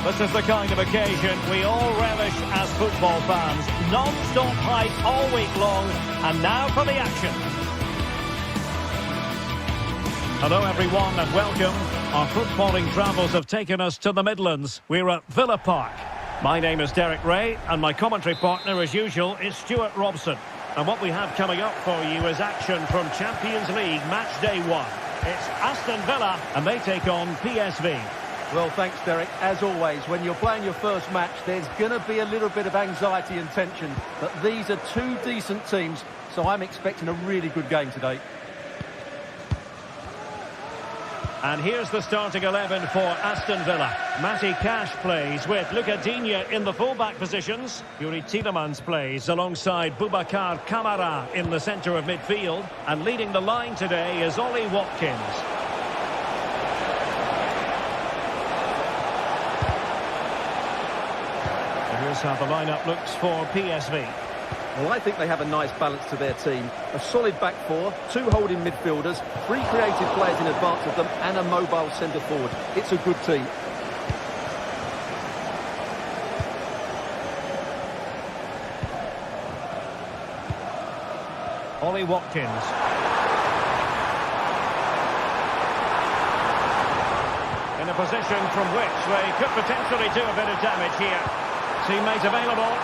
This is the kind of occasion we all relish as football fans. Non-stop hype all week long, and now for the action. Hello everyone and welcome. Our footballing travels have taken us to the Midlands. We're at Villa Park. My name is Derek Ray and my commentary partner as usual is Stuart Robson. And what we have coming up for you is action from Champions League match day 1. It's Aston Villa and they take on PSV. Well, thanks, Derek. As always, when you're playing your first match, there's going to be a little bit of anxiety and tension. But these are two decent teams, so I'm expecting a really good game today. And here's the starting 11 for Aston Villa. Matty Cash plays with Luca Digne in the full-back positions. Yuri Tielemans plays alongside Boubacar Kamara in the centre of midfield. And leading the line today is Ollie Watkins. Here's how the lineup looks for PSV. Well, I think they have a nice balance to their team. A solid back four, two holding midfielders, three creative players in advance of them, and a mobile centre forward. It's a good team. Ollie Watkins. In a position from which they could potentially do a bit of damage here. Teammate available.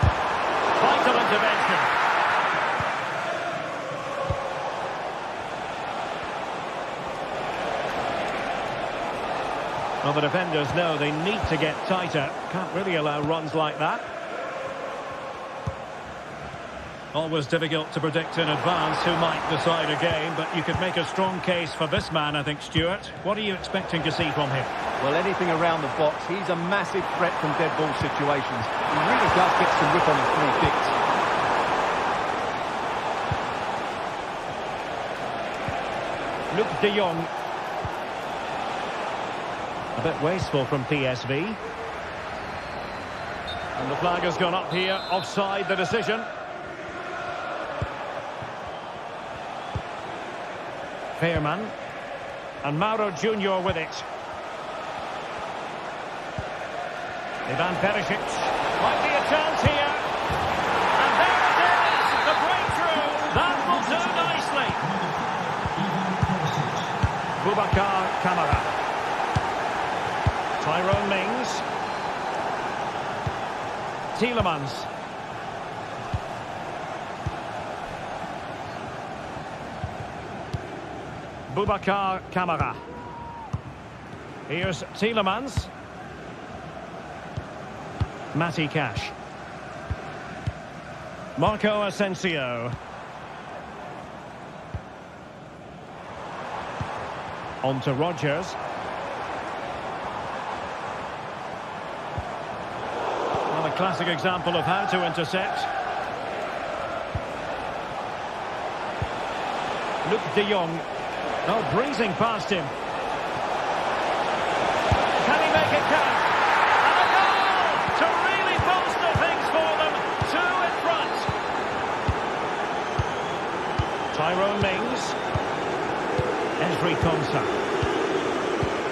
Vital intervention. Well, the defenders know they need to get tighter. Can't really allow runs like that. Always difficult to predict in advance who might decide a game, but you could make a strong case for this man, I think, Stuart. What are you expecting to see from him? Well, anything around the box. He's a massive threat from dead ball situations. He really does get some whip on his free kicks. Luke de Jong. A bit wasteful from PSV. And the flag has gone up here. Offside the decision. Fairman. And Mauro Junior with it. Ivan Perisic. Might be a chance here. And there it is! The breakthrough! That will do nicely. Boubacar Kamara. Tyrone Mings. Tielemans. Boubacar Kamara. Here's Tielemans. Matty Cash. Marco Asensio. On to Rodgers. Well, a classic example of how to intercept. Luke de Jong. Oh, breezing past him. Can he make it count? And a goal to really bolster things for them. Two in front. Tyrone Mings. Ezri Konsa.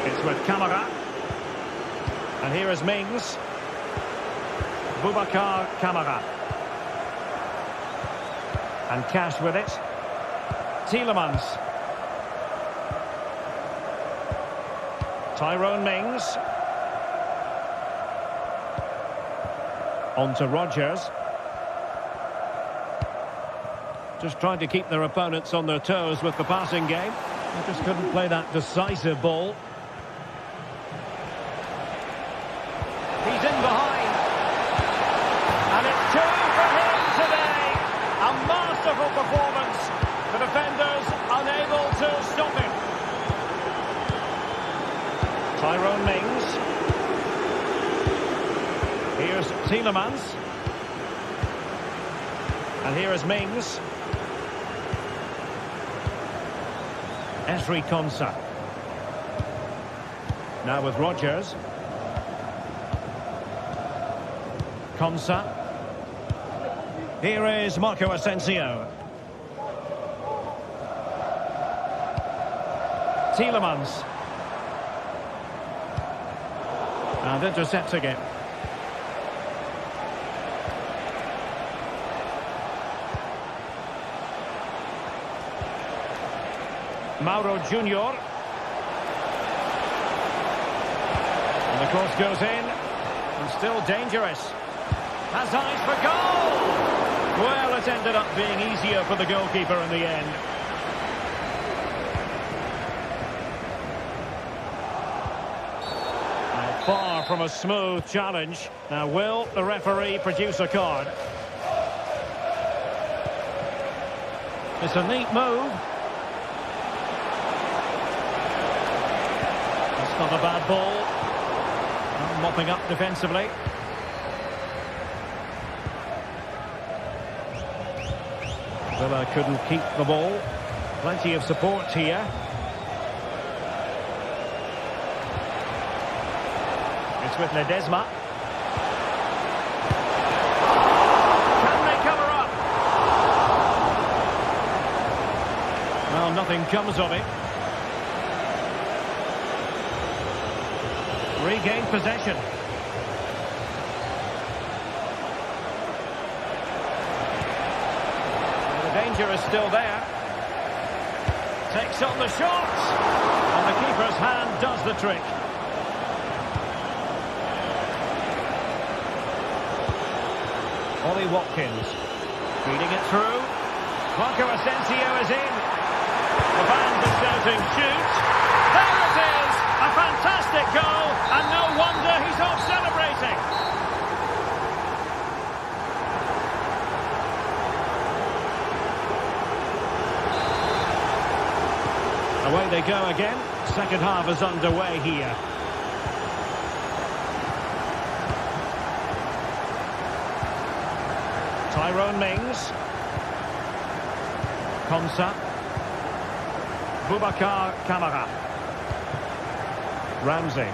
It's with Kamara. And here is Mings. Boubacar Kamara. And Cash with it. Tielemans. Tyrone Mings. On to Rodgers. Just trying to keep their opponents on their toes with the passing game. They just couldn't play that decisive ball. He's in behind. And it's two for him today. A masterful performance. The defenders unable to stop him. Tyrone Mings. Here's Tielemans. And here is Mings. Ezri Konsa. Now with Rodgers. Konsa. Here is Marco Asensio. Tielemans. And intercepting it. Mauro Junior. And the cross goes in. And still dangerous. Has eyes for goal! Well, it ended up being easier for the goalkeeper in the end. Now, far from a smooth challenge. Now, will the referee produce a card? It's a neat move. That's not a bad ball. Mopping up defensively. Villa couldn't keep the ball. Plenty of support here. It's with Ledesma. Can they cover up? Well, nothing comes of it. Regained possession. The danger is still there. Takes on the shot. And the keeper's hand does the trick. Ollie Watkins. Feeding it through. Marco Asensio is in. The band is shouting, shoot. There it is! A fantastic goal, and no wonder he's off celebrating. Away they go again. Second half is underway here. Tyrone Mings. Konsa. Boubacar Kamara. Ramsey.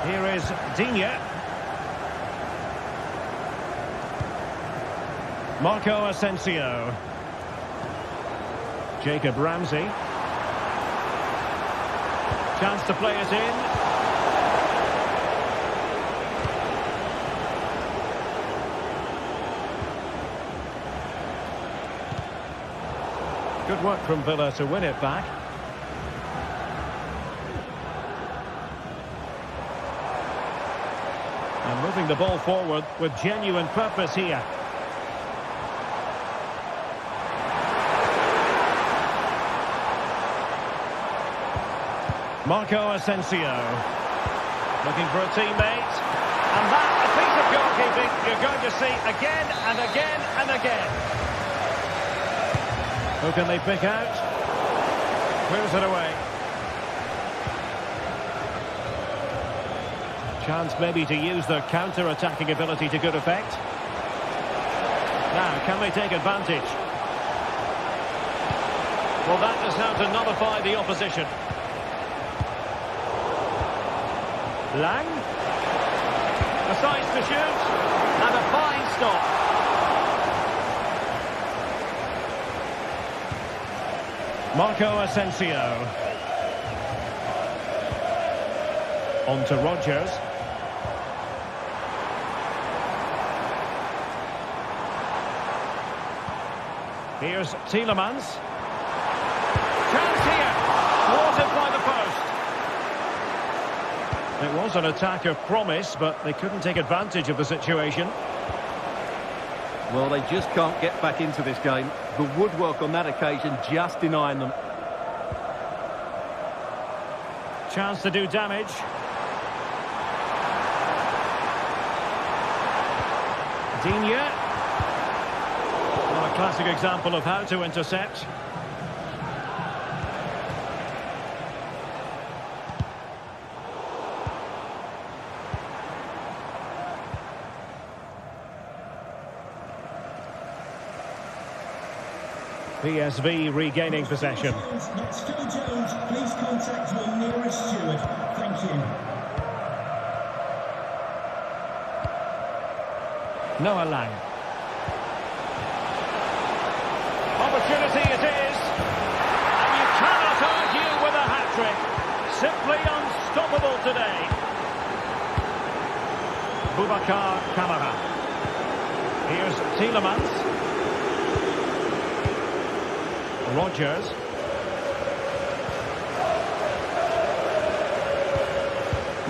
Here is Digne. Marco Asensio. Jacob Ramsey. Chance to play it in. Good work from Villa to win it back. And moving the ball forward with genuine purpose here. Marco Asensio. Looking for a teammate. And that, a piece of goalkeeping you're going to see again and again and again. Who can they pick out? Clears it away. Chance maybe to use their counter-attacking ability to good effect. Now, can they take advantage? Well, that is now to nullify the opposition. Lang. A size to shoot. And a fine stop. Marco Asensio. On to Rodgers. Here's Tielemans. Chance here. Thwarted by the post. It was an attack of promise, but they couldn't take advantage of the situation. Well, they just can't get back into this game. The woodwork on that occasion just denying them. Chance to do damage. Digne. Well, a classic example of how to intercept. PSV regaining possession. Next Phil Jones, please contact your nearest steward. Thank you. Noah Lang. Opportunity it is. And you cannot argue with a hat-trick. Simply unstoppable today. Boubacar Kamara. Here's Tielemans. Rodgers.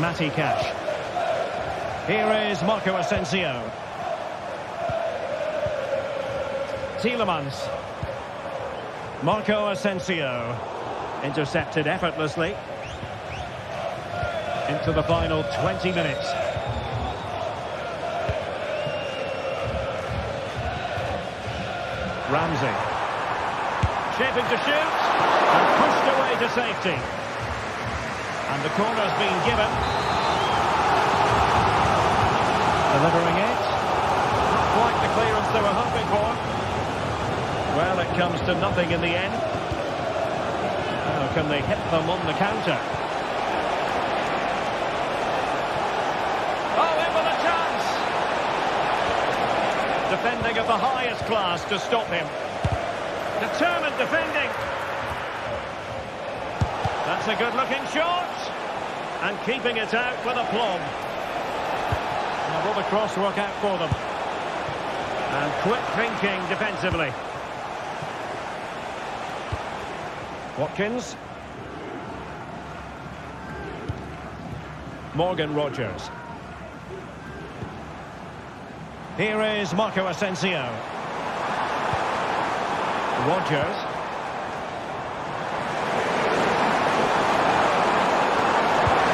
Matty Cash. Here is Marco Asensio. Tielemans. Marco Asensio. Intercepted effortlessly. Into the final 20 minutes. Ramsey. Shaping to shoot. And pushed away to safety. And the corner's been given. Delivering it. Not quite the clearance they were hoping for. Well, it comes to nothing in the end. Now can they hit them on the counter? Oh, in with a chance! Defending of the highest class to stop him. Determined defending. That's a good-looking shot. And keeping it out with aplomb. Now, will the cross work out for them? And quick thinking defensively. Watkins. Morgan Rodgers. Here is Marco Asensio. Rodgers.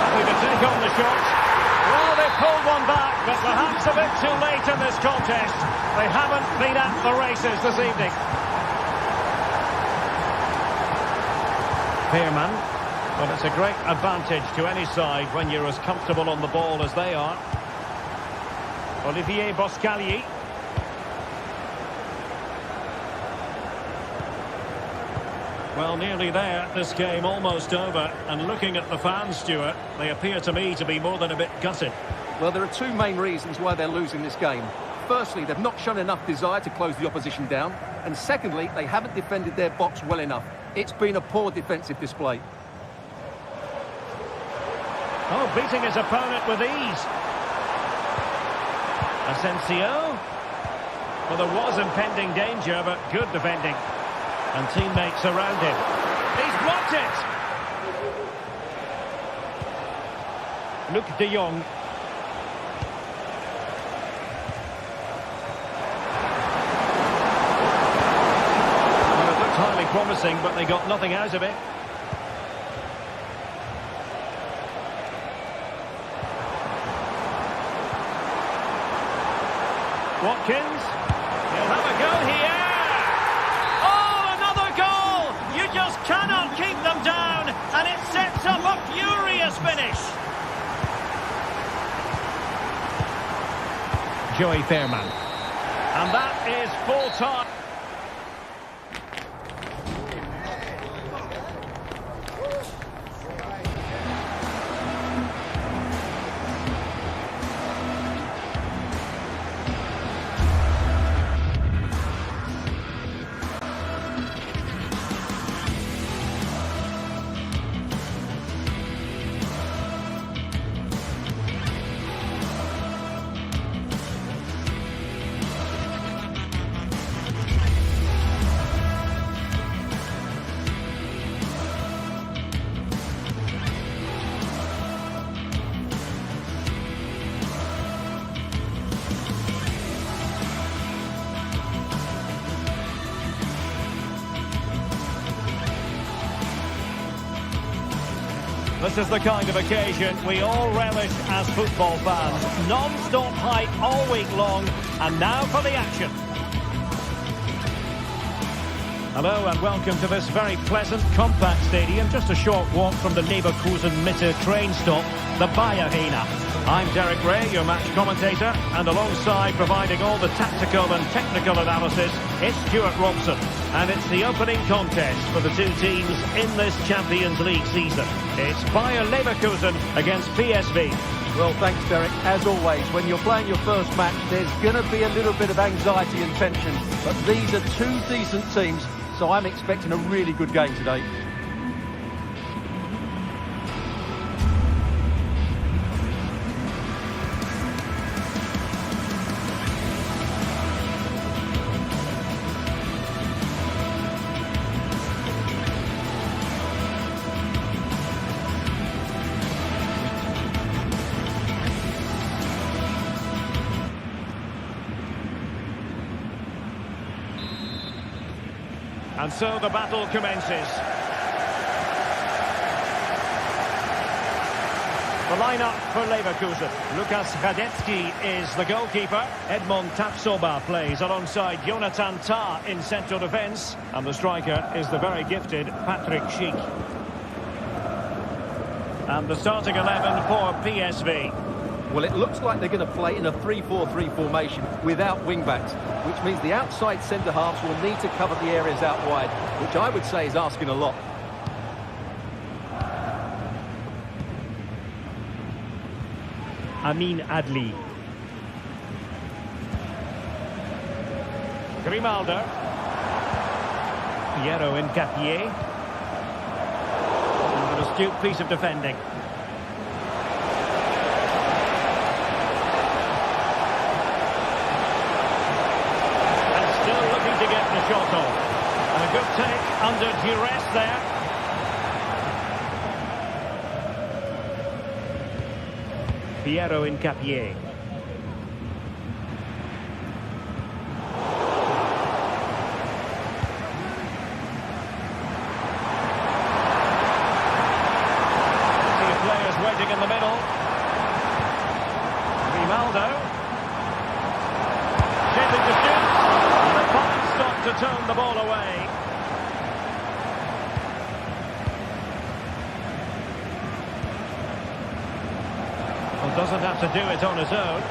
Happy to take on the shot. Well, they pulled one back, but perhaps a bit too late in this contest. They haven't been at the races this evening. Pearman. Well, it's a great advantage to any side when you're as comfortable on the ball as they are. Olivier Boscagli. Well, nearly there. This game almost over. And looking at the fans, Stuart, they appear to me to be more than a bit gutted. Well, there are two main reasons why they're losing this game. Firstly, they've not shown enough desire to close the opposition down. And secondly, they haven't defended their box well enough. It's been a poor defensive display. Oh, beating his opponent with ease. Asensio. Well, there was impending danger, but good defending. And teammates around him. He's blocked it! Luc de Jong. Well, it looked highly promising, but they got nothing out of it. Watkins. He'll have a go here. Just cannot keep them down, and it sets up a furious finish. Joey Fairman. And that is full time. This is the kind of occasion we all relish as football fans. Non-stop hype all week long, and now for the action. Hello and welcome to this very pleasant, compact stadium, just a short walk from the Leverkusen-Mitte train stop, the Bayerhena. I'm Derek Ray, your match commentator, and alongside providing all the tactical and technical analysis, it's Stuart Robson. And it's the opening contest for the two teams in this Champions League season. It's Bayer Leverkusen against PSV. Well, thanks, Derek. As always, when you're playing your first match, there's going to be a little bit of anxiety and tension. But these are two decent teams, so I'm expecting a really good game today. And so the battle commences. The lineup for Leverkusen. Lukas Radetzky is the goalkeeper. Edmond Tapsoba plays alongside Jonathan Tah in central defence. And the striker is the very gifted Patrick Schick. And the starting 11 for PSV. Well, it looks like they're going to play in a 3-4-3 formation without wing-backs, which means the outside centre-halves will need to cover the areas out wide, which I would say is asking a lot. Amin Adli. Grimaldo. Piero Incapié. An astute piece of defending. And still looking to get the shot off. And a good take under duress there. Piero Incapié. Plenty of players waiting in the middle. Grimaldo. Shaping to shoot. And a fine stop to turn the ball away. Doesn't have to do it on his own.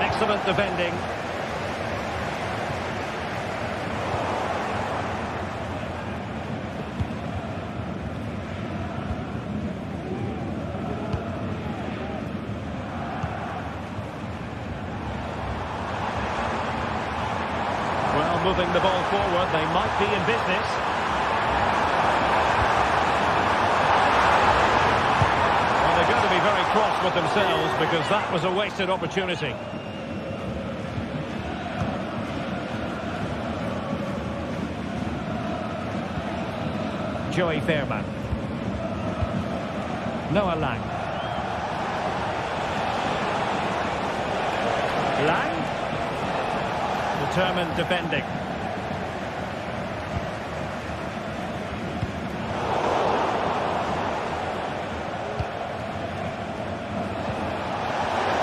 Excellent defending. Moving the ball forward, they might be in business. Well, they're going to be very cross with themselves because that was a wasted opportunity. Joey Fairman. Noah Lang. Lang. Determined defending.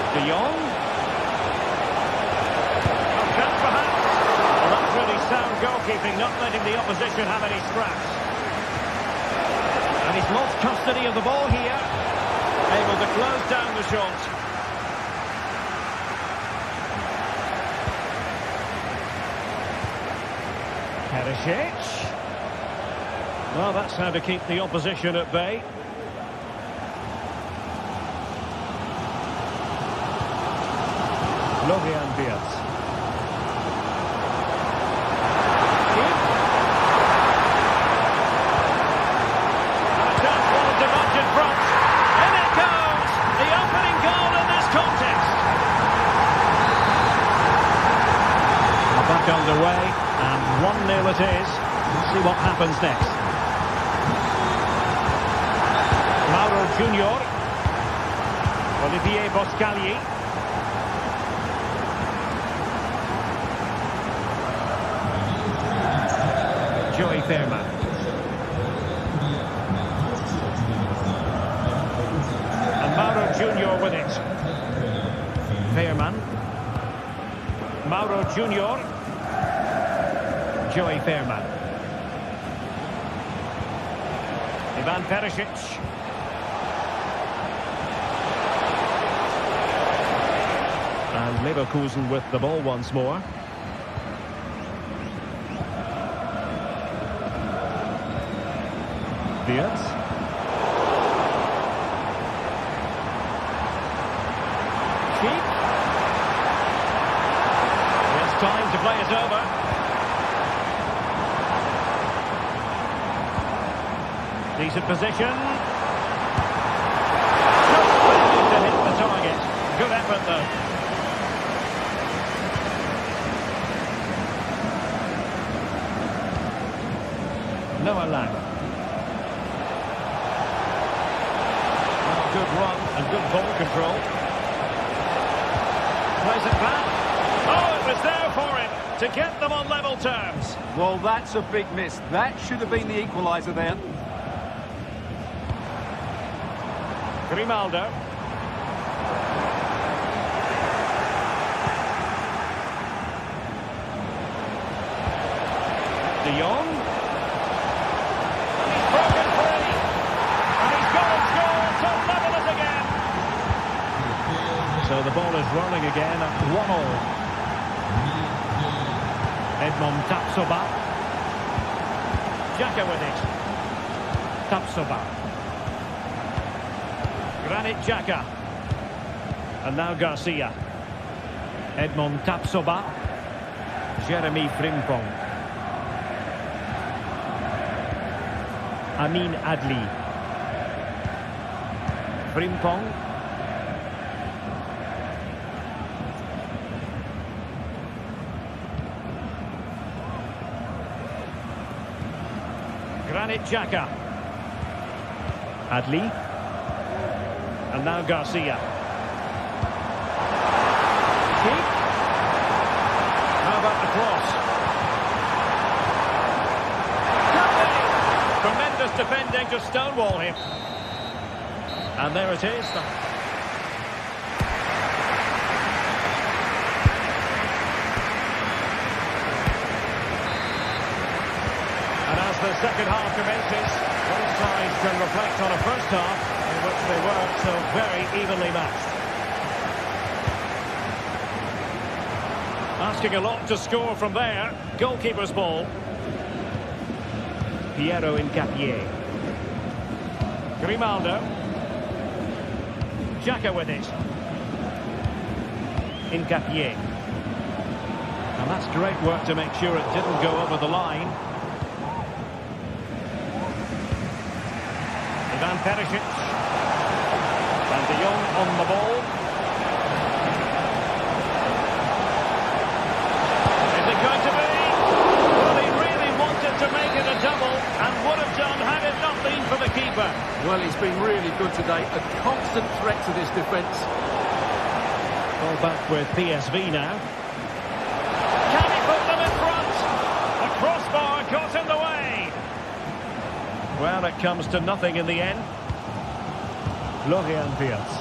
De Jong. A chance perhaps. Well, that's really sound goalkeeping, not letting the opposition have any scraps. And he's lost custody of the ball here. Able to close down the shot. Perisic. Well, that's how to keep the opposition at bay. Florian Wirtz. Chance ball to match in front. And it goes! The opening goal in this contest. Back underway, and 1-0 it is. Let's see what happens next. Mauro Junior. Olivier Boscagli. Joey Fairman. And Mauro Junior with it. Fairman. Mauro Junior. Joey Fairman. Ivan Perisic. And Leverkusen with the ball once more. Wirtz. Schick. It's time to play it over. Decent position. Just failing to hit the target. Good effort though. Noah Lang. is there for him to get them on level terms. Well, that's a big miss. That should have been the equaliser there. Grimaldo. De Jong. And he's broken free. And he's got a score to level it again. So the ball is rolling again at 1-1. Edmond Tapsoba. Xhaka with it. Tapsoba. Granit Xhaka. And now Garcia. Edmond Tapsoba. Jeremy Frimpong. Amin Adli. Frimpong. Granit Xhaka. Adli. And now Garcia. Kick. How about the cross? Tremendous defending to stonewall him. And there it is. And as the second half commences, both sides can reflect on a first half in which they weren't so very evenly matched. Asking a lot to score from there. Goalkeeper's ball. Piero Incapié. Grimaldo. Xhaka with it. Incapié. And that's great work to make sure it didn't go over the line. Ivan Perisic. And De Jong on the ball. Is it going to be? Well, he really wanted to make it a double and would have done had it not been for the keeper. Well, he's been really good today. A constant threat to this defence. Ball back with PSV now. Can he put them in front? A crossbar got in the way. Well, it comes to nothing in the end. Florian Wirtz.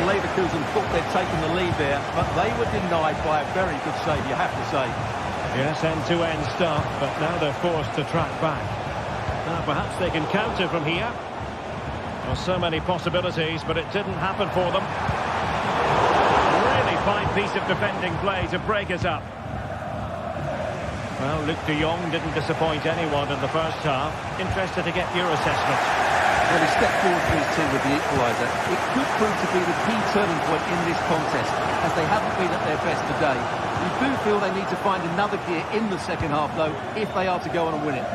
Leverkusen thought they'd taken the lead there, but they were denied by a very good save, you have to say. Yes, end-to-end stuff, but now they're forced to track back. Now perhaps they can counter from here. Well, so many possibilities, but it didn't happen for them. Really fine piece of defending play to break it up. Well, Luc de Jong didn't disappoint anyone in the first half. Interested to get your assessment. Well, he stepped forward for his team with the equaliser. It could prove to be the key turning point in this contest, as they haven't been at their best today. We do feel they need to find another gear in the second half, though, if they are to go on and win it.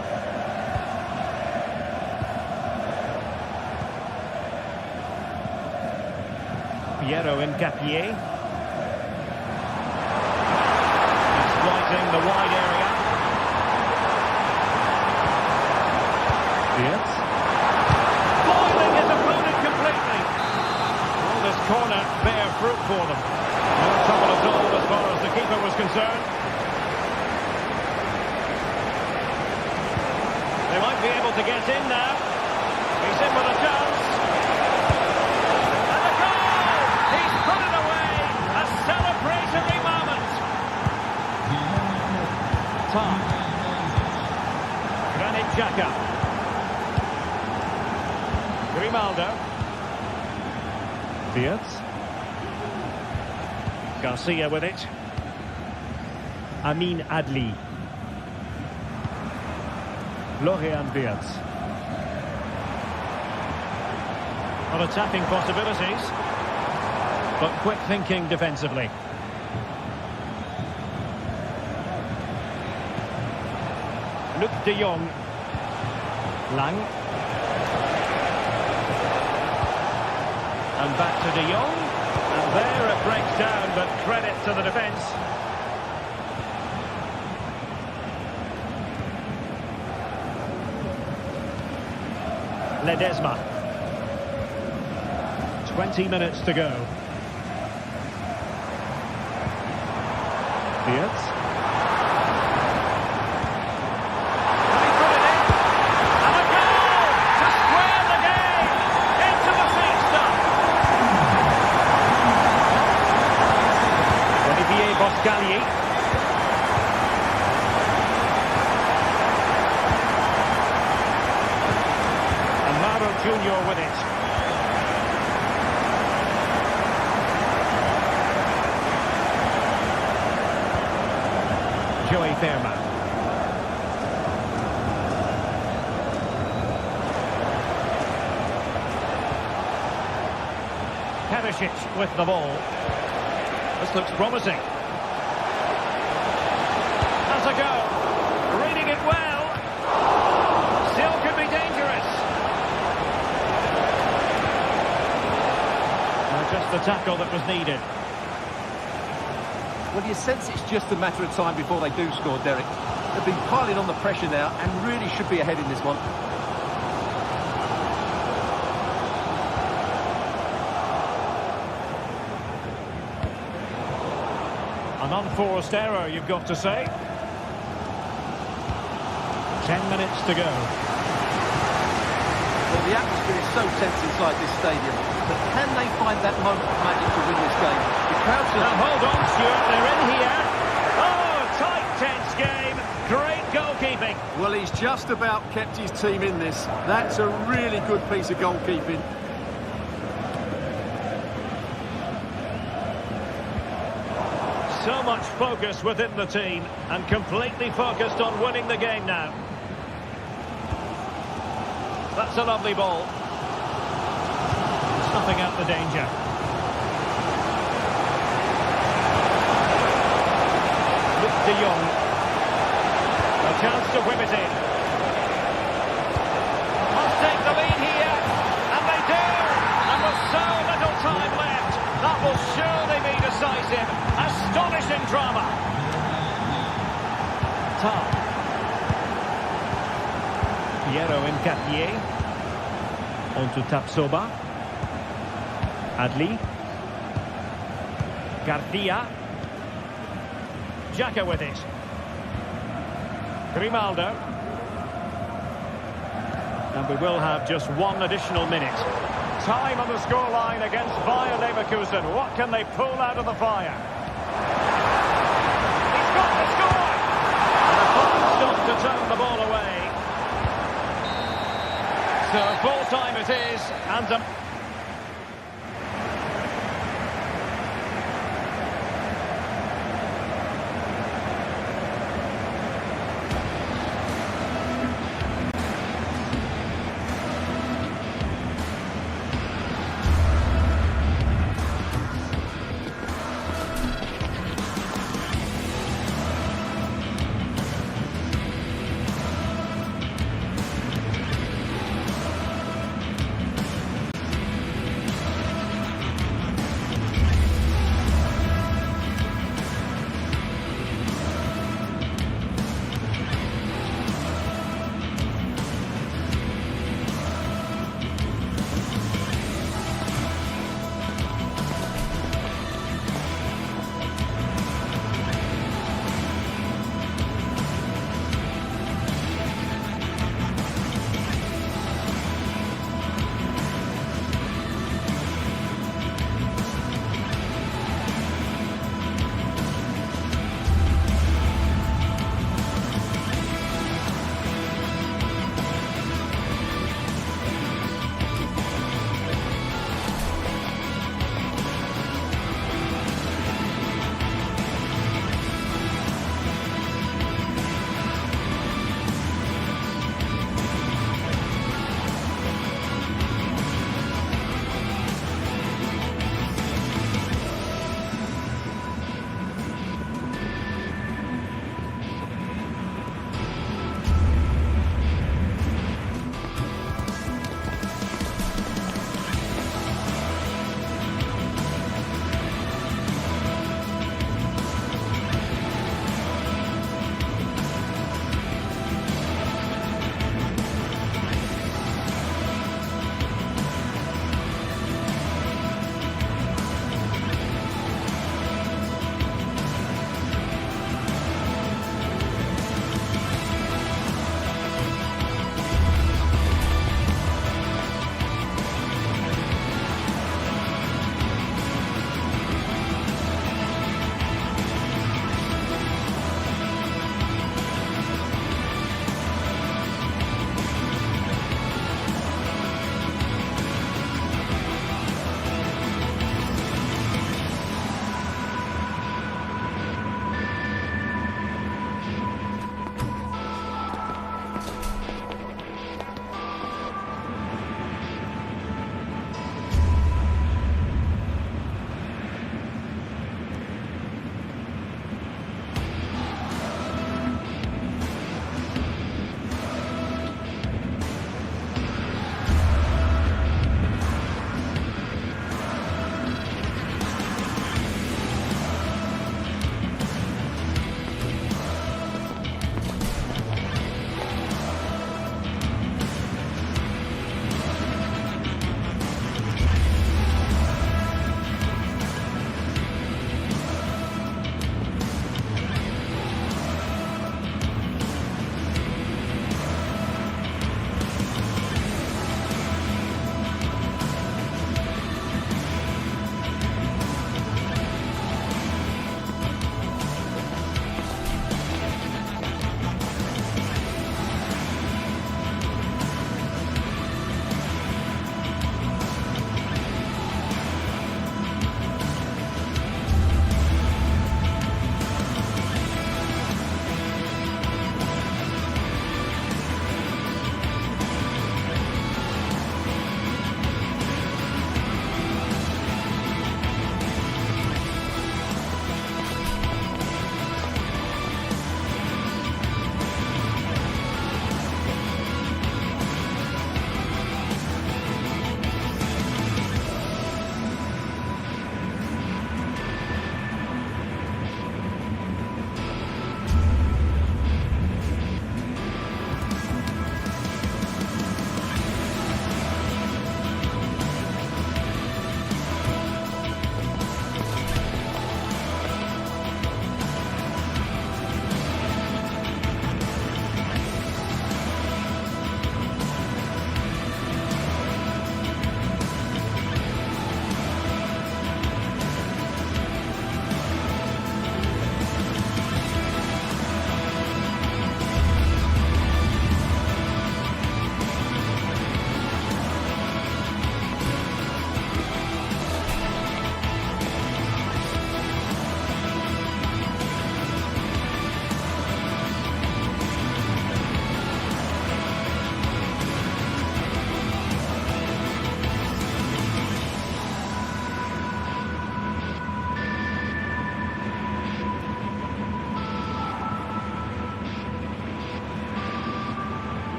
Piero Incapié. Exploiting the wide area. Yes. Foiling his opponent completely. Well, this corner bear fruit for them. No trouble at all as far as the keeper was concerned. They might be able to get in now. He's in with a chance. And a goal! He's put it away. A celebratory moment. Time. Granit Xhaka. Grimaldo. Wirtz. Garcia with it. Amin Adli. Florian Wirtz. On attacking possibilities, but quick thinking defensively. Luc de Jong. Lang. And back to de Jong. And there it breaks down, but credit to the defence. Ledesma. 20 minutes to go. Diaz. And he put it in. And a goal to square the game into the feaster. Olivier Boscagli. And Mauro Junior with it. Joey Fairman. Perisic with the ball. This looks promising. Has a go. Reading it well. Still could be dangerous. Just the tackle that was needed. Well, you sense it's just a matter of time before they do score, Derek. They've been piling on the pressure now and really should be ahead in this one. An unforced error, you've got to say. 10 minutes to go. Well, the atmosphere is so tense inside this stadium, but can they find that moment of magic to win this game? The crowd's... Now hold on, Stuart, they're in here. Oh, tight, tense game. Great goalkeeping. Well, he's just about kept his team in this. That's a really good piece of goalkeeping. So much focus within the team and completely focused on winning the game now. That's a lovely ball. Snuffing out the danger. Luc de Jong. A chance to whip it in. Must take the lead here. And they do. And with so little time left, that will surely be decisive. Astonishing drama. Top. Piero Nketiah. On to Tapsoba. Adli. Garcia. Xhaka with it. Grimaldo. And we will have just one additional minute. Time on the scoreline against Bayer Leverkusen. What can they pull out of the fire? He's got the score! And a clock stop to turn the ball away. So full time it is, and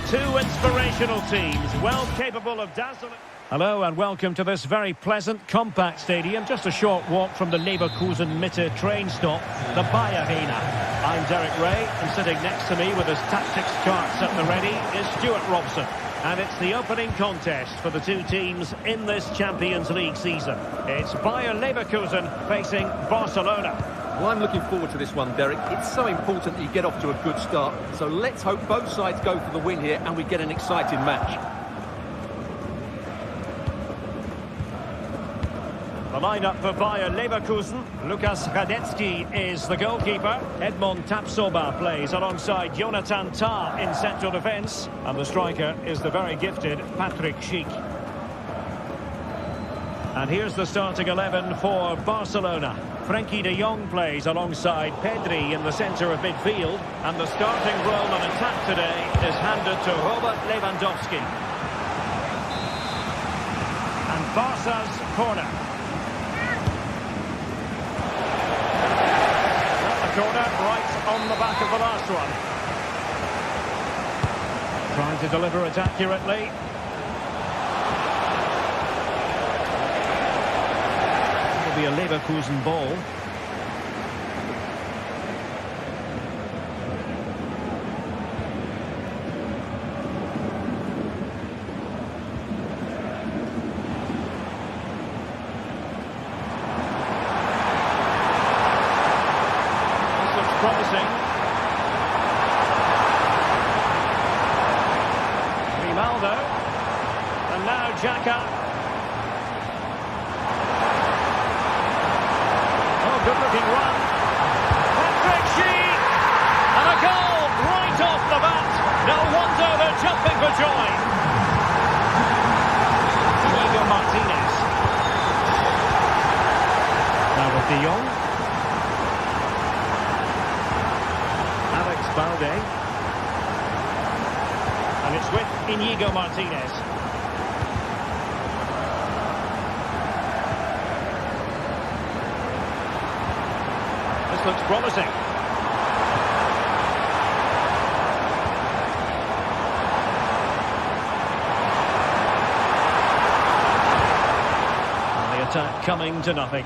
Two inspirational teams, well capable of dazzling. Hello and welcome to this very pleasant, compact stadium. Just a short walk from the Leverkusen-Mitte train stop, the Bayer Arena. I'm Derek Ray, and sitting next to me with his tactics charts at the ready is Stuart Robson. And it's the opening contest for the two teams in this Champions League season. It's Bayer Leverkusen facing Barcelona. Well, I'm looking forward to this one, Derek. It's so important that you get off to a good start. So let's hope both sides go for the win here and we get an exciting match. The lineup for Bayer Leverkusen. Lukas Radetzky is the goalkeeper. Edmond Tapsoba plays alongside Jonathan Tah in central defence. And the striker is the very gifted Patrick Schick. And here's the starting 11 for Barcelona. Frenkie de Jong plays alongside Pedri in the centre of midfield. And the starting role on attack today is handed to Robert Lewandowski. And Barca's corner. Corner right on the back of the last one. Trying to deliver it accurately. It'll be a Leverkusen ball. Promising. Ronaldo. And now Xhaka. Oh, good-looking run. Patrick Schick! And a goal right off the bat. No wonder they're jumping for joy. Diego Martinez. Now with De Jong. Balde. And it's with Inigo Martinez. This looks promising. And the attack coming to nothing.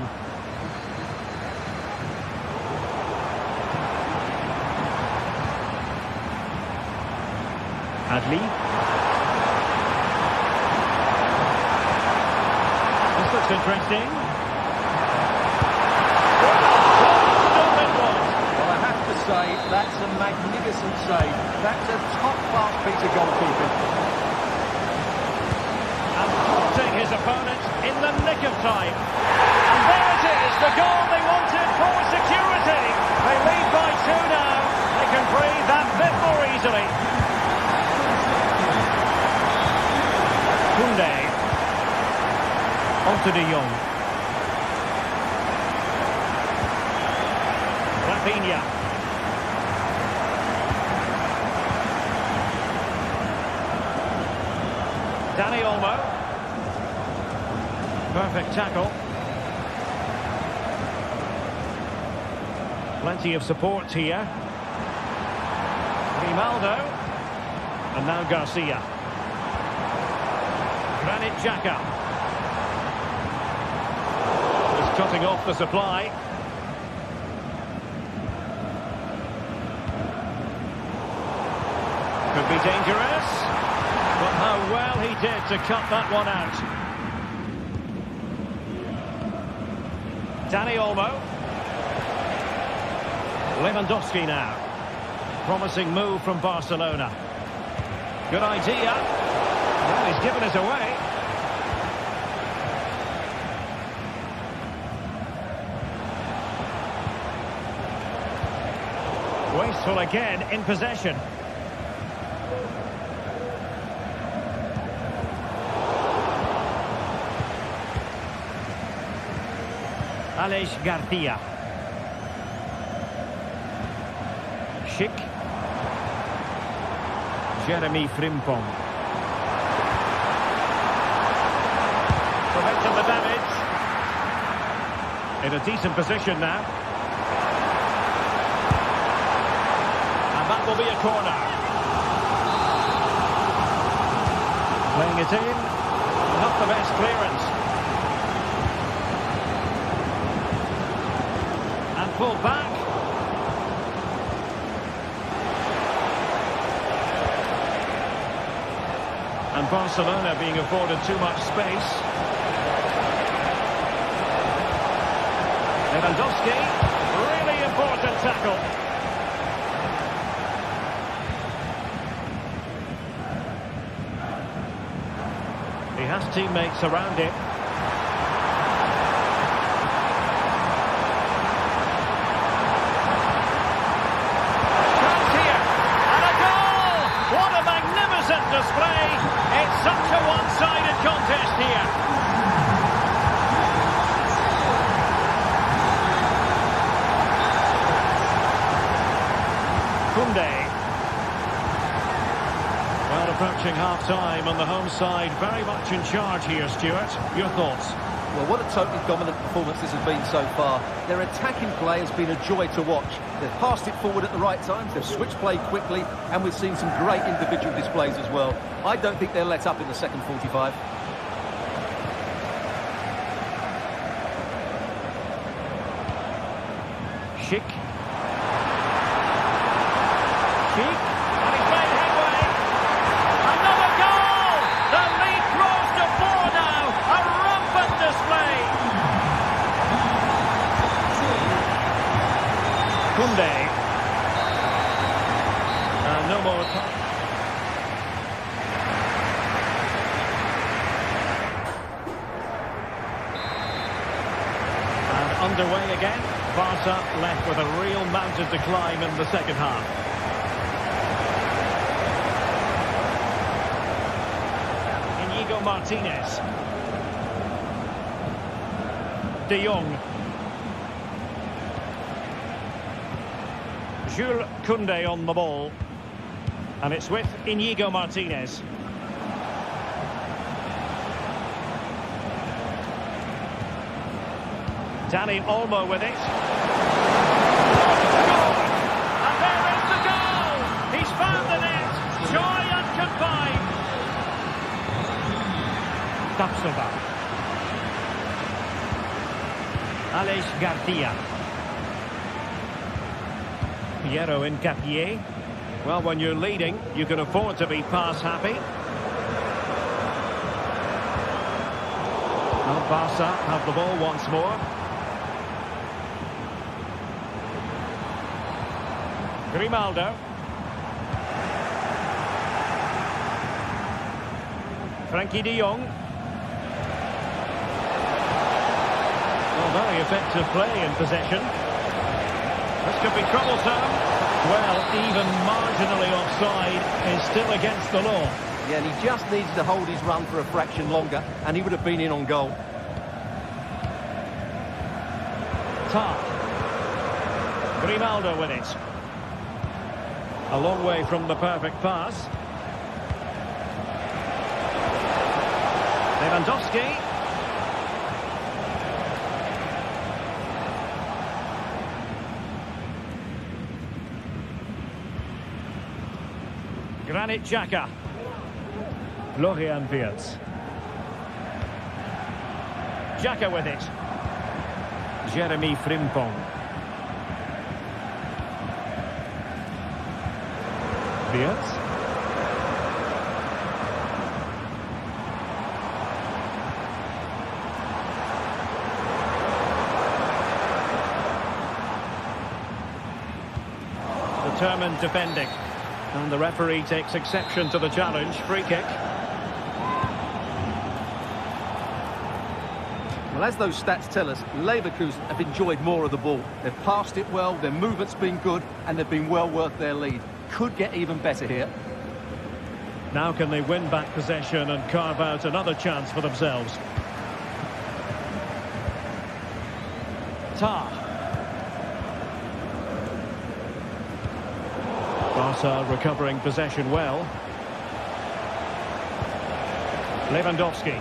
Adli. This looks interesting. Well, I have to say, that's a magnificent save. That's a top-class piece of goalkeeping. And caught his opponent in the nick of time. And there it is, the goal they wanted for security. They lead by 2 now. They can breathe that bit more easily. Koundé. On to De Jong. Rafinha. Dani Olmo. Perfect tackle. Plenty of support here. Ronaldo. And now Garcia. Granit Xhaka is cutting off the supply. Could be dangerous, but how well he did to cut that one out. Dani Olmo. Lewandowski now. Promising move from Barcelona. Good idea. Well, he's given it away. Wasteful again in possession. Aleix Garcia. Schick. Jeremy Frimpong. Preventing the damage. In a decent position now. And that will be a corner. Playing it in. Not the best clearance. And pulled back. And Barcelona being afforded too much space. Lewandowski, really important tackle. He has teammates around him. Chance here, and a goal! What a magnificent display! It's such a one-sided contest here. Well, approaching half-time on the home side, very much in charge here, Stuart. Your thoughts? Well, what a totally dominant performance this has been so far. Their attacking play has been a joy to watch. They've passed it forward at the right times, they've switched play quickly, and we've seen some great individual displays as well. I don't think they'll let up in the second 45. Schick. And he's made headway. Another goal! The lead grows to 4 now. A rampant display. Koundé. No more time. And underway again. Barca left with a real mounted decline in the second half. Inigo Martinez. De Jong. Jules Koundé on the ball. And it's with Inigo Martinez. Dani Olmo with it. Goal! And there is the goal! He's found the net. Joy unconfined. Tapsoba. Aleix Garcia. Piero Hincapié. Well, when you're leading, you can afford to be pass happy. Well, Barca have the ball once more. Grimaldo. Frankie de Jong. Well, very effective play in possession. This could be troublesome. Well, even marginally offside is still against the law. Yeah, and he just needs to hold his run for a fraction longer, and he would have been in on goal. Tar. Grimaldo with it. A long way from the perfect pass. Lewandowski. Granit Xhaka. Florian Wirtz. Xhaka with it. Jeremy Frimpong. Wirtz. Determined defending. And the referee takes exception to the challenge. Free kick. Well, as those stats tell us, Leverkusen have enjoyed more of the ball. They've passed it well, their movement's been good, and they've been well worth their lead. Could get even better here. Now can they win back possession and carve out another chance for themselves? Tar. Barca recovering possession well. Lewandowski.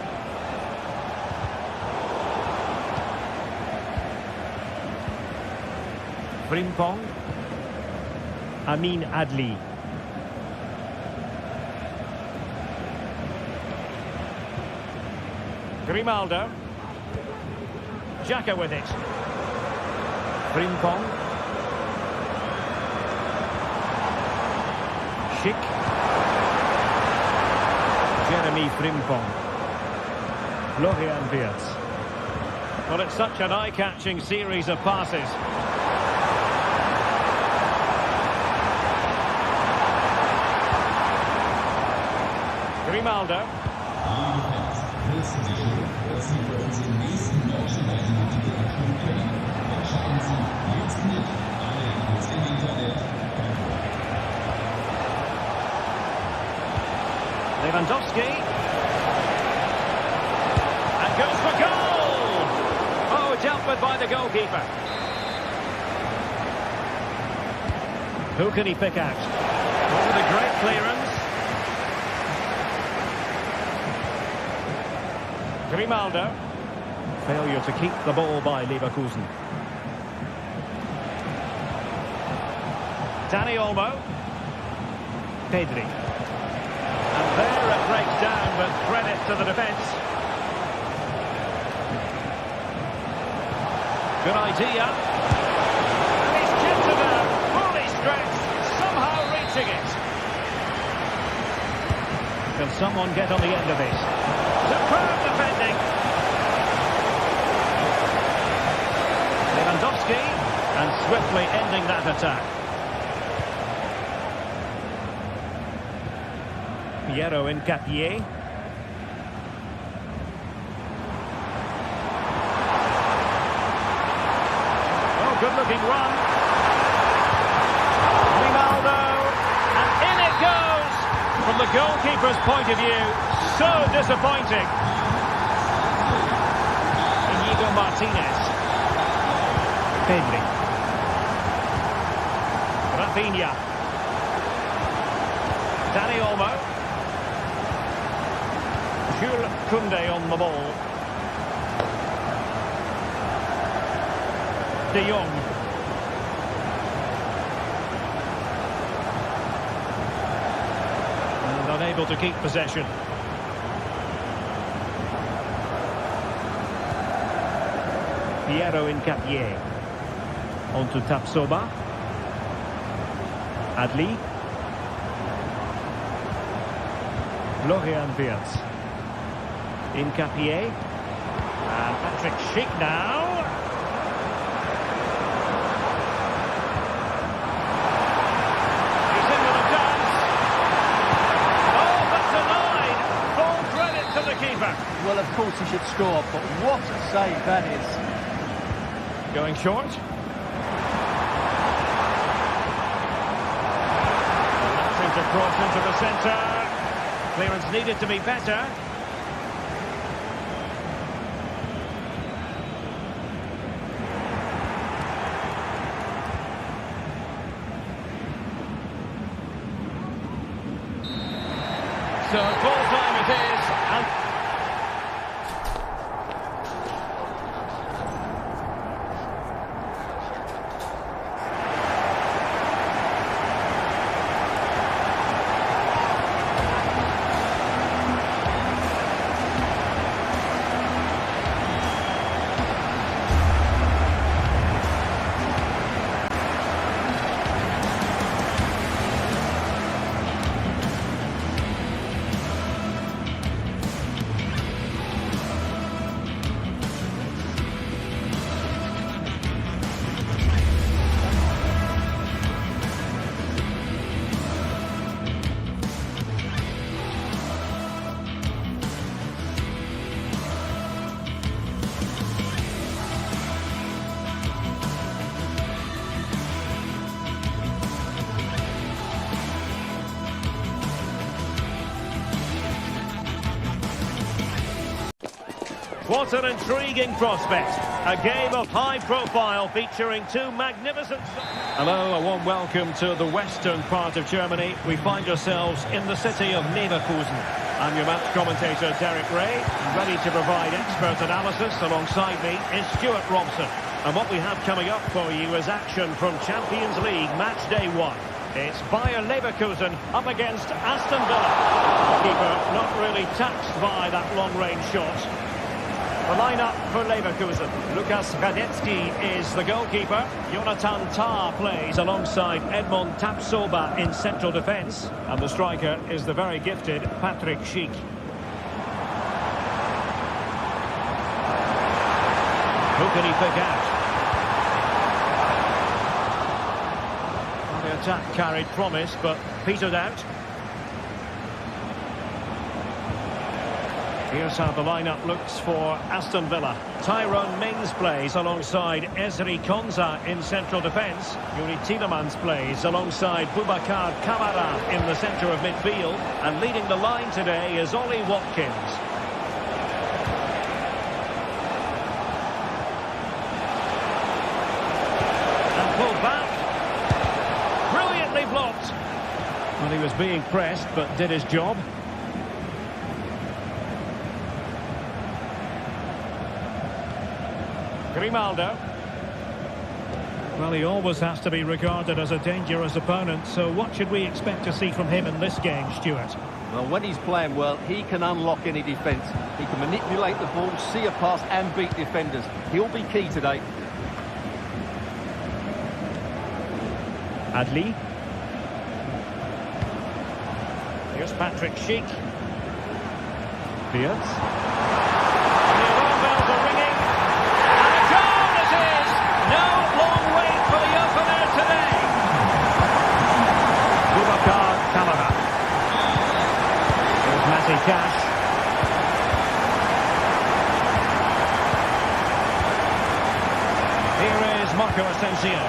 Frimpong. Amin Adli. Grimaldo. Xhaka with it. Frimpong. Schick. Jeremy Frimpong. Florian Wirtz. Well, it's such an eye-catching series of passes. Grimaldo. Lewandowski. And goes for goal! Oh, dealt with by the goalkeeper. Who can he pick out? Oh, the great clearance. Grimaldo. Failure to keep the ball by Leverkusen. Dani Olmo. Pedri. And there it breaks down, but credit to the defence. Good idea. And he's chipped it out, fully stretched, somehow reaching it. Can someone get on the end of this? Superb defending. Lewandowski, and swiftly ending that attack. Piero Incapié. Oh, good-looking run. Grimaldo, and in it goes. From the goalkeeper's point of view, so disappointing. Inigo Martinez. Pedri. Rafinha. Dani Olmo. Jules Koundé on the ball. De Jong. And unable to keep possession. Piero Incapié. On to Tapsoba. Adli. Florian Wirtz. Incapié. And Patrick Schick now. He's in with a dance. Oh, that's denied. Full credit to the keeper. Well, of course he should score, but what a save that is. Going short. That's into cross into the centre. Clearance needed to be better. So full time it is, and what an intriguing prospect. A game of high profile featuring two magnificent... Hello, a warm welcome to the western part of Germany. We find ourselves in the city of Leverkusen. I'm your match commentator, Derek Ray, ready to provide expert analysis. Alongside me is Stuart Robson. And what we have coming up for you is action from Champions League match day 1. It's Bayer Leverkusen up against Aston Villa. The keeper not really taxed by that long-range shot. The lineup for Leverkusen. Lukas Radetzky is the goalkeeper. Jonathan Tah plays alongside Edmond Tapsoba in central defence. And the striker is the very gifted Patrick Schick. Who can he pick out? Well, the attack carried promise, but petered out. Here's how the lineup looks for Aston Villa. Tyrone Mings plays alongside Ezri Konsa in central defence. Yuri Tielemans plays alongside Boubacar Kamara in the centre of midfield. And leading the line today is Ollie Watkins. And pulled back. Brilliantly blocked. Well, he was being pressed, but did his job. Grimaldo. Well, he always has to be regarded as a dangerous opponent, so what should we expect to see from him in this game, Stuart? Well, when he's playing well, he can unlock any defence. He can manipulate the ball, see a pass and beat defenders. He'll be key today. Adli. Here's Patrick Schick. Beards. Cash. Here is Marco Asensio.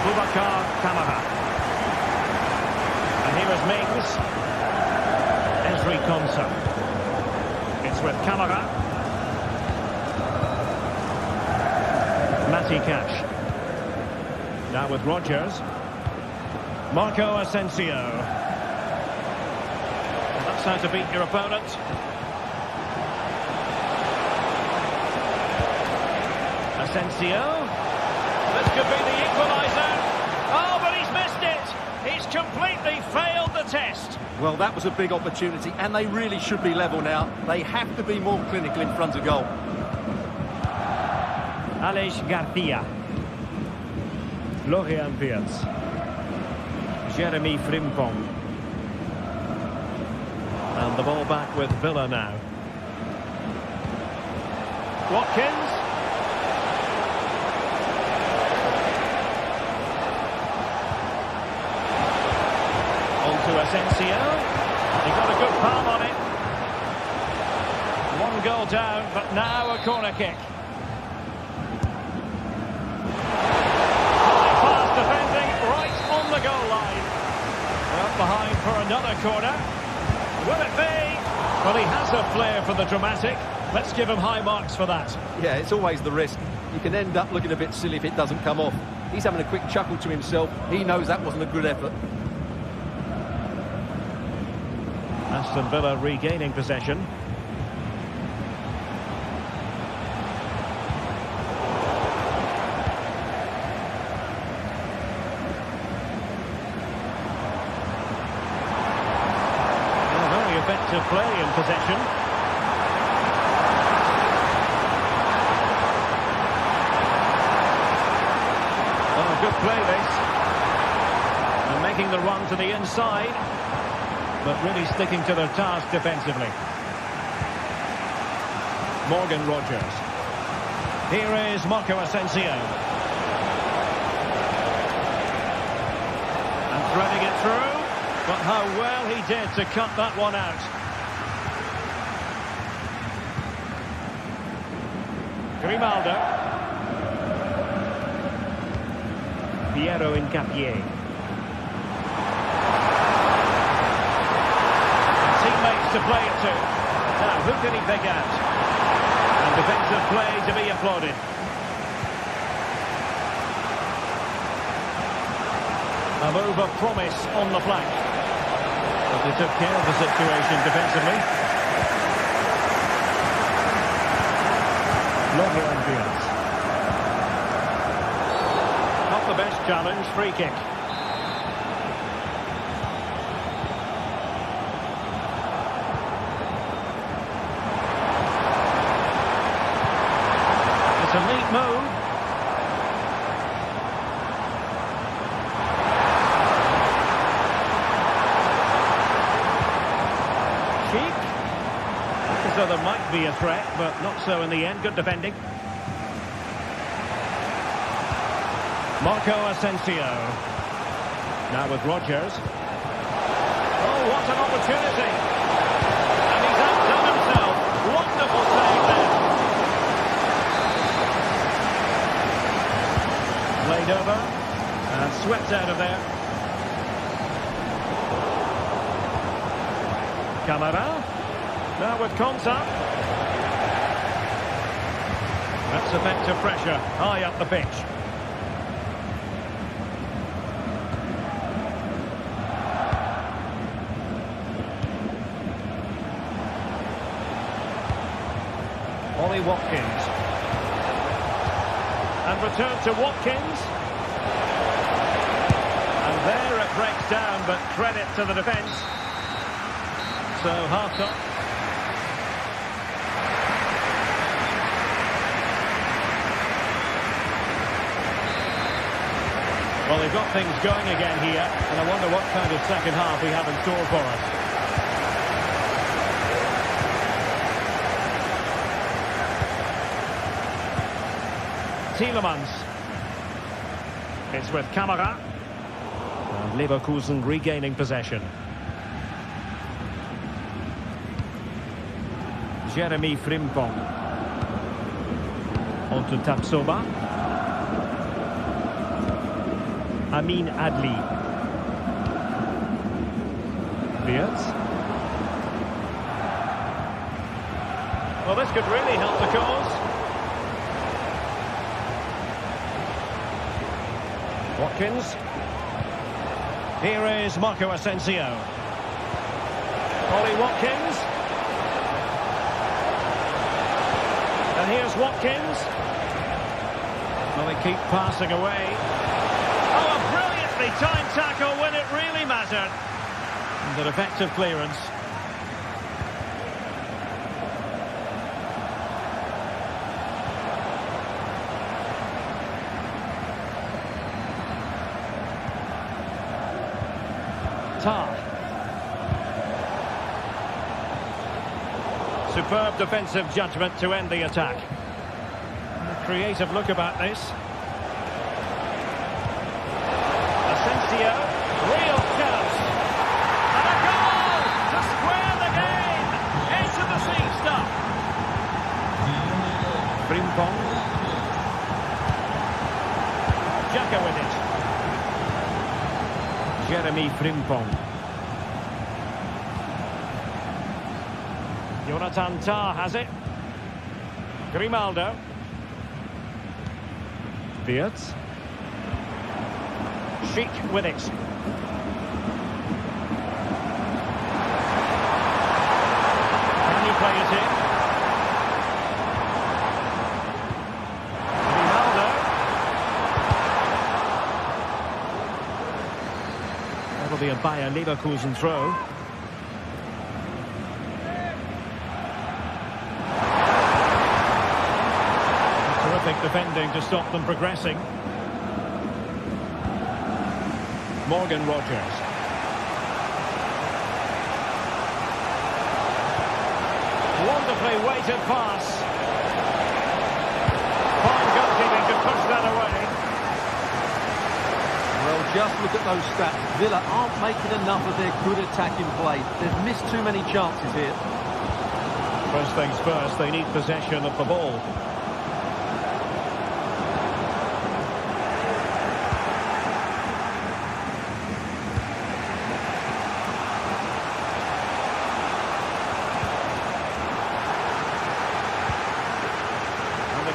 Boubacar Kamara. And here is Mings. Ezri Konsa. It's with Kamara. Matty Cash. Now with Rodgers. Marco Asensio. That's how to beat your opponent. Asensio. This could be the equaliser. Oh, but he's missed it. He's completely failed the test. Well, that was a big opportunity, and they really should be level now. They have to be more clinical in front of goal. Aleix Garcia. Florian Wirtz. Jeremy Frimpong. And the ball back with Villa now. Watkins. On to Asensio. He got a good palm on it. One goal down, but now a corner kick. Fast defending right on the goal line. Well, behind for another corner. Will it be? Well, he has a flair for the dramatic. Let's give him high marks for that. Yeah, it's always the risk. You can end up looking a bit silly if it doesn't come off. He's having a quick chuckle to himself. He knows that wasn't a good effort. Aston Villa regaining possession. Effective play in possession. Oh, good play this. And making the run to the inside, but really sticking to their task defensively. Morgan Rodgers. Here is Marco Asensio. And threading it through. But how well he did to cut that one out. Grimaldo. Piero Incapié. Teammates to play it to. Now, who can he pick out? And defensive play to be applauded. A move of promise on the flank. But they took care of the situation defensively. Florian Wirtz. Not the best challenge, free kick. there might be a threat, but not so in the end. Good defending. Marco Asensio. Now with Rodgers. Oh, what an opportunity. And he's outdone himself. Wonderful save there. Played over. And swept out of there. Camara. Now with Konsa. That's effective pressure. High up the pitch. Ollie Watkins. And return to Watkins. And there it breaks down, but credit to the defence. So half-time. Well, they've got things going again here, and I wonder what kind of second half we have in store for us. Tielemans. It's with Camara. And Leverkusen regaining possession. Jeremy Frimpong. On to Tapsoba. Amin Adli. Wirtz. Well, this could really help the cause. Watkins. Here is Marco Asensio. Ollie Watkins. And here's Watkins. Well, they keep passing away. Oh, a brilliantly timed tackle when it really mattered. And an effective clearance. Tar. Superb defensive judgment to end the attack. A creative look about this. Asensio, real chance. And a goal to square the game. Into the sea stuff. Frimpong. Xhaka with it. Jeremy Frimpong. Jonathan Tah has it. Grimaldo. Wirtz. Schick with it. Can he play it in? Grimaldo. That'll be a Bayer Leverkusen throw. Defending to stop them progressing. Morgan Rodgers. Wonderfully weighted pass. Fine goalkeeping to push that away. Well, just look at those stats. Villa aren't making enough of their good attacking play. They've missed too many chances here. First things first, they need possession of the ball.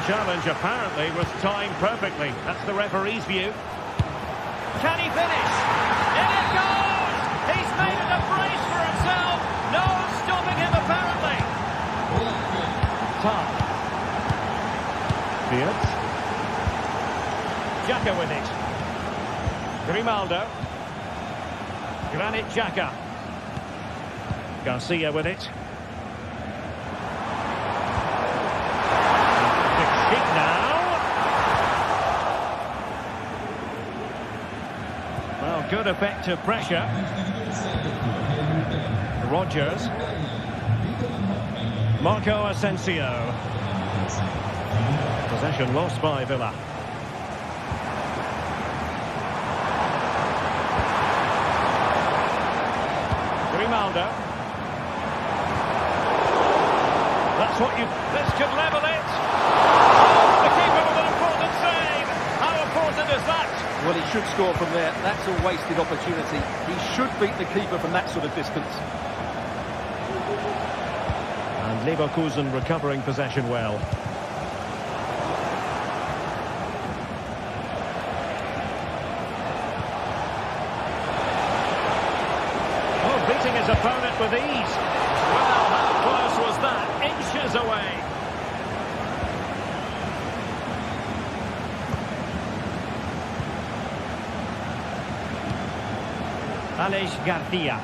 Challenge apparently was timed perfectly. That's the referee's view. Can he finish? In it goes! He's made it a brace for himself. No stopping him apparently. Top. Wirtz. Xhaka with it. Grimaldo. Granit Xhaka. Garcia with it. Good effective pressure. Rodgers. Marco Asensio. Possession lost by Villa. Grimaldo. That's what you... This could level it. Oh, the keeper with an important save. How important is that? Well, he should score from there. That's a wasted opportunity. He should beat the keeper from that sort of distance. And Leverkusen recovering possession well. Oh, beating his opponent with ease. Well, how close was that? Inches away. Alex Garcia.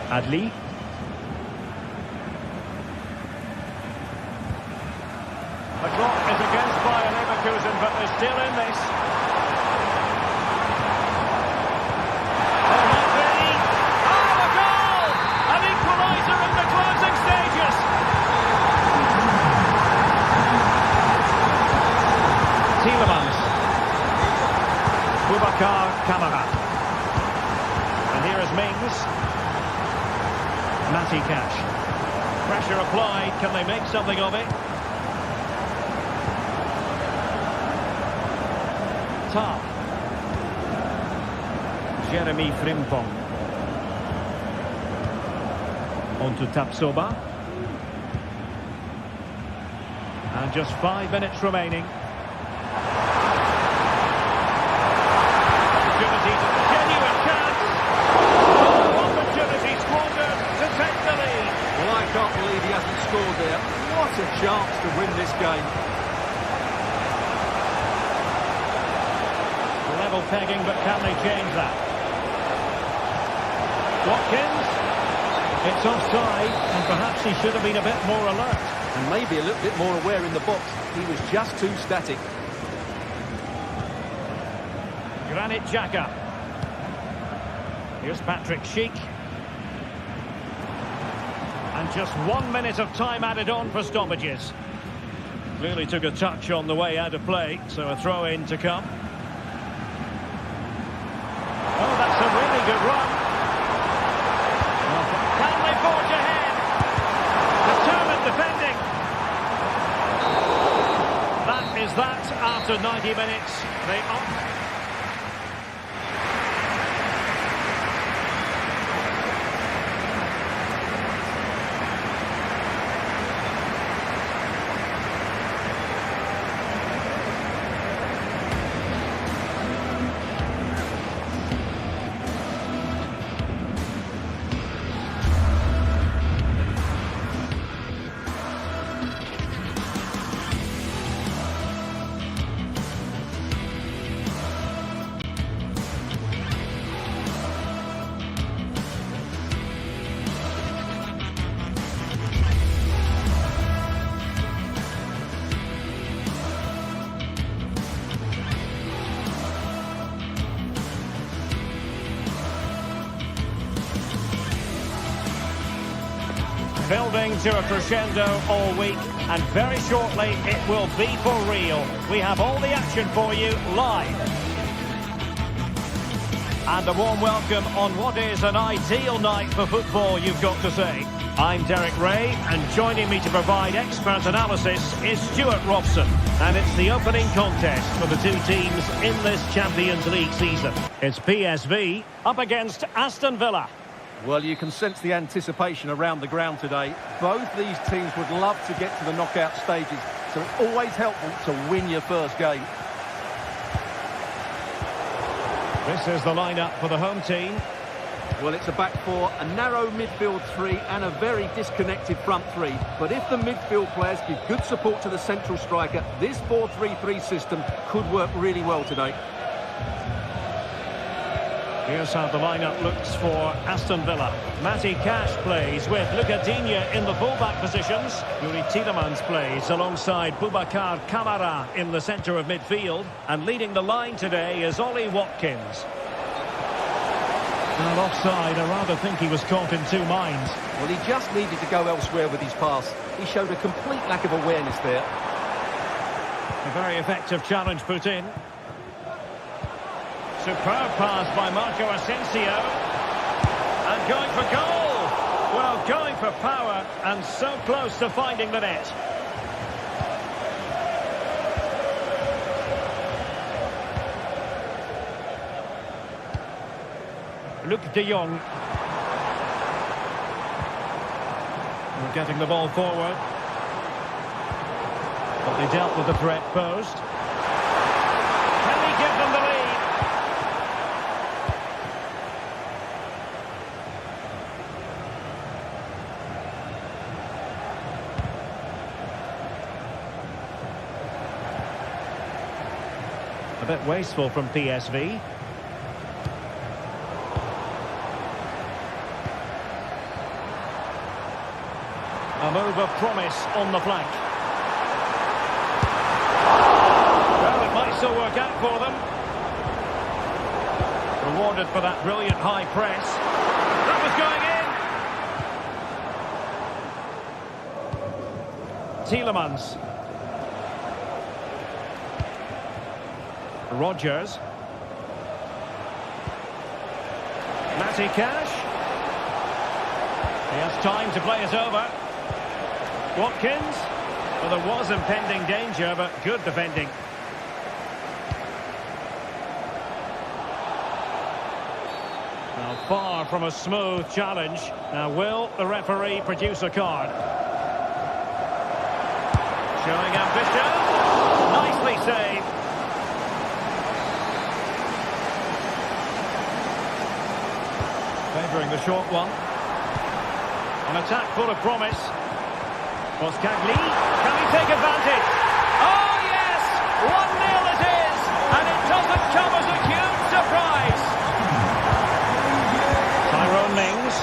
Adli. The clock is against Bayer Leverkusen, but they're still in this. Oh, might be. Oh, a goal! An equaliser in the closing stages. Tielemans. Boubacar Kamara. And here is Mings. Matty Cash. Pressure applied. Can they make something of it? Top. Jeremy Frimpong. On to Tapsoba. And just 5 minutes remaining. Opportunity, genuine chance. Oh, opportunity squandered to take the lead. Well, I can't believe he hasn't scored there. What a chance to win this game. Level pegging, but can they change that? Watkins. It's offside, and perhaps he should have been a bit more alert. And maybe a little bit more aware in the box. He was just too static. Granit Xhaka. Here's Patrick Schick. And just 1 minute of time added on for stoppages. Clearly took a touch on the way out of play, so a throw-in to come. Oh, that's a really good run. Can they forge ahead? Determined defending. That is that after 90 minutes. They are... Building to a crescendo all week, and very shortly it will be for real. We have all the action for you live. And a warm welcome on what is an ideal night for football, you've got to say. I'm Derek Ray, and joining me to provide expert analysis is Stuart Robson. And it's the opening contest for the two teams in this Champions League season. It's PSV up against Aston Villa. Well, you can sense the anticipation around the ground today. Both these teams would love to get to the knockout stages, so it's always helpful to win your first game. This is the lineup for the home team. Well, it's a back four, a narrow midfield three and a very disconnected front three. But if the midfield players give good support to the central striker, this 4-3-3 system could work really well today. Here's how the lineup looks for Aston Villa. Matty Cash plays with Luca Digne in the fullback positions. Yuri Tielemans plays alongside Boubacar Kamara in the centre of midfield. And leading the line today is Ollie Watkins. Well, offside. I rather think he was caught in two minds. Well, he just needed to go elsewhere with his pass. He showed a complete lack of awareness there. A very effective challenge put in. Superb pass by Marco Asensio. And going for goal. Well, going for power and so close to finding the net. Luke de Jong. We're getting the ball forward. But they dealt with the threat posed. Can he give them the lead? A bit wasteful from PSV. A move of promise on the flank. Well, it might still work out for them. Rewarded for that brilliant high press. That was going in. Tielemans. Rodgers. Matty Cash. He has time to play it over. Watkins. Well, there was impending danger, but good defending. Now, far from a smooth challenge. Now, will the referee produce a card? Showing ambition. Nicely saved. Favouring the short one. An attack full of promise. Boskagli, can he take advantage? Oh yes! 1-0 it is! And it doesn't come as a huge surprise! Tyrone Mings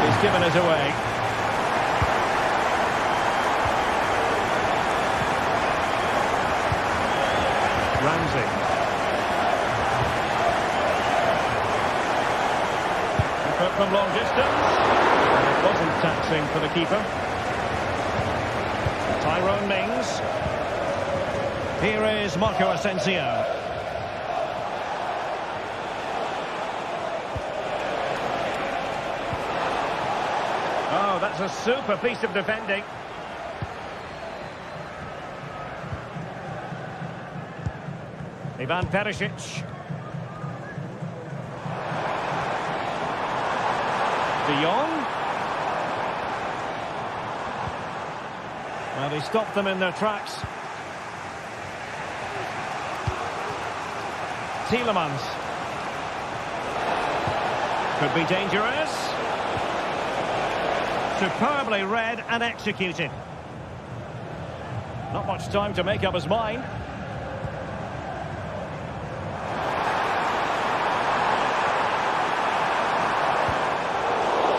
is given it away. Ramsey. Effort from long distance. And it wasn't taxing for the keeper. Tyrone Mings. Here is Marco Asensio. Oh, that's a super piece of defending. Ivan Perisic. De Jong. Well, he stopped them in their tracks. Tielemans. Could be dangerous. Superbly read and executed. Not much time to make up his mind.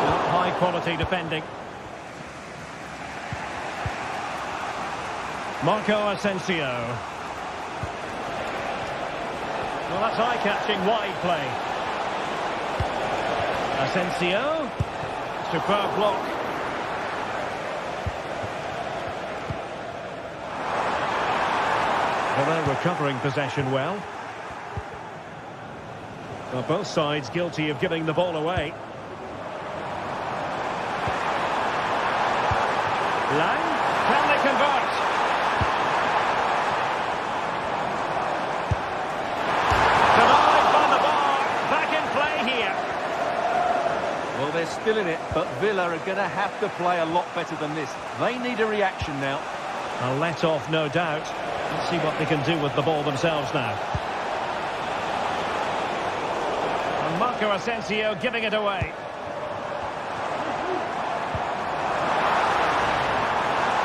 Not high quality defending. Marco Asensio. Well, that's eye-catching wide play. Asensio. Superb block. Well, they're recovering possession well. Well, both sides guilty of giving the ball away. Lang. Can they convert? They're still in it, but Villa are going to have to play a lot better than this. They need a reaction now. A let-off, no doubt. Let's see what they can do with the ball themselves now. And Marco Asensio giving it away.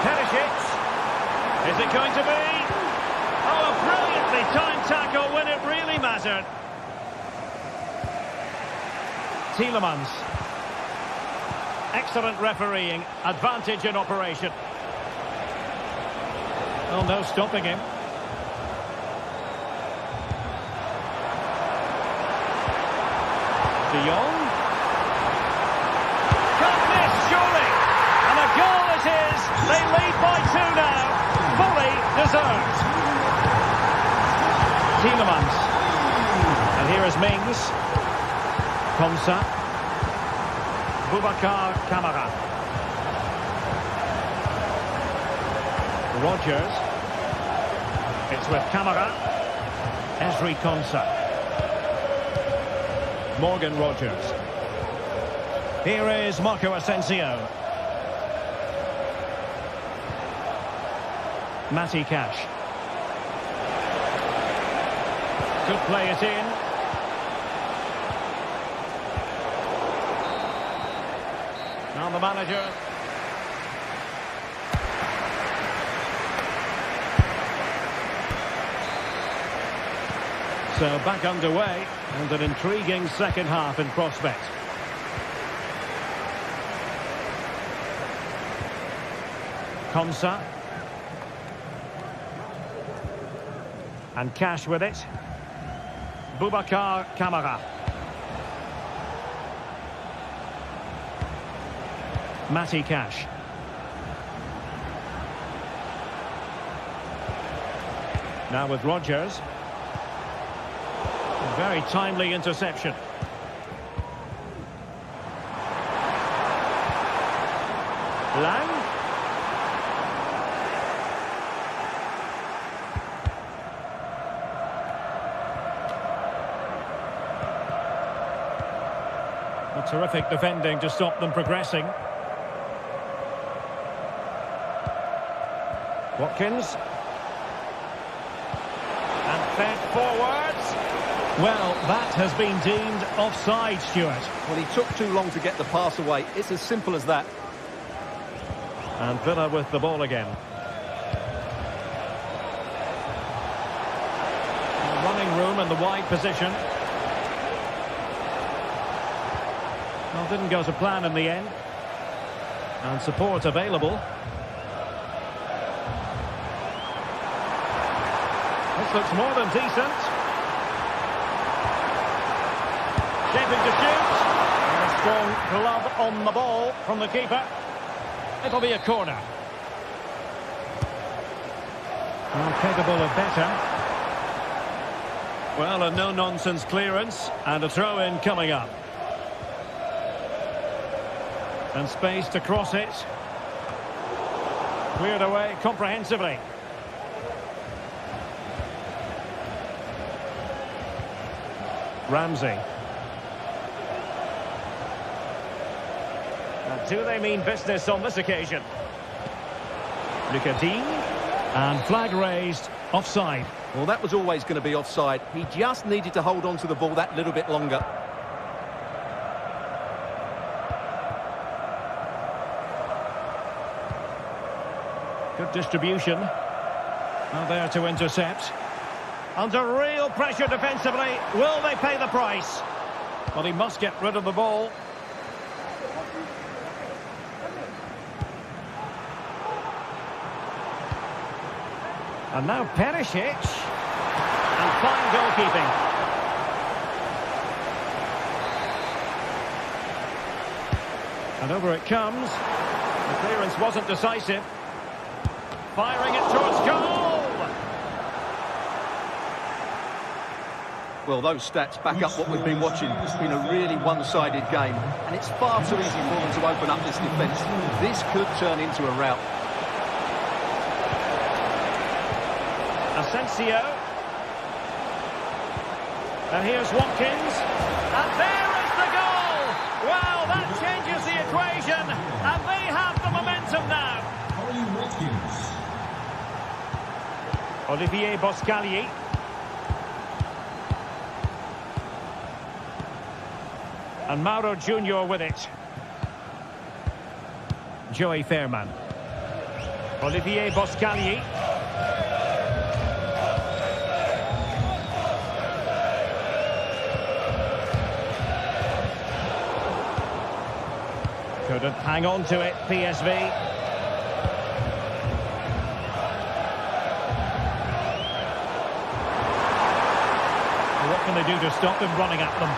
Perisic. Is it going to be? Oh, a brilliantly timed tackle when it really mattered. Tielemans. Excellent refereeing, advantage in operation. Oh, no stopping him. De Jong. Can't miss, surely. And a goal it is. They lead by 2 now. Fully deserved. Tielemans. And here is Mings. Konsa. Boubacar Kamara. Rodgers. It's with Kamara. Ezri Konsa. Morgan Rodgers. Here is Marco Asensio. Matty Cash. Could play it in. Now the manager. So back underway, and an intriguing second half in prospect. Konsa. And Cash with it. Boubacar Kamara. Matty Cash. Now with Rodgers. A very timely interception. Lang. A terrific defending to stop them progressing. Watkins. And fed forwards. Well, that has been deemed offside, Stuart. Well, he took too long to get the pass away. It's as simple as that. And Villa with the ball again. Running room in the wide position. Well, didn't go to plan in the end. And support available. This looks more than decent. Shaping to shoot. And a strong glove on the ball from the keeper. It'll be a corner. Well, capable of better. Well, a no-nonsense clearance and a throw-in coming up. And space to cross it. Cleared away comprehensively. Ramsey. Now, do they mean business on this occasion? Lucadine. And flag raised. Offside. Well, that was always going to be offside. He just needed to hold on to the ball that little bit longer. Good distribution. Now there to intercept. Under real pressure defensively. Will they pay the price? Well, he must get rid of the ball. And now Perisic. And fine goalkeeping. And over it comes. The clearance wasn't decisive. Firing it towards goal! Well, those stats back up what we've been watching. It's been a really one-sided game, and it's far too easy for them to open up this defence. This could turn into a rout. Asensio. And here's Watkins. And there is the goal! Wow, that changes the equation. And they have the momentum now. Olivier Boscagli. And Mauro Junior with it. Joey Fairman. Olivier Boscagli. Couldn't hang on to it, PSV. What can they do to stop them running at them?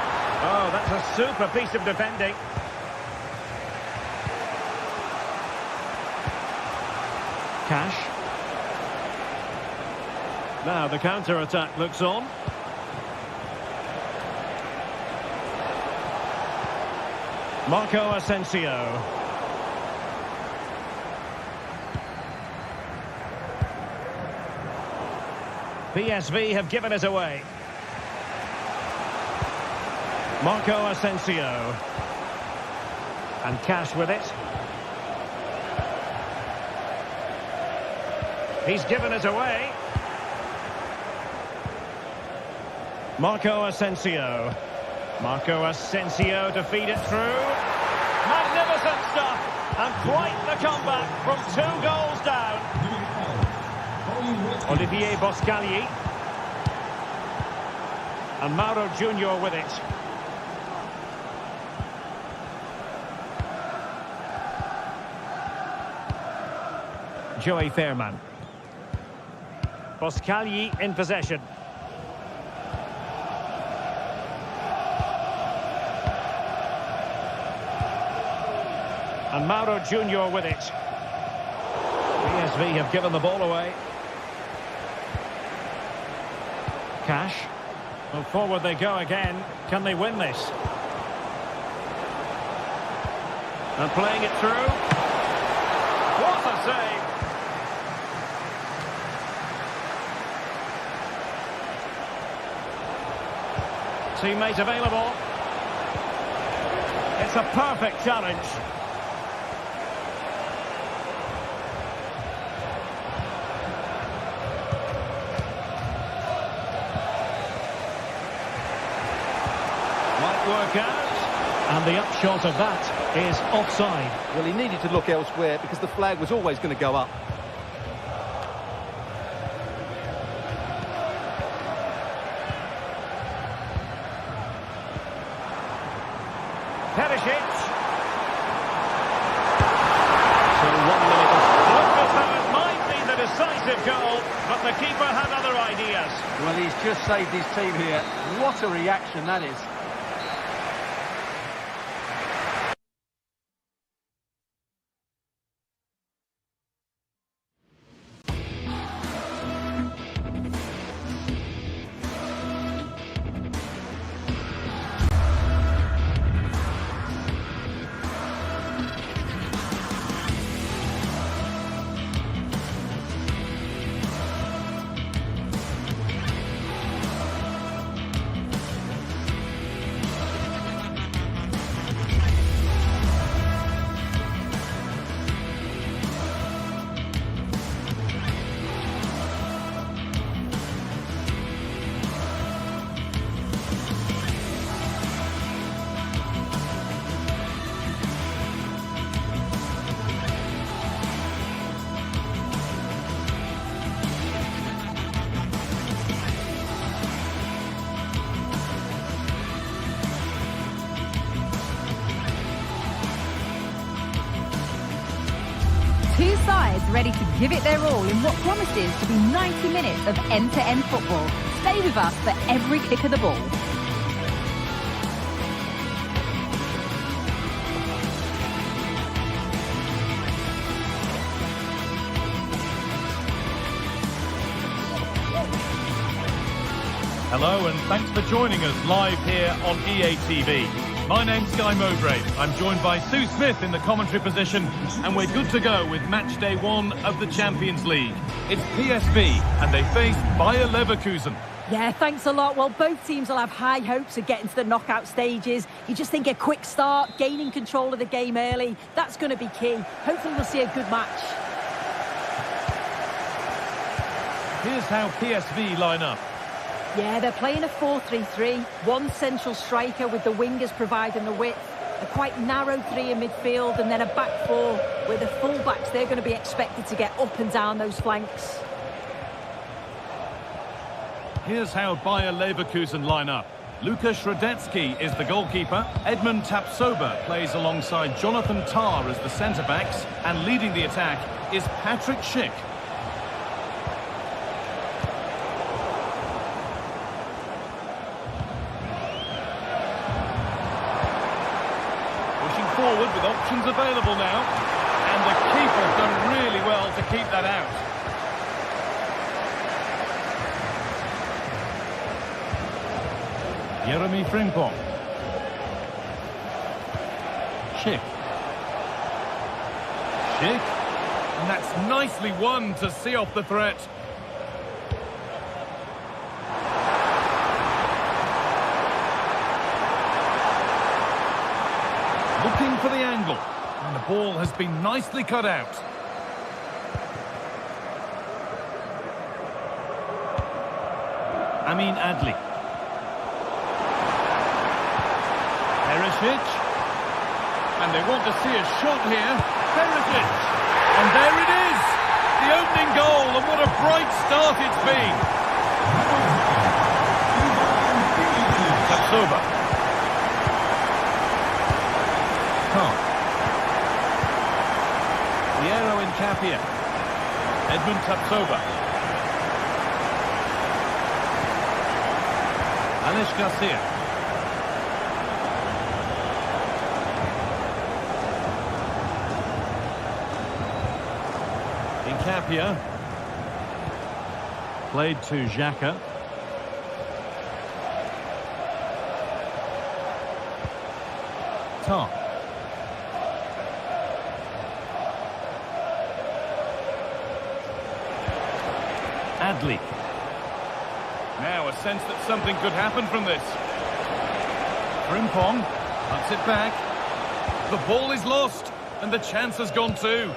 Oh, that's a super piece of defending. Cash. Now the counter-attack looks on. Marco Asensio. PSV have given it away. Marco Asensio. And Cash with it. He's given it away. Marco Asensio. Marco Asensio to feed it through. Magnificent stuff. And quite the comeback from 2 goals down. Olivier Boscagli. And Mauro Junior with it. Joey Fairman. Boscagli in possession. And Mauro Junior with it. PSV have given the ball away. Cash. Well, forward they go again. Can they win this? And playing it through. What a save! Teammate available. It's a perfect challenge. Might work out. And the upshot of that is offside. Well, he needed to look elsewhere because the flag was always going to go up. Perisic. So 1 minute. Look as though it might be the decisive goal, but the keeper had other ideas. Well, he's just saved his team here. What a reaction that is. Two sides ready to give it their all in what promises to be 90 minutes of end-to-end football. Stay with us for every kick of the ball. Hello and thanks for joining us live here on EA TV. My name's Guy Mowbray. I'm joined by Sue Smith in the commentary position, and we're good to go with match day 1 of the Champions League. It's PSV and they face Bayer Leverkusen. Yeah, thanks a lot. Well, both teams will have high hopes of getting to the knockout stages. You just think a quick start, gaining control of the game early, that's going to be key. Hopefully we'll see a good match. Here's how PSV line up. Yeah, they're playing a 4-3-3. One central striker with the wingers providing the width. A quite narrow 3 in midfield and then a back 4 where the full-backs, they're going to be expected to get up and down those flanks. Here's how Bayer Leverkusen line up. Luka Środecki is the goalkeeper. Edmund Tapsoba plays alongside Jonathan Tah as the centre-backs. And leading the attack is Patrick Schick. forward with options available now. And the keeper's done really well to keep that out. Jeremy Frimpong. Schick. And that's nicely won to see off the threat. Looking for the angle. And the ball has been nicely cut out. Amin Adli. Perisic. And they want to see a shot here. Perisic. And there it is. The opening goal, and what a bright start it's been. Tapsoba. Piero Incapia. Edmund Tapsoba. Alex Garcia. Incapia. Played to Xhaka. Tom. Adli. Now a sense that something could happen from this. Frimpong cuts it back. The ball is lost, and the chance has gone too.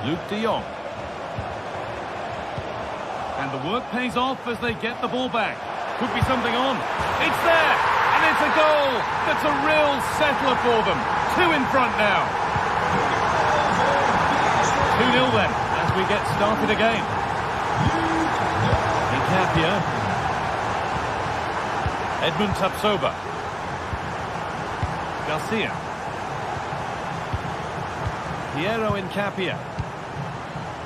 Luke de Jong. And the work pays off as they get the ball back. Could be something on. It's there! And it's a goal! That's a real settler for them. 2 in front now. 2-0 then, as we get started again. Incapia. Edmund Tapsoba. Garcia. Piero Incapia.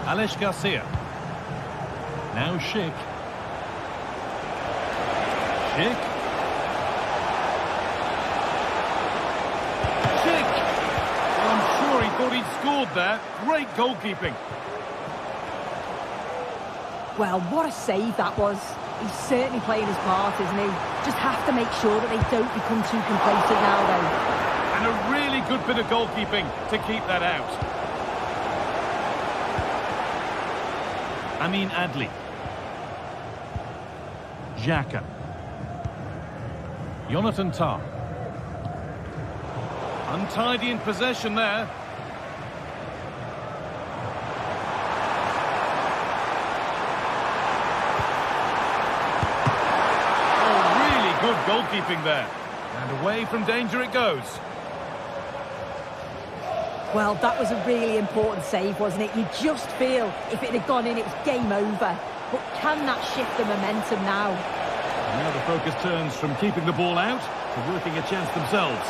Alex Garcia. Now Schick. Schick. Well, I'm sure he thought he'd scored there. Great goalkeeping. Well, what a save that was. He's certainly playing his part, isn't he? Just have to make sure that they don't become too complacent now, though. And a really good bit of goalkeeping to keep that out. Amin Adli. Xhaka. Jonathan Tah. Untidy in possession there. Oh, really good goalkeeping there. And away from danger it goes. Well, that was a really important save, wasn't it? You just feel if it had gone in, it was game over. But can that shift the momentum now? Now the focus turns from keeping the ball out to working a chance themselves.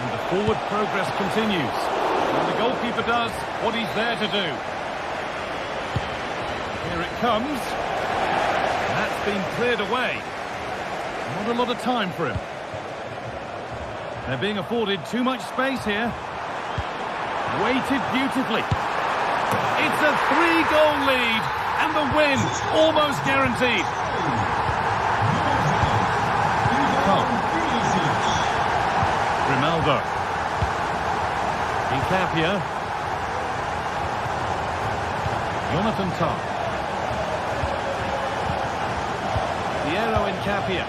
And the forward progress continues. And the goalkeeper does what he's there to do. Here it comes. And that's been cleared away. Not a lot of time for him. They're being afforded too much space here. Weighted beautifully. It's a 3-goal lead, and the win almost guaranteed. Grimaldo. Incapia. Jonathan Tah. Piero Incapia.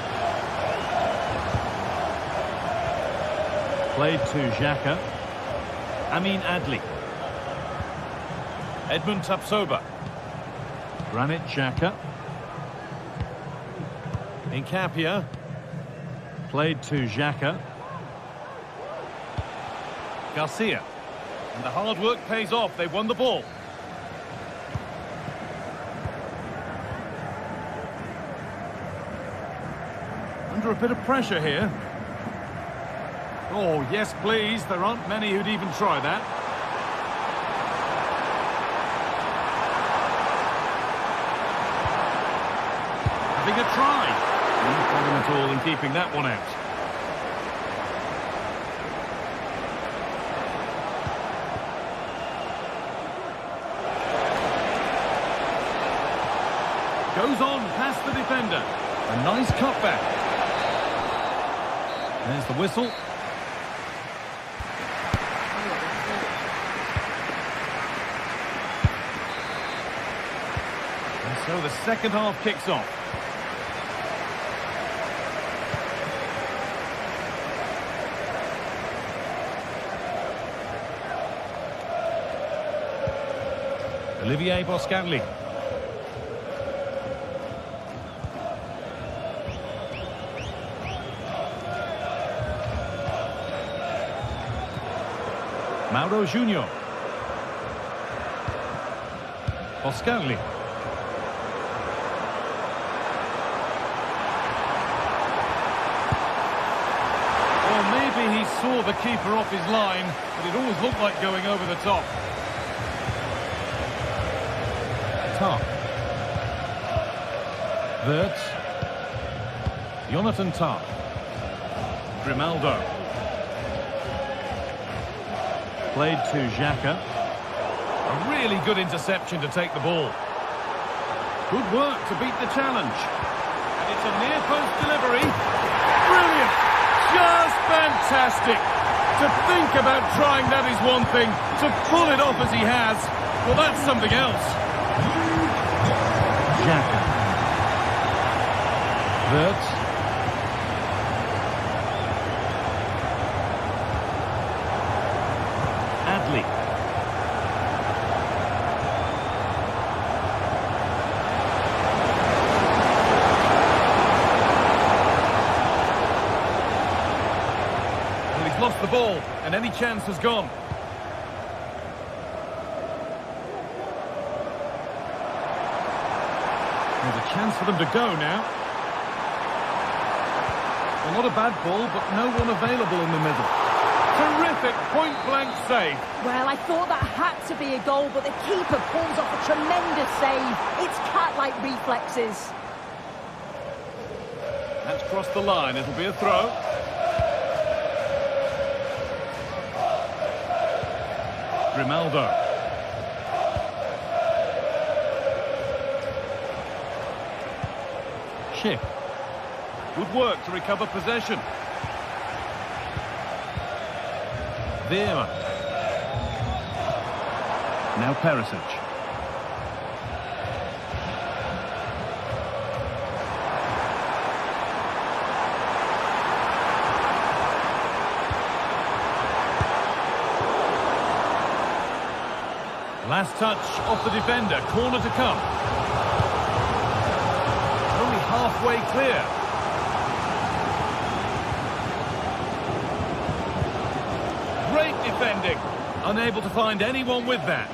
Played to Xhaka. Amin Adli. Edmund Tapsoba. Granit Xhaka. Incapia. Played to Xhaka. Garcia. And the hard work pays off. They won the ball. a bit of pressure here. Oh, yes, please. There aren't many who'd even try that. Having a try. No problem at all in keeping that one out. Goes on past the defender. A nice cutback. There's the whistle. And so the second half kicks off. Olivier Boscanli. Mauro Junior. Boscanli. Well, maybe he saw the keeper off his line, but it always looked like going over the top. Tarp. Wirtz. Jonathan Tarp. Grimaldo. Played to Xhaka. A really good interception to take the ball. Good work to beat the challenge. And it's a near-post delivery. Brilliant! Just fantastic! To think about trying that is one thing. To pull it off as he has, well, that's something else. Xhaka. Wirtz. Adli. Well, he's lost the ball, and any chance has gone. There's a chance for them to go now. Well, not a bad ball, but no one available in the middle. Terrific point-blank save. Well, I thought that had to be a goal, but the keeper pulls off a tremendous save. It's cat-like reflexes. That's crossed the line. It'll be a throw. Grimaldo. Schick. Good work to recover possession. Veerman. Now Perisic. Last touch off the defender. Corner to come. Only halfway clear. Great defending. Unable to find anyone with that.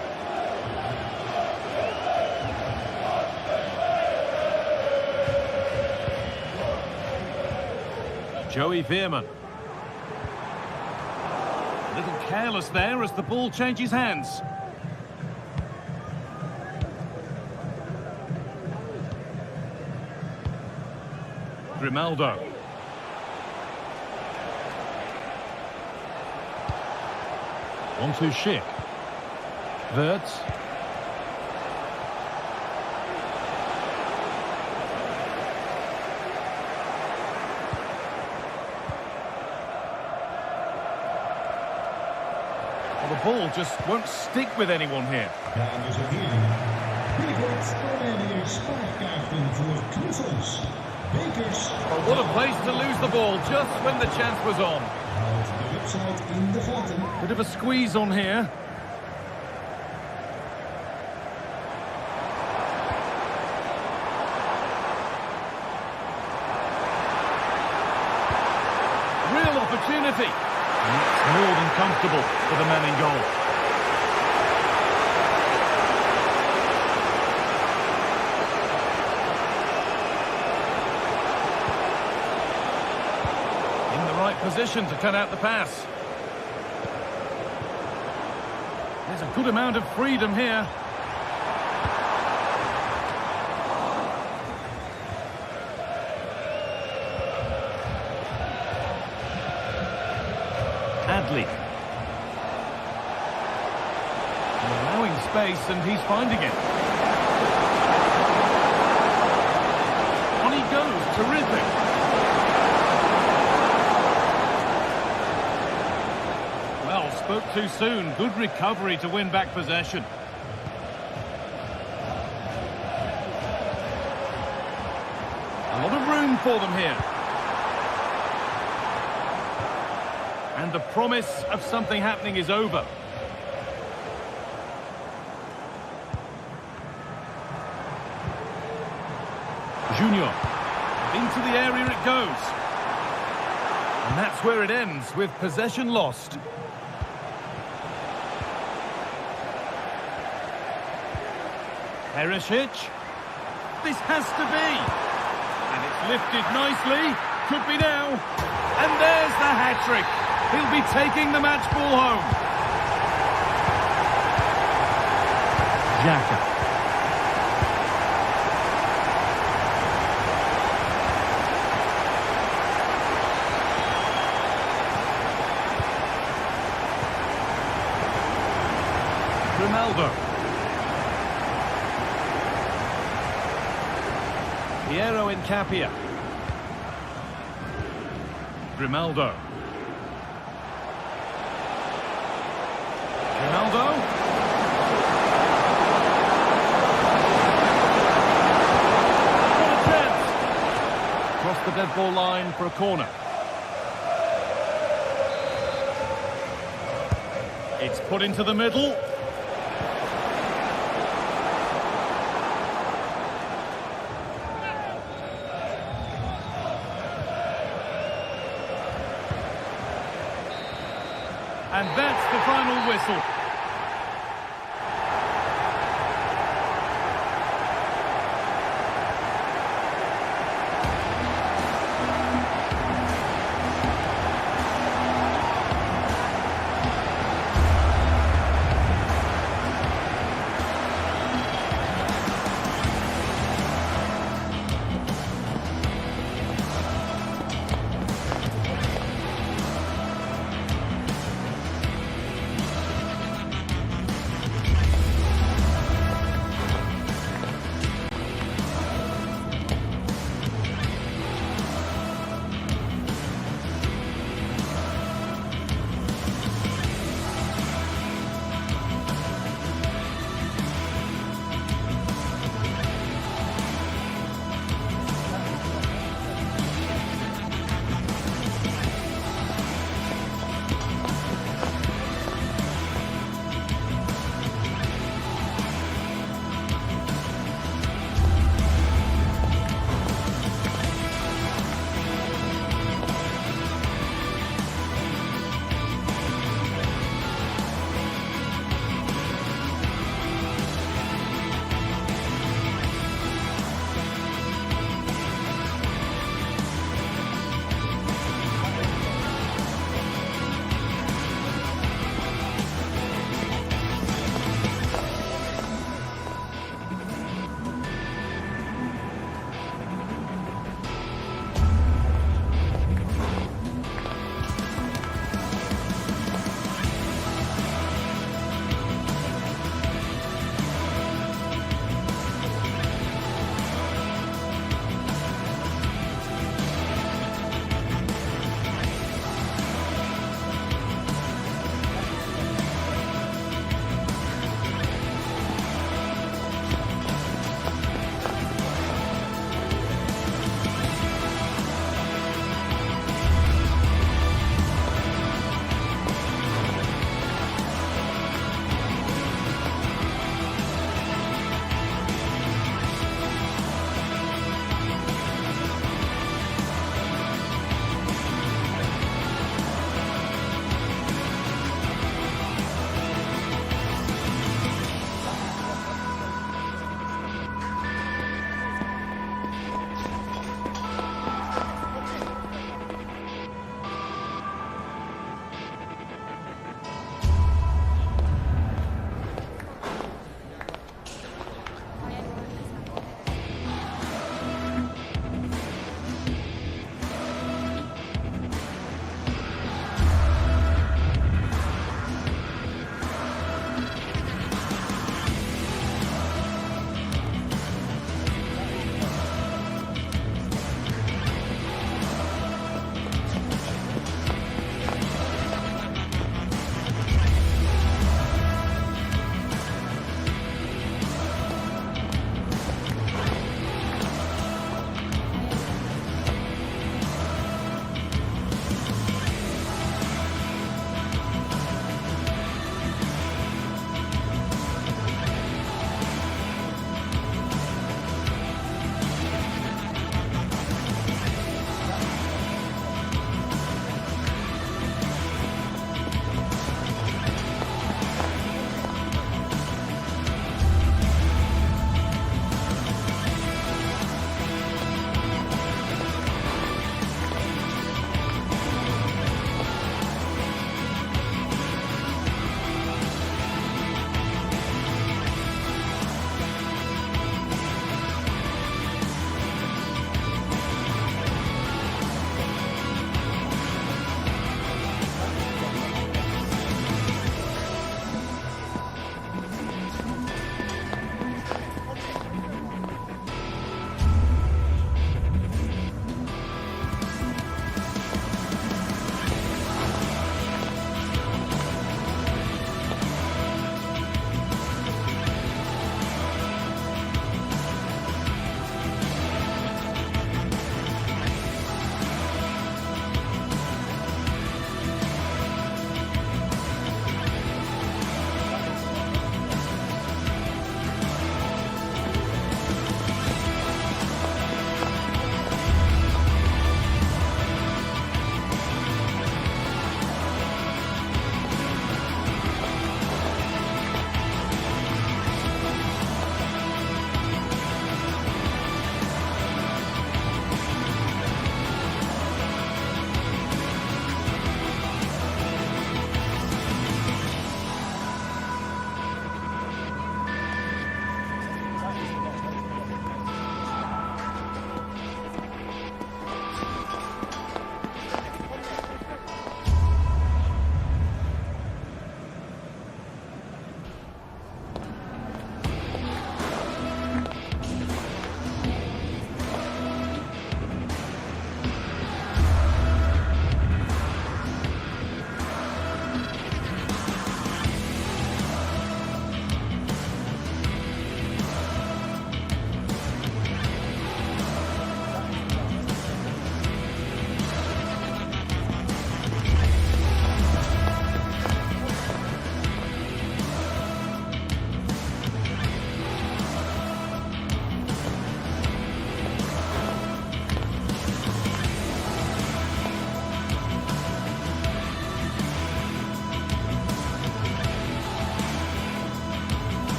Joey Veerman. A little careless there as the ball changes hands. Grimaldo. On to Schick. Wirtz. Well, the ball just won't stick with anyone here. Dames en heren, binnenkort komen er spaarkaarten voor knuffels, bekers. Well, what a place to lose the ball just when the chance was on. Houd de website in de gaten. Bit of a squeeze on here. Real opportunity. And it's more than comfortable for the man in goal. right position to cut out the pass. There's a good amount of freedom here. Adley. Allowing space, and he's finding it. On he goes, terrific. Well, spoke too soon. Good recovery to win back possession. A lot of room for them here. And the promise of something happening is over. Junior. Into the area it goes. And that's where it ends, with possession lost. Perisic. This has to be. And it's lifted nicely. Could be now. And there's the hat-trick. He'll be taking the match ball home. Xhaka. Ronaldo. Piero Incapia. Grimaldo. Ronaldo. What a chance! Cross the dead ball line for a corner. It's put into the middle. And that's the final whistle.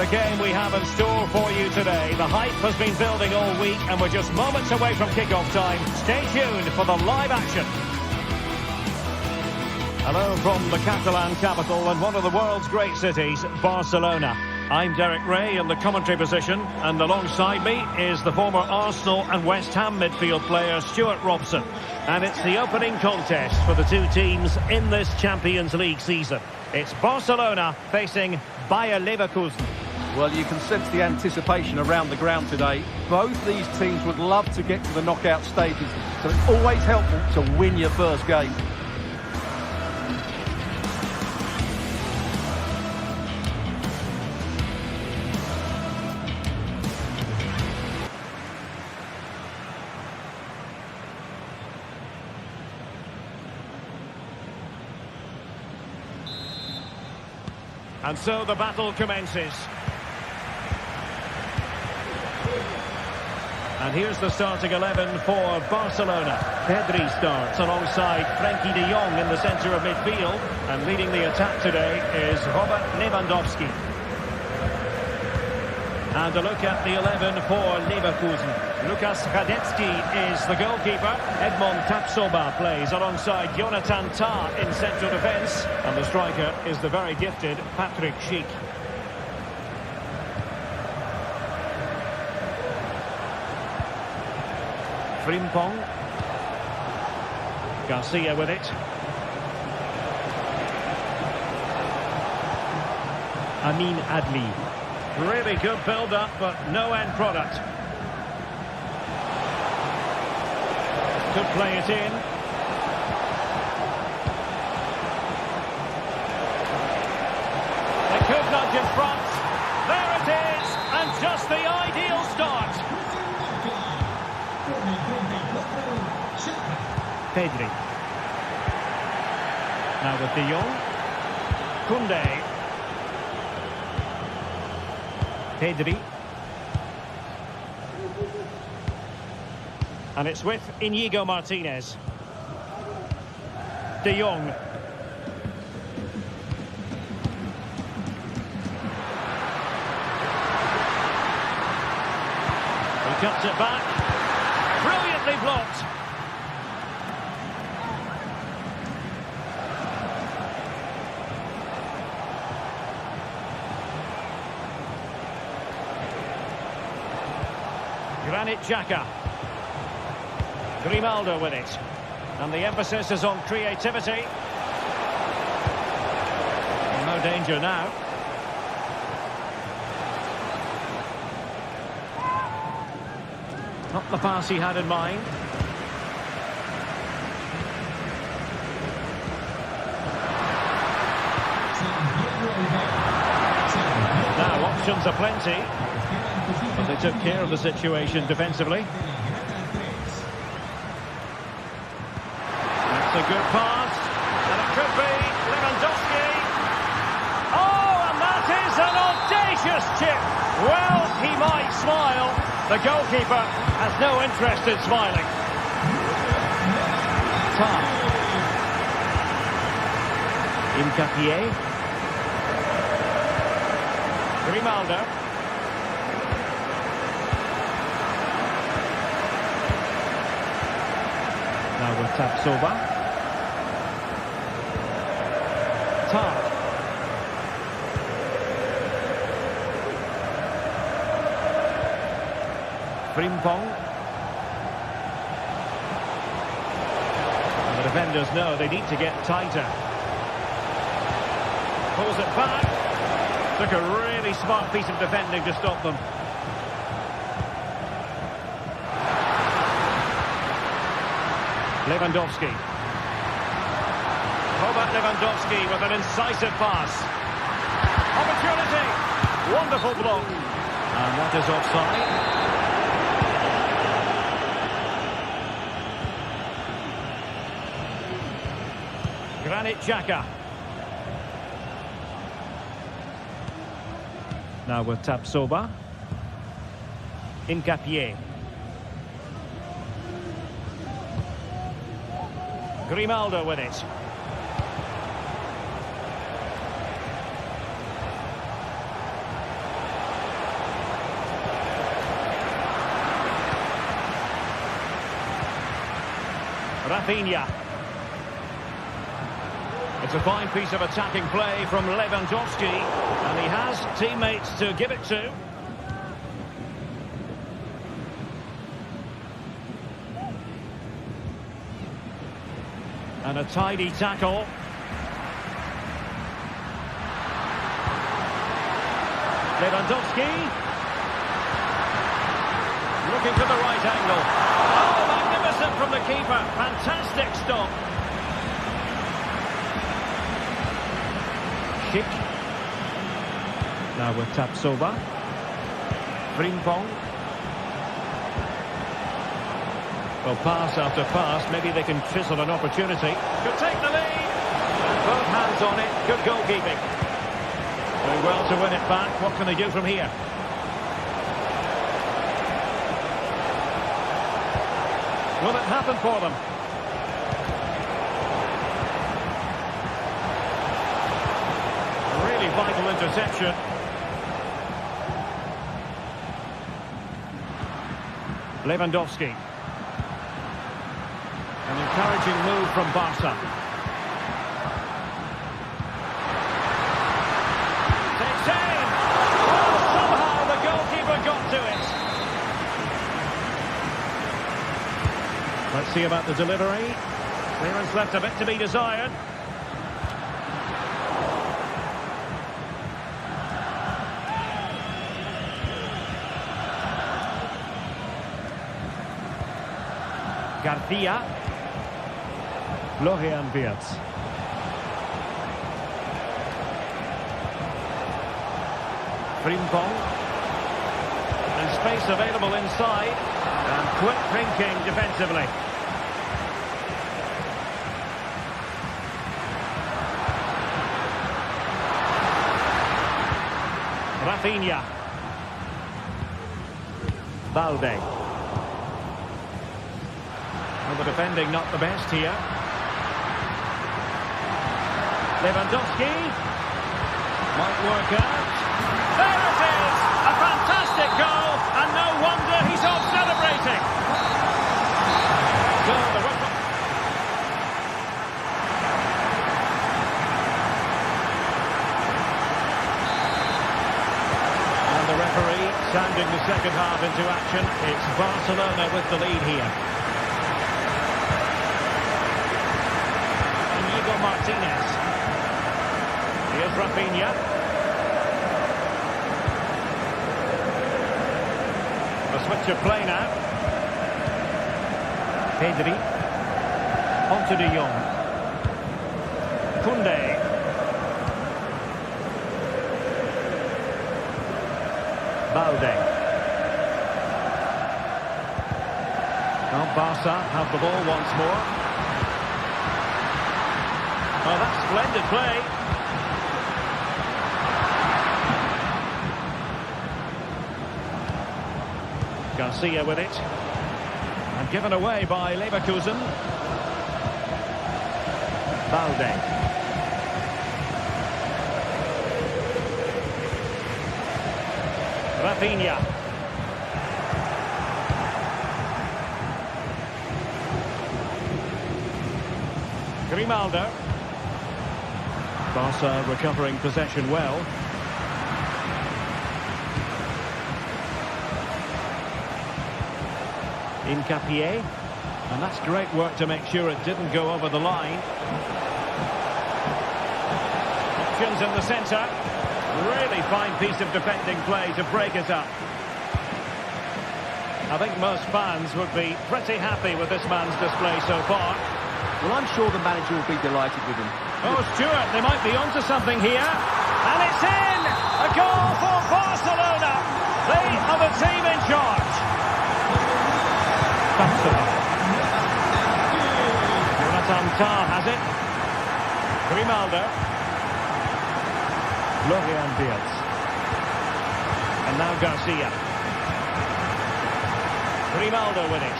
a game we have in store for you today. The hype has been building all week and we're just moments away from kick-off time. Stay tuned for the live action. Hello from the Catalan capital and one of the world's great cities, Barcelona. I'm Derek Ray in the commentary position, and alongside me is the former Arsenal and West Ham midfield player Stuart Robson. And it's the opening contest for the two teams in this Champions League season. It's Barcelona facing Bayer Leverkusen. Well, you can sense the anticipation around the ground today. Both these teams would love to get to the knockout stages, so it's always helpful to win your first game. And so the battle commences. And here's the starting 11 for Barcelona. Pedri starts alongside Frenkie de Jong in the centre of midfield. And leading the attack today is Robert Lewandowski. And a look at the 11 for Leverkusen. Lukas Radetzky is the goalkeeper. Edmond Tapsoba plays alongside Jonathan Tah in central defence. And the striker is the very gifted Patrick Schick. Frimpong. Garcia with it. Amin Adli. Really good build-up, but no end product. Could play it in. They could nudge in front. There it is, and just the ideal start. Pedri. Now with de Jong. Koundé. Pedri. And it's with Inigo Martinez. De Jong. He cuts it back. Brilliantly blocked. Granit Xhaka. Grimaldo with it. And the emphasis is on creativity. No danger now. Not the pass he had in mind. Now options are plenty. But they took care of the situation defensively. That's a good pass. And it could be Lewandowski. Oh, and that is an audacious chip. Well, he might smile. The goalkeeper has no interest in smiling. Tah. Incapié. Grimaldo. Now with Tapsoba. Tah. Frimpong. And the defenders know they need to get tighter. Pulls it back. Took a really smart piece of defending to stop them. Lewandowski. Robert Lewandowski with an incisive pass. Opportunity. Wonderful block. And that is offside. Granit Xhaka. Now with Tapsoba. Incapié. Grimaldo with it. Rafinha. It's a fine piece of attacking play from Lewandowski, and he has teammates to give it to. And a tidy tackle. Lewandowski. Looking for the right angle. Oh, magnificent from the keeper. Fantastic stop. Schick. Now with Tapsoba. Frimpong. Well, pass after pass, maybe they can chisel an opportunity. Could take the lead. Both hands on it. Good goalkeeping. Doing well to win it back. What can they do from here? Will it happen for them? A really vital interception. Lewandowski. An encouraging move from Barca. Takes aim! Oh, somehow the goalkeeper got to it. Let's see about the delivery. Clearance left a bit to be desired. Garcia. Florian Wirtz. Frimpong. And space available inside. And quick thinking defensively. Rafinha. Balde. Well, the defending not the best here. Lewandowski. Might work out. There it is! A fantastic goal, and no wonder he's off celebrating. So the and the referee sounding the second half into action. It's Barcelona with the lead here. Inigo Martinez. Here's Rafinha. A switch of play now. Pedri. On to De Jong. Koundé. Balde. Now Barca have the ball once more. Oh, that's splendid play. Garcia with it. And given away by Leverkusen. Balde. Rafinha. Grimaldo. Barca recovering possession well. Incapié, and that's great work to make sure it didn't go over the line. Options in the centre. Really fine piece of defending play to break it up. I think most fans would be pretty happy with this man's display so far. Well, I'm sure the manager will be delighted with him. Oh, Stuart, they might be onto something here. And it's in! A goal for Barcelona! They are the team in charge. Jonathan Tah has it. Grimaldo. Florian Wirtz. And now Garcia. Grimaldo with it.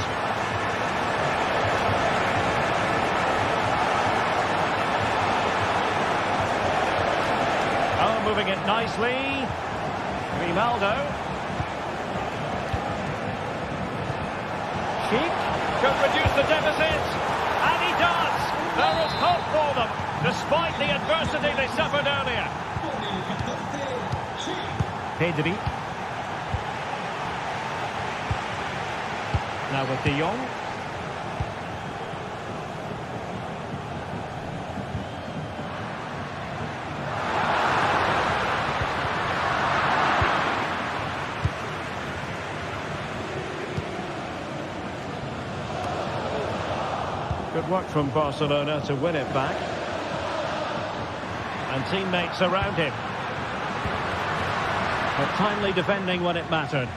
Oh, moving it nicely. Grimaldo. Schick could reduce the deficit. does! There is hope for them, despite the adversity they suffered earlier. Pedri. Now with De Jong. Good work from Barcelona to win it back. And teammates around him. But timely defending when it mattered.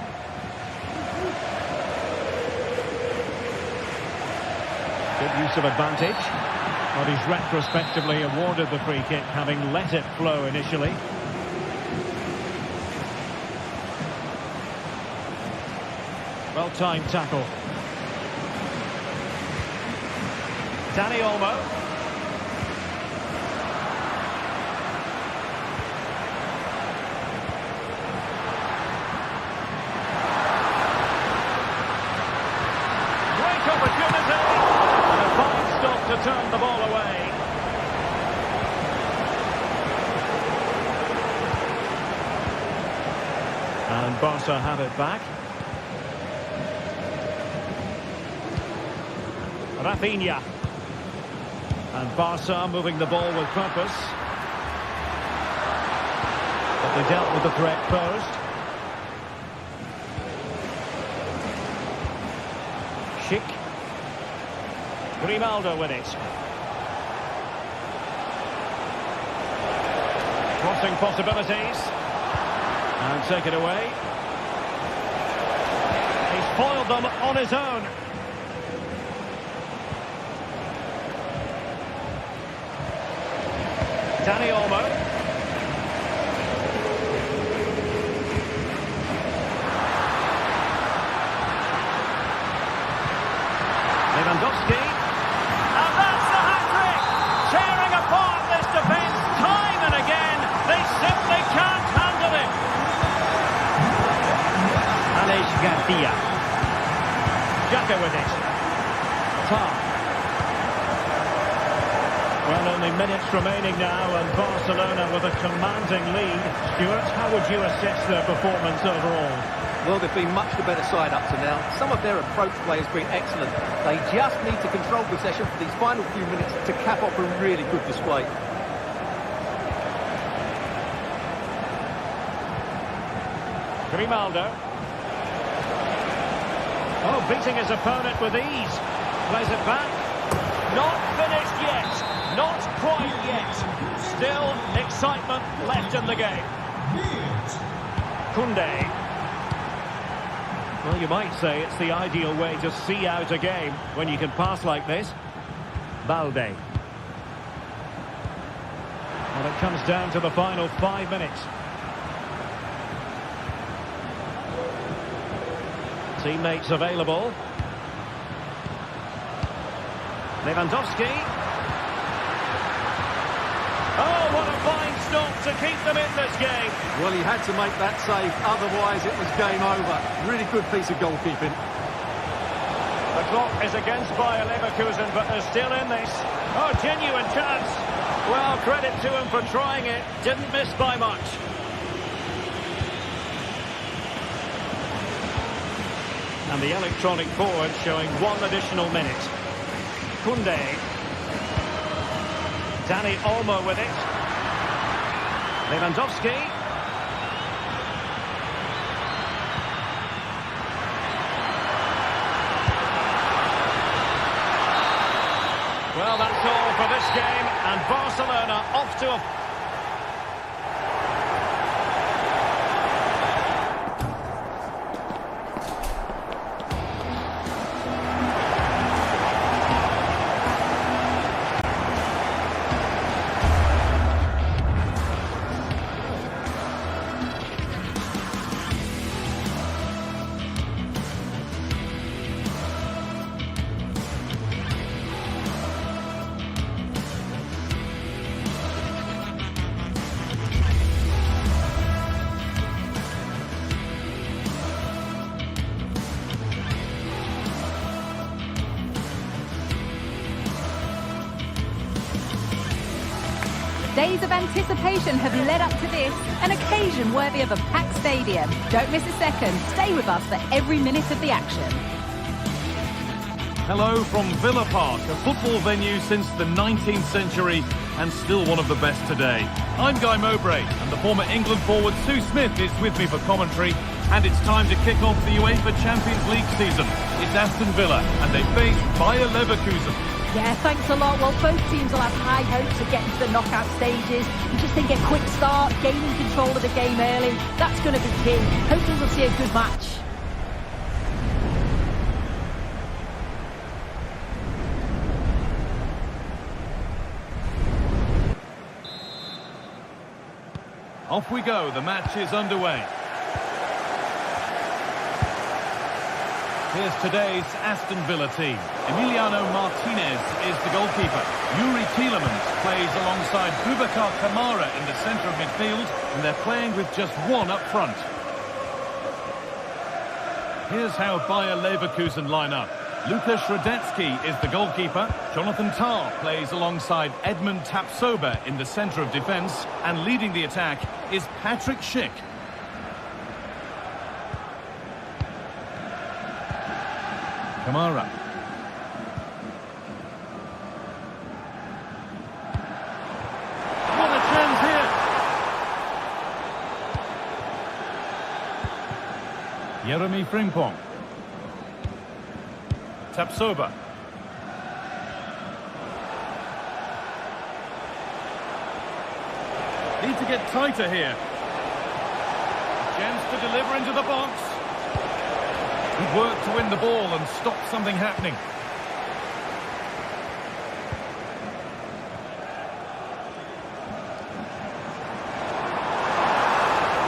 Good use of advantage. But he's retrospectively awarded the free kick, having let it flow initially. Well-timed tackle. Dani Olmo. Great opportunity. And a fine stop to turn the ball away. And Barca have it back. Rafinha. And Barca moving the ball with purpose. But they dealt with the threat posed. Schick. Grimaldo with it. Crossing possibilities. And take it away. He's foiled them on his own. Dani Olmo. Lewandowski. And that's the hat-trick! Tearing apart this defence time and again. They simply can't handle it. Alex Garcia. Xhaka with it. Tar. Well, only minutes remaining now, and Barcelona with a commanding lead. Stuart, how would you assess their performance overall? Well, they've been much the better side up to now. Some of their approach play has been excellent. They just need to control possession for these final few minutes to cap off a really good display. Grimaldo. Oh, beating his opponent with ease. Plays it back. Not finished yet. Not quite yet. Still excitement left in the game. Koundé. Well, you might say it's the ideal way to see out a game when you can pass like this. Balde. Well, it comes down to the final 5 minutes. Teammates available. Lewandowski. Oh, what a fine stop to keep them in this game. Well, he had to make that save, otherwise it was game over. Really good piece of goalkeeping. The clock is against Bayer Leverkusen, but they're still in this. Oh, genuine chance. Well, credit to him for trying it. Didn't miss by much. And the electronic board showing 1 additional minute. Koundé. Dani Olmo with it. Lewandowski. Well, that's all for this game, and Barcelona off to a... Days of anticipation have led up to this, an occasion worthy of a packed stadium. Don't miss a second. Stay with us for every minute of the action. Hello from Villa Park, a football venue since the 19th century and still one of the best today. I'm Guy Mowbray and the former England forward Sue Smith is with me for commentary, and it's time to kick off the UEFA Champions League season. It's Aston Villa and they face Bayer Leverkusen. Yeah, thanks a lot. Well, both teams will have high hopes of getting to the knockout stages. You just think a quick start, gaining control of the game early, that's going to be key. Hopefully we'll see a good match. Off we go, the match is underway. Here's today's Aston Villa team. Emiliano Martinez is the goalkeeper. Yuri Tielemans plays alongside Boubacar Kamara in the centre of midfield, and they're playing with just one up front. Here's how Bayer Leverkusen line up. Lukas Radetzky is the goalkeeper. Jonathan Tah plays alongside Edmund Tapsoba in the centre of defence, and leading the attack is Patrick Schick. Kamara. What a chance here! Jeremy Frimpong. Tapsoba. Need to get tighter here. Chance to deliver into the box. Good work to win the ball and stop something happening.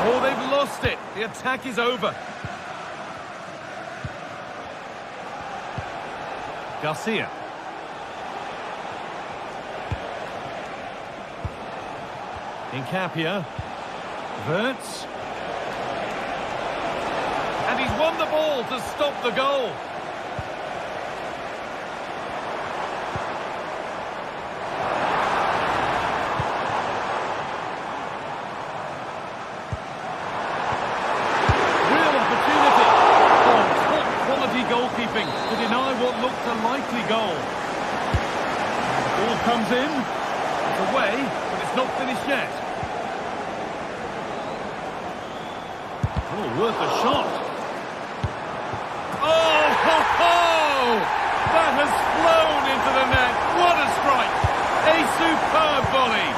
Oh, they've lost it. The attack is over. Garcia. Incapia. Wirtz. And he's won the ball to stop the goal. Real opportunity. Oh, top quality goalkeeping to deny what looked a likely goal. The ball comes in. It's away, but it's not finished yet. Oh, worth a shot. Oh, ho, ho! That has flown into the net. What a strike! A superb volley.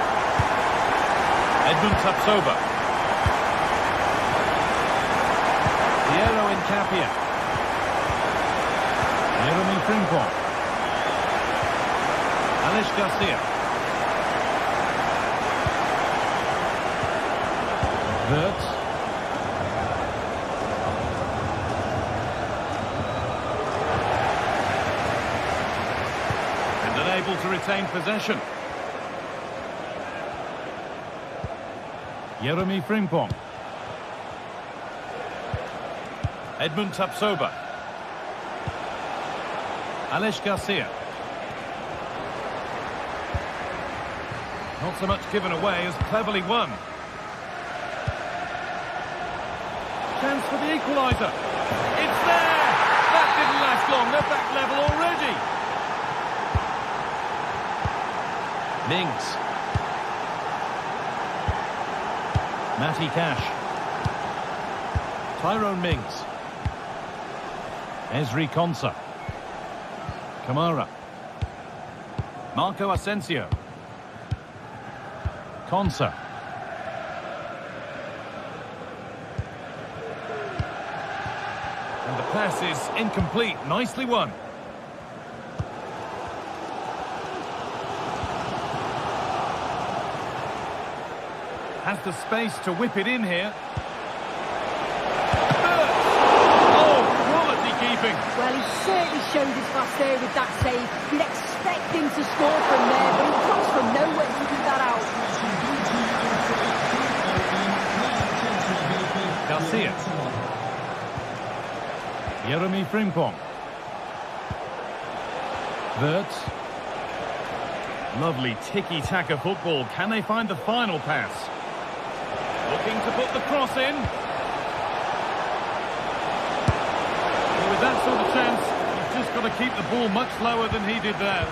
Edmund Tapsoba. Piero Incapia. Jeremy Frimpong. Alex Garcia. Wirtz. Able to retain possession. Jeremy Frimpong. Edmund Tapsoba. Alex Garcia. Not so much given away as cleverly won. Chance for the equaliser. It's there! That didn't last long. They're back level already. Mings. Matty Cash. Tyrone Mings. Ezri Konsa. Kamara. Marco Asensio. Konsa. And the pass is incomplete. Nicely won. Has the space to whip it in here. Oh, quality keeping. Well, he certainly showed his class there with that save. You'd expect him to score from there, but he comes from nowhere to do that out. Garcia. Jeremy Frimpong. Wirtz. Lovely tiki-taka football. Can they find the final pass? Looking to put the cross in. Well, with that sort of chance, he's just got to keep the ball much lower than he did there.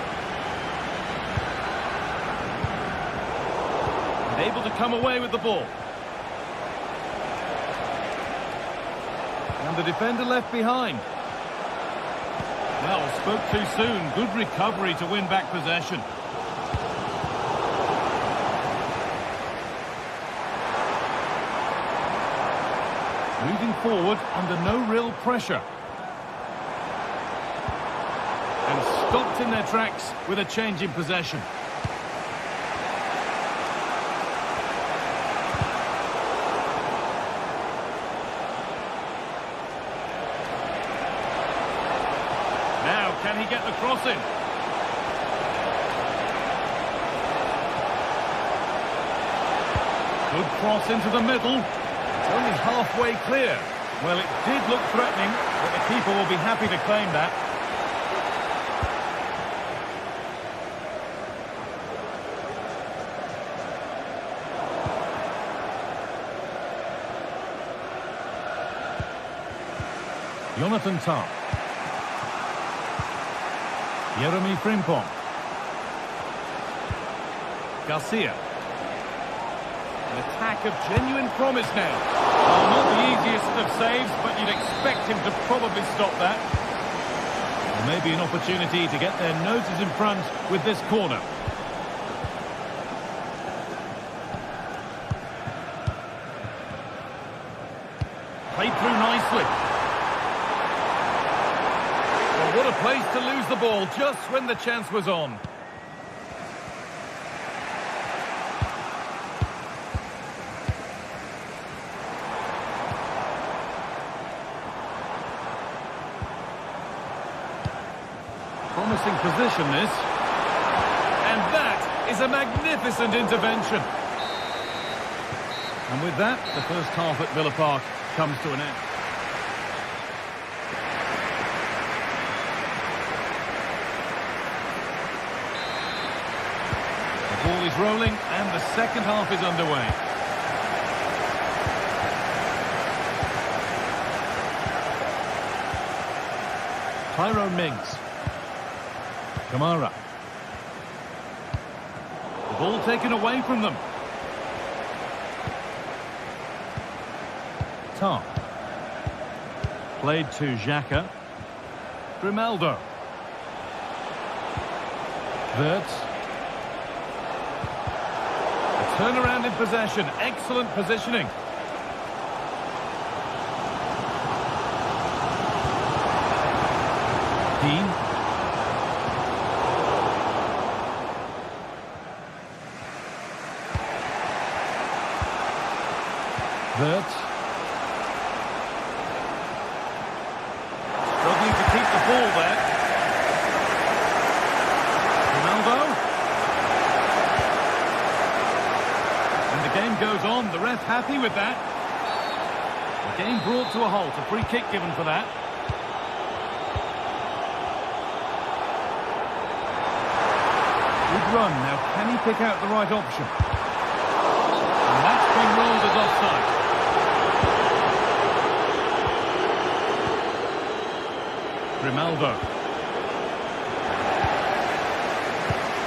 Able to come away with the ball. And the defender left behind. Well, spoke too soon. Good recovery to win back possession. Moving forward under no real pressure. And stopped in their tracks with a change in possession. Now, can he get the cross in? Good cross into the middle. It's only halfway clear. Well, it did look threatening, but the keeper will be happy to claim that. Jonathan Tah. Jeremy Frimpong. Garcia. An attack of genuine promise now. Well, not the easiest of saves, but you'd expect him to probably stop that. Well, maybe an opportunity to get their noses in front with this corner. Played through nicely. What a place to lose the ball just when the chance was on. Promising position this. And that is a magnificent intervention. And with that, the first half at Villa Park comes to an end. Ball is rolling and the second half is underway. Tyrone Mings. Kamara. The ball taken away from them. Tah. Played to Xhaka. Grimaldo. Wirtz. Turnaround in possession. Excellent positioning. Dean. Wirtz. Struggling to keep the ball there. Ronaldo. Game goes on. The ref happy with that. The game brought to a halt. A free kick given for that. Good run. Now can he pick out the right option? And that's been ruled as offside. Grimaldo.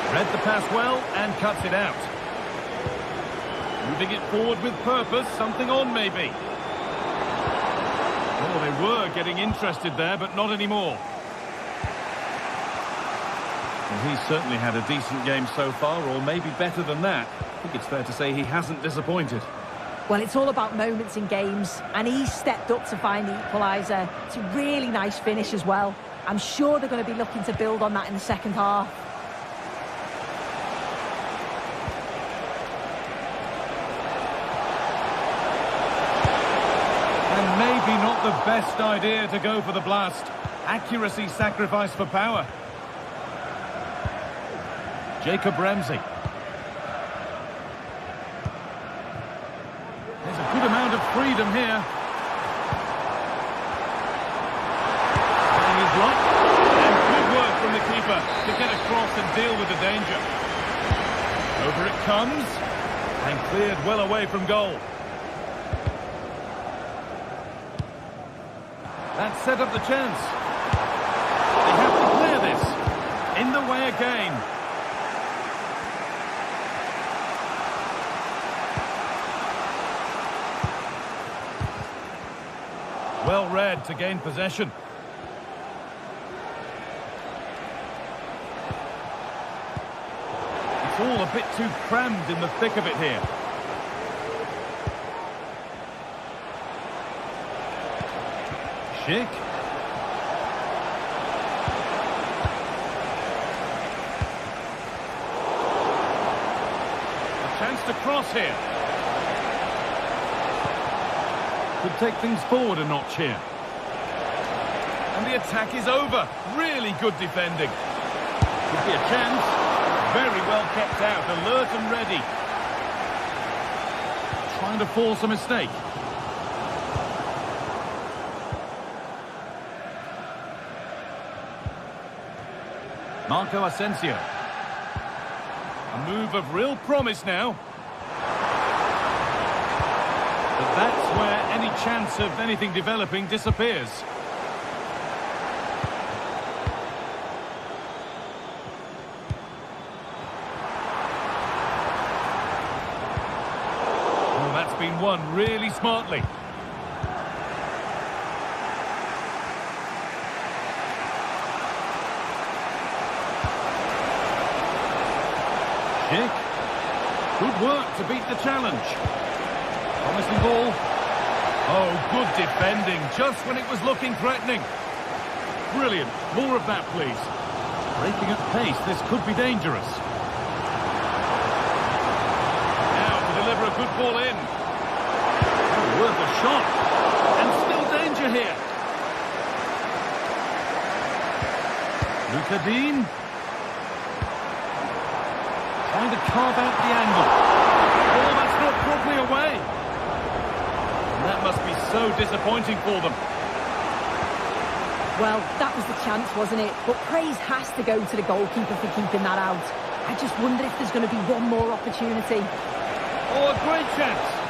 Read the pass well and cuts it out. Moving it forward with purpose, something on maybe. Oh, they were getting interested there, but not anymore. Well, he's certainly had a decent game so far, or maybe better than that. I think it's fair to say he hasn't disappointed. Well, it's all about moments in games, and he's stepped up to find the equaliser. It's a really nice finish as well. I'm sure they're going to be looking to build on that in the second half. And maybe not the best idea to go for the blast. Accuracy sacrificed for power. Jacob Ramsey. There's a good amount of freedom here. Playing his luck. And good work from the keeper to get across and deal with the danger. comes. And cleared well away from goal. That set up the chance. They have to clear this. In the way again. Well read to gain possession. It's all a bit too crammed in the thick of it here. Schick. A chance to cross here. Could take things forward a notch here. And the attack is over. Really good defending. Could be a chance. Very well kept out, alert and ready. Trying to force a mistake. Marco Asensio. A move of real promise now. But that's where any chance of anything developing disappears. Oh, that's been won really smartly. Schick. Good work to beat the challenge. Promising ball. Oh, good defending, just when it was looking threatening. Brilliant. More of that, please. Breaking at pace, this could be dangerous. Now to deliver a good ball in. Oh, worth a shot. And still danger here. Luca Dean. Trying to carve out the angle. Oh, that's not properly away. And that must be so disappointing for them. Well, that was the chance, wasn't it? But praise has to go to the goalkeeper for keeping that out. I just wonder if there's going to be one more opportunity. Oh, a great chance.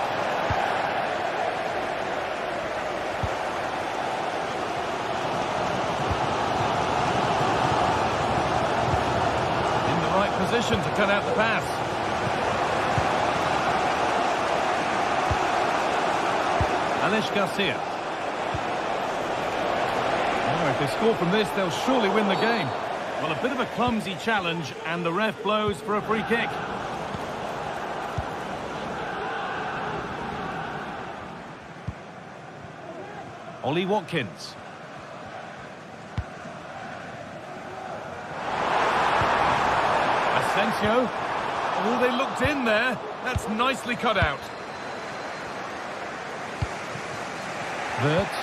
Position to cut out the pass. Alex Garcia. Oh, if they score from this, they'll surely win the game. Well, a bit of a clumsy challenge, and the ref blows for a free kick. Ollie Watkins. Asensio. Oh, they looked in there. That's nicely cut out. Vert.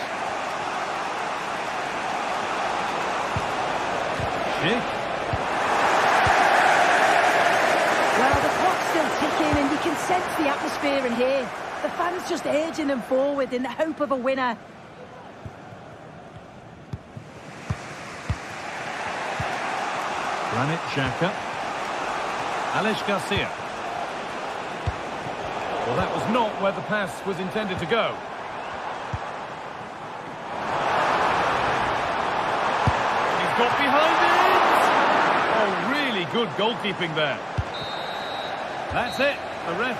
Schick. Well, the clock's still ticking and you can sense the atmosphere in here. The fans just urging them forward in the hope of a winner. Granit Xhaka. Alex Garcia. Well, that was not where the pass was intended to go. He's got behind it! Oh, really good goalkeeping there. That's it. The ref...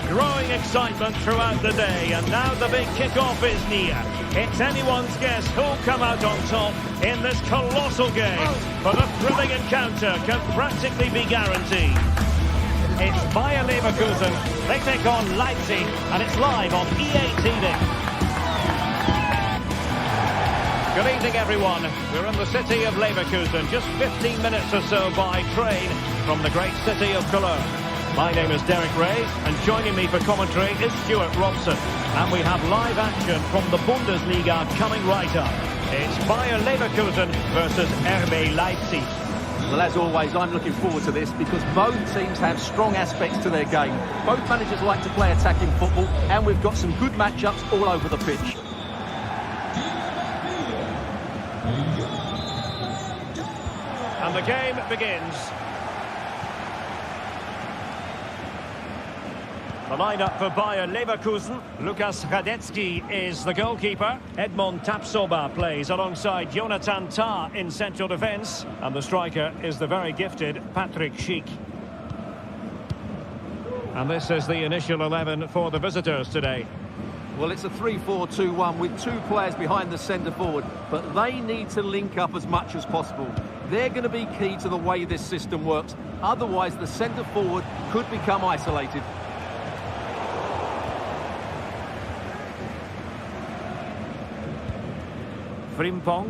Growing excitement throughout the day, and now the big kick-off is near. It's anyone's guess who'll come out on top in this colossal game. But a thrilling encounter can practically be guaranteed. It's Bayer Leverkusen. They take on Leipzig, and it's live on EA TV. Good evening, everyone. We're in the city of Leverkusen, just 15 minutes or so by train from the great city of Cologne. My name is Derek Ray, and joining me for commentary is Stuart Robson. And we have live action from the Bundesliga coming right up. It's Bayer Leverkusen versus RB Leipzig. Well, as always, I'm looking forward to this because both teams have strong aspects to their game. Both managers like to play attacking football, and we've got some good matchups all over the pitch. And the game begins. The lineup for Bayer Leverkusen. Lukas Radetzky is the goalkeeper. Edmond Tapsoba plays alongside Jonathan Tah in central defence. And the striker is the very gifted Patrick Schick. And this is the initial 11 for the visitors today. Well, it's a 3-4-2-1 with two players behind the centre forward, but they need to link up as much as possible. They're going to be key to the way this system works. Otherwise, the centre forward could become isolated. Frimpong.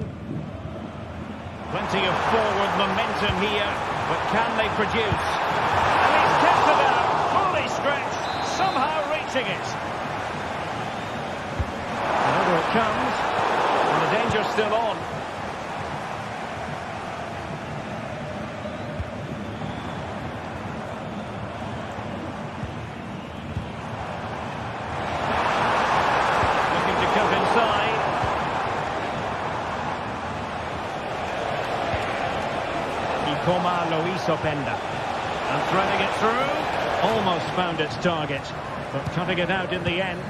Plenty of forward momentum here, but can they produce? And he's kept it out, fully stretched, somehow reaching it. And over it comes, and the danger's still on. Looking to cut inside. Coma Luis Openda. And threading it through. Almost found its target, but cutting it out in the end.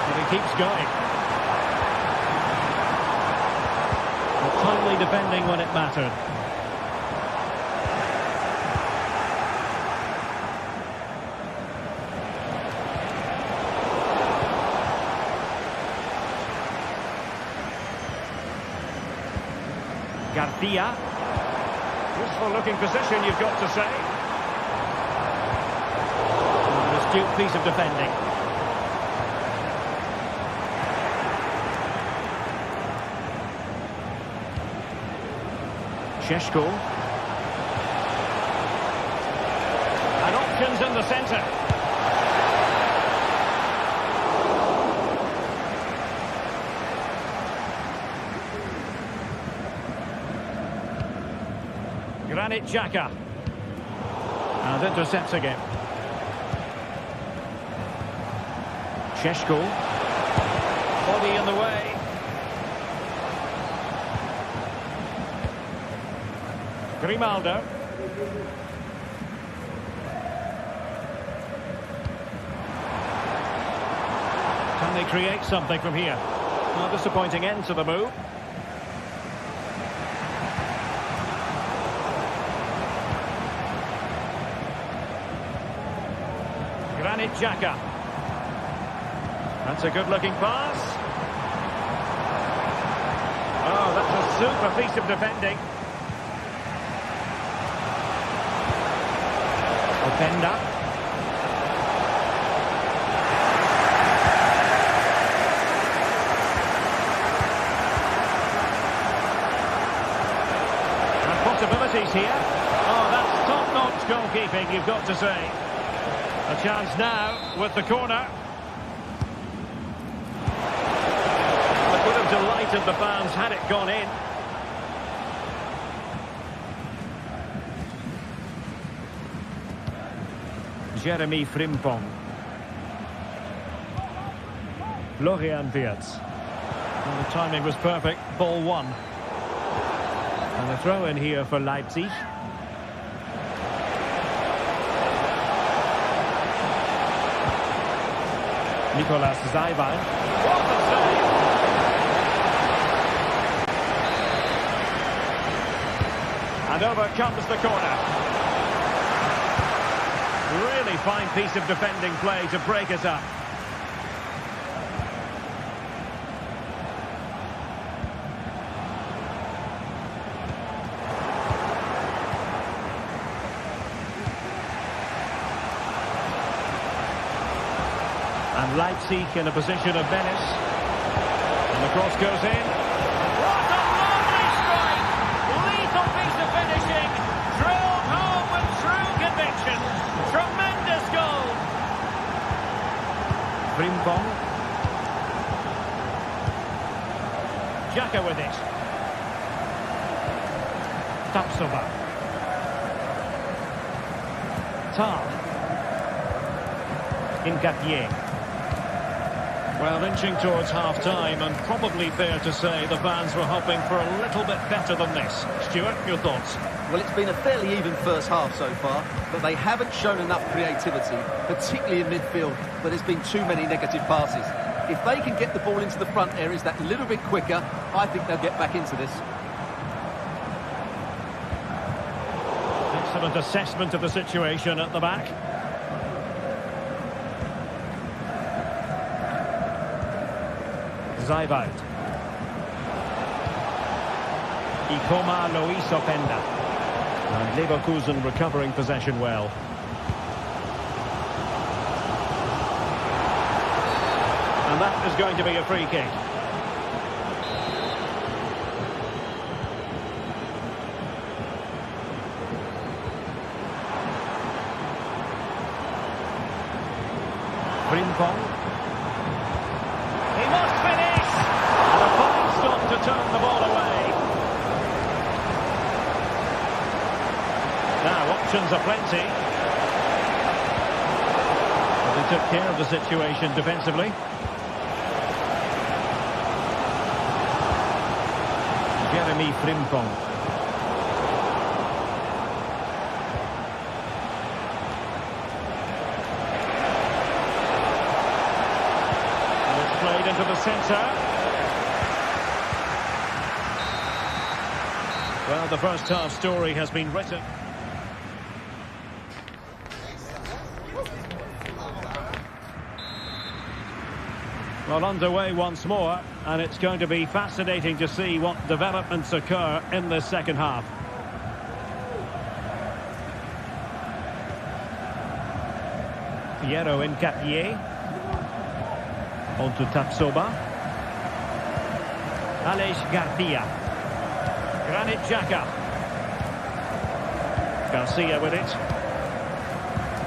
And he keeps going. But timely defending when it mattered. Garcia. Useful looking position, you've got to say. An astute piece of defending. Sheshko. And options in the centre. Granit Xhaka. And intercepts again. Sheshko. Body in the way. Grimaldo. Can they create something from here? A disappointing end to the move. Granit Xhaka. That's a good-looking pass. Oh, that's a super piece of defending. Openda. And possibilities here. Oh, that's top-notch goalkeeping, you've got to say. A chance now with the corner. That would have delighted the fans had it gone in. Jeremy Frimpong. Florian Wirtz. Well, the timing was perfect. Ball one. And a throw in here for Leipzig. Nicolas Zaiban. What a save! And over comes the corner. Really fine piece of defending play to break us up. And Leipzig in a position of menace. And the cross goes in. What a lovely strike! Lethal piece of finishing. Drilled home with true conviction. Tremendous goal. Frimpong. Xhaka with it. Tapsoba. Tar. Nketiah. Well, inching towards half-time, and probably fair to say the fans were hoping for a little bit better than this. Stuart, your thoughts? Well, it's been a fairly even first half so far, but they haven't shown enough creativity, particularly in midfield, where there's been too many negative passes. If they can get the ball into the front areas that little bit quicker, I think they'll get back into this. Excellent assessment of the situation at the back. Zaivad. Ikoma Lois Openda. And Leverkusen recovering possession well. And that is going to be a free kick. Frimpong. He must finish! And a fine stop to turn the ball away. Now, options are plenty. But they took care of the situation defensively. Jeremy Frimpong. Played into the centre. Well, the first half story has been written. Well, underway once more, and it's going to be fascinating to see what developments occur in this second half. Piero Nketiah. On to Tapsoba. Aleix Garcia. Granit Xhaka. Garcia with it.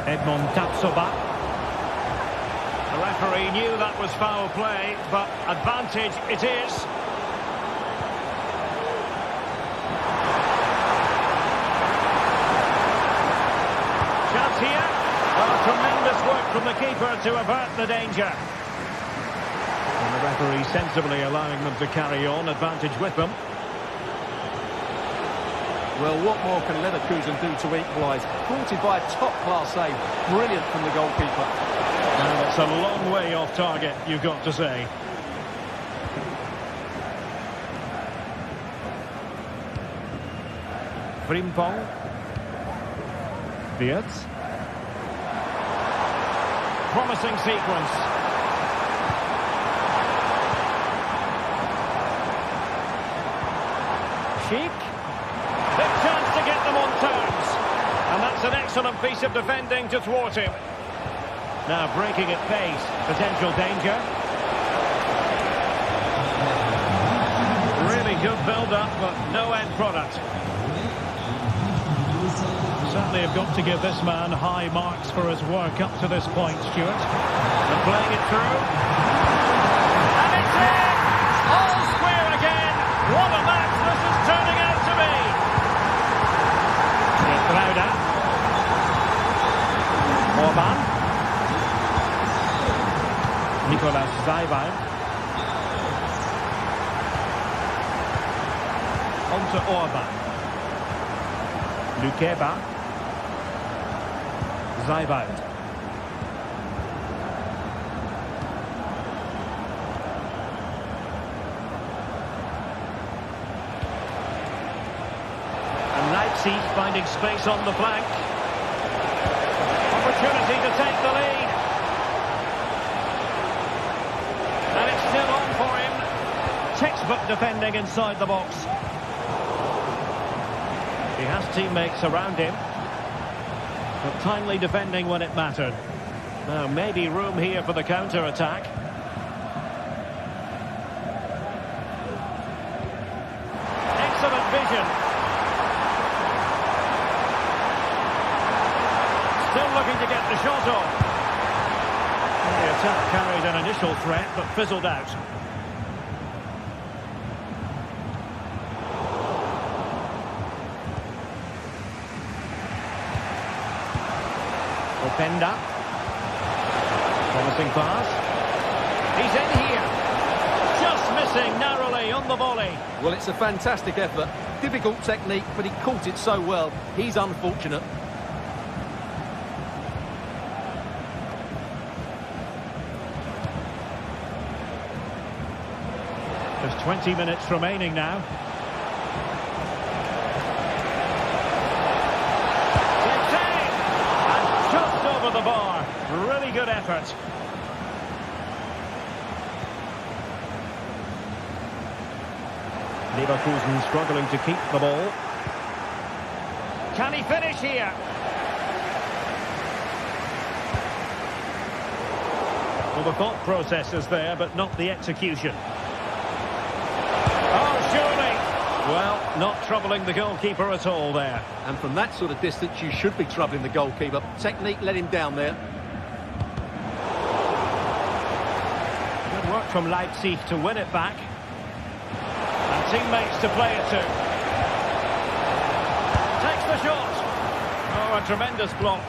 Edmond Tapsoba. The referee knew that was foul play, but advantage it is. Chance here. Oh, tremendous work from the keeper to avert the danger. And the referee sensibly allowing them to carry on, advantage with them. Well, what more can Leverkusen do to equalise? Thwarted by a top-class save. Brilliant from the goalkeeper. Now, that's a long way off target, you've got to say. Frimpong. Wirtz. Promising sequence. Sheik. Big chance to get them on terms. And that's an excellent piece of defending to thwart him. Now breaking at pace. Potential danger. Really good build-up, but no end product. Certainly have got to give this man high marks for his work up to this point, Stuart. And playing it through. And it's in! All square again. What a match this is turning out to be. Rauda. Orban. Nicolas Zaivad. On to Orban. Lukeba. Zaivad. And Leipzig finding space on the flank. Opportunity to take the lead. And it's still on for him. Textbook defending inside the box. He has teammates around him, but timely defending when it mattered. Now maybe room here for the counter-attack. Excellent vision. Still looking to get the shot off. The attack carried an initial threat, but fizzled out. Openda. Promising pass. He's in here. Just missing narrowly on the volley. Well, it's a fantastic effort. Difficult technique, but he caught it so well. He's unfortunate. There's 20 minutes remaining now. The bar. Really good effort. Leverkusen struggling to keep the ball. Can he finish here? Well, the thought process is there, but not the execution. Oh, surely. Well, not troubling the goalkeeper at all there. And from that sort of distance, you should be troubling the goalkeeper. Technique let him down there. Good work from Leipzig to win it back. And teammates to play it to. Takes the shot. Oh, a tremendous block.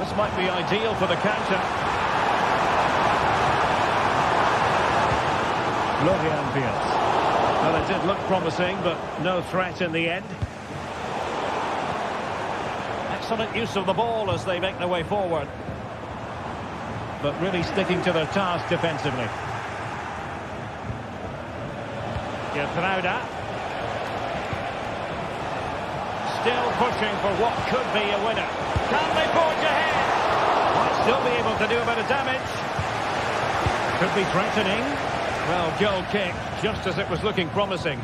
This might be ideal for the counter. Florian Wirtz. Well, it did look promising, but no threat in the end. Excellent use of the ball as they make their way forward. But really sticking to their task defensively. Gertruida. Still pushing for what could be a winner. Can they forge ahead? Might still be able to do a bit of damage. Could be threatening. Well, goal kick, just as it was looking promising.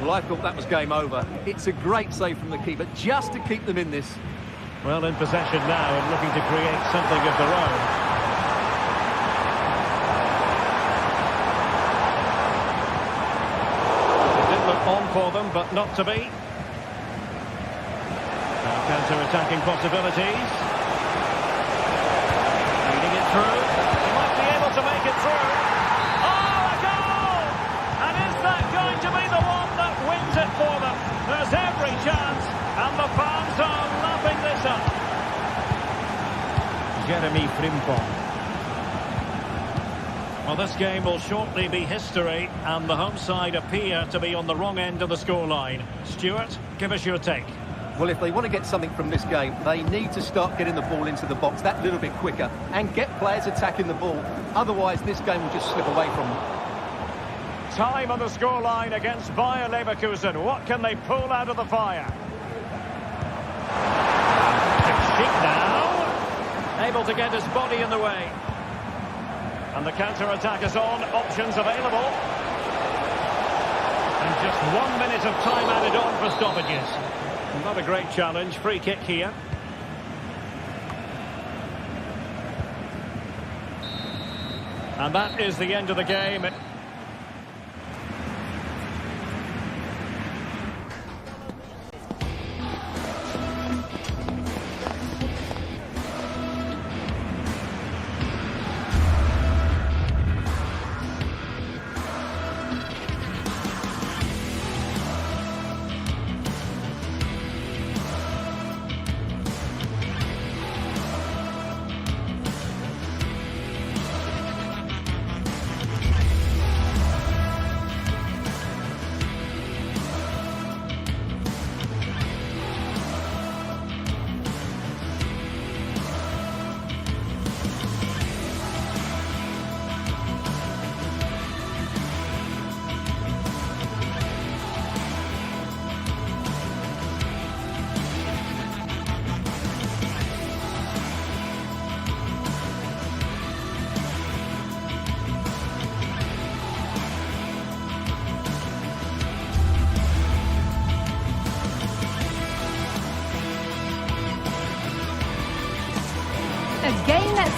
Well, I thought that was game over. It's a great save from the keeper, just to keep them in this. Well, in possession now and looking to create something of their own. It did look on for them, but not to be. Now counter-attacking possibilities. Leading it through. He might be able to make it through. Oh, a goal! And is that going to be the one that wins it for them? There's every chance, and the fans are lapping this up. Jeremy Frimpong. Well, this game will shortly be history, and the home side appear to be on the wrong end of the scoreline. Stuart, give us your take. Well, if they want to get something from this game, they need to start getting the ball into the box that little bit quicker and get players attacking the ball. Otherwise, this game will just slip away from them. Time on the scoreline against Bayer Leverkusen. What can they pull out of the fire? Schick now. Able to get his body in the way. And the counter-attack is on. Options available. And just 1 minute of time added on for stoppages. Not a great challenge. Free kick here. And that is the end of the game.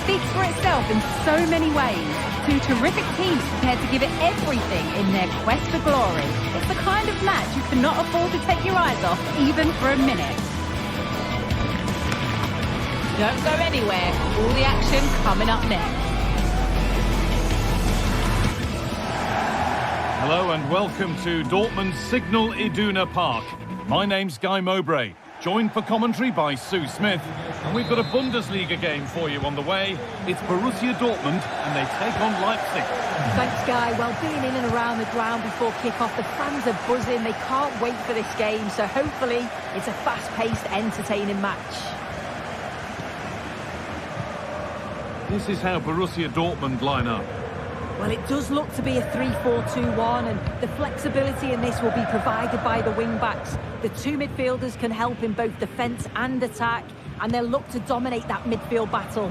speaks for itself in so many ways. Two terrific teams prepared to give it everything in their quest for glory. It's the kind of match you cannot afford to take your eyes off, even for a minute. Don't go anywhere. All the action coming up next. Hello and welcome to Dortmund's Signal Iduna Park. My name's Guy Mowbray, joined for commentary by Sue Smith. And we've got a Bundesliga game for you on the way. It's Borussia Dortmund and they take on Leipzig. Thanks, Guy. Well, being in and around the ground before kick-off, the fans are buzzing. They can't wait for this game. So hopefully it's a fast-paced, entertaining match. This is how Borussia Dortmund line up. Well, it does look to be a 3-4-2-1, and the flexibility in this will be provided by the wing-backs. The two midfielders can help in both defence and attack, and they'll look to dominate that midfield battle.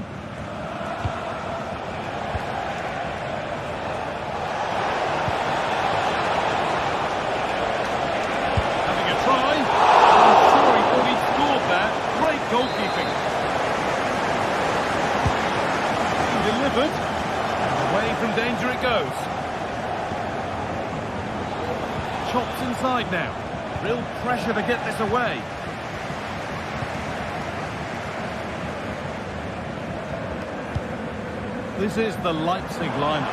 Having a try. I'm sure he thought he'd scored there. Great goalkeeping. He delivered. Away from danger it goes. Chops inside now. Real pressure to get this away. This is the Leipzig lineup.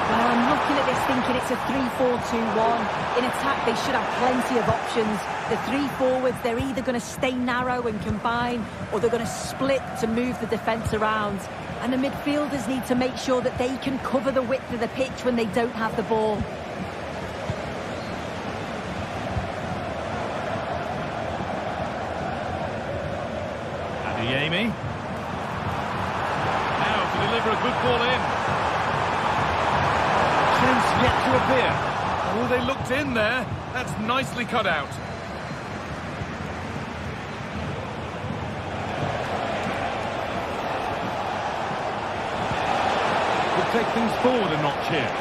Well, I'm looking at this thinking it's a 3-4-2-1. In attack, they should have plenty of options. The three forwards, they're either going to stay narrow and combine, or they're going to split to move the defence around. And the midfielders need to make sure that they can cover the width of the pitch when they don't have the ball. Adeyemi. Now to deliver a good ball in. Chance yet to appear. Oh, they looked in there. That's nicely cut out. Take things forward a notch here.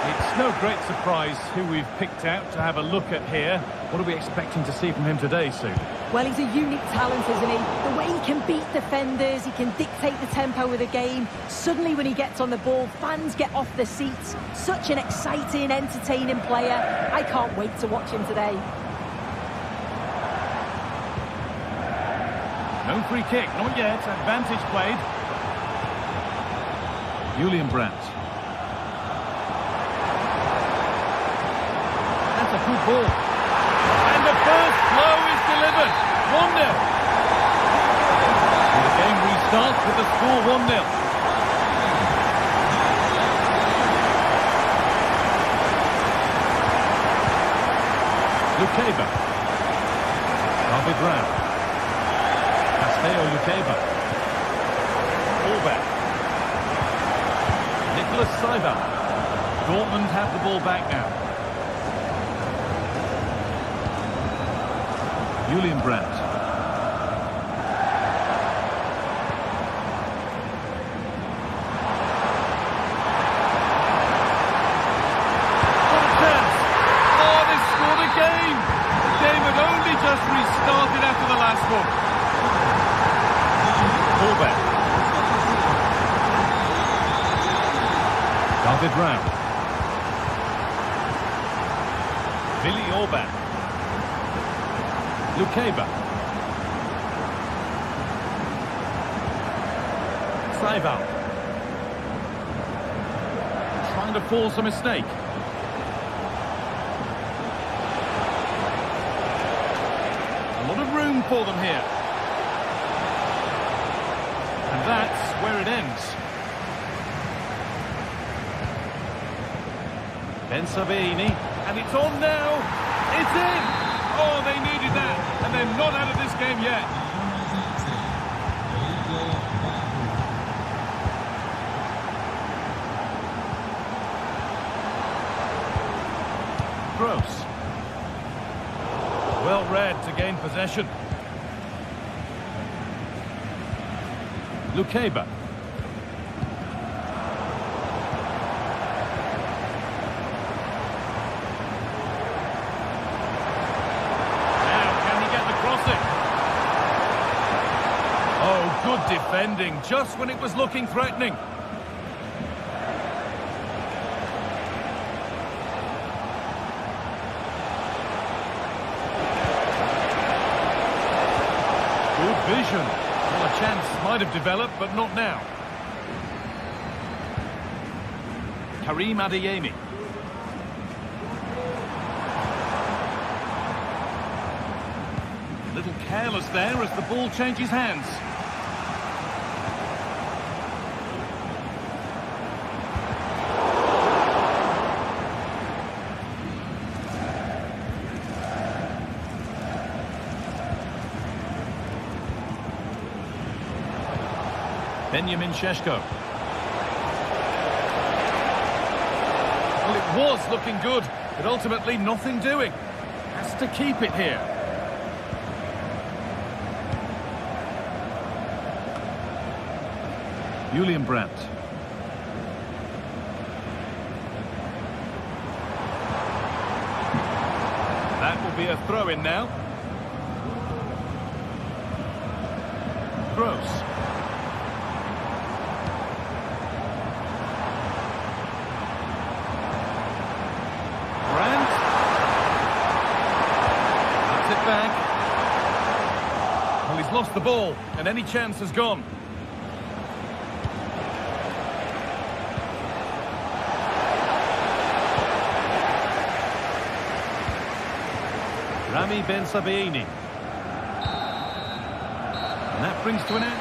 It's no great surprise who we've picked out to have a look at here. What are we expecting to see from him today, Sue? Well, he's a unique talent, isn't he? The way he can beat defenders, he can dictate the tempo of the game. Suddenly when he gets on the ball, fans get off their seats. Such an exciting, entertaining player. I can't wait to watch him today. No free kick, not yet. Advantage played. Julian Brandt. That's a good ball. And the first blow is delivered. 1-0. And the game restarts with the score 1-0. Lukeba. David Raum. Lukeba. Ballback. Nicholas Seibert. Dortmund have the ball back now. Julian Brandt. What a chance! Oh, they scored again! The game had only just restarted after the last one. Fullback. David Raum. Billy Orban. Lukeba. Saival. Trying to force a mistake. A lot of room for them here. And that's where it ends. Ben Sabini, and it's on now. It's in. Oh, they needed that, and they're not out of this game yet. Gross. Well read to gain possession. Lukeba. Good defending, just when it was looking threatening. Good vision. Well, a chance might have developed, but not now. Karim Adeyemi. A little careless there as the ball changes hands. Benjamin Šeško. Well, it was looking good, but ultimately nothing doing. Has to keep it here. Julian Brandt. That will be a throw-in now. Gross. Back. Well, he's lost the ball, and any chance has gone. Rami Ben Sabaini. And that brings to an end.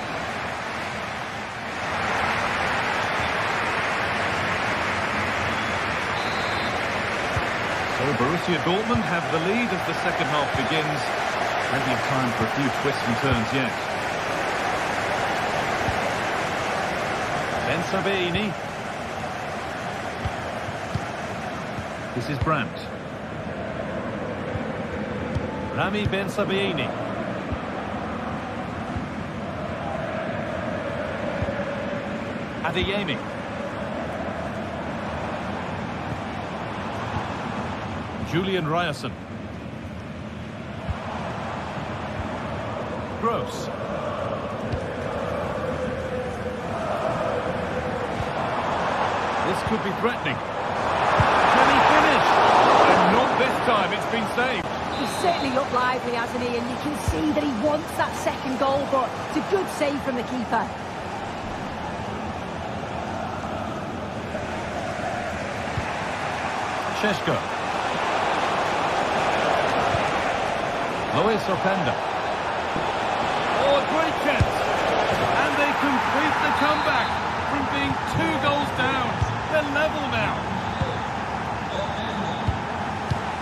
So Borussia Dortmund have the lead as the second half begins. Plenty of time for a few twists and turns yet. Ben Sabaini. This is Brandt. Rami Ben Sabaini. Adeyemi. Julian Ryerson. Gross. This could be threatening. Can he finish? And not this time, it's been saved. He's certainly looked lively, hasn't he? And you can see that he wants that second goal, but it's a good save from the keeper. Šeško. Luis Openda. Oh, a great chance. And they complete the comeback from being 2 goals down. They're level now.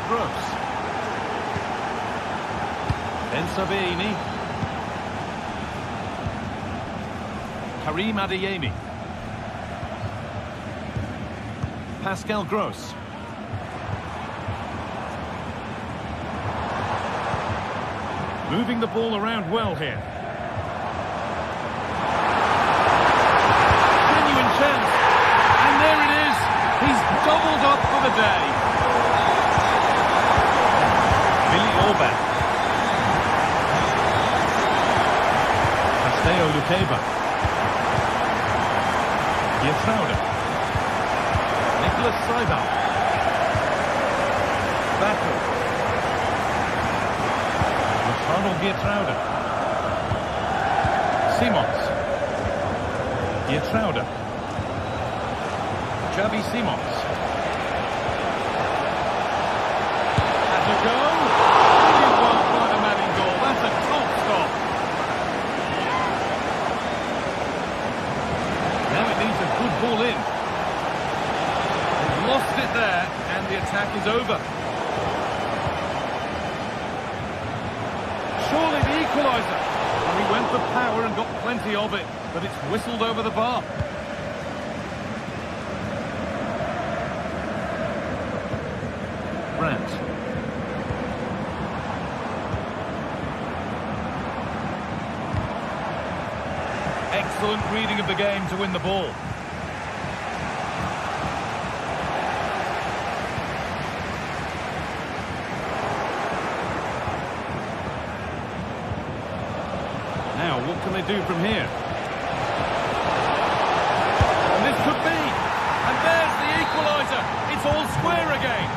Gross. Ben Sabaini. Karim Adeyemi. Pascal Gross. Moving the ball around well here. Genuine chance. And there it is. He's doubled up for the day. Billy Orbach. Casteo Lukeba. Geertruida. Nicholas Seibel. Baku. Ronald Geertruida. Simons. Geertruida. Xavi Simons. Has a go. Brilliant one by the man in goal. That's a top stop. Now it needs a good ball in. They've lost it there, and the attack is over. Surely the equaliser. And he went for power and got plenty of it, but it's whistled over the bar. Brandt. Excellent reading of the game to win the ball. Now Well, what can they do from here? And this could be. And there's the equaliser. It's all square again.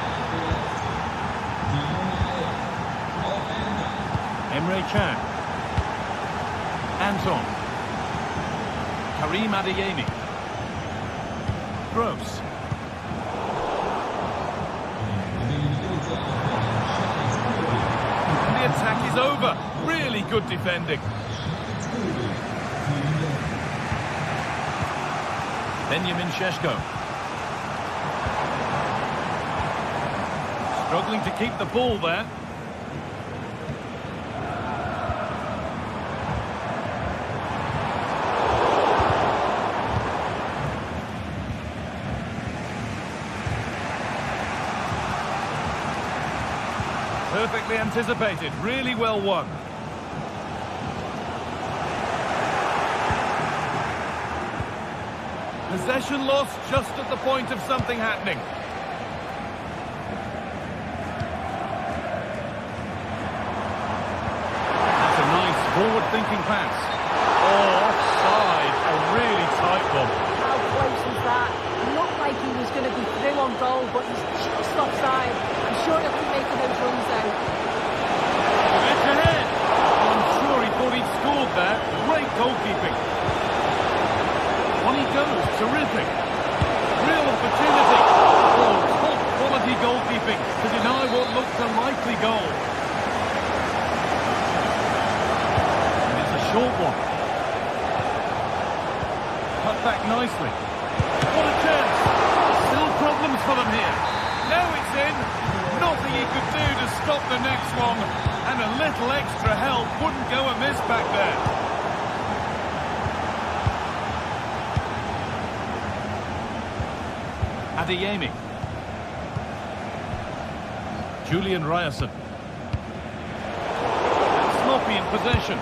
Emre Can. Anton. Karim Adeyemi. Gross. And the attack is over. Really good defending. Benjamin Šeško. Struggling to keep the ball there. Perfectly anticipated, really well won. Possession lost just at the point of something happening. That's a nice forward-thinking pass. Oh, offside, a really tight one. How close was that? It looked like he was going to be through on goal, but he's just offside. I'm sure he'll keep making those runs though. Edge ahead. I'm sure he thought he'd scored there. Great goalkeeping. On he goes, terrific. Real opportunity. Oh, top quality goalkeeping to deny what looked a likely goal. And it's a short one. Cut back nicely. What a chance. Still problems for them here. Now it's in. Nothing he could do to stop the next one. And a little extra help wouldn't go amiss back there. Adeyemi. Julian Ryerson. Sloppy in possession.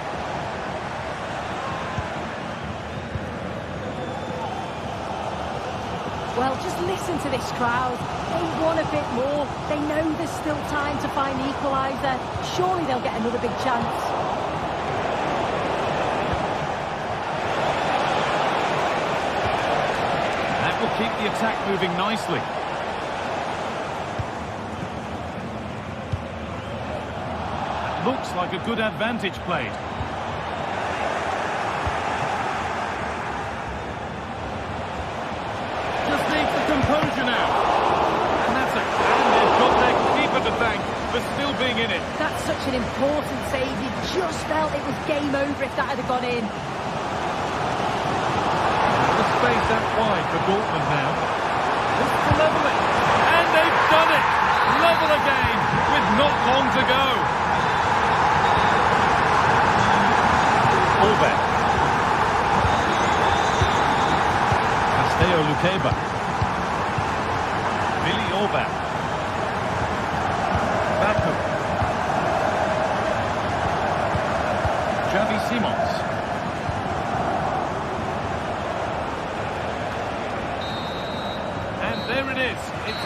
Well, just listen to this crowd. They want a bit more. They know there's still time to find the equaliser. Surely they'll get another big chance. That will keep the attack moving nicely. That looks like a good advantage played. Just needs the composure now. And they've got their keeper to thank for still being in it. That's such an important save. You just felt it was game over if that had gone in. The space out wide for Dortmund now. Just to level it. And they've done it. Level again with not long to go. Orbach. Castello Luqueba. Billy Orbach. Baku. Xavi Simons. And there it is. It's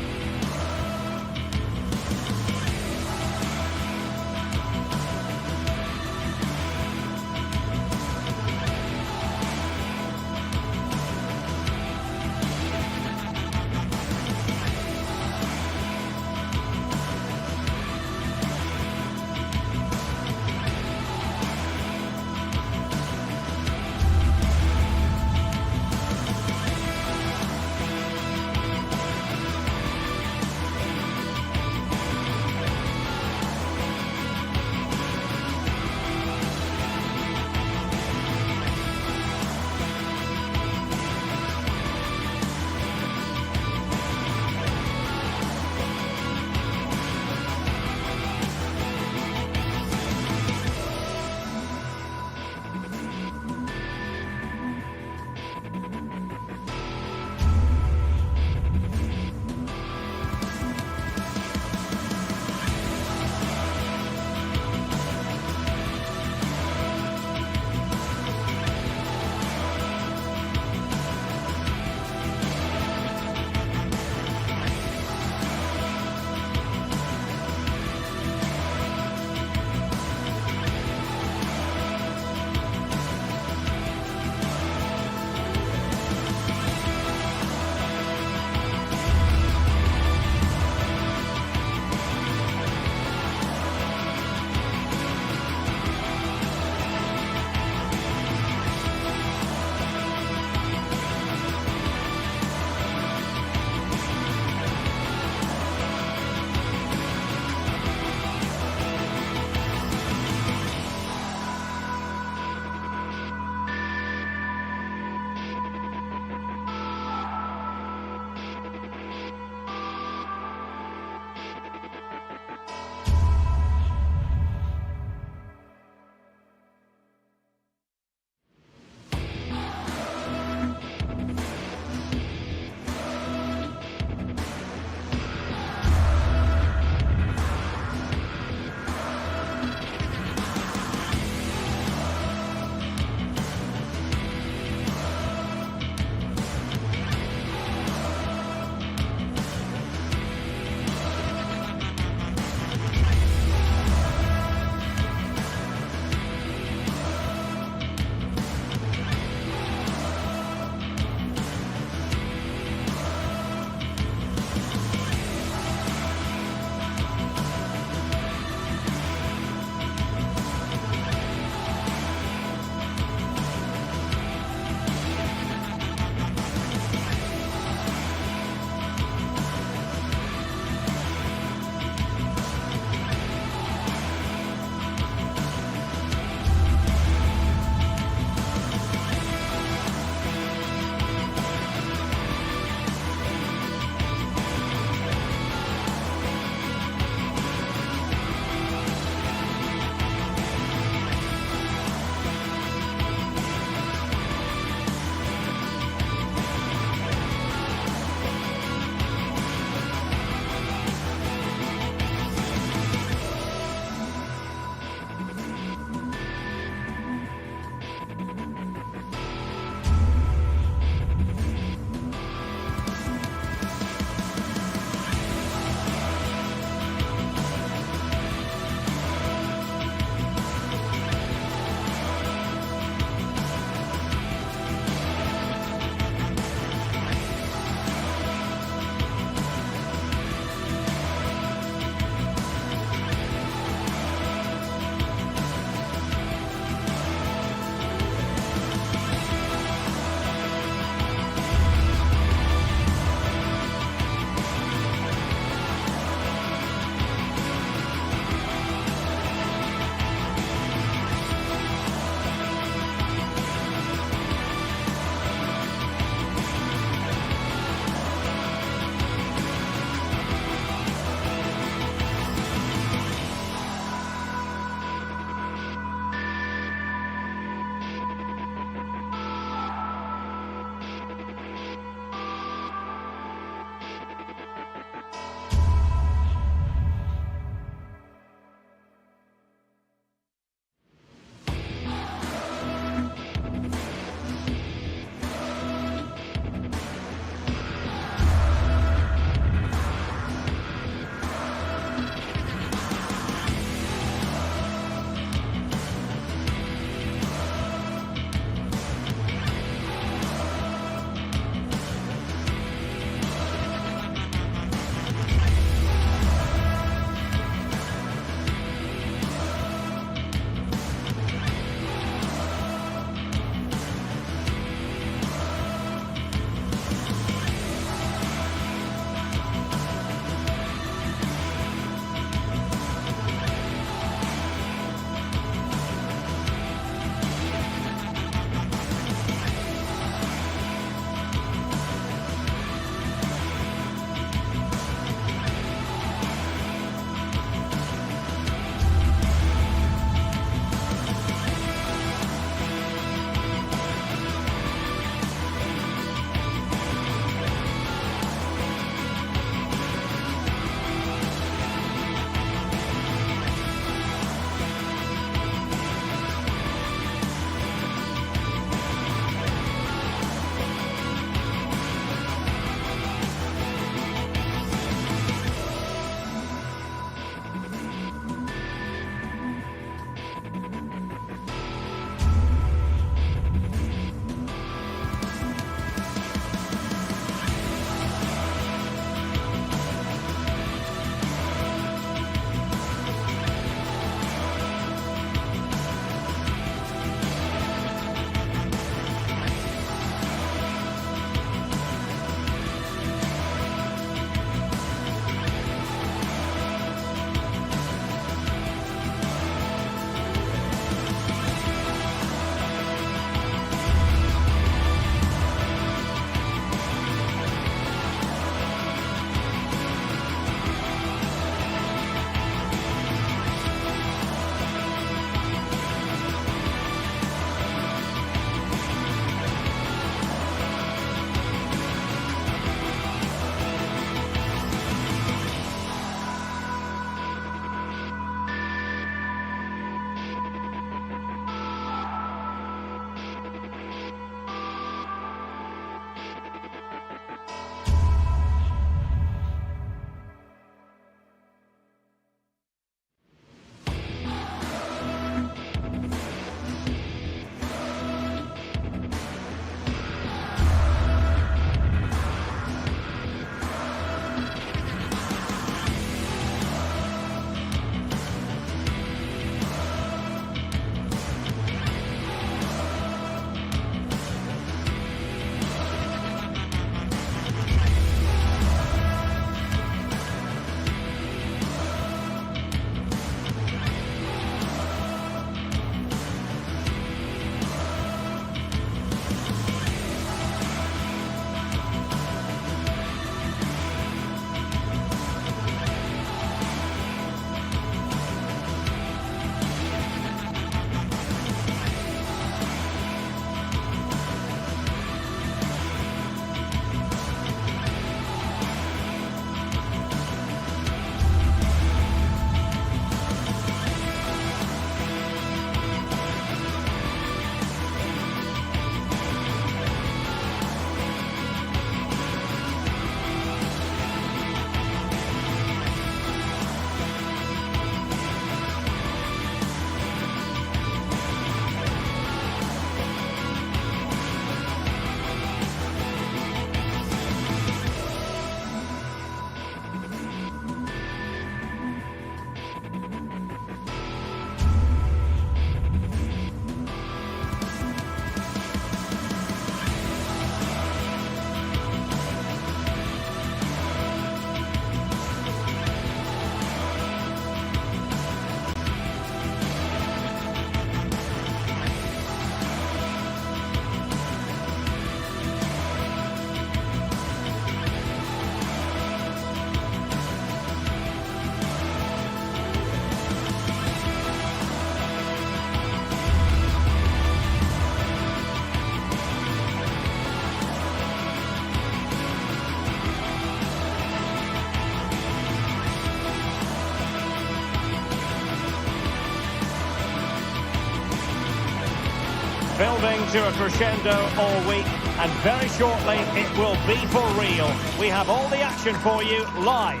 Building to a crescendo all week, and very shortly it will be for real. We have all the action for you live.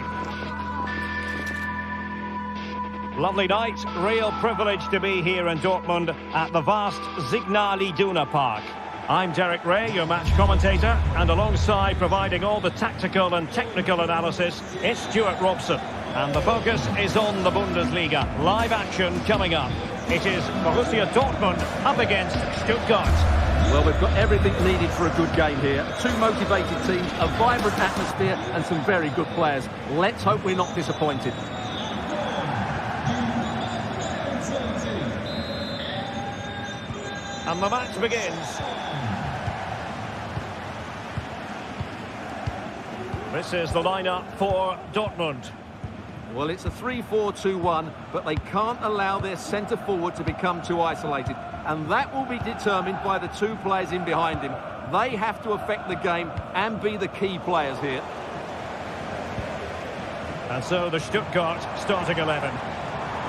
Lovely night, real privilege to be here in Dortmund at the vast Signal Iduna Park. I'm Derek Ray, your match commentator, and alongside providing all the tactical and technical analysis, it's Stuart Robson. And the focus is on the Bundesliga. Live action coming up. It is Borussia Dortmund up against Stuttgart. Well, we've got everything needed for a good game here. Two motivated teams, a vibrant atmosphere, and some very good players. Let's hope we're not disappointed. And the match begins. This is the lineup for Dortmund. Well, it's a 3-4-2-1, but they can't allow their centre-forward to become too isolated. And that will be determined by the two players in behind him. They have to affect the game and be the key players here. And so the Stuttgart starting 11.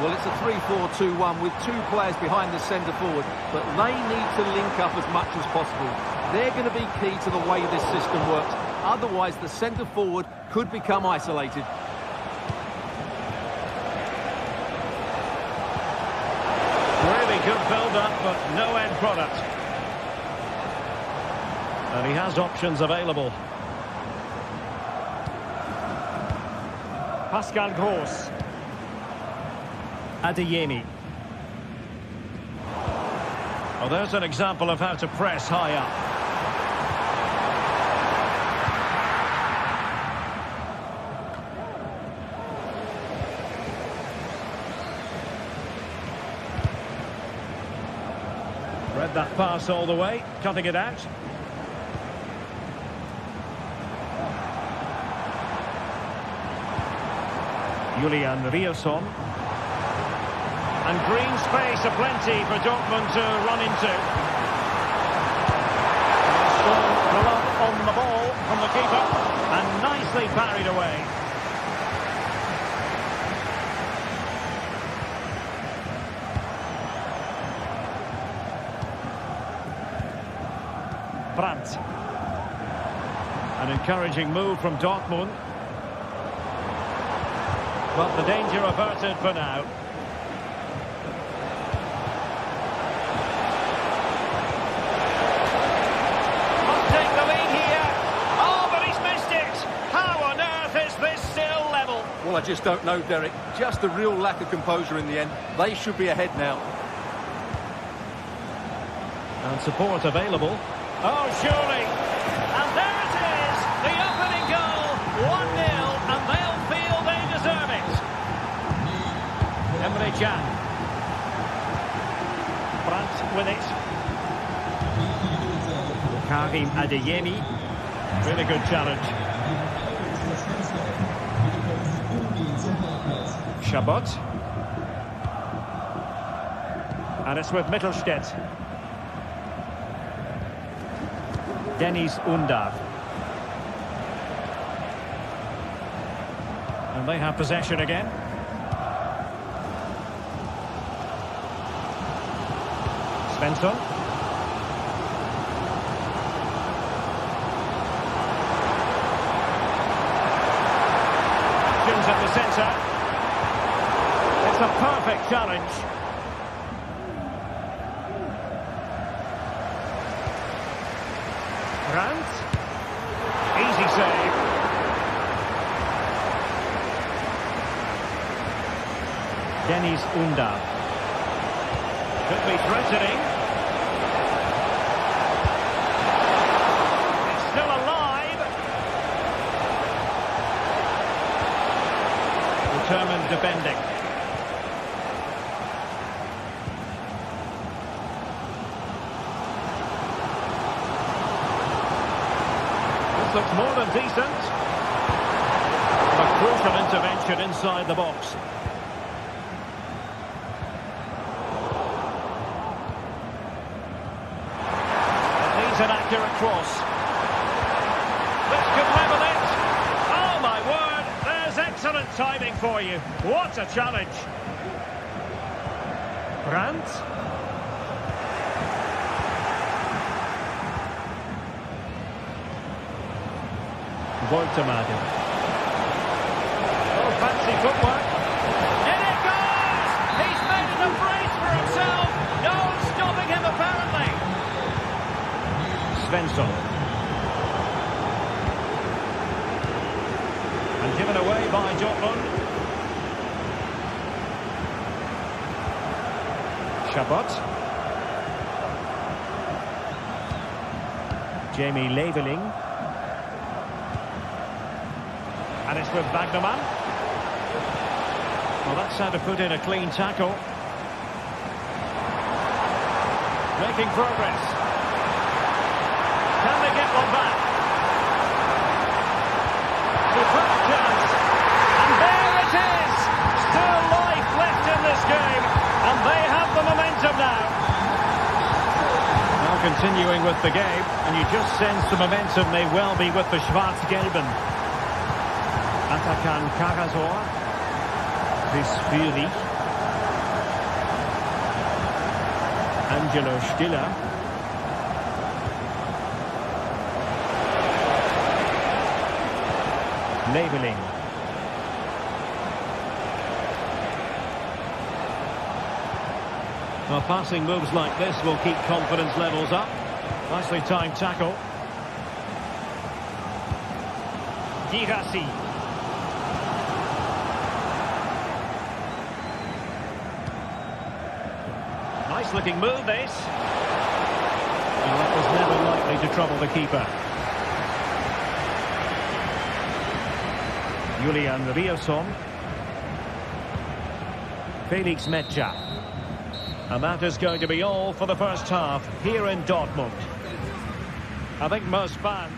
Well, it's a 3-4-2-1 with two players behind the centre-forward, but they need to link up as much as possible. They're going to be key to the way this system works. Otherwise, the centre-forward could become isolated. Really good build-up, but no end product. And he has options available. Pascal Gross. Adeyemi. Well, there's an example of how to press high up. Read that pass all the way, cutting it out. Julian Riasson. And green space aplenty for Dortmund to run into. Strong glove on the ball from the keeper, and nicely parried away. Brandt. An encouraging move from Dortmund. But the danger averted for now. Must take the lead here. Oh, but he's missed it. How on earth is this still level? Well, I just don't know, Derek. Just a real lack of composure in the end. They should be ahead now. And support available. Oh, surely. And there it is. The opening goal. 1-0, and they'll feel they deserve it. Emre Can. Brandt with it. Karim Adeyemi. Really good challenge. Chabot. And it's with Mittelstädt. Dennis Undav. And they have possession again. Svensson. Options at the centre. It's a perfect challenge. Brandt. Easy save. Dennis Undav. Could be threatening. It's still alive. Determined defending. This looks more than decent. A crucial intervention inside the box. An accurate cross. This could level it. Oh my word, there's excellent timing for you. What a challenge. Brandt. Woltemade. Oh, fancy footwork. In it goes! He's made an embrace for himself. No stopping him, apparently. Svensson. And given away by Dortmund. Chabot. Jamie Leveling. And it's with Wagnerman. Well, that's how to put in a clean tackle. Making progress. Can they get one back? Superb chance. And there it is! Still life left in this game. And they have the momentum now. Now continuing with the game. And you just sense the momentum may well be with the Schwarz-Gelben. Atakan Karasor. Chris Fury. Angelo Stiller. Leveling. Well, passing moves like this will keep confidence levels up. Nicely timed tackle. Girassi. Nice looking move, this. Well, that was never likely to trouble the keeper. Julian Riosson. Felix Metscher. And that is going to be all for the first half here in Dortmund. I think most fans...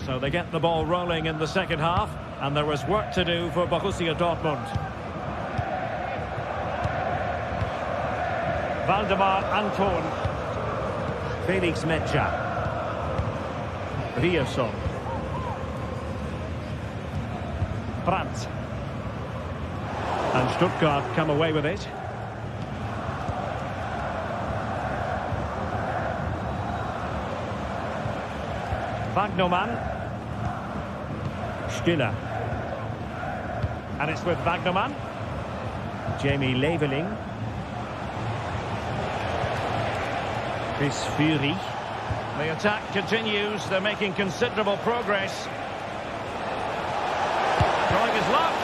So they get the ball rolling in the second half, and there is work to do for Borussia Dortmund. Waldemar Anton. Felix Metscher. Riosson. Brandt. And Stuttgart come away with it. Wagnerman. Stiller. And it's with Wagnerman. Jamie Leveling. Chris Fury. The attack continues. They're making considerable progress. Trying his luck.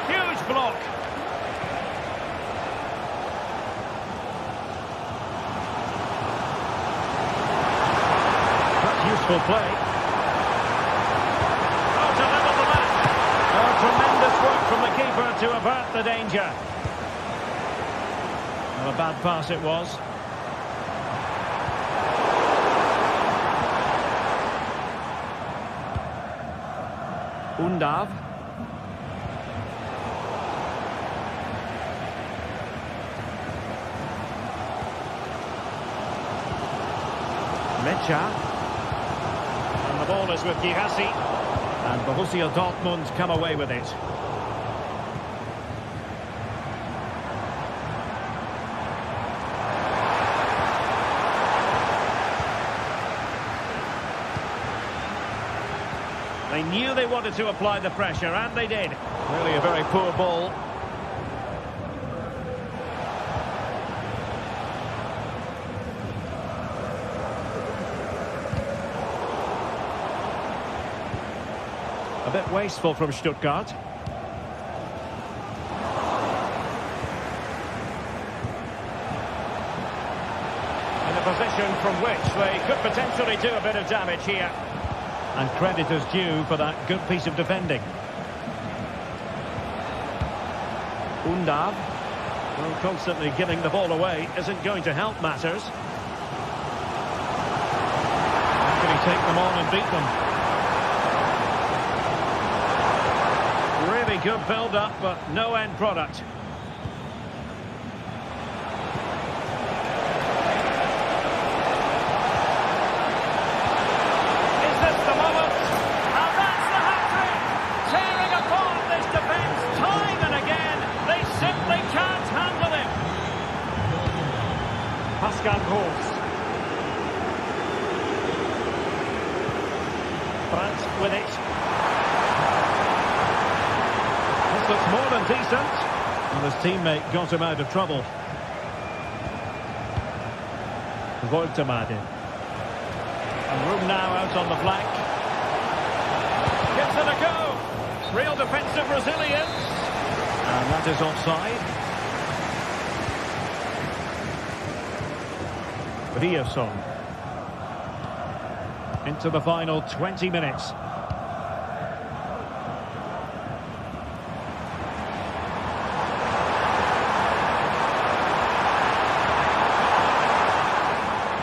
Huge block. That's useful play. Oh, to level the match. Oh, tremendous work from the keeper to avert the danger. Well, a bad pass it was. Undav. Metscher. And the ball is with Girassi. And Borussia Dortmund come away with it. They knew they wanted to apply the pressure, and they did. Really a very poor ball. A bit wasteful from Stuttgart. In a position from which they could potentially do a bit of damage here. And credit is due for that good piece of defending. Undav. Well, constantly giving the ball away isn't going to help matters. How can he take them on and beat them? Really good build-up, but no end product. Pascal Gross. Brandt with it. This looks more than decent. And his teammate got him out of trouble. Woltemade. And room now out on the flank. Gives it a go. Real defensive resilience. And that is offside. Rierson. Into the final 20 minutes.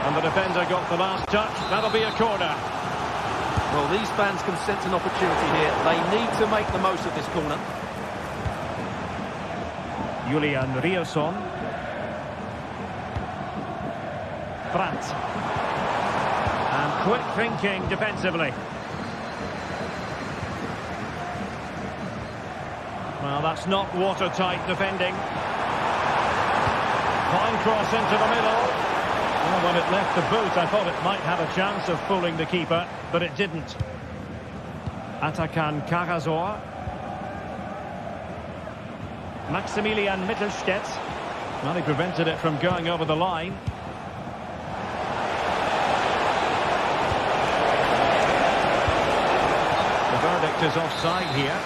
And the defender got the last touch. That'll be a corner. Well, these fans can sense an opportunity here. They need to make the most of this corner. Julian Rierson. Brandt. And quick thinking defensively. Well, that's not watertight defending. Fine cross into the middle. Well, when it left the boot, I thought it might have a chance of fooling the keeper, but it didn't. Atakan Karasor. Maximilian Mittelstädt. Well, he prevented it from going over the line. The verdict is offside here.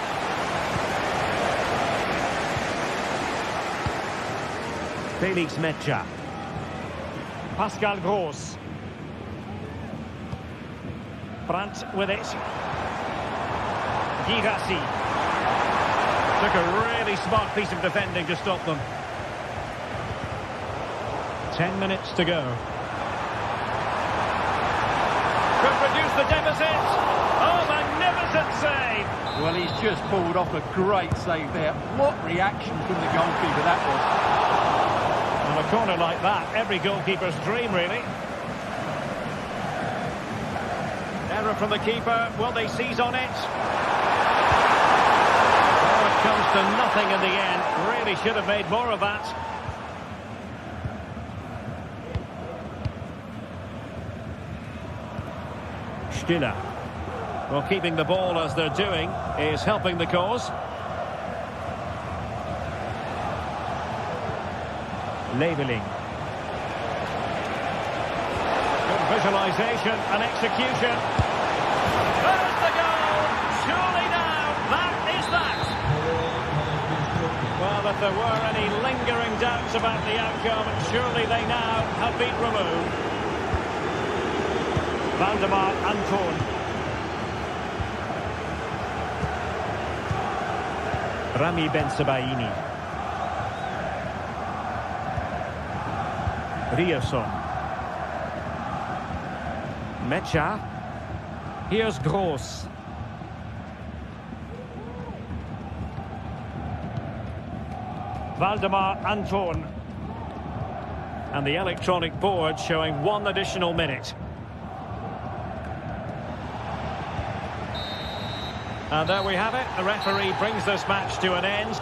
Felix Mecha. Pascal Gross. Brandt with it. Girassi. Took a really smart piece of defending to stop them. 10 minutes to go. Could reduce the deficit. Oh, magnificent save. Well, he's just pulled off a great save there. What reaction from the goalkeeper that was. On a corner like that, every goalkeeper's dream, really. Error from the keeper. Will they seize on it? Oh, it comes to nothing in the end. Really should have made more of that. Stiller. Well, keeping the ball as they're doing is helping the cause. Leveling. Good visualisation and execution. There's the goal! Surely now, that is that! Well, if there were any lingering doubts about the outcome, surely they now have been removed. Valdemar Anton. Rami Bensebaini. Rierson. Mecha. Here's Gross. Valdemar Anton. And the electronic board showing 1 additional minute. And there we have it. The referee brings this match to an end.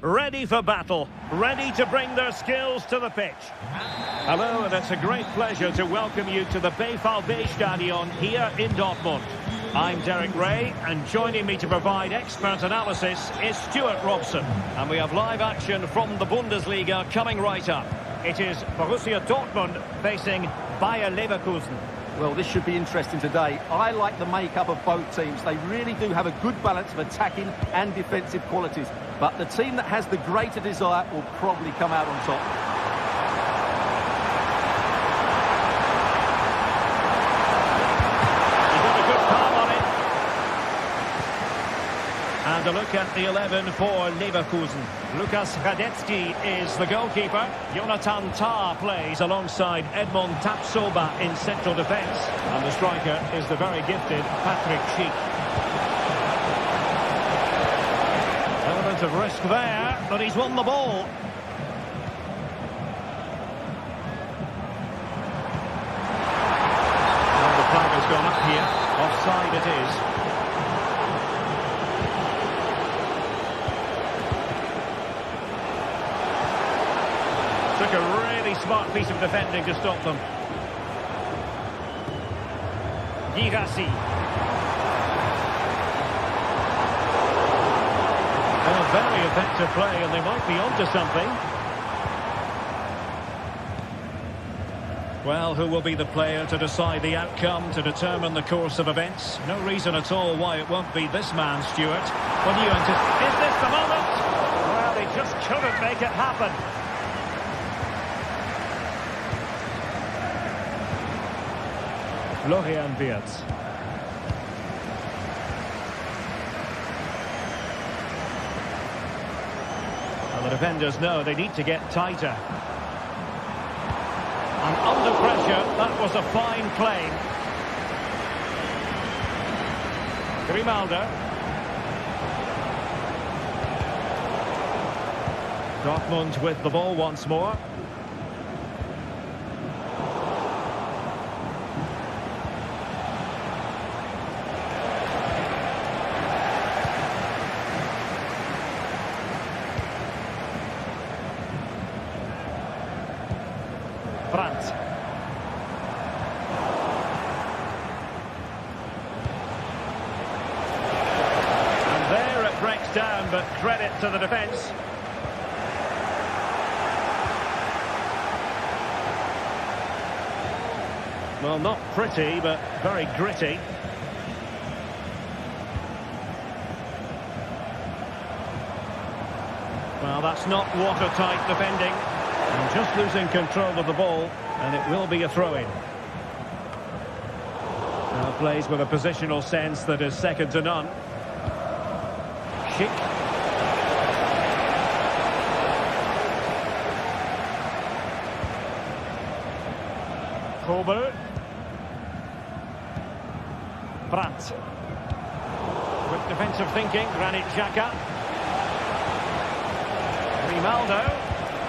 ready for battle, ready to bring their skills to the pitch. Hello, and it's a great pleasure to welcome you to the Stadion here in Dortmund. I'm Derek Ray, and joining me to provide expert analysis is Stuart Robson. And we have live action from the Bundesliga coming right up. It is Borussia Dortmund facing Bayer Leverkusen. Well, this should be interesting today. I like the makeup of both teams. They really do have a good balance of attacking and defensive qualities. But the team that has the greater desire will probably come out on top. He got a good palm on it. And a look at the 11 for Leverkusen. Lukas Radetzky is the goalkeeper. Jonathan Tah plays alongside Edmond Tapsoba in central defence. And the striker is the very gifted Patrick Schick. Element of risk there, but he's won the ball. And the flag has gone up here. Offside it is. Took a really smart piece of defending to stop them. Girassi. A very effective play, and they might be onto something. Well, who will be the player to decide the outcome, to determine the course of events? No reason at all why it won't be this man, Stuart. What do you anticipate? Is this the moment? Well, they just couldn't make it happen. Florian Wirtz. Well, the defenders know they need to get tighter. And under pressure, that was a fine claim. Grimaldo. Dortmund with the ball once more. And there it breaks down, but credit to the defence. Well, not pretty, but very gritty. Well, that's not watertight defending. And just losing control of the ball, and it will be a throw-in. Now plays with a positional sense that is second to none. Schick. Kobel. Brandt. With defensive thinking, Granit Xhaka. Grimaldo.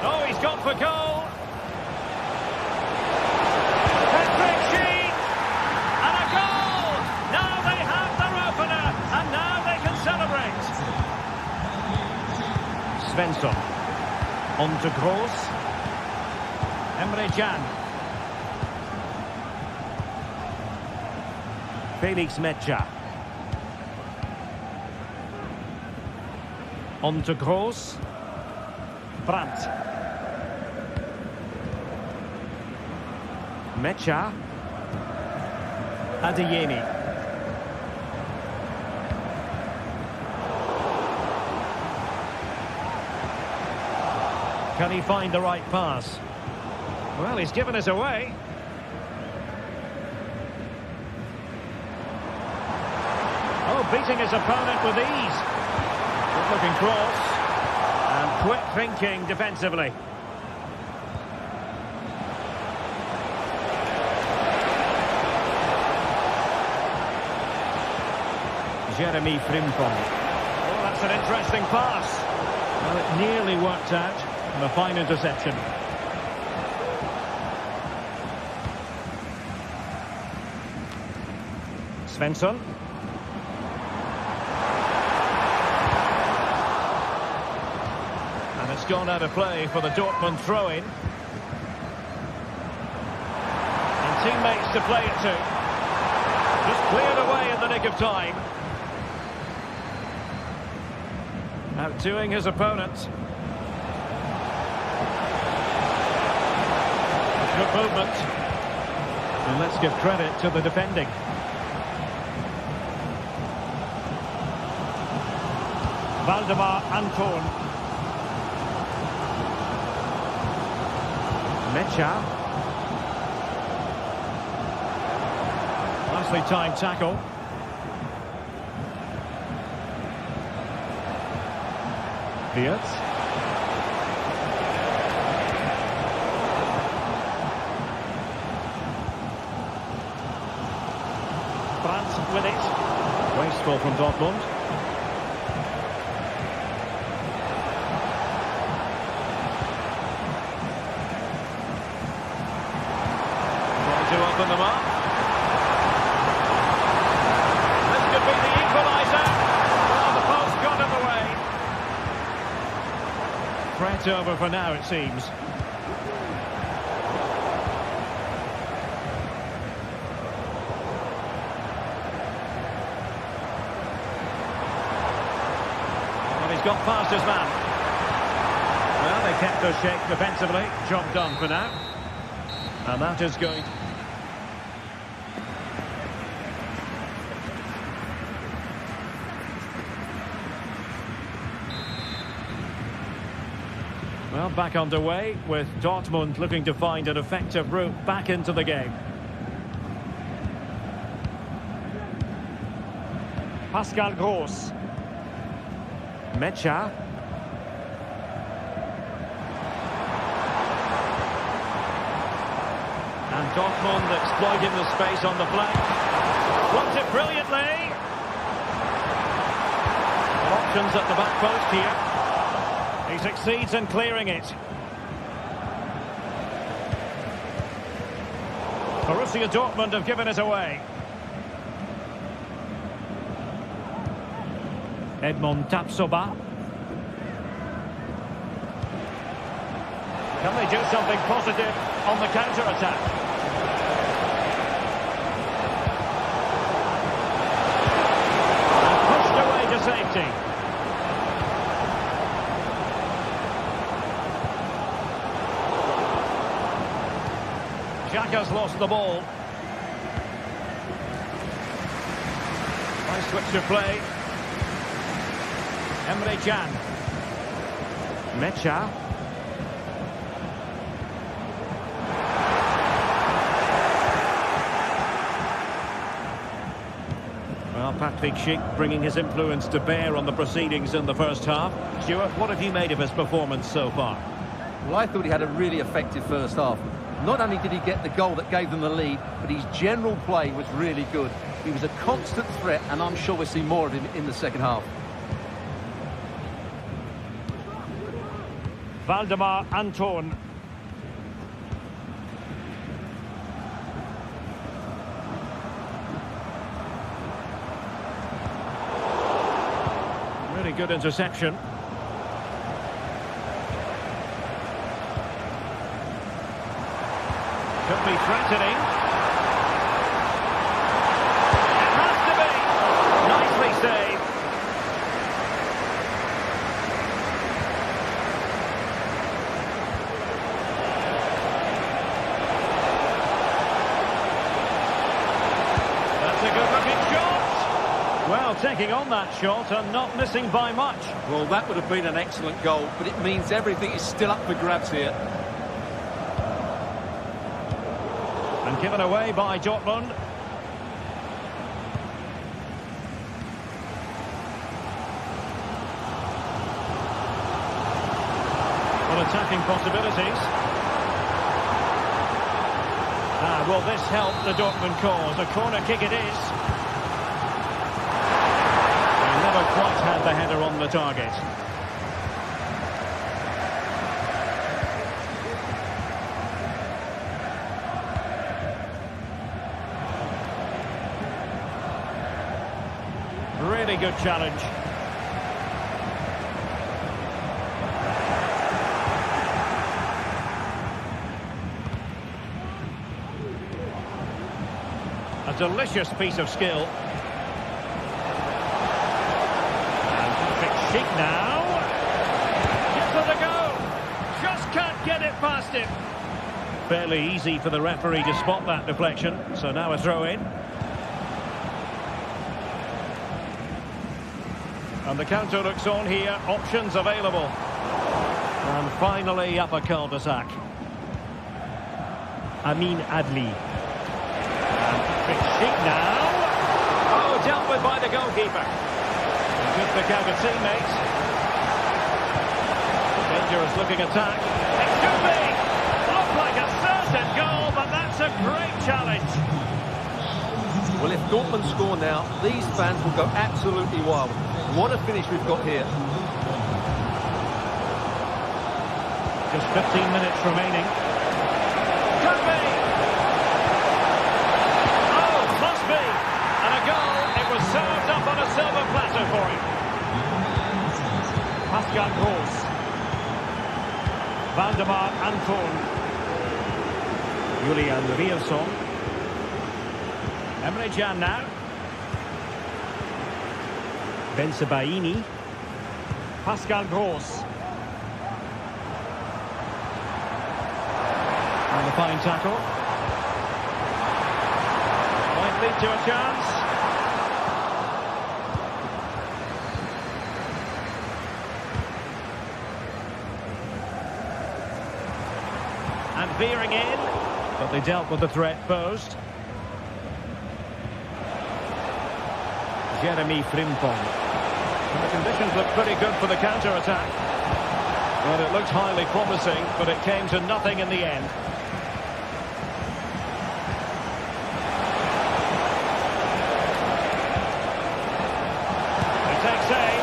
Oh, he's gone for goal. Patrick Schick! And a goal! Now they have their opener, and now they can celebrate. Svensson. On to Gross. Emre Can. Felix Mecha. On to Gross. Brandt. Mecha. Adeyemi. Can he find the right pass? Well, he's given us away. Oh, beating his opponent with ease. Good looking cross. And quick thinking defensively. Jeremy Frimpong. Oh, that's an interesting pass. Well, it nearly worked out. And a fine interception. Svensson. gone out of play for the Dortmund throw-in. And teammates to play it to. Just cleared away in the nick of time. Outdoing his opponent. Good movement. And let's give credit to the defending. Valdemar Anton. Mecha. Nicely timed tackle. Fiat. Brandt with it. Wasteful from Dortmund. Trying to open them up. This could be the equaliser. Oh, the post got in the way. Threat over for now, it seems. He's got past his man. Well, they kept their shape defensively. Job done for now. And that is going... Well, back underway with Dortmund looking to find an effective route back into the game. Pascal Gross. Mecha. And Dortmund exploiting the space on the flank. Blocked it brilliantly. Options at the back post here. He succeeds in clearing it. Borussia Dortmund have given it away. Edmond Tapsoba. Can they do something positive on the counter-attack? Pushed away to safety. Xhaka's lost the ball. Nice switch of play. Emre Can. Mecha. Well, Patrick Schick bringing his influence to bear on the proceedings in the first half. Stuart, what have you made of his performance so far? Well, I thought he had a really effective first half. Not only did he get the goal that gave them the lead, but his general play was really good. He was a constant threat, and I'm sure we'll see more of him in the second half. Valdemar Anton. Really good interception. Could be threatening. It has to be. Nicely saved. That's a good-looking shot. Well, taking on that shot and not missing by much. Well, that would have been an excellent goal, but it means everything is still up for grabs here. And given away by Dortmund. Well, attacking possibilities. Will this help the Dortmund cause? A corner kick it is. They never quite had the header on the target. Really good challenge. delicious piece of skill. And Patrick Schick now. Gives it a go. Just can't get it past him. Fairly easy for the referee to spot that deflection. So now a throw in. And the counter looks on here. Options available. And finally up a cul-de-sac. Amin Adli. And Patrick Schick now. Oh, dealt with by the goalkeeper. Good pick out of teammates. Dangerous looking attack. It could be. Looked like a certain goal, but that's a great challenge. Well, if Dortmund score now, these fans will go absolutely wild. What a finish we've got here. Just 15 minutes remaining. Could be! Oh, must be! And a goal. It was served up on a silver platter for him. Pascal Gross. Valdemar Anton. Julian Rierson. Emre Can now. Bensebaini. Pascal Gross. And the fine tackle. Might lead to a chance. And veering in. But they dealt with the threat posed. Jeremy Frimpong. And the conditions look pretty good for the counter-attack. Well, it looked highly promising, but it came to nothing in the end. He takes aim.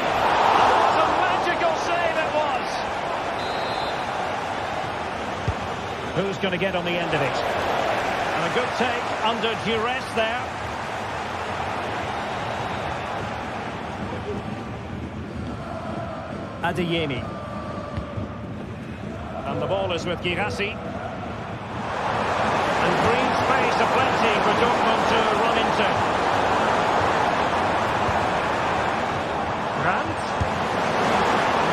And what a magical save it was! Who's going to get on the end of it? And a good take under duress there. Adeyemi. And the ball is with Girassi. And green space aplenty for Dortmund to run into. Grant.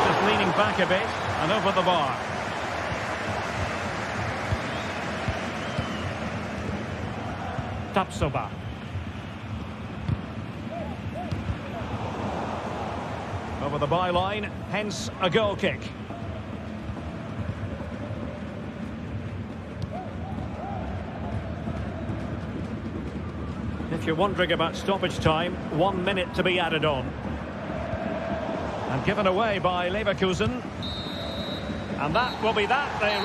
Just leaning back a bit and over the bar. Tapsoba. Over the byline, hence a goal kick. If you're wondering about stoppage time, 1 minute to be added on. And given away by Leverkusen. And that will be that. They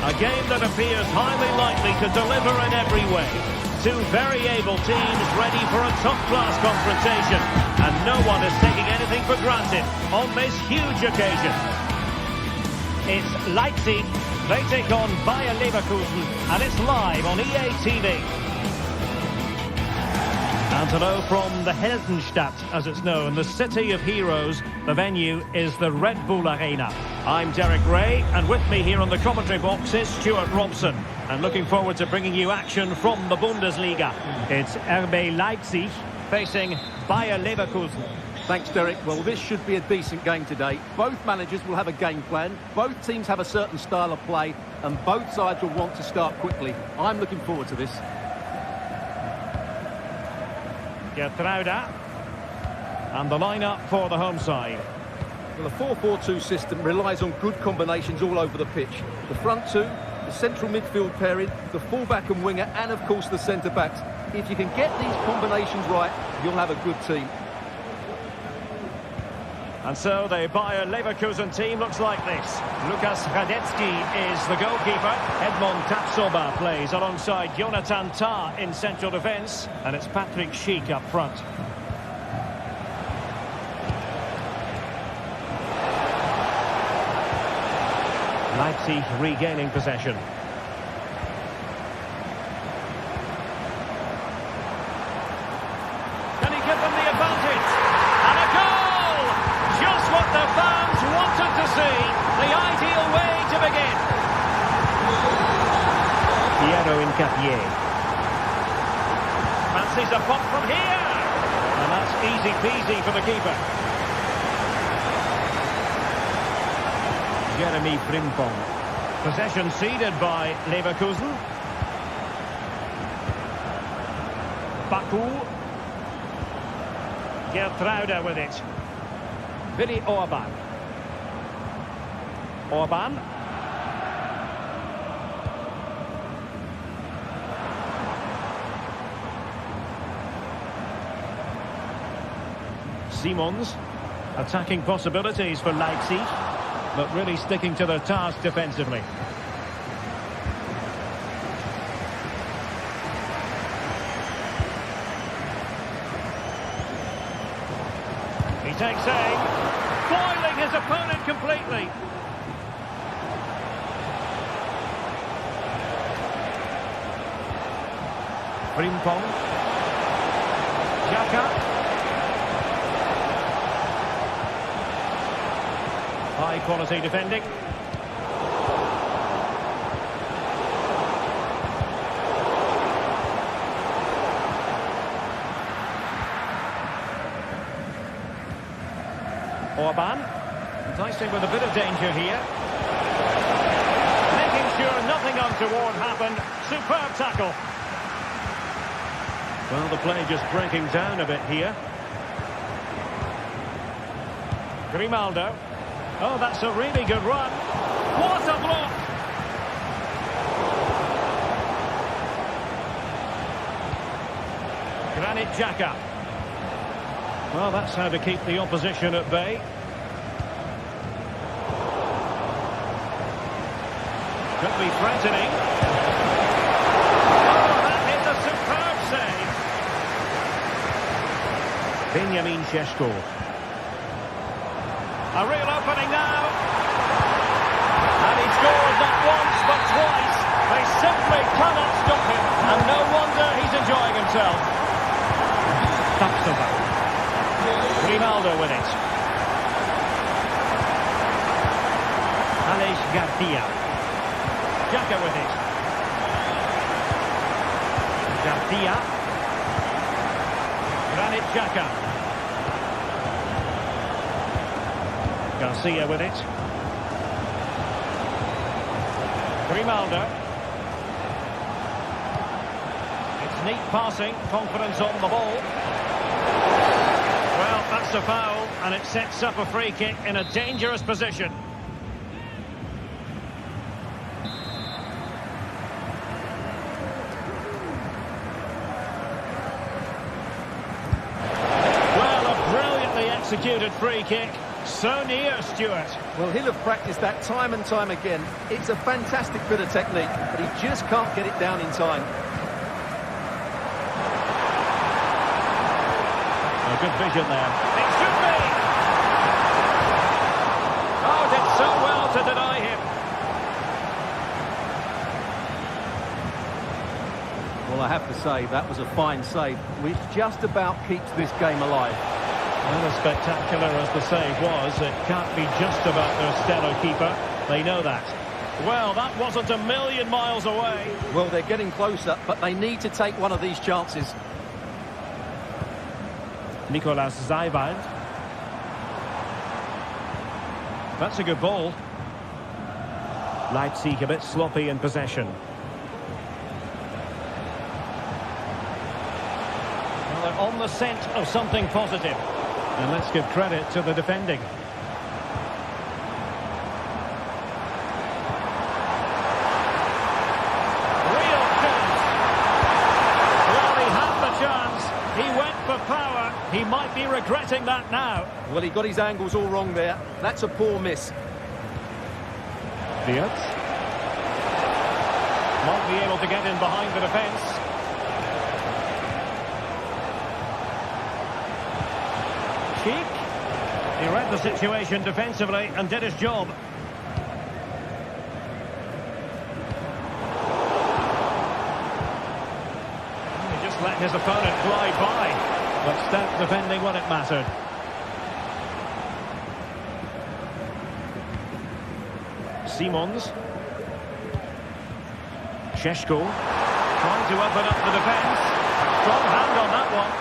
A game that appears highly likely to deliver in every way. Two very able teams ready for a top-class confrontation. And no one is taking anything for granted on this huge occasion. It's Leipzig. They take on Bayer Leverkusen. And it's live on EA TV. And hello from the Heldenstadt, as it's known, the city of heroes. The venue is the Red Bull Arena. I'm Derek Ray, and with me here on the commentary box is Stuart Robson. And looking forward to bringing you action from the Bundesliga. It's RB Leipzig facing Bayer Leverkusen. Thanks, Derek. Well, this should be a decent game today. Both managers will have a game plan. Both teams have a certain style of play, and both sides will want to start quickly. I'm looking forward to this. Gertruida. And the lineup for the home side. Well, the 4-4-2 system relies on good combinations all over the pitch. The front two, the central midfield pairing, the fullback and winger, and of course the centre-backs. If you can get these combinations right, you'll have a good team. And so the Bayer Leverkusen team looks like this. Lukas Radetzky is the goalkeeper. Edmond Tapsoba plays alongside Jonathan Tah in central defence. And it's Patrick Schick up front. Leipzig regaining possession. Can he give them the advantage? And a goal! Just what the fans wanted to see. The ideal way to begin. Piero Incapié. Fancies a pop from here. And that's easy peasy for the keeper. Jeremy Frimpong. Possession ceded by Leverkusen. Baku. Gertruida with it. Willy Orban. Orban. Simons. Attacking possibilities for Leipzig, but really sticking to their task defensively. He takes aim, foiling his opponent completely. Frimpong. Xhaka. High quality defending. Orban, enticing with a bit of danger here. Making sure nothing untoward happened. Superb tackle. Well, the play just breaking down a bit here. Grimaldo. Oh, that's a really good run. What a block! Granit Xhaka. Well, that's how to keep the opposition at bay. Could be threatening. Oh, that is a superb save. Benjamin Šeško. A real opening now. And he scored not once but twice. They simply cannot stop him. And no wonder he's enjoying himself. Tapsoba. Grimaldo with it. Aleix Garcia. Xhaka with it. Garcia. Granit Xhaka. Garcia with it. Grimaldo. It's neat passing, confidence on the ball. Well, that's a foul, and it sets up a free kick in a dangerous position. Well, a brilliantly executed free kick. So near, Stuart. Well, he'll have practiced that time and time again. It's a fantastic bit of technique, but he just can't get it down in time. A good vision there. It should be! Oh, did so well to deny him. Well, I have to say, that was a fine save, which just about keeps this game alive. Well, as spectacular as the save was, it can't be just about their stellar keeper. They know that. Well, that wasn't a million miles away. Well, they're getting closer, but they need to take one of these chances. Nicolas Zeywald. That's a good ball. Leipzig a bit sloppy in possession. Well, they're on the scent of something positive. And let's give credit to the defending. Real chance. Well, he had the chance. He went for power. He might be regretting that now. Well, he got his angles all wrong there. That's a poor miss. Diaz. Won't be able to get in behind the defence. Cheek. He read the situation defensively and did his job. He just let his opponent glide by, but stout defending when it mattered. Simons. Šeško trying to open up the defence. Strong hand on that one.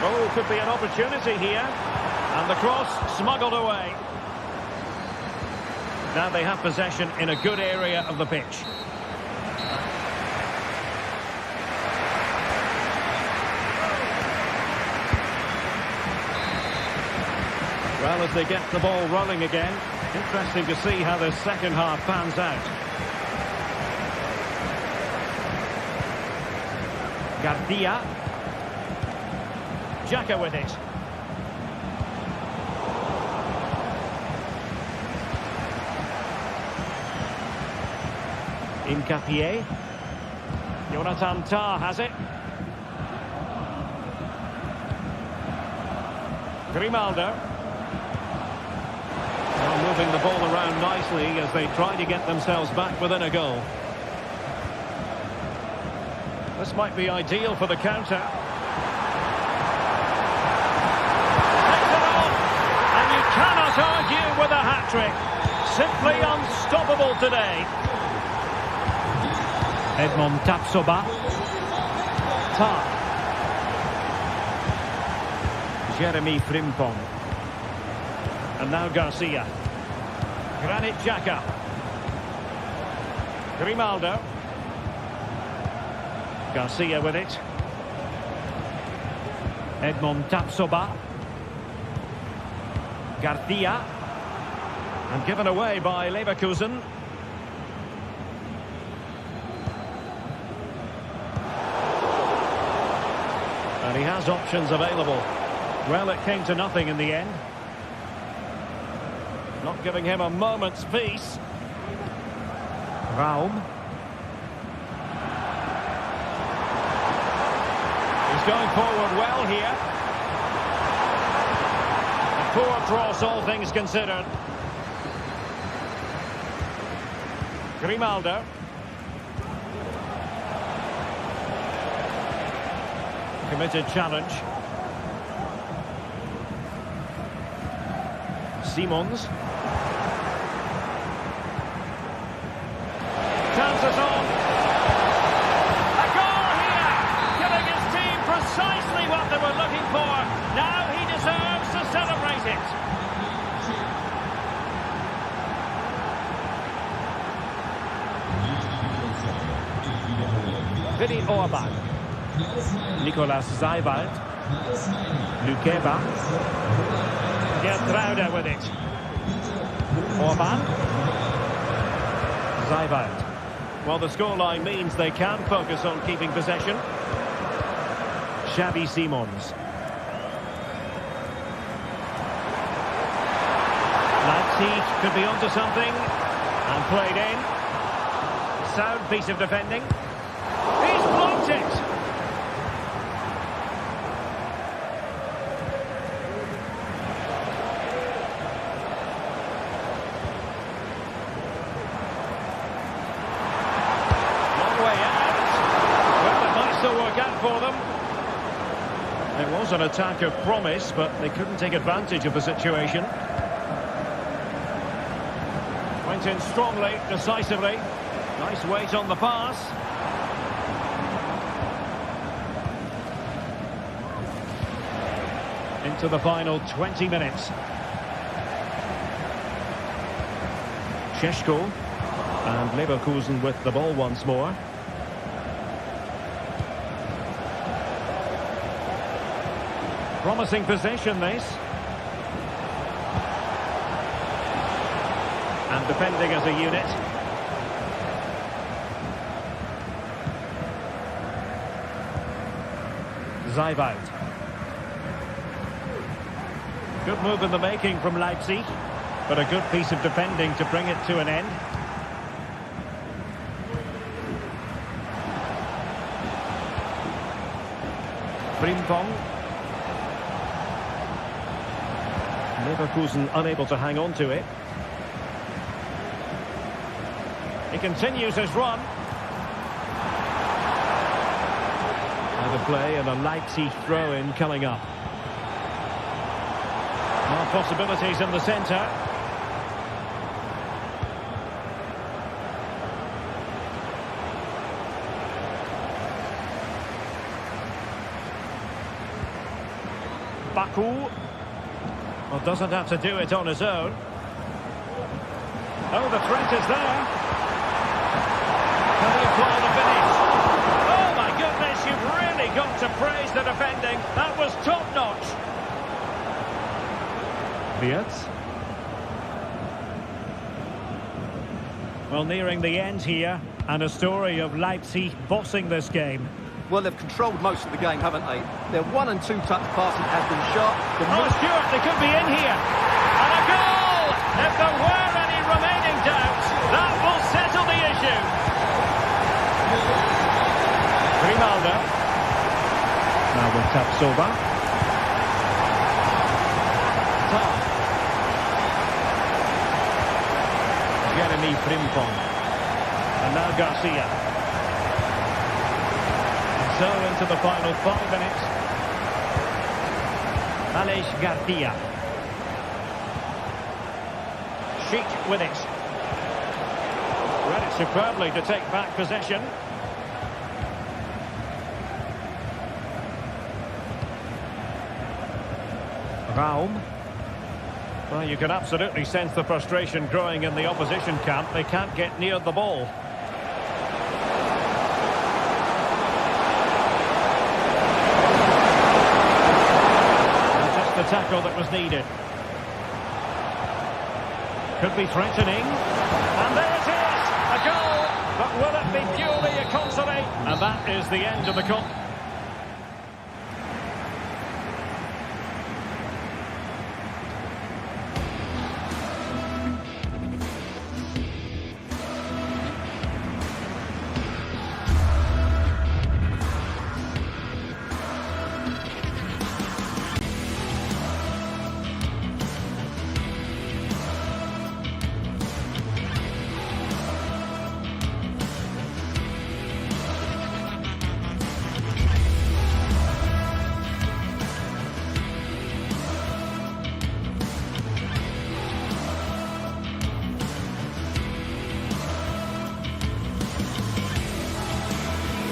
Oh, could be an opportunity here. And the cross smuggled away. Now they have possession in a good area of the pitch. Well, as they get the ball rolling again, interesting to see how the second half pans out. Garcia. Xhaka with it. Incapié. Jonathan Tah has it. Grimaldo. Moving the ball around nicely as they try to get themselves back within a goal. This might be ideal for the counter. Takes it on! And you cannot argue with a hat-trick. Simply unstoppable today. Edmond Tapsoba. Ta. Jeremy Frimpong. And now Garcia. Granit Xhaka. Grimaldo. Garcia with it. Edmond Tapsoba. Garcia. And given away by Leverkusen. And he has options available. Well, it came to nothing in the end. Not giving him a moment's peace. Raum. He's going forward well here. A poor cross, all things considered. Grimaldo. Committed challenge. Simons. Chances on. A goal here! Giving his team precisely what they were looking for. Now he deserves to celebrate it. Vinny Orban. Nicolas Zeywald. Lukeba. Gertruida with it. Orban. Zeywald. Well, the scoreline means they can focus on keeping possession. Xavi Simons. Leipzig could be onto something. And played in. Sound piece of defending. He's blocked it! For them. It was an attack of promise, but they couldn't take advantage of the situation. Went in strongly, decisively. Nice weight on the pass. Into the final 20 minutes. Šeško and Leverkusen with the ball once more. Promising possession, this. And defending as a unit. Zijbout. Good move in the making from Leipzig, but a good piece of defending to bring it to an end. Frimpong. Leverkusen unable to hang on to it. He continues his run. Out of play and a Leipzig throw-in coming up. More possibilities in the centre. Baku. Well, doesn't have to do it on his own. Oh, the threat is there. Can he apply the finish? Oh, my goodness, you've really got to praise the defending. That was top-notch. Wirtz. Well, nearing the end here, and a story of Leipzig bossing this game. Well, they've controlled most of the game, haven't they? Their 1- and 2-touch passing has been sharp. Oh, Stewart, they could be in here. And a goal! If there were any remaining doubts, that will settle the issue. Grimaldo. Now with Tapsoba. Top. Jeremy Frimpong. And now Garcia. So into the final 5 minutes. Aleix Garcia. Sheik with it. Read it superbly to take back possession. Raum. Well, you can absolutely sense the frustration growing in the opposition camp. They can't get near the ball. The tackle that was needed. Could be threatening. And there it is! A goal! But will it be purely a consolate? And that is the end of the goal.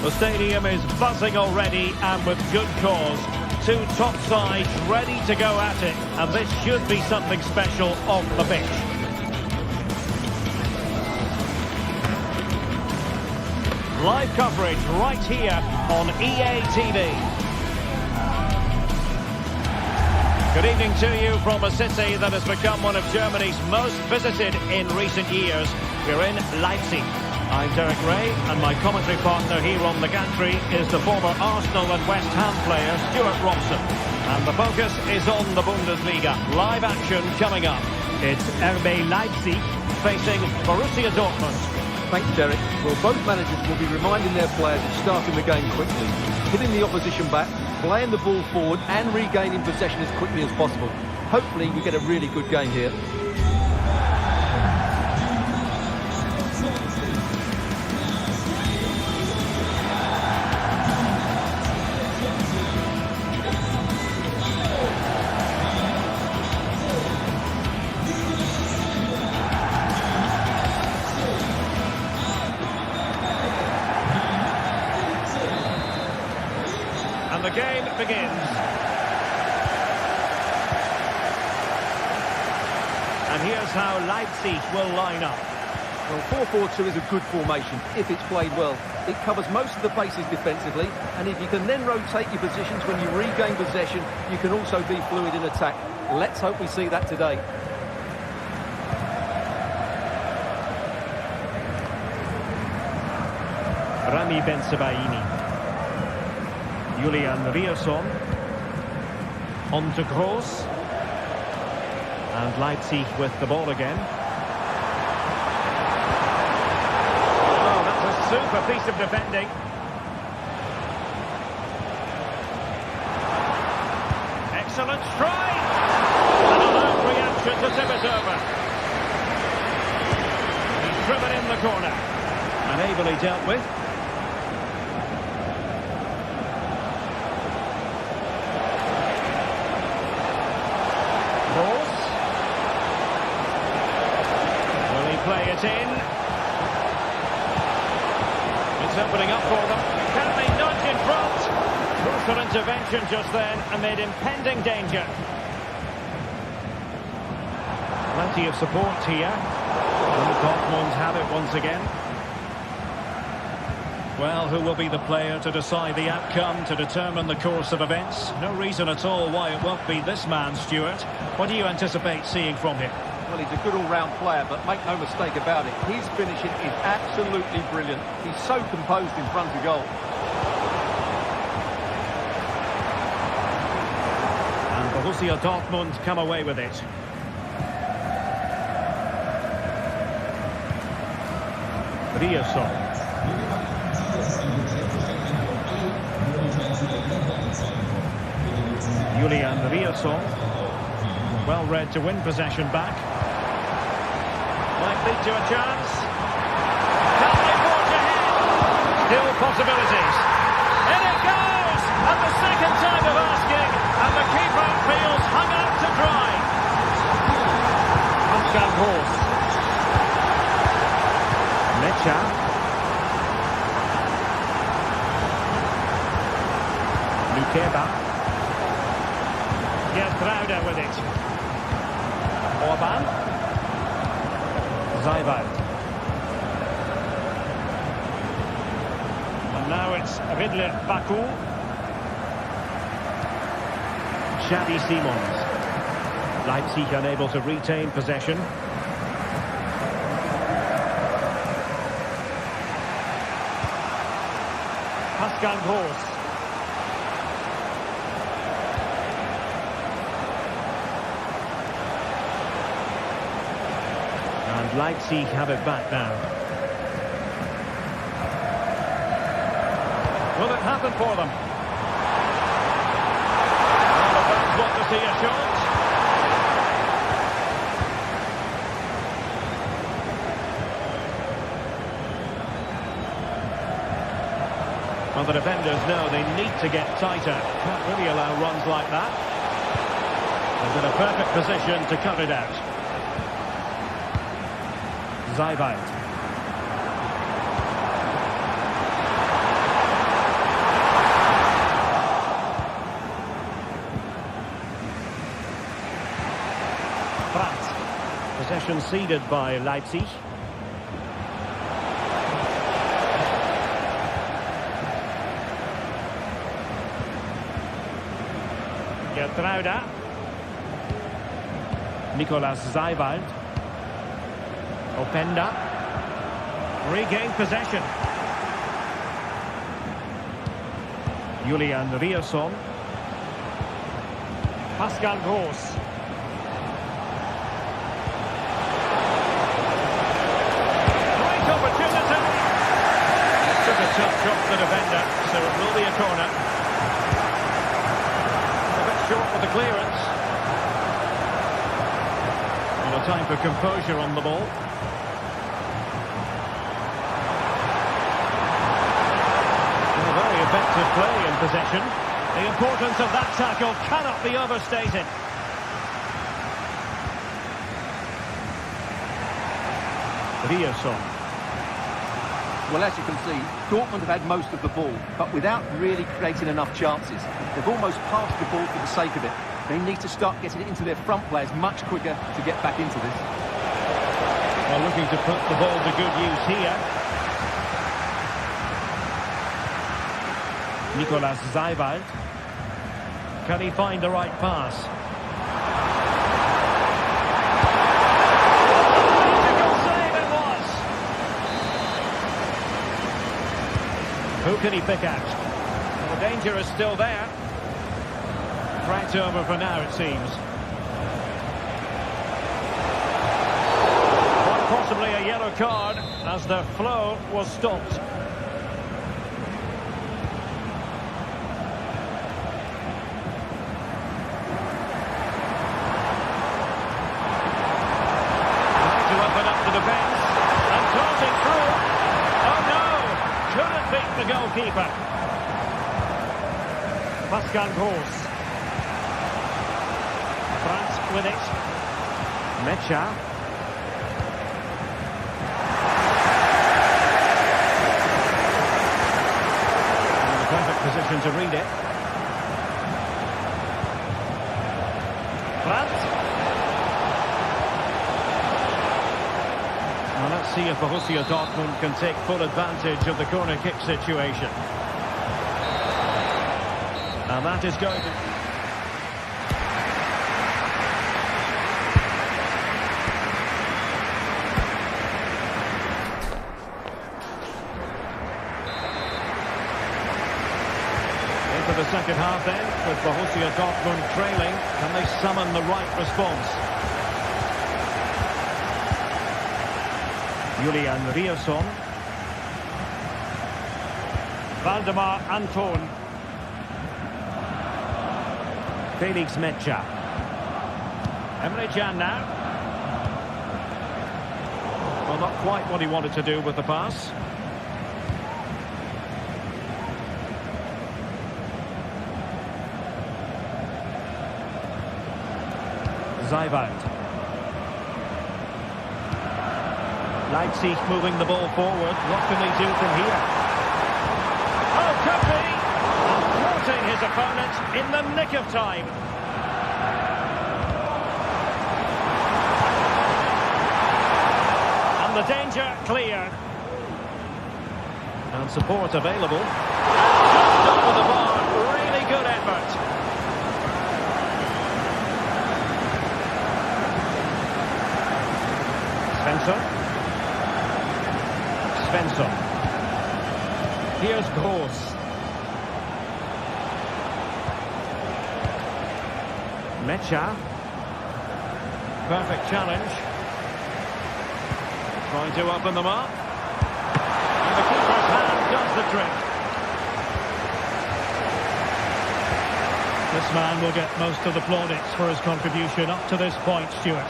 The stadium is buzzing already, and with good cause. Two top sides ready to go at it, and this should be something special on the pitch. Live coverage right here on EA TV. Good evening to you from a city that has become one of Germany's most visited in recent years. We're in Leipzig. I'm Derek Ray, and my commentary partner here on the gantry is the former Arsenal and West Ham player, Stuart Robson. And the focus is on the Bundesliga. Live action coming up. It's RB Leipzig facing Borussia Dortmund. Thanks, Derek. Well, both managers will be reminding their players of starting the game quickly, hitting the opposition back, playing the ball forward and regaining possession as quickly as possible. Hopefully we get a really good game here. And the game begins. And here's how Leipzig will line up. Well, 4-4-2 is a good formation if it's played well. It covers most of the bases defensively, and if you can then rotate your positions when you regain possession, you can also be fluid in attack. Let's hope we see that today. Rami Ben-Sebaini. Julian Rierson. On to Gross. And Leipzig with the ball again. Oh, that's a super piece of defending. Excellent strike! And a loud reaction to tip it over. He's driven in the corner. And ably dealt with. Play it in. It's opening up for them. Can they nudge in front? Crucial intervention just then amid impending danger. Plenty of support here. And Dortmund have it once again. Well, who will be the player to decide the outcome, to determine the course of events? No reason at all why it won't be this man, Stuart. What do you anticipate seeing from him? Well, he's a good all-round player, but make no mistake about it, his finishing is absolutely brilliant. He's so composed in front of goal. And Borussia Dortmund come away with it. Rierson. Julian Rierson. Well read to win possession back. Might lead to a chance. Can they forge ahead? Still possibilities. In it goes! And the second time of asking, and the keeper feels hung out to dry. Pascal Gross. Mecha. Lukeba. Gertruida with it. Orban. Zaiwald. And now it's Ridley Baku. Xavi Simons. Leipzig unable to retain possession. Pascal Gross. And Leipzig have it back now. Will it happen for them? Well, the fans want to see a shot. Well, the defenders know they need to get tighter. Can't really allow runs like that. They're in a perfect position to cut it out. Zaiwald. Brandt. Possession ceded by Leipzig. Gertruida. Nicolas Zaiwald. Openda. Regained possession. Julian Rierson. Pascal Gross. Great opportunity. Took a touch off the defender, so it will be a corner. A bit short with the clearance. And a time for composure on the ball. Very effective play in possession. The importance of that tackle cannot be overstated. Rierson. Well, as you can see, Dortmund have had most of the ball, but without really creating enough chances. They've almost passed the ball for the sake of it. They need to start getting it into their front players much quicker to get back into this. Well, looking to put the ball to good use here. Nicolas Seiwald. Can he find the right pass? Magical save it was! Who can he pick out? Well, the danger is still there. Threat over for now, it seems. Quite possibly a yellow card as the flow was stopped. The goalkeeper. Pascal Gross. France with it. Mecha. In the perfect position to read it. France. Well, let's see if Borussia Dortmund can take full advantage of the corner kick situation. And that is going to... Into the second half then, with Borussia Dortmund trailing. Can they summon the right response? Julian Rierson. Waldemar Anton. Felix Mecha. Emre Can now. Well, not quite what he wanted to do with the pass. Seiwald. Leipzig moving the ball forward. What can they do from here? Oh, could be! And thwarting his opponent in the nick of time. And the danger cleared. And support available. Just over the bar. Really good effort. Svensson. Here's Gross. Mecha. Perfect challenge. Trying to open them up. And the keeper's hand does the trick. This man will get most of the plaudits for his contribution up to this point, Stuart.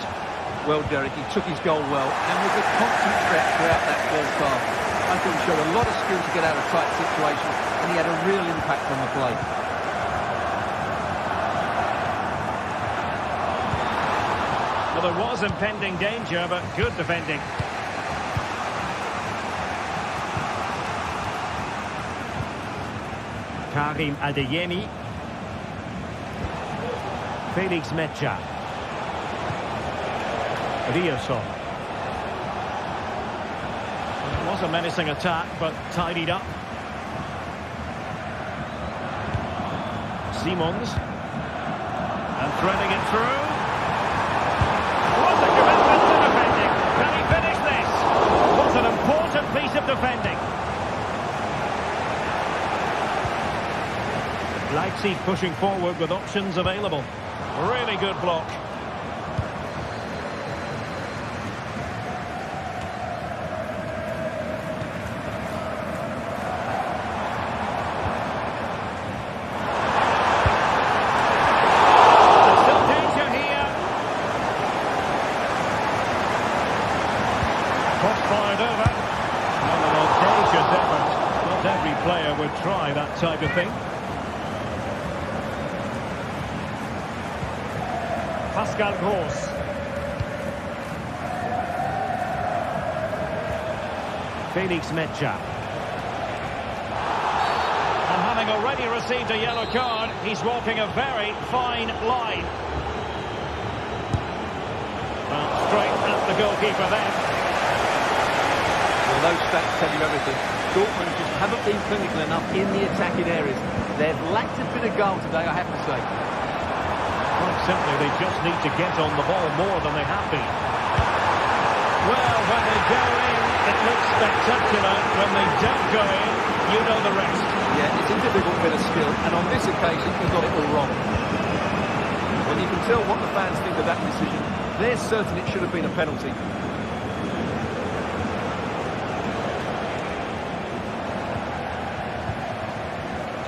Well, Derek, he took his goal well and was a constant threat throughout that first half. I thought he showed a lot of skill to get out of tight situations, and he had a real impact on the play. Well, there was impending danger, but good defending. Karim Adeyemi. Felix Mecha. Rierson. It was a menacing attack, but tidied up. Simons. And threading it through. What a commitment to defending. Can he finish this? What an important piece decisive, pushing forward with options available. Really good block. There's still danger here. Cross fired over. An audacious effort. Not every player would try that type of thing. Pascal Gross. Felix Mecha. And having already received a yellow card, he's walking a very fine line. Well, straight at the goalkeeper then. Well, those stats tell you everything. Dortmund just haven't been clinical enough in the attacking areas. They've lacked a bit of goal today, I have to say. Quite simply, they just need to get on the ball more than they have been. Well, when they go in, it looks spectacular. When they don't go in, you know the rest. Yeah, it's a difficult bit of skill, and on this occasion, he got it all wrong. When you can tell what the fans think of that decision, they're certain it should have been a penalty.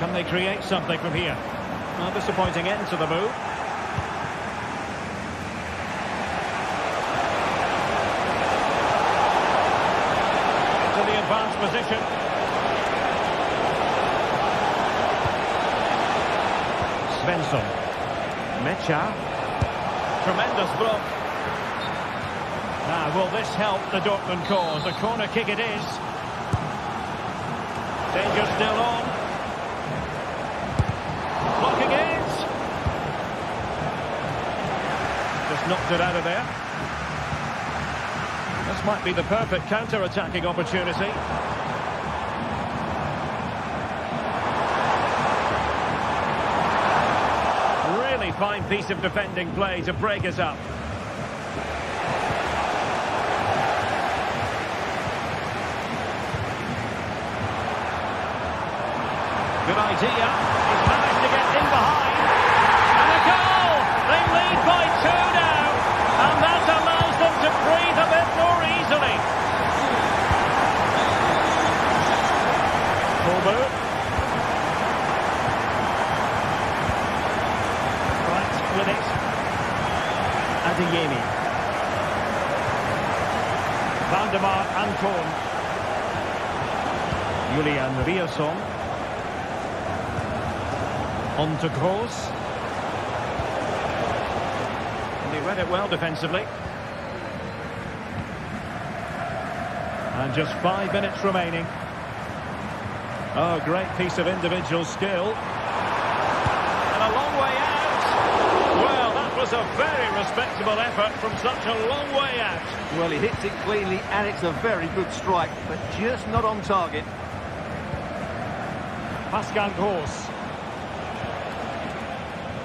Can they create something from here? A disappointing end to the move. Into the advanced position. Svensson. Mecha. Tremendous block. Now, will this help the Dortmund cause? A corner kick it is. Danger still on. Blocking it. Just knocked it out of there. This might be the perfect counter-attacking opportunity. Really fine piece of defending play to break us up. Good idea. He's managed to get in behind. And a goal! They lead by 2 now. And that allows them to breathe a bit more easily. Full move. Right, with it. Adeyemi. Valdemar Anton. Julian Riasson. On to Gross. And he read it well defensively. And just 5 minutes remaining. Oh, great piece of individual skill. And a long way out. Well, that was a very respectable effort from such a long way out. Well, he hits it cleanly, and it's a very good strike, but just not on target. Pascal Gross.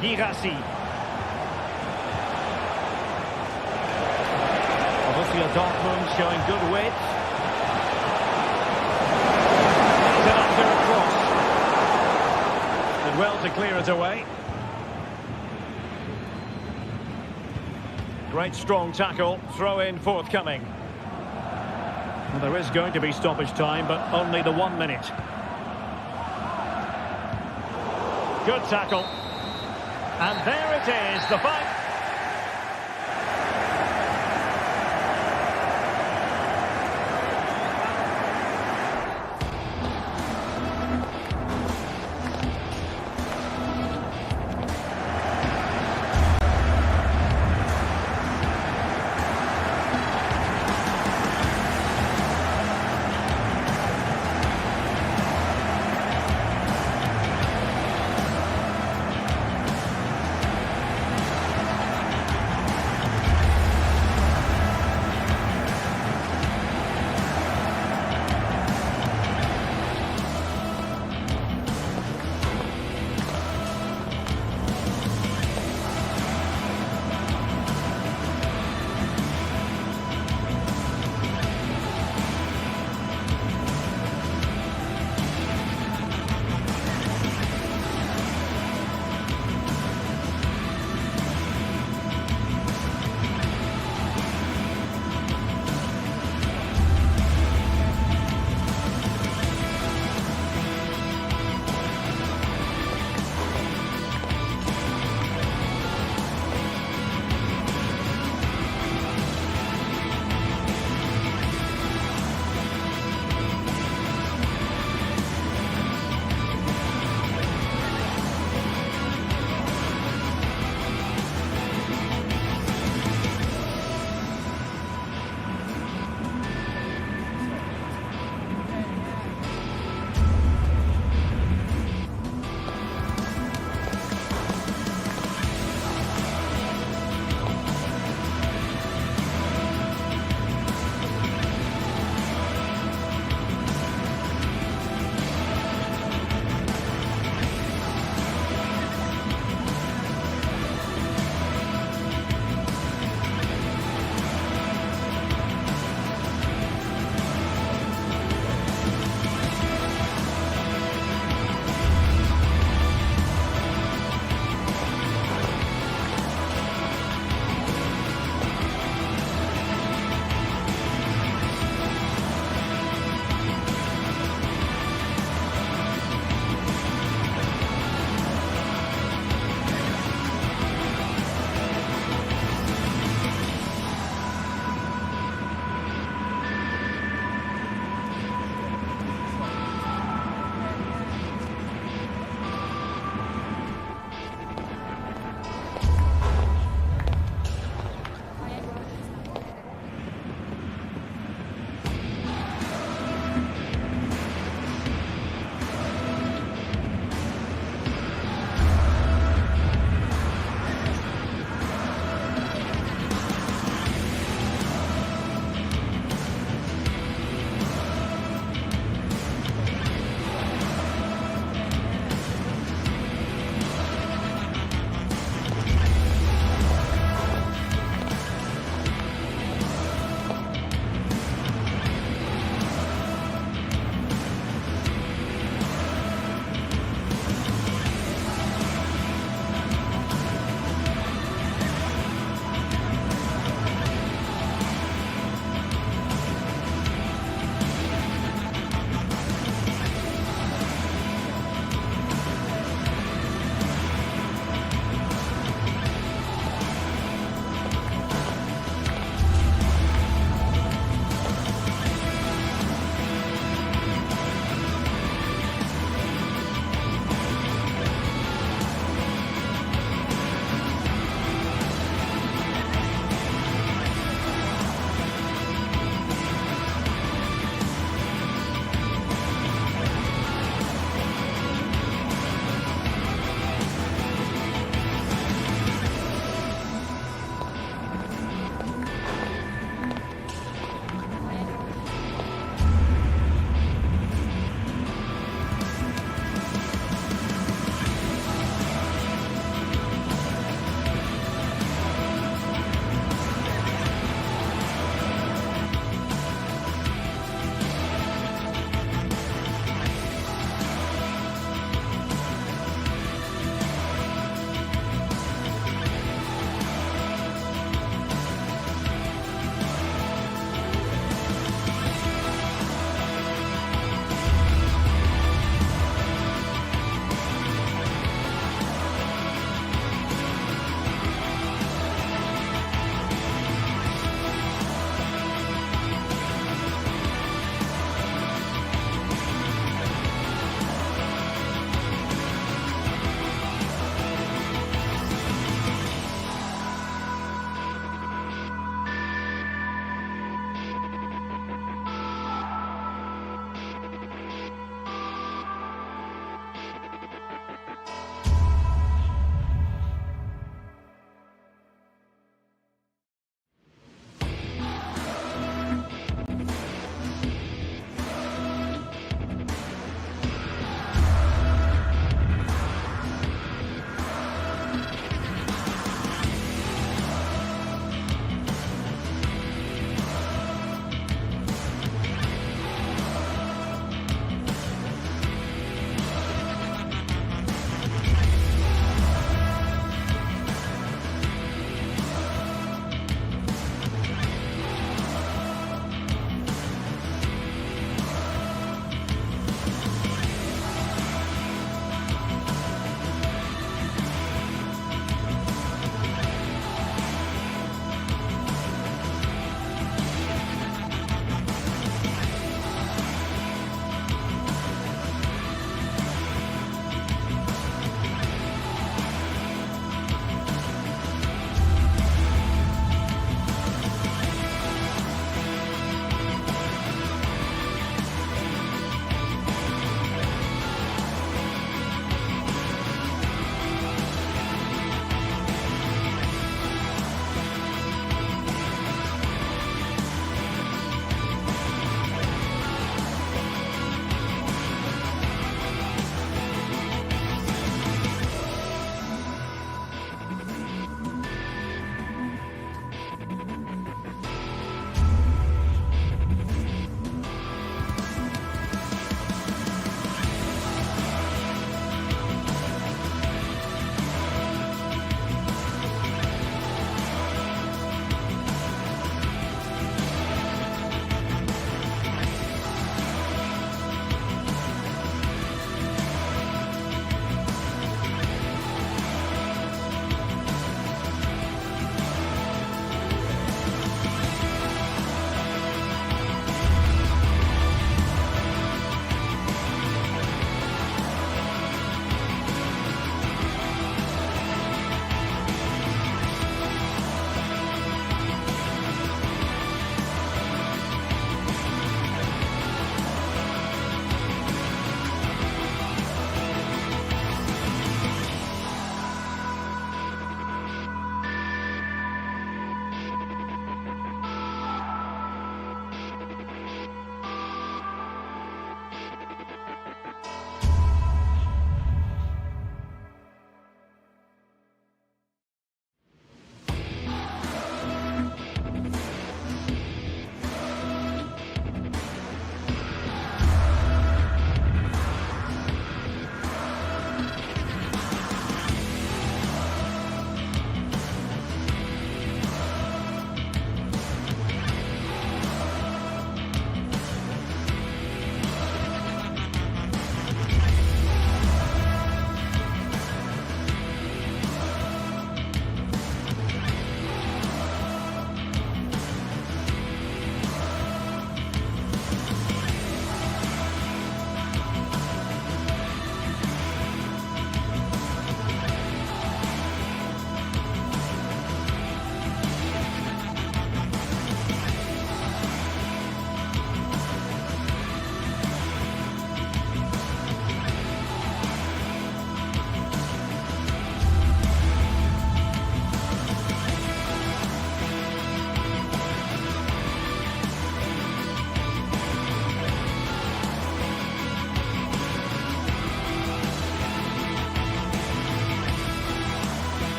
Girassi. Borussia Dortmund showing good width. He's it under a cross. Did well to clear it away. Great strong tackle. Throw in forthcoming. Well, there is going to be stoppage time, but only the 1 minute. Good tackle. And there it is, the fight.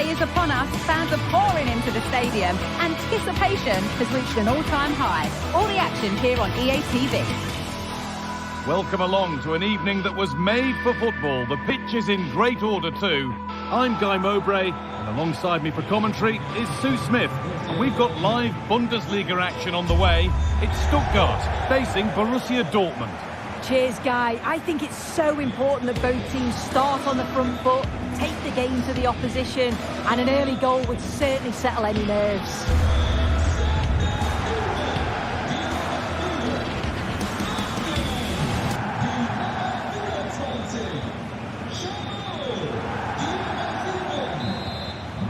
day is upon us. Fans are pouring into the stadium. Anticipation has reached an all-time high. All the action here on EA TV. Welcome along to an evening that was made for football. The pitch is in great order too. I'm Guy Mowbray, and alongside me for commentary is Sue Smith. And we've got live Bundesliga action on the way. It's Stuttgart facing Borussia Dortmund. Cheers, Guy. I think it's so important that both teams start on the front foot, take the game to the opposition, and an early goal would certainly settle any nerves.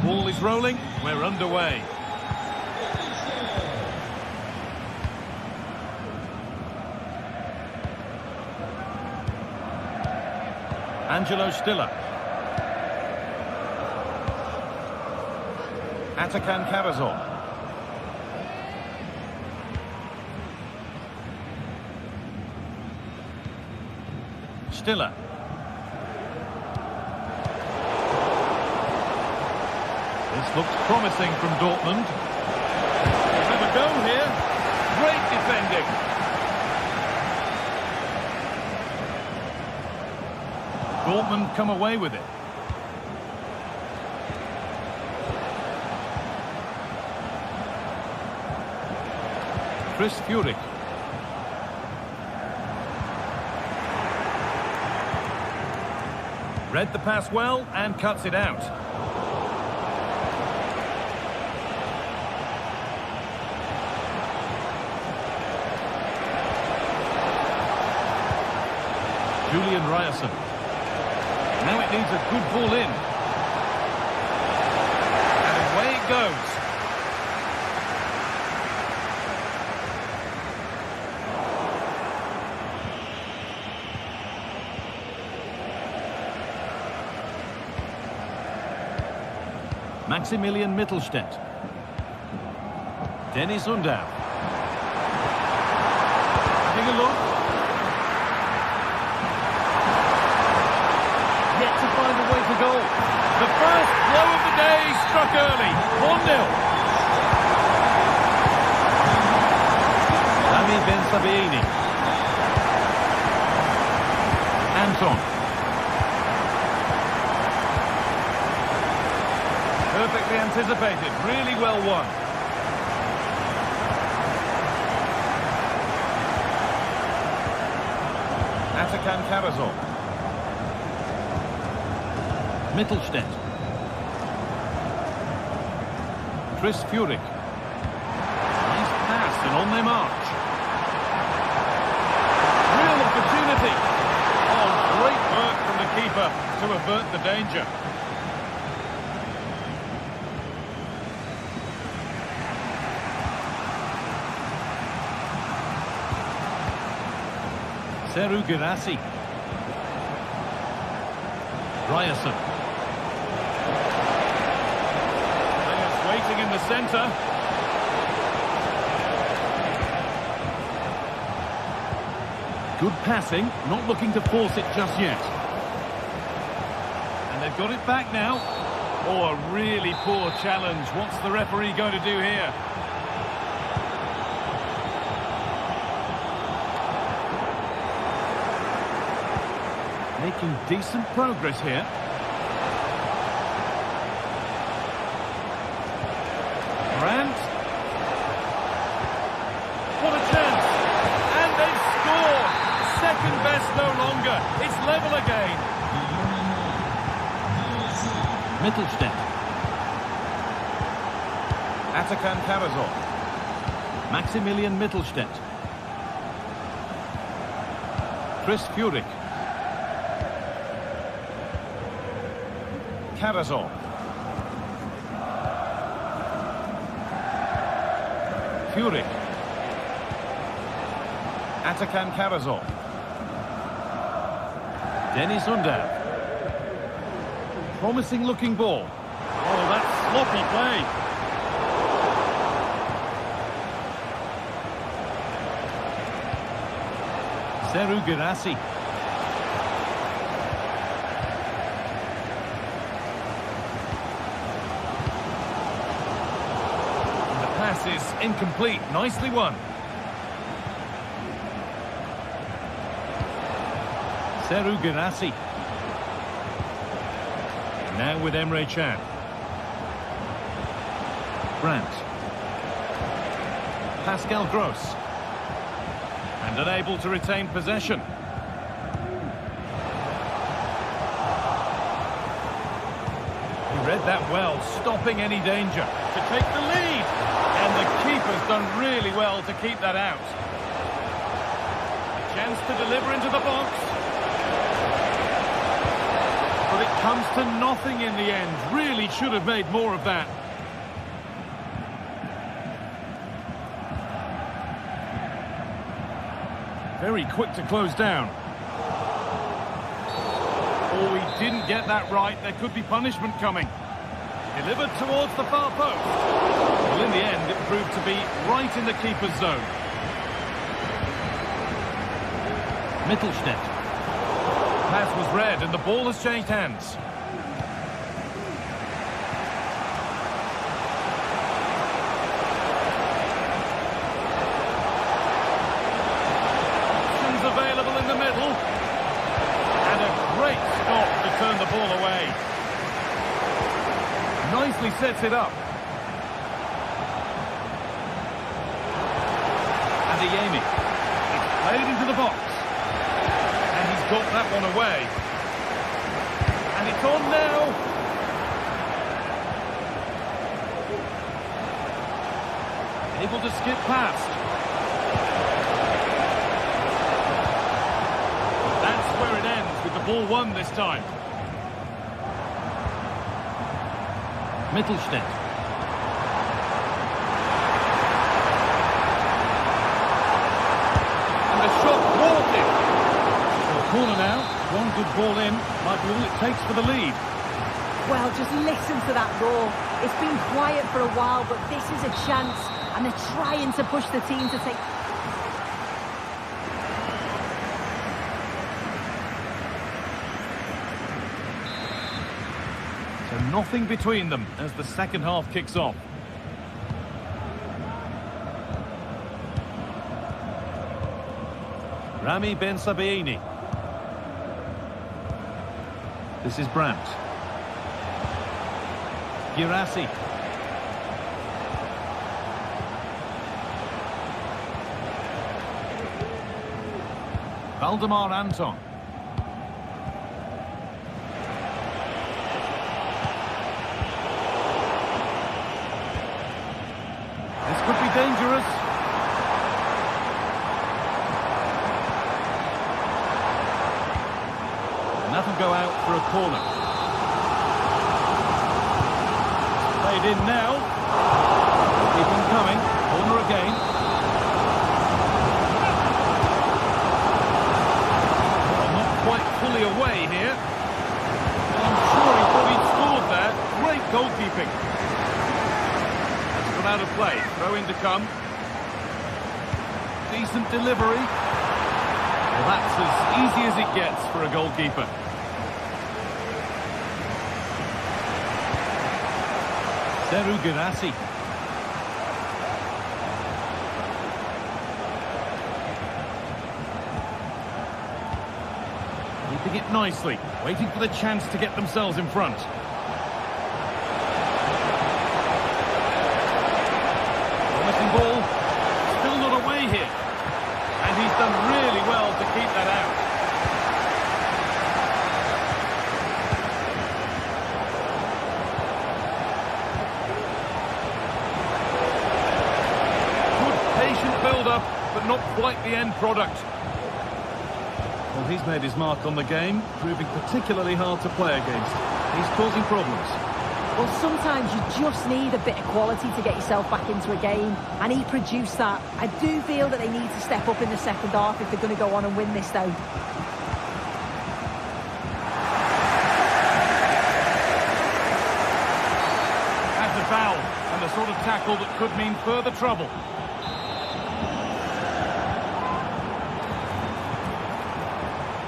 Ball is rolling, we're underway. Angelo Stiller. Atakan Karazor. Stiller. This looks promising from Dortmund. Have a go here. Great defending. Dortmund come away with it. Chris Furyk. Read the pass well and cuts it out. Julian Ryerson. Now it needs a good ball in. And away it goes. Maximilian Mittelstädt. Dennis Undav. Having a look. Yet to find a way to goal. The first blow of the day struck early. 1-0. Rami Ben-Sabieni. Anton. Perfectly anticipated, really well won. Atakan Karazor. Mittelstädt. Chris Furyk. Nice pass and on they march. Real opportunity. Oh, great work from the keeper to avert the danger. Seru Girassi. Ryerson. Players waiting in the centre. Good passing, not looking to force it just yet. And they've got it back now. Oh, a really poor challenge. What's the referee going to do here? Making decent progress here. Brandt. What a chance. And they've scored. Second best no longer. It's level again. Mittelstädt. Atakan Karazor. Maximilian Mittelstädt. Chris Furyk. Karazor. Furyk. Atakan Karazor. Dennis Undav. Promising looking ball. Oh, that's sloppy play. Seru Girassi. is incomplete. Nicely won. Serhou Guirassy. Now with Emre Can. Brandt. Pascal Gross. And unable to retain possession. He read that well, stopping any danger. To take the lead. And the keeper's done really well to keep that out. A chance to deliver into the box. But it comes to nothing in the end. Really should have made more of that. Very quick to close down. Oh, he didn't get that right. There could be punishment coming. Delivered towards the far post. Well, in the end, it proved to be right in the keeper's zone. Mittelstädt. Pass was read and the ball has changed hands. Options available in the middle. And a great stop to turn the ball away. Nicely sets it up. Adeyemi. It's played into the box. And he's got that one away. And it's on now. Able to skip past. That's where it ends, with the ball won this time. Mittelstädt. And the shot thwarted. So a corner now. One good ball in. Might be all it takes for the lead. Well, just listen to that roar. It's been quiet for a while, but this is a chance. And they're trying to push the team to take... So nothing between them as the second half kicks off. Rami Ben Sabaini. This is Brandt. Guirassy. Valdemar Anton. This could be dangerous. And that'll go out for a corner. Played in now. Keep him coming. Corner again. Well, not quite fully away here. Well, I'm sure he thought he'd scored there. Great goalkeeping. Out of play, throw in to come. Decent delivery. Well, that's as easy as it gets for a goalkeeper. Serhou Guirassy. Keeping it nicely, waiting for the chance to get themselves in front. Ball, still not away here, and he's done really well to keep that out. Good patient build-up, but not quite the end product. Well, he's made his mark on the game, proving particularly hard to play against. He's causing problems. Well, sometimes you just need a bit of quality to get yourself back into a game, and he produced that. I do feel that they need to step up in the second half if they're going to go on and win this, though. That's a foul, and the sort of tackle that could mean further trouble.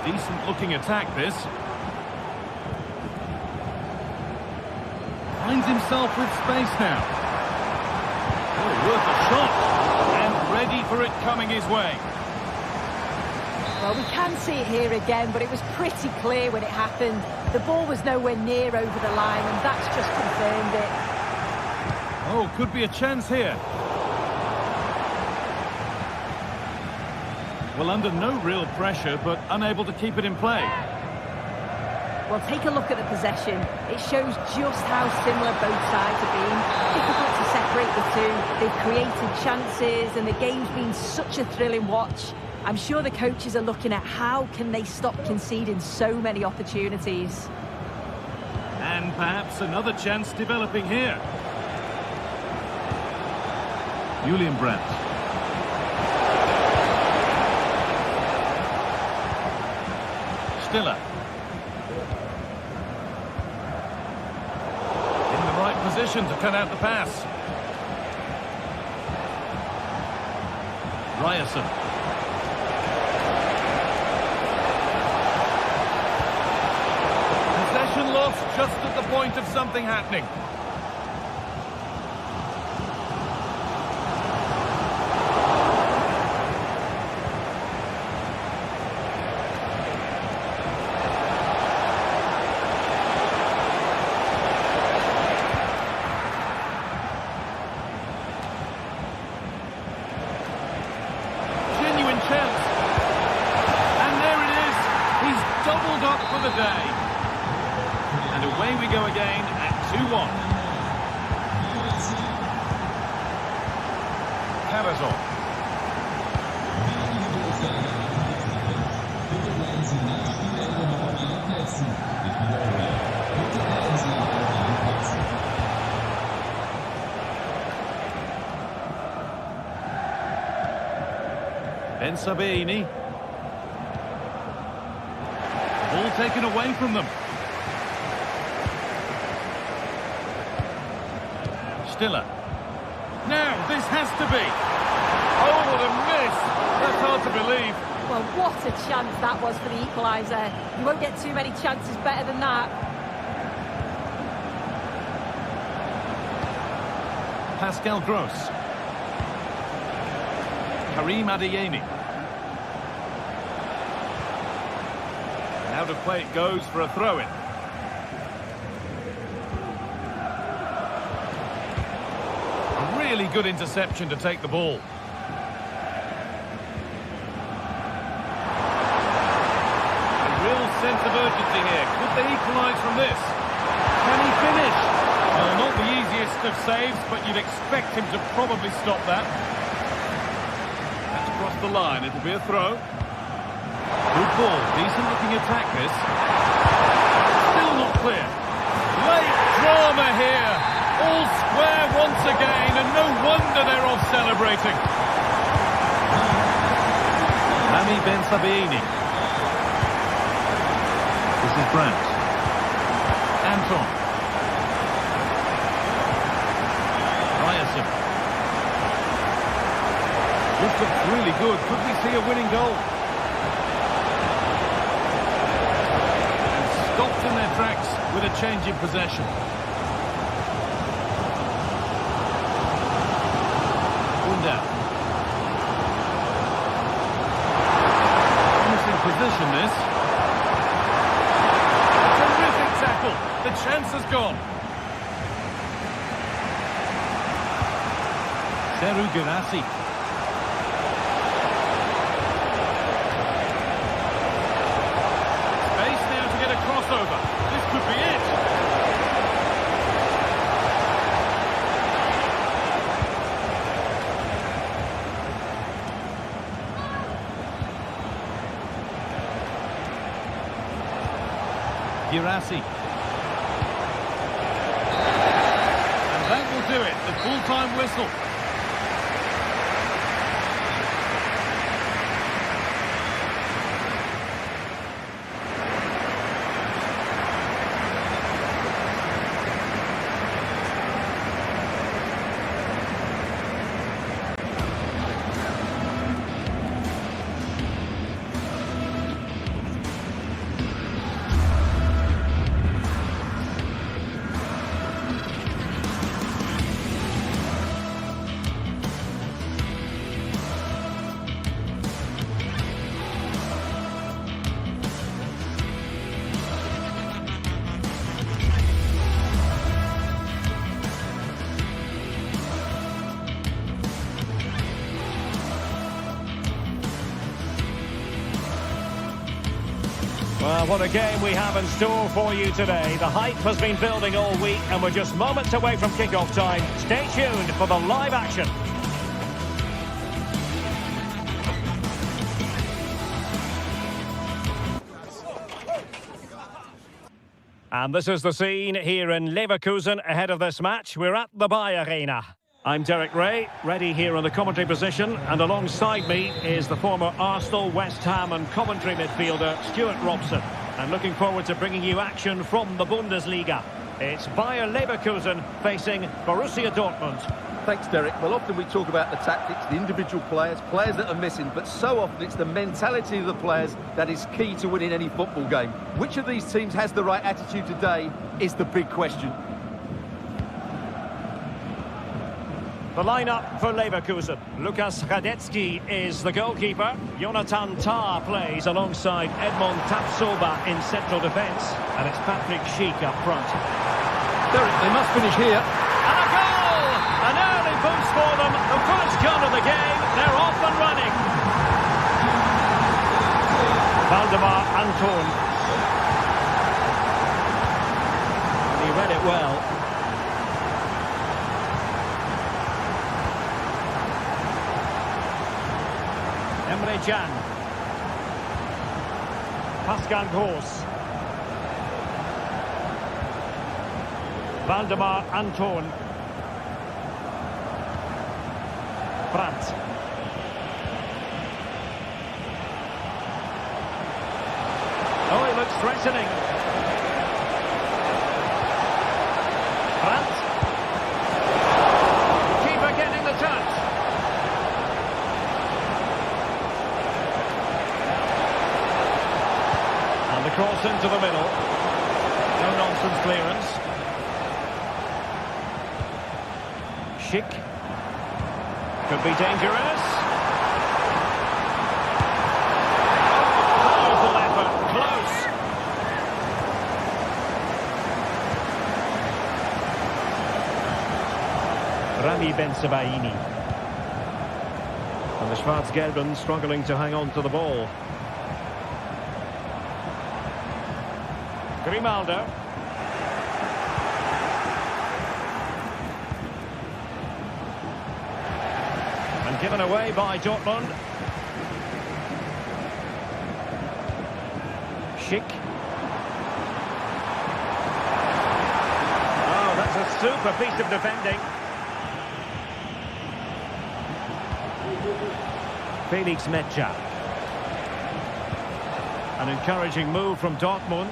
Decent-looking attack, this. Finds himself with space now. Oh, worth a shot. And ready for it coming his way. Well, we can see it here again, but it was pretty clear when it happened. The ball was nowhere near over the line, and that's just confirmed it. Oh, could be a chance here. Well, under no real pressure, but unable to keep it in play. Well, take a look at the possession. It shows just how similar both sides have been. Difficult to separate the two. They've created chances, and the game's been such a thrilling watch. I'm sure the coaches are looking at how can they stop conceding so many opportunities. And perhaps another chance developing here. Julian Brandt. Stiller. In the right position to cut out the pass. Ryerson. Possession lost just at the point of something happening. Genuine chance. And there it is. He's doubled up for the day. And away we go again at 2-1. Karazov. Ben Sabini. Ball taken away from them. Stiller. Now, this has to be. Oh, what a miss. That's hard to believe. Well, what a chance that was for the equaliser. You won't get too many chances better than that. Pascal Gross. Karim Adeyemi. And out of play it goes for a throw-in. Really good interception to take the ball. A real sense of urgency here. Could they equalise from this? Can he finish? Well, not the easiest of saves, but you'd expect him to probably stop that. That's crossed the line. It'll be a throw. Good ball. Decent looking attack, this. Still not clear. Late drama here. All square once again, and no wonder they're off celebrating. Rami Ben Sabini. This is Brandt. Anton. Ryerson. This looks really good. Could we see a winning goal? And stopped in their tracks with a change in possession. Promising position, this. Terrific tackle. The chance has gone. Seru Girassi. Space now to get a crossover. This could be it. Girassi. And that will do it, the full-time whistle. Well, what a game we have in store for you today. The hype has been building all week and we're just moments away from kick-off time. Stay tuned for the live action. And this is the scene here in Leverkusen ahead of this match. We're at the Bayer Arena. I'm Derek Ray, ready here in the commentary position, and alongside me is the former Arsenal, West Ham and commentary midfielder Stuart Robson. And looking forward to bringing you action from the Bundesliga. It's Bayer Leverkusen facing Borussia Dortmund. Thanks, Derek. Well, often we talk about the tactics, the individual players that are missing, but so often it's the mentality of the players that is key to winning any football game. Which of these teams has the right attitude today is the big question. The lineup for Leverkusen. Lukas Radetzky is the goalkeeper. Jonathan Tah plays alongside Edmond Tapsoba in central defence. And it's Patrick Schick up front. Derek, they must finish here. And a goal! An early boost for them. The first goal of the game. They're off and running. Valdemar Anton. He read it well. Emre Can. Pascal Gross. Valdemar Anton. Brandt. Oh, he looks threatening. Brandt. Keeper getting the touch. And the cross into the middle. No nonsense clearance. Schick. Could be dangerous. Powerful effort. Close. Rami Bensebaini. And the Schwarz-Gelben struggling to hang on to the ball. Grimaldo. And given away by Dortmund. Schick. Oh, that's a super piece of defending. Felix Metscher. An encouraging move from Dortmund.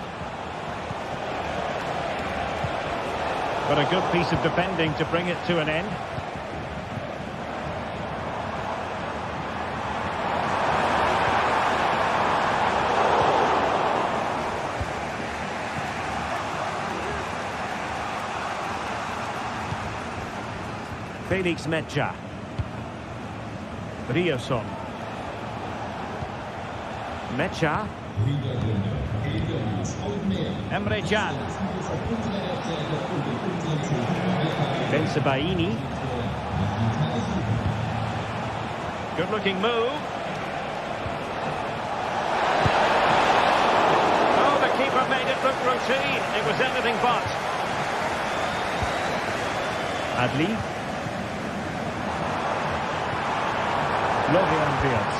But a good piece of defending to bring it to an end. Felix Metscher. Ryerson. Metscher. Emre Can. Bensebaini. Good looking move. Oh, the keeper made it look routine. It was anything but. Adli. Florian Wirtz.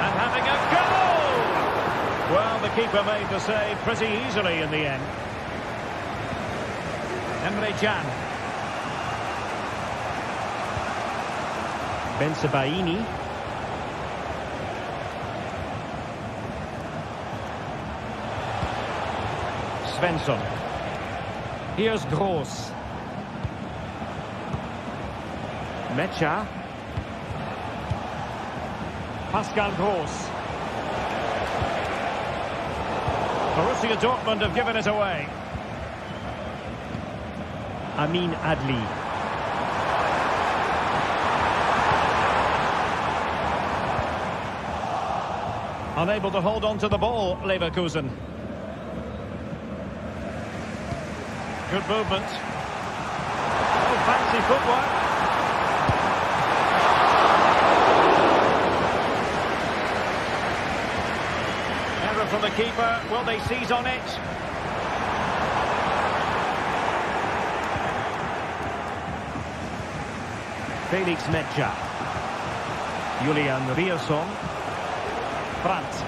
And having a goal! Well, the keeper made the save pretty easily in the end. Emre Can. Bensebaini. Svensson. Here's Gross. Metscher. Pascal Gross. Borussia Dortmund have given it away. Amin Adli. Unable to hold on to the ball, Leverkusen. Good movement. Oh, fancy footwork. from the keeper. Will they seize on it? Felix Metsä. Julian Riasson. Brandt.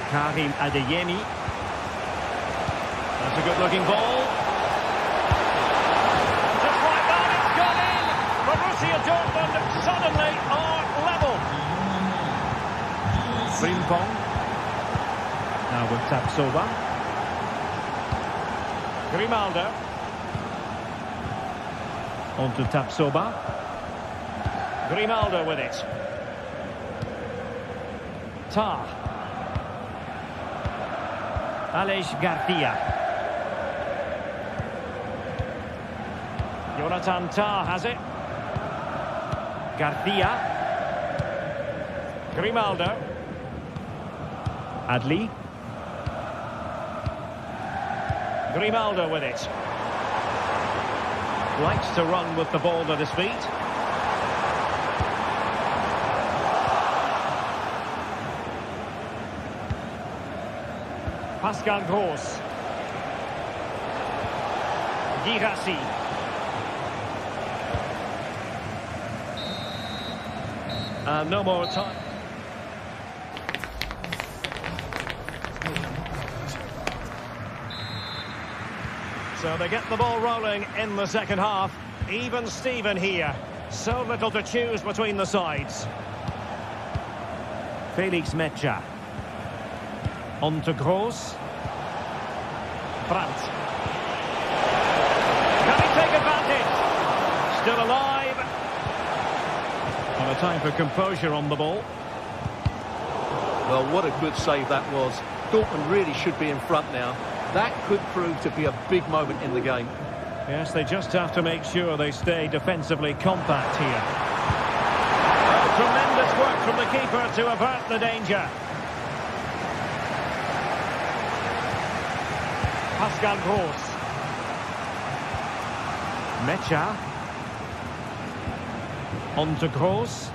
Karim Adeyemi. That's a good-looking ball. Just like that, it's gone in. Borussia Dortmund suddenly are level. Frimpong. Now with Tapsoba. Grimaldo. On to Tapsoba. Grimaldo with it. Tah. Aleix Garcia. Jonathan Tah has it. Garcia. Grimaldo. Adli. Grimaldo with it. Likes to run with the ball at his feet. Pascal Gross. Girassi. No more time. So they get the ball rolling in the second half. Even Steven here. So little to choose between the sides. Felix Metsä. On to Gross. Brandt. Can he take advantage? Still alive. And a time for composure on the ball. Well, what a good save that was. Dortmund really should be in front now. That could prove to be a big moment in the game. Yes, they just have to make sure they stay defensively compact here. Oh, tremendous work from the keeper to avert the danger. Pascal Gross. Metsä. On to Gross.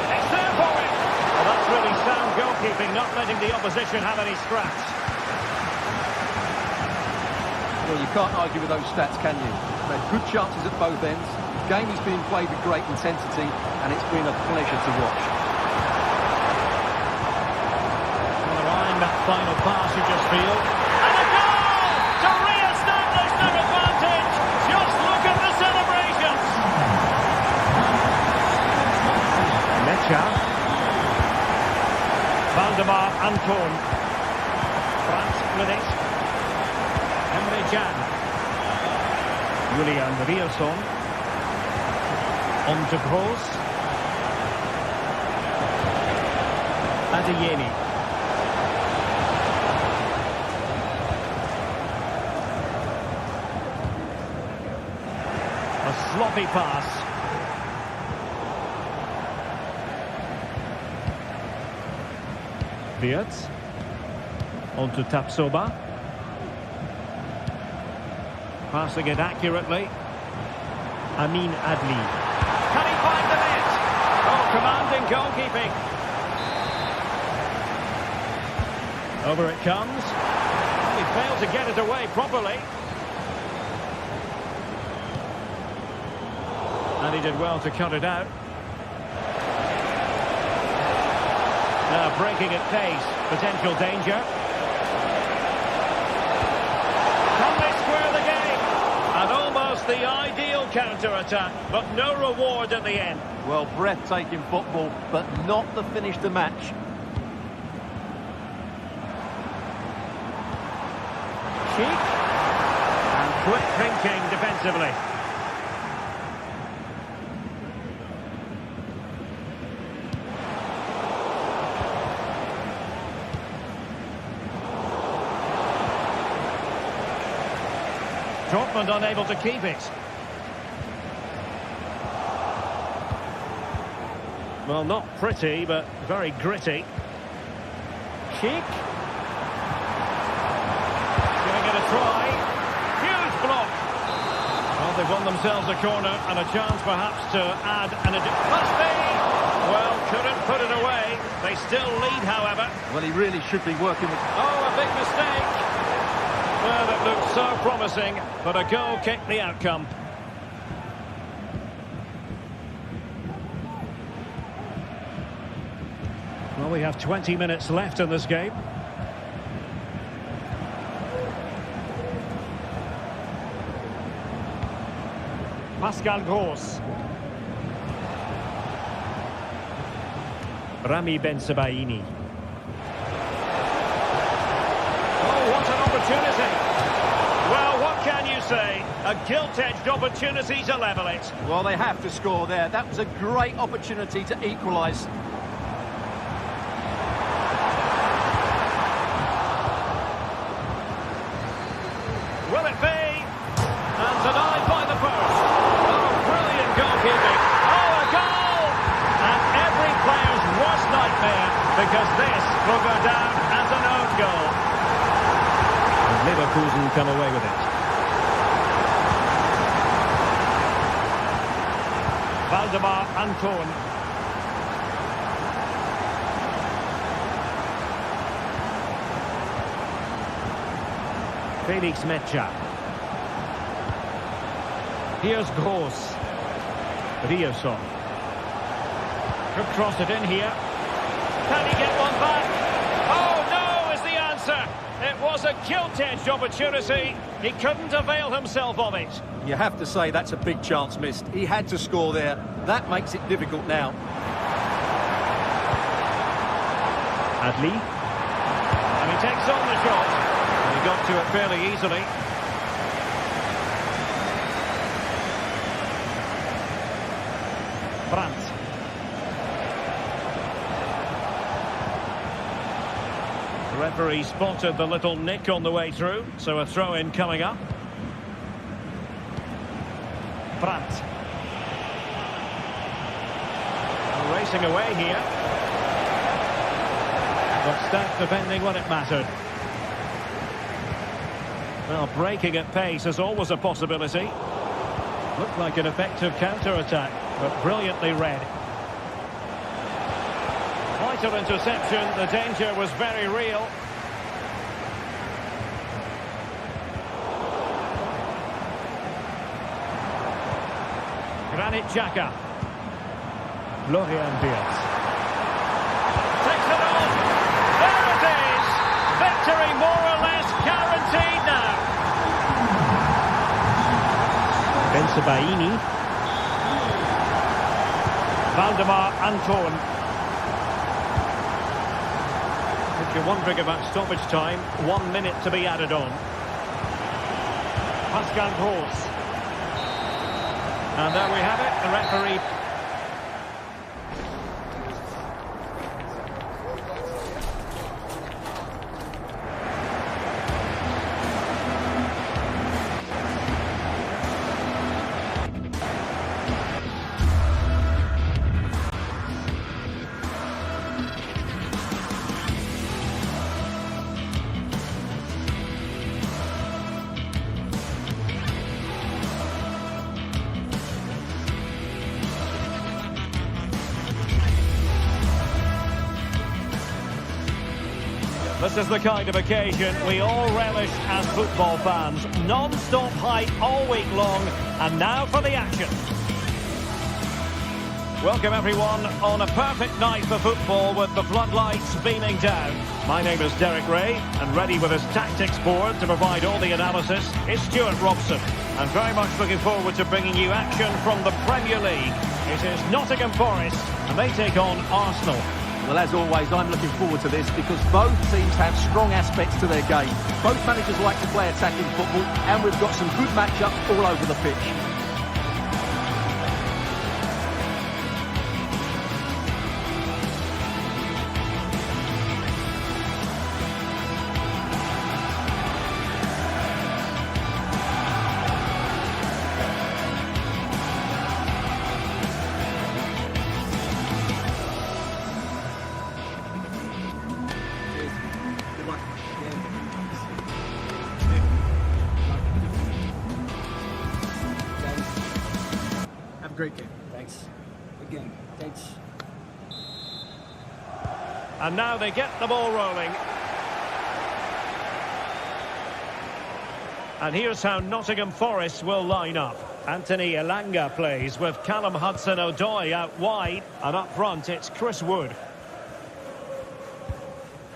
It's there for him. Well, that's really sound goalkeeping, not letting the opposition have any scraps. Well, you can't argue with those stats, can you? They've had good chances at both ends. The game is being played with great intensity, and it's been a pleasure to watch. That final pass, you just feel. And a goal to re-establish their advantage. Just look at the celebrations. Metsä. Valdemar Anton. Brandt with it. Emre Can. Julian Riasson. On to Gross. Adeyemi. Sloppy pass. Wirtz. On to Tapsoba. Passing it accurately. Amin Adli. Can he find the net? Oh, commanding goalkeeping. Over it comes. He failed to get it away properly. And he did well to cut it out. Now breaking at pace. Potential danger. Can they square the game? And almost the ideal counter-attack, but no reward at the end. Well, breathtaking football, but not the finish to match. Cheek. And quick thinking defensively. Dortmund unable to keep it. Well, not pretty, but very gritty. Cheek. Giving it a try. Huge block. Well, they've won themselves a corner and a chance perhaps to add an addition. Must be! Well, couldn't put it away. They still lead, however. Well, he really should be working with... Oh, a big mistake. Well, that looked so promising, but a goal kicked the outcome. Well, we have 20 minutes left in this game. Pascal Gross. Rami Bensebaini. Oh, what an opportunity. Well, what can you say? A gilt-edged opportunity to level it. Well, they have to score there. That was a great opportunity to equalise. Will it be? And denied by the post. Oh, brilliant goalkeeping. Oh, a goal! And every player's worst nightmare, because this will go down as an own goal. And Leverkusen come away with it. Valdemar Anton. Felix Mecha. Here's Gross. Rioson. Could cross it in here. Can he get one back? Oh, no, is the answer. It was a gilt-edged opportunity. He couldn't avail himself of it. You have to say that's a big chance missed. He had to score there. That makes it difficult now. Adli. And he takes on the shot. And he got to it fairly easily. Brandt. The referee spotted the little nick on the way through, so a throw-in coming up. Brandt. Racing away here. But stout defending when it mattered. Well, breaking at pace is always a possibility. Looked like an effective counter-attack, but brilliantly read. Vital interception, the danger was very real. Granit Xhaka. Florian Wirtz. Takes it on. There it is. Victory more or less guaranteed now. Bensebaini. Valdemar Anton. If you're wondering about stoppage time, 1 minute to be added on. Pascal Gross. And there we have it, the referee. This is the kind of occasion we all relish as football fans. Non-stop hype all week long, and now for the action. Welcome everyone on a perfect night for football with the floodlights beaming down. My name is Derek Ray, and ready with his tactics board to provide all the analysis is Stuart Robson. I'm very much looking forward to bringing you action from the Premier League. It is Nottingham Forest, and they take on Arsenal. Well, as always, I'm looking forward to this because both teams have strong aspects to their game. Both managers like to play attacking football, and we've got some good matchups all over the pitch. great game. Thanks. Again, thanks. And now they get the ball rolling. And here's how Nottingham Forest will line up. Anthony Elanga plays with Callum Hudson-Odoi out wide. And up front, it's Chris Wood.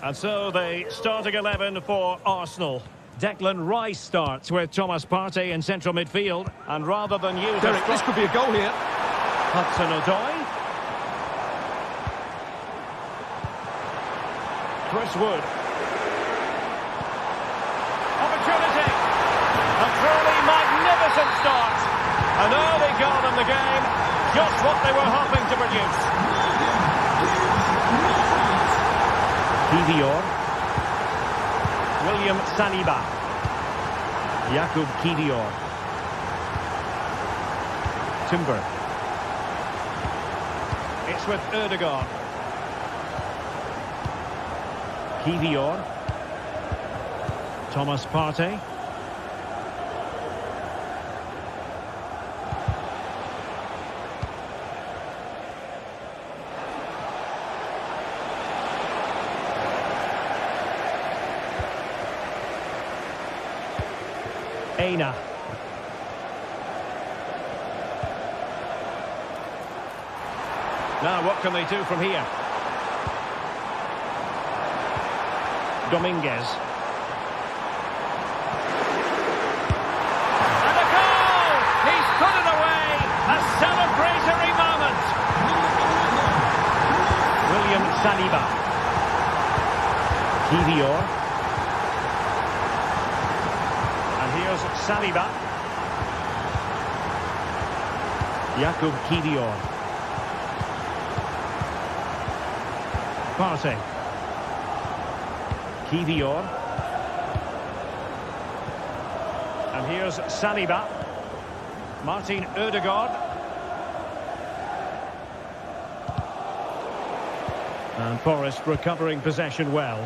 And so the starting 11 for Arsenal. Declan Rice starts with Thomas Partey in central midfield. And rather than use... Derek, this could be a goal here. Hudson-Odoi. Chris Wood. Opportunity. A truly magnificent start. An early goal in the game. Just what they were hoping to produce. Kivior. William Saliba. Jakub Kivior. Timber. It's with Ødegaard. Kivior. Thomas Partey. Aina. Now what can they do from here? Dominguez. And a goal! He's put it away! A celebratory moment! William Saliba. Kivior. And here's Saliba. Jakub Kivior. Partey. Kivior. And here's Saliba. Martin Ødegaard. And Forest recovering possession well.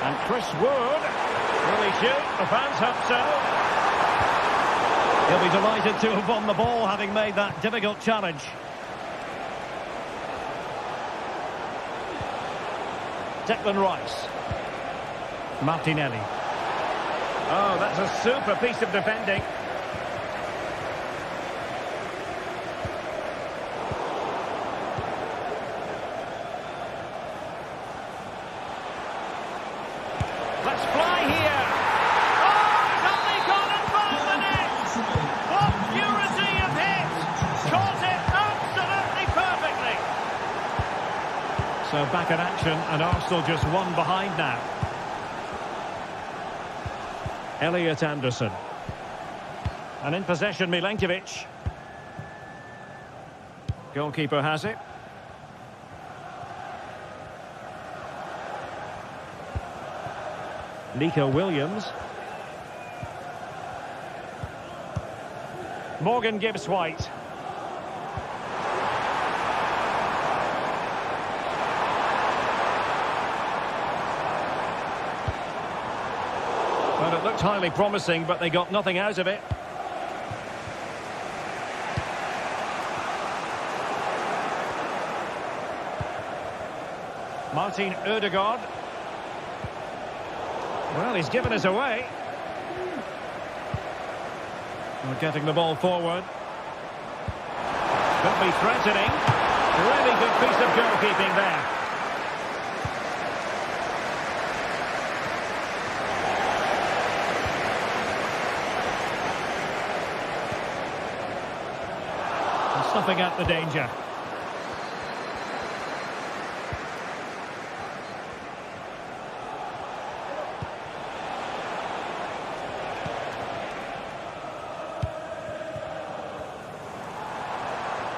And Chris Wood. Will he shoot? The fans hope so. He'll be delighted to have won the ball, having made that difficult challenge. Declan Rice. Martinelli. Oh, that's a super piece of defending. Let's fly here. Oh, it's only gone and found the net. What purity of hit. Caught it absolutely perfectly. So back in action, and Arsenal just one behind now. Elliot Anderson. And in possession, Milenkovic. Goalkeeper has it. Nico Williams. Morgan Gibbs-White. Well, it looked highly promising, but they got nothing out of it. Martin Ødegaard. Well, he's given us away. We're getting the ball forward. Could be threatening. Really good piece of goalkeeping there. Snuffing out the danger.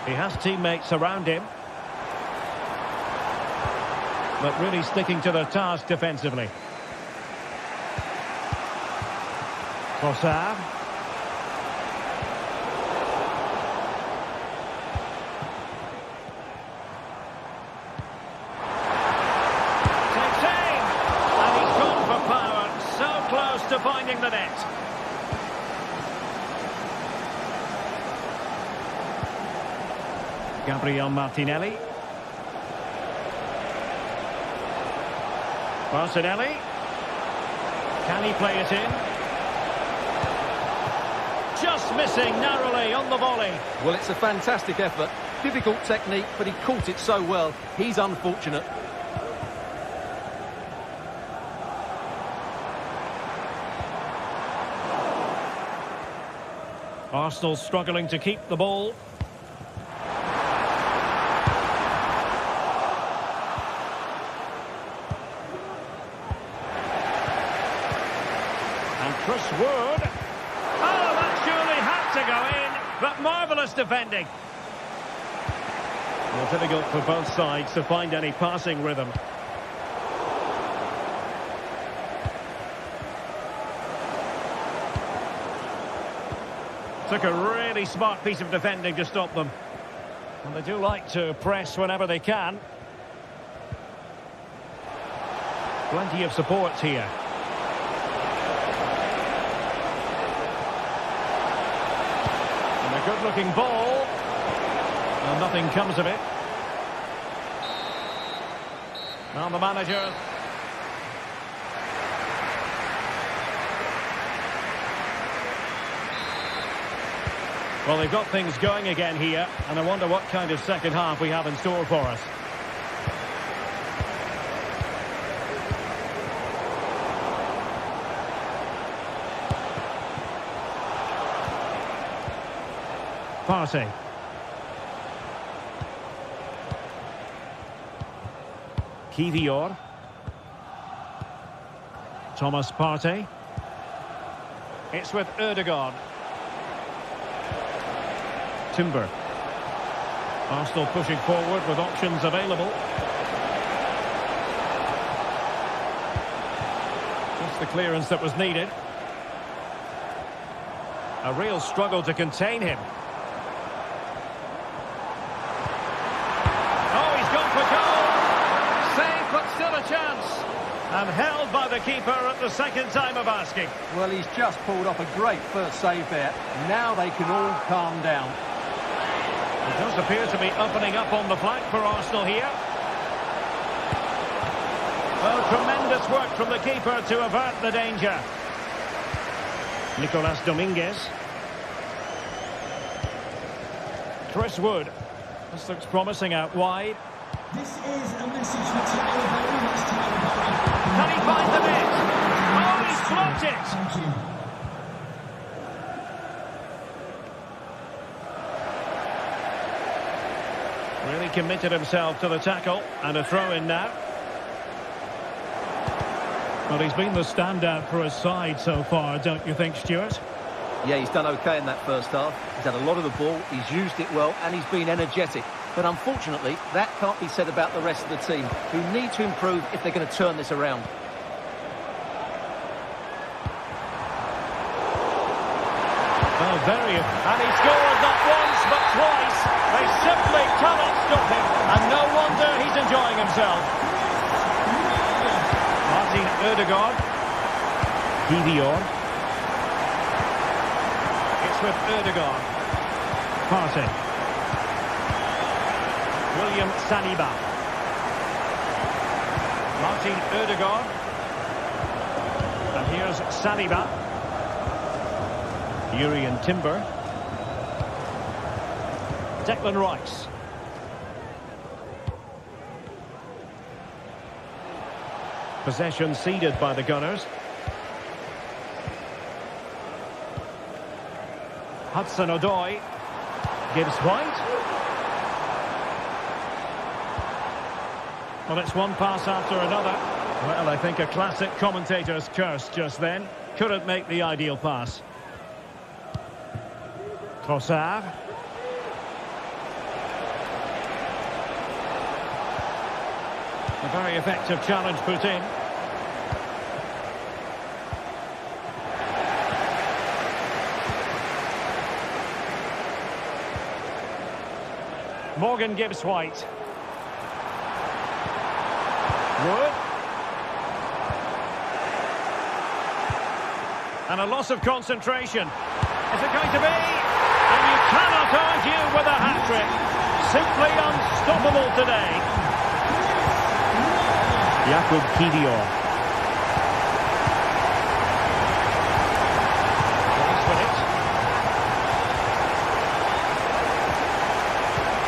He has teammates around him, but really sticking to their task defensively. Trossard. To finding the net. Gabriel Martinelli. Martinelli. Can he play it in? Just missing narrowly on the volley. Well, it's a fantastic effort. Difficult technique, but he caught it so well. He's unfortunate. Arsenal struggling to keep the ball. And Chris Wood. Oh, that surely had to go in, but marvellous defending. Well, difficult for both sides to find any passing rhythm. Took a really smart piece of defending to stop them. And they do like to press whenever they can. Plenty of support here. And a good-looking ball. And nothing comes of it. Now the manager. Well, they've got things going again here, and I wonder what kind of second half we have in store for us. Partey. Kivior. Thomas Partey. It's with Ødegaard. Timber. Arsenal pushing forward with options available. Just the clearance that was needed. A real struggle to contain him. Oh, he's gone for goal! Saved, but still a chance. And held by the keeper at the second time of asking. Well, he's just pulled off a great first save there. Now they can all calm down. It does appear to be opening up on the flank for Arsenal here. Well, tremendous work from the keeper to avert the danger. Nicolas Dominguez. Chris Wood. This looks promising out wide. This is a message that's very much to everybody. Can he find the net? Oh, he's blocked it! Thank you. Really committed himself to the tackle, and a throw-in now. Well, he's been the standout for his side so far, don't you think, Stuart? Yeah, he's done okay in that first half. He's had a lot of the ball, he's used it well, and he's been energetic. But unfortunately, that can't be said about the rest of the team, who need to improve if they're going to turn this around. Oh, and he scored not once, but twice. They simply cannot stop him, and no wonder he's enjoying himself. Martin Ødegaard. Kivior. It's with Ødegaard. Partey. William Saliba. Martin Ødegaard. And here's Saliba. Urian Timber. Declan Rice. Possession ceded by the Gunners. Hudson-Odoi. Gibbs White. Well, it's one pass after another. Well, I think a classic commentator's curse just then. Couldn't make the ideal pass. Trossard. A very effective challenge put in. Morgan Gibbs White. Wood. And a loss of concentration. Is it going to be? And you cannot argue with a hat-trick. simply unstoppable today. Jakub Kiwior. Nice with it.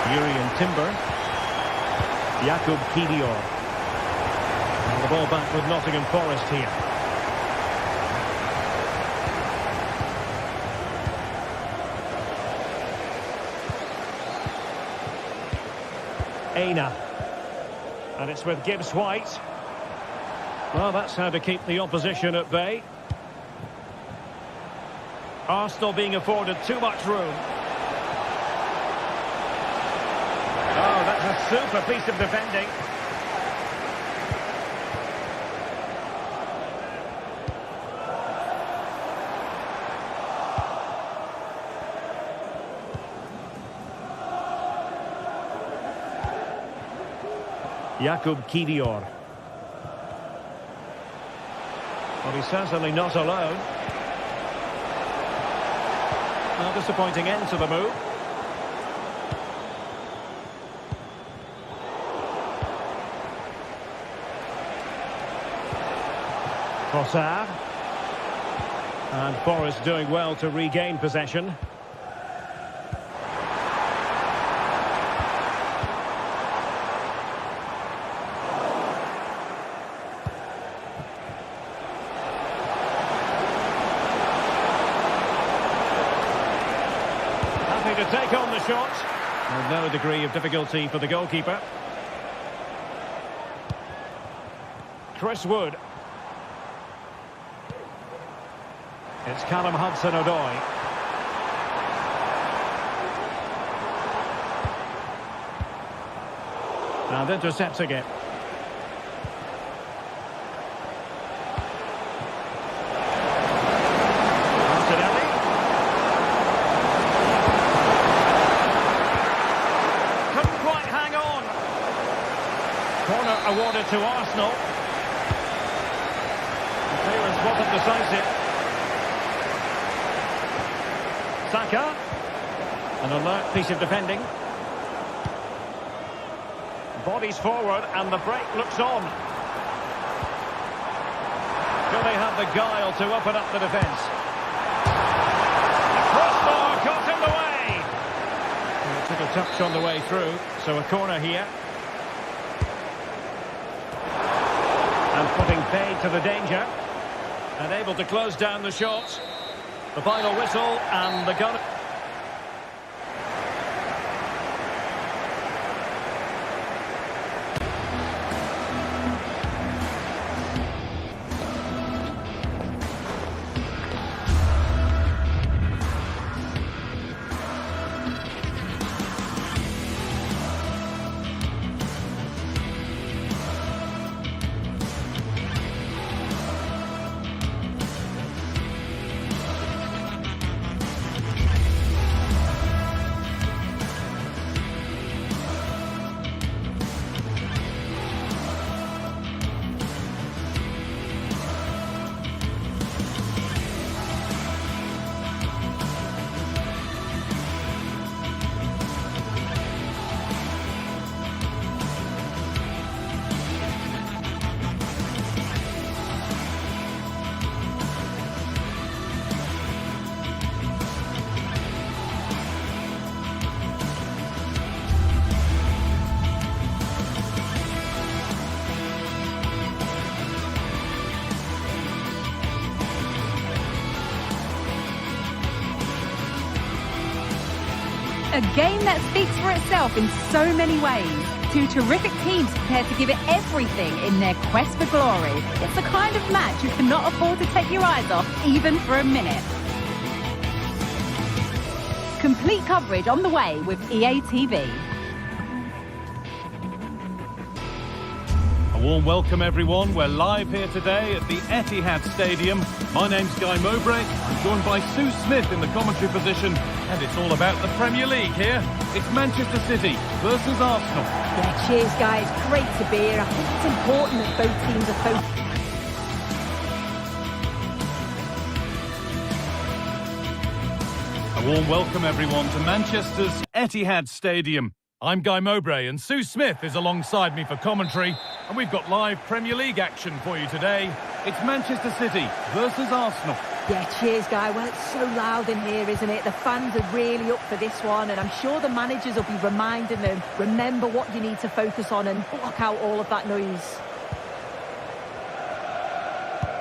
Jurriën Timber. Jakub Kiwior. And the ball back with Nottingham Forest here. Aina. And it's with Gibbs White. Well, that's how to keep the opposition at bay. Arsenal being afforded too much room. Oh, that's a super piece of defending. Jakub Kiwior. Well, he's certainly not alone. A disappointing end to the move. Trossard. And Forest doing well to regain possession. To take on the shot. With no degree of difficulty for the goalkeeper. Chris Wood. It's Callum Hudson-Odoi. And intercepting it. Corner awarded to Arsenal. The clearance wasn't decisive. Saka. An alert piece of defending. Bodies forward and the break looks on. Do they have the guile to open up the defence? The crossbar got in the way. And it took a touch on the way through, so a corner here. And putting paid to the danger. And able to close down the shot. The final whistle and the gun. A game that speaks for itself in so many ways. Two terrific teams prepared to give it everything in their quest for glory. It's the kind of match you cannot afford to take your eyes off, even for a minute. Complete coverage on the way with EA TV. A warm welcome, everyone. We're live here today at the Etihad Stadium. My name's Guy Mowbray. I'm joined by Sue Smith in the commentary position, and it's all about the Premier League here. It's Manchester City versus Arsenal. Yeah, cheers, guys. Great to be here. I think it's important that both teams are focused. A warm welcome, everyone, to Manchester's Etihad Stadium. I'm Guy Mowbray and Sue Smith is alongside me for commentary, and we've got live Premier League action for you today. It's Manchester City versus Arsenal. Yeah, cheers, Guy. Well, it's so loud in here, isn't it? The fans are really up for this one, and I'm sure the managers will be reminding them, remember what you need to focus on and block out all of that noise.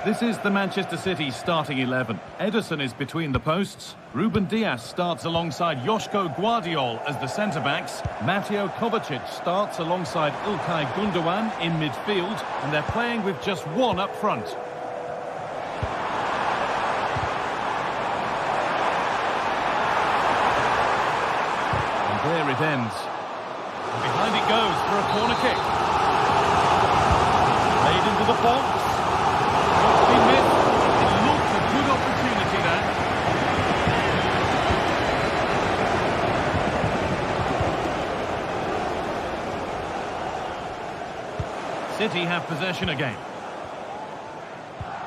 This is the Manchester City starting 11. Ederson is between the posts. Ruben Dias starts alongside Joško Guardiol as the centre-backs. Mateo Kovacic starts alongside Ilkay Gundogan in midfield, and they're playing with just one up front. And there it ends. And behind it goes for a corner kick. Played into the box. He missed. It looked a good opportunity there. City have possession again.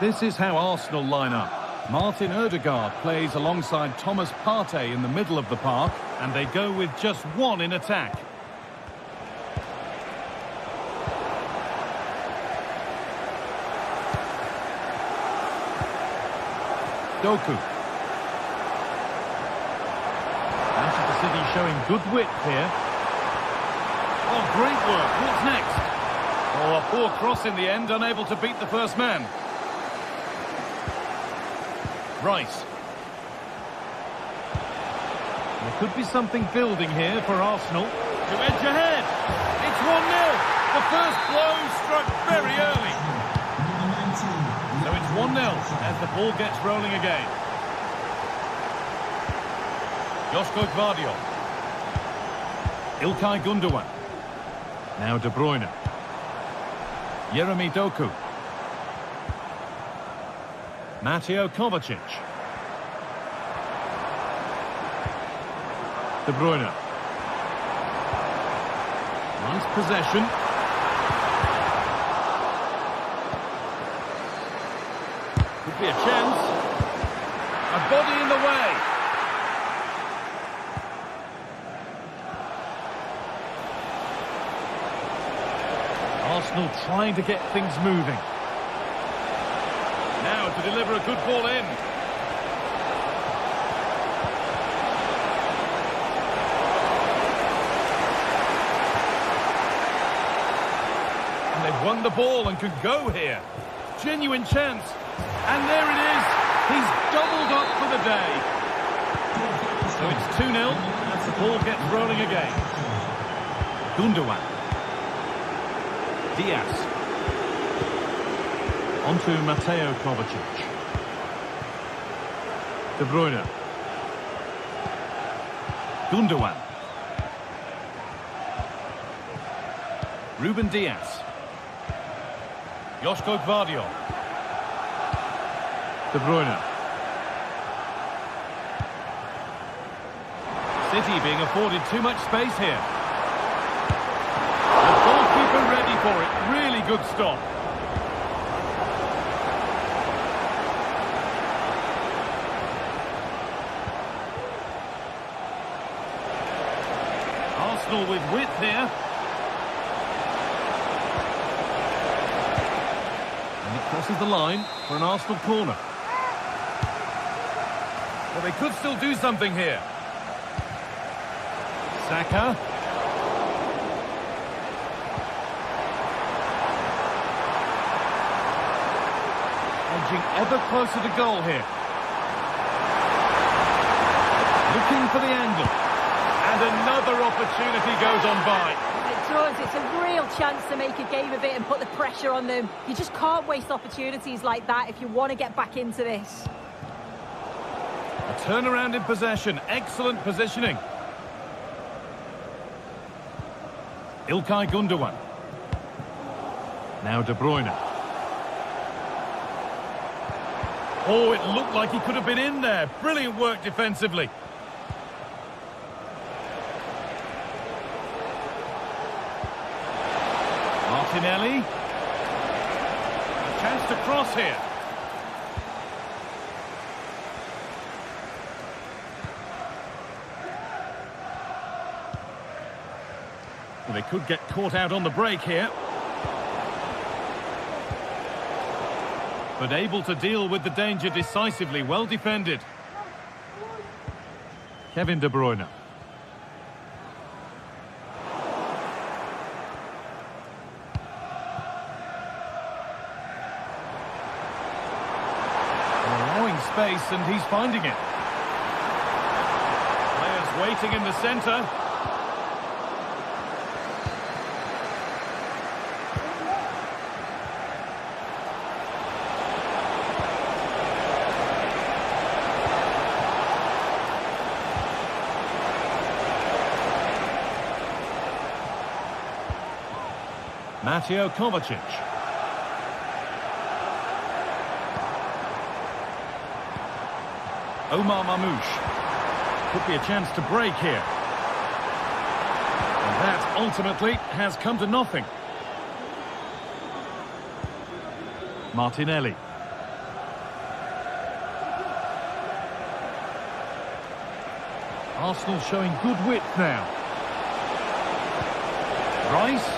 This is how Arsenal line up. Martin Ødegaard plays alongside Thomas Partey in the middle of the park, and they go with just one in attack. Doku. Manchester City showing good width here. Oh, great work. What's next? Oh, a poor cross in the end, unable to beat the first man. Rice. There could be something building here for Arsenal. To edge ahead. It's 1-0. The first blow struck very early. So it's 1-0 as the ball gets rolling again. Joško Guardiol. Ilkay Gundogan. Now De Bruyne. Jeremy Doku. Mateo Kovacic. De Bruyne. Nice possession. Could be a chance. A body in the way. Arsenal trying to get things moving. Now to deliver a good ball in. And they've won the ball and could go here. Genuine chance. And there it is. He's doubled up for the day. So it's 2-0 as the ball gets rolling again. Gundogan. Dias. Onto Mateo Kovacic. De Bruyne. Gundogan. Ruben Dias. Joško Guardiol. De Bruyne. City being afforded too much space here. The goalkeeper ready for it. Really good stop. Arsenal with width here. And it crosses the line for an Arsenal corner. Well, they could still do something here. Saka. Edging ever closer to goal here. Looking for the angle. And another opportunity goes on by. It does. It's a real chance to make a game of it and put the pressure on them. You just can't waste opportunities like that if you want to get back into this. A turnaround in possession. Excellent positioning. Ilkay Gundogan. Now De Bruyne. Oh, it looked like he could have been in there. Brilliant work defensively. Martinelli. A chance to cross here. Well, they could get caught out on the break here. But able to deal with the danger decisively, well defended. Kevin De Bruyne. Allowing space, and he's finding it. Players waiting in the centre. Mateo Kovacic. Omar Mamouche. Could be a chance to break here. And that ultimately has come to nothing. Martinelli. Arsenal showing good width now. Rice.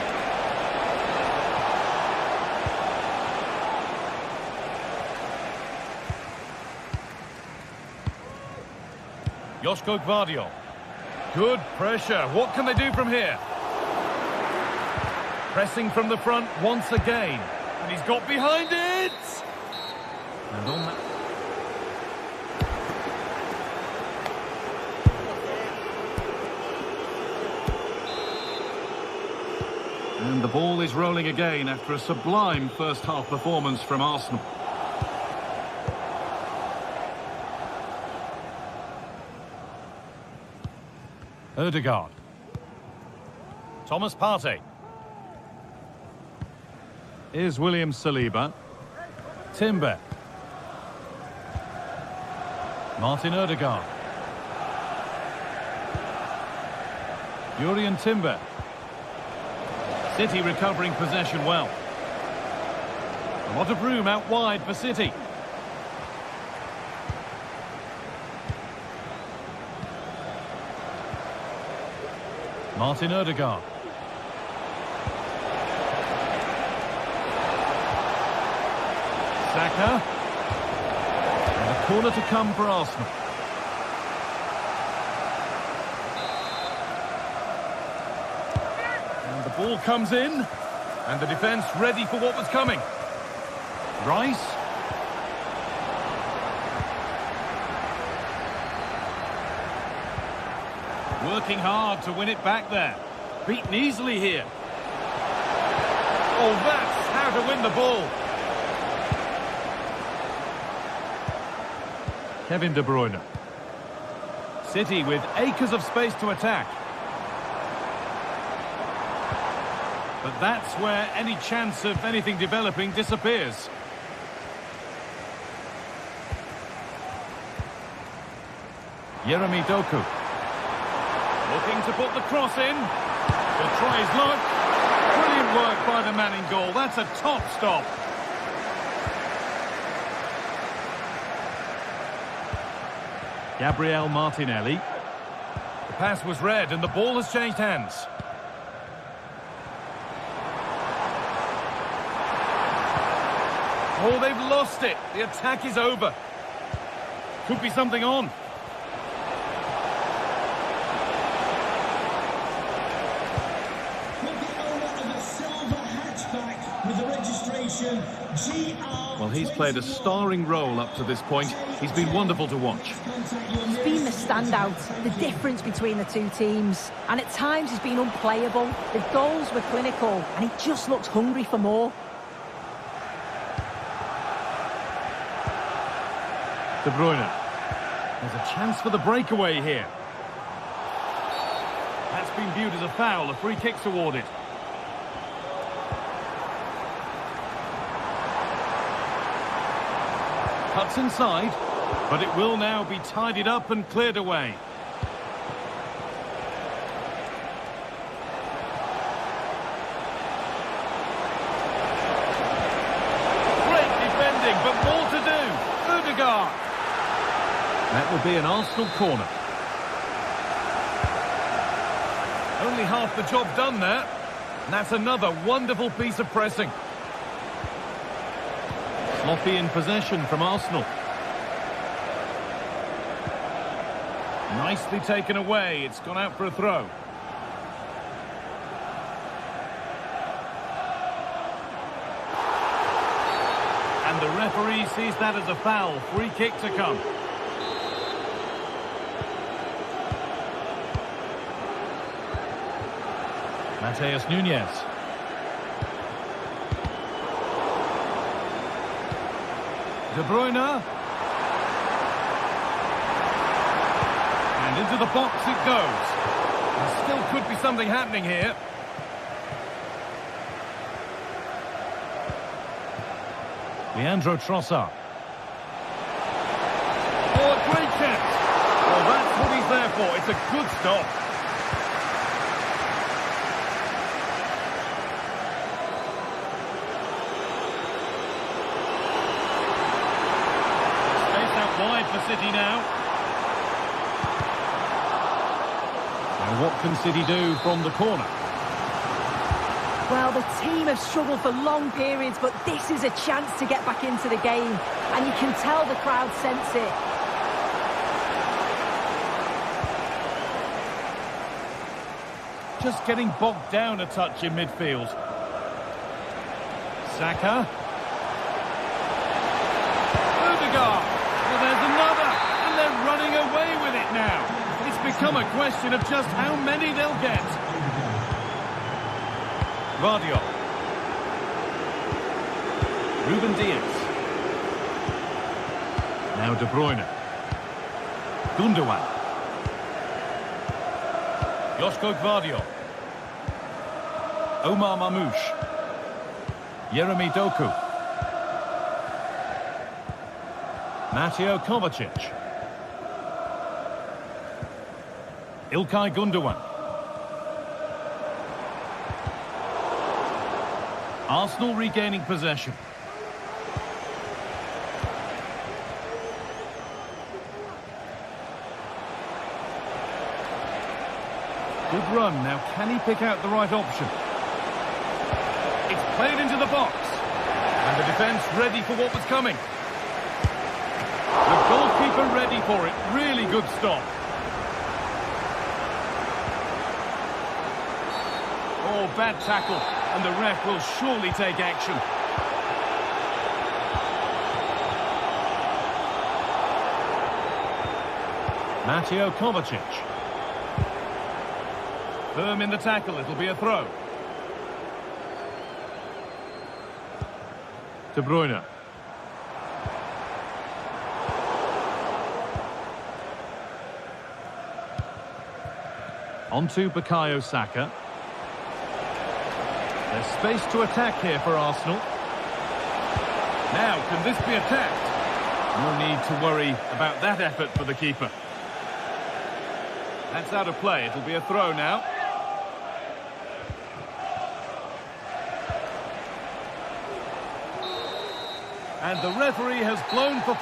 Joško Gvardiol. Good pressure. What can they do from here? Pressing from the front once again. And he's got behind it! And on that... And the ball is rolling again after a sublime first-half performance from Arsenal. Ødegaard. Thomas Partey. Here's William Saliba. Timber. Martin Ødegaard. Jurriën Timber. City recovering possession well. A lot of room out wide for City. Martin Ødegaard. Saka. And a corner to come for Arsenal. And the ball comes in. And the defence ready for what was coming. Rice. Working hard to win it back there. Beaten easily here. Oh, that's how to win the ball. Kevin De Bruyne. City with acres of space to attack. But that's where any chance of anything developing disappears. Jeremy Doku. Looking to put the cross in. Will try his luck. Brilliant work by the man in goal. That's a top stop. Gabriel Martinelli. The pass was read and the ball has changed hands. Oh, they've lost it. The attack is over. Could be something on. Well, he's played a starring role up to this point. He's been wonderful to watch. He's been the standout, the difference between the two teams. And at times he's been unplayable. The goals were clinical and he just looks hungry for more. De Bruyne. There's a chance for the breakaway here. That's been viewed as a foul. A free kick's awarded. Cuts inside, but it will now be tidied up and cleared away. Great defending, but more to do. Ødegaard. That will be an Arsenal corner. Only half the job done there. And that's another wonderful piece of pressing. Sloppy in possession from Arsenal. Nicely taken away. It's gone out for a throw. And the referee sees that as a foul. Free kick to come. Mateus Nunes. De Bruyne. And into the box it goes. There still could be something happening here. Leandro Trossard. Oh, a great chance. Well, that's what he's there for. It's a good stop. Space out wide for City now. And what can City do from the corner? Well, the team have struggled for long periods, but this is a chance to get back into the game. And you can tell the crowd sense it. Just getting bogged down a touch in midfield. Saka. Odegaard. Well, there's another. And they're running away with it now. It's become a question of just how many they'll get. Vardio. Ruben Diaz. Now De Bruyne. Gundogan. Josko Gvardiol. Omar Mamouche. Jeremy Doku. Mateo Kovacic. Ilkay Gundogan. Arsenal regaining possession. Good run. Now, can he pick out the right option? It's played into the box. And the defence ready for what was coming. The goalkeeper ready for it. Really good stop. Oh, bad tackle. And the ref will surely take action. Mateo Kovacic. Firm in the tackle, it'll be a throw. De Bruyne. On to Bukayo Saka. There's space to attack here for Arsenal. Now, can this be attacked? No need to worry about that effort for the keeper. That's out of play. It'll be a throw now. And the referee has blown for...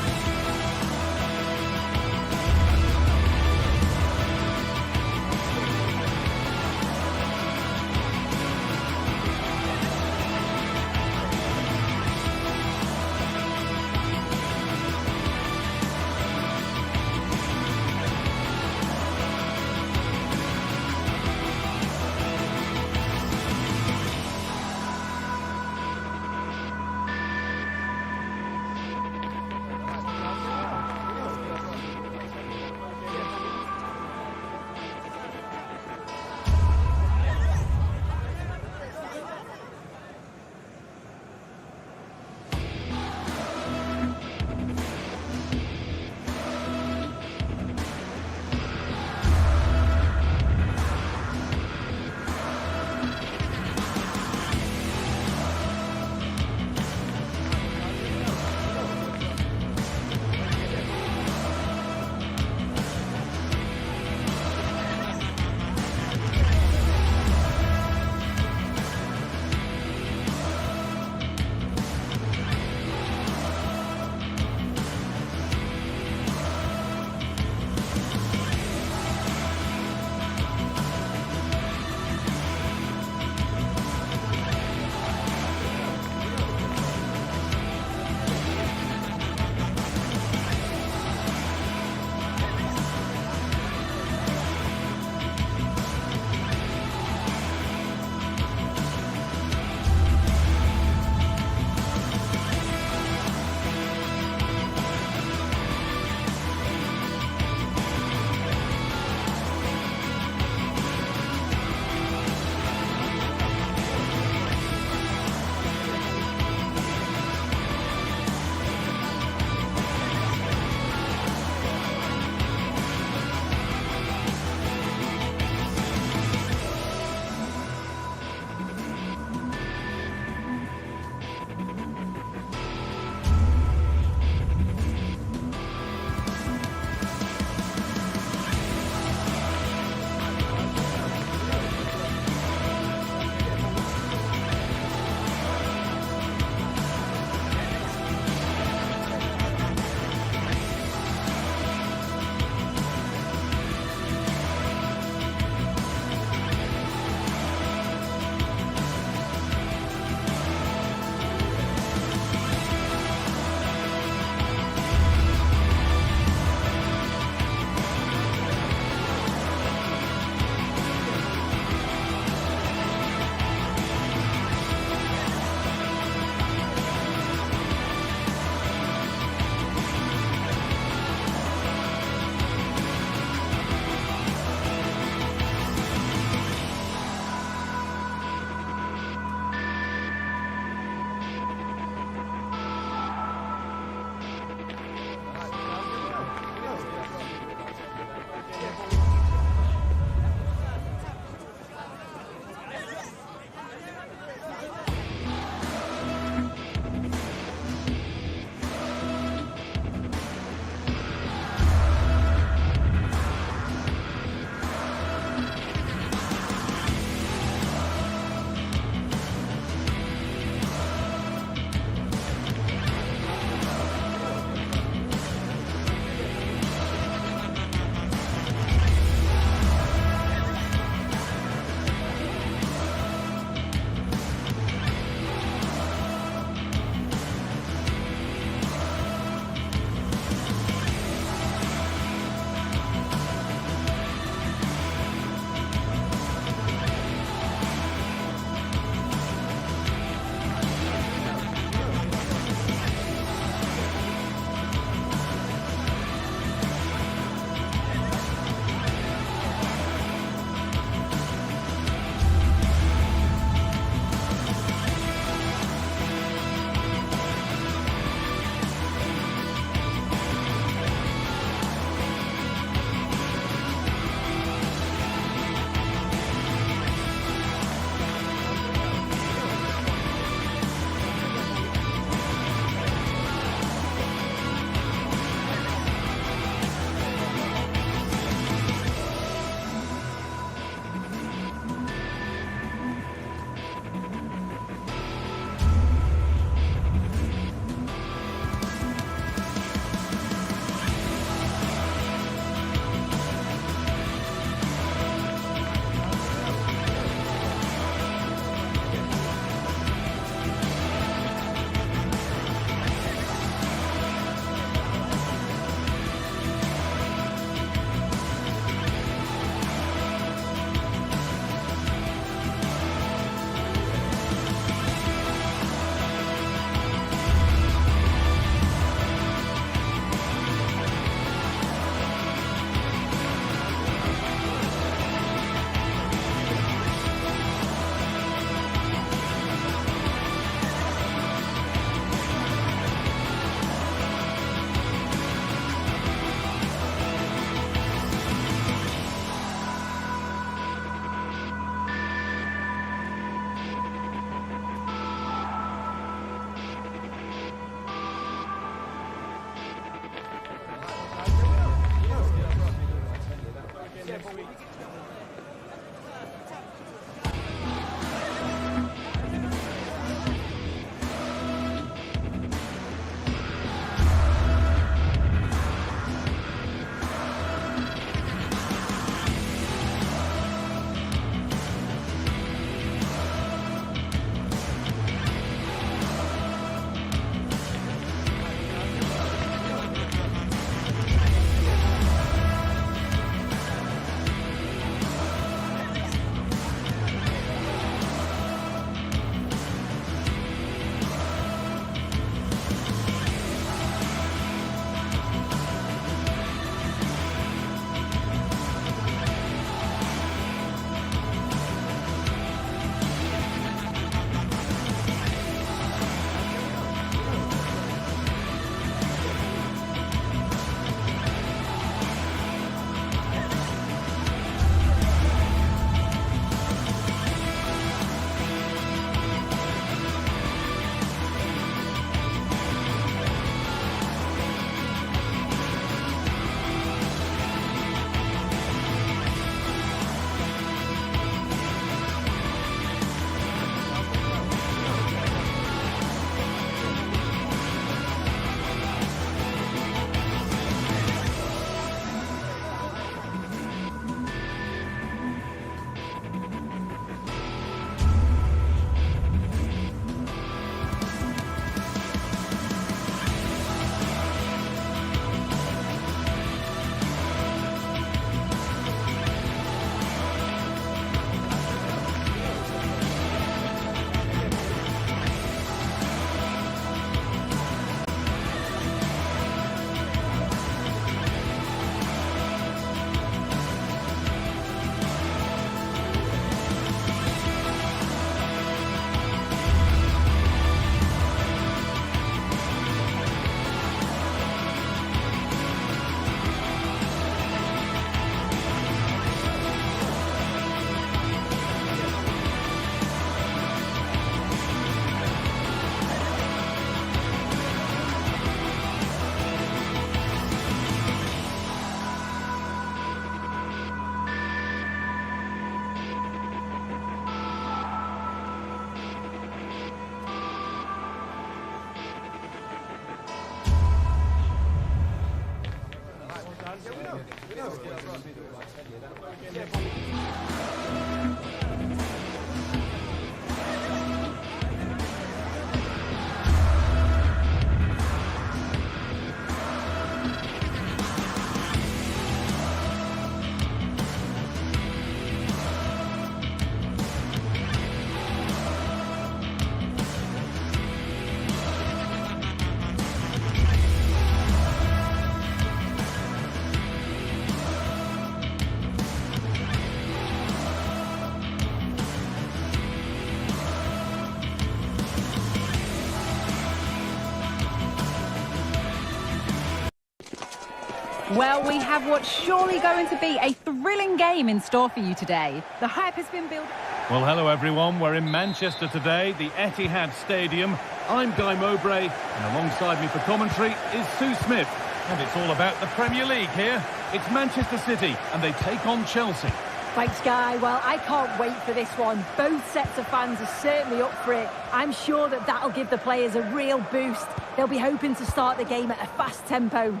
Well, we have what's surely going to be a thrilling game in store for you today. The hype has been built. Well, hello everyone. We're in Manchester today, the Etihad Stadium. I'm Guy Mowbray, and alongside me for commentary is Sue Smith. And it's all about the Premier League here. It's Manchester City, and they take on Chelsea. Thanks, Guy. Well, I can't wait for this one. Both sets of fans are certainly up for it. I'm sure that that'll give the players a real boost. They'll be hoping to start the game at a fast tempo.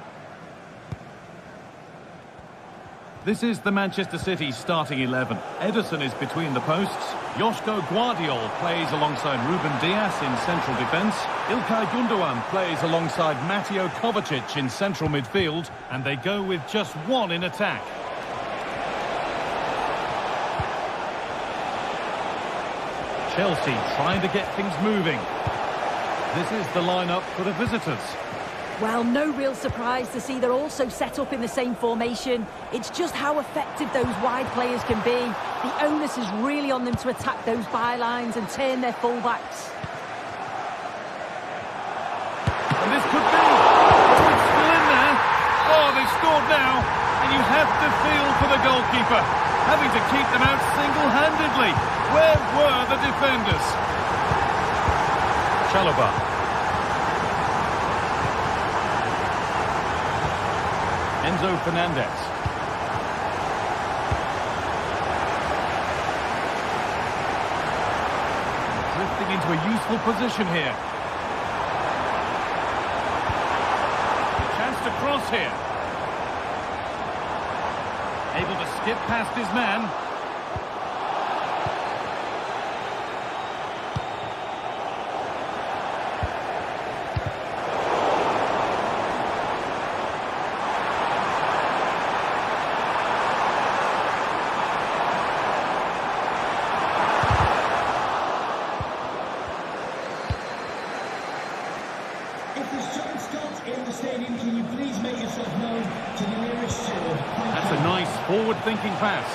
This is the Manchester City starting 11. Ederson is between the posts. Joško Guardiol plays alongside Ruben Dias in central defence. İlkay Gundogan plays alongside Mateo Kovacic in central midfield. And they go with just one in attack. Chelsea trying to get things moving. This is the lineup for the visitors. Well, no real surprise to see they're also set up in the same formation. It's just how effective those wide players can be. The onus is really on them to attack those bylines and turn their fullbacks. And this could be. Oh, it's still in there. Oh, they've scored now. And you have to feel for the goalkeeper, having to keep them out single-handedly. Where were the defenders? Chalobah. Enzo Fernandez. Drifting into a useful position here. A chance to cross here. Able to skip past his man. If there's John Scott in the stadium, can you please make yourself known to the nearest steward? That's a nice forward-thinking pass.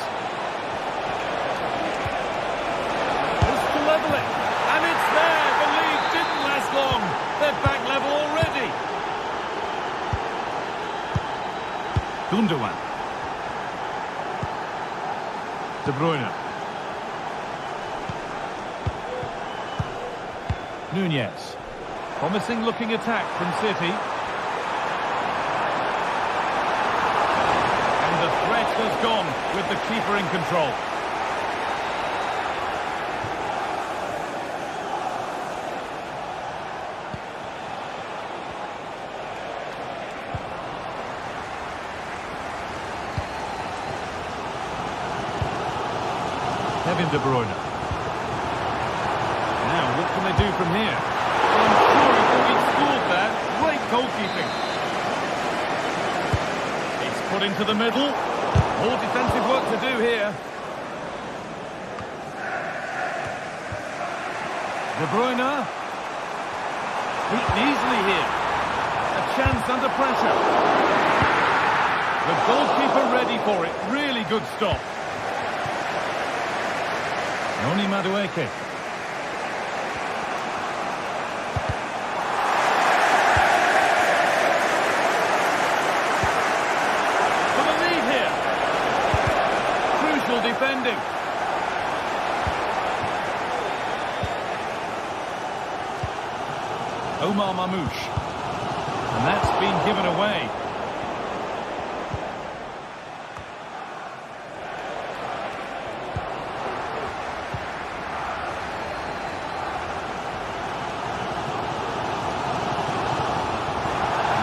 Just to level it. And it's there. The lead didn't last long. They're back level already. Gundogan. De Bruyne. Nunez. Promising looking attack from City. And the threat has gone with the keeper in control. Kevin De Bruyne. Now, what can they do from here? Great goalkeeping. It's put into the middle. More defensive work to do here. De Bruyne. Beaten easily here. A chance under pressure. The goalkeeper ready for it. Really good stop. Noni Madueke. Defending. Omar Mamouche. And that's been given away.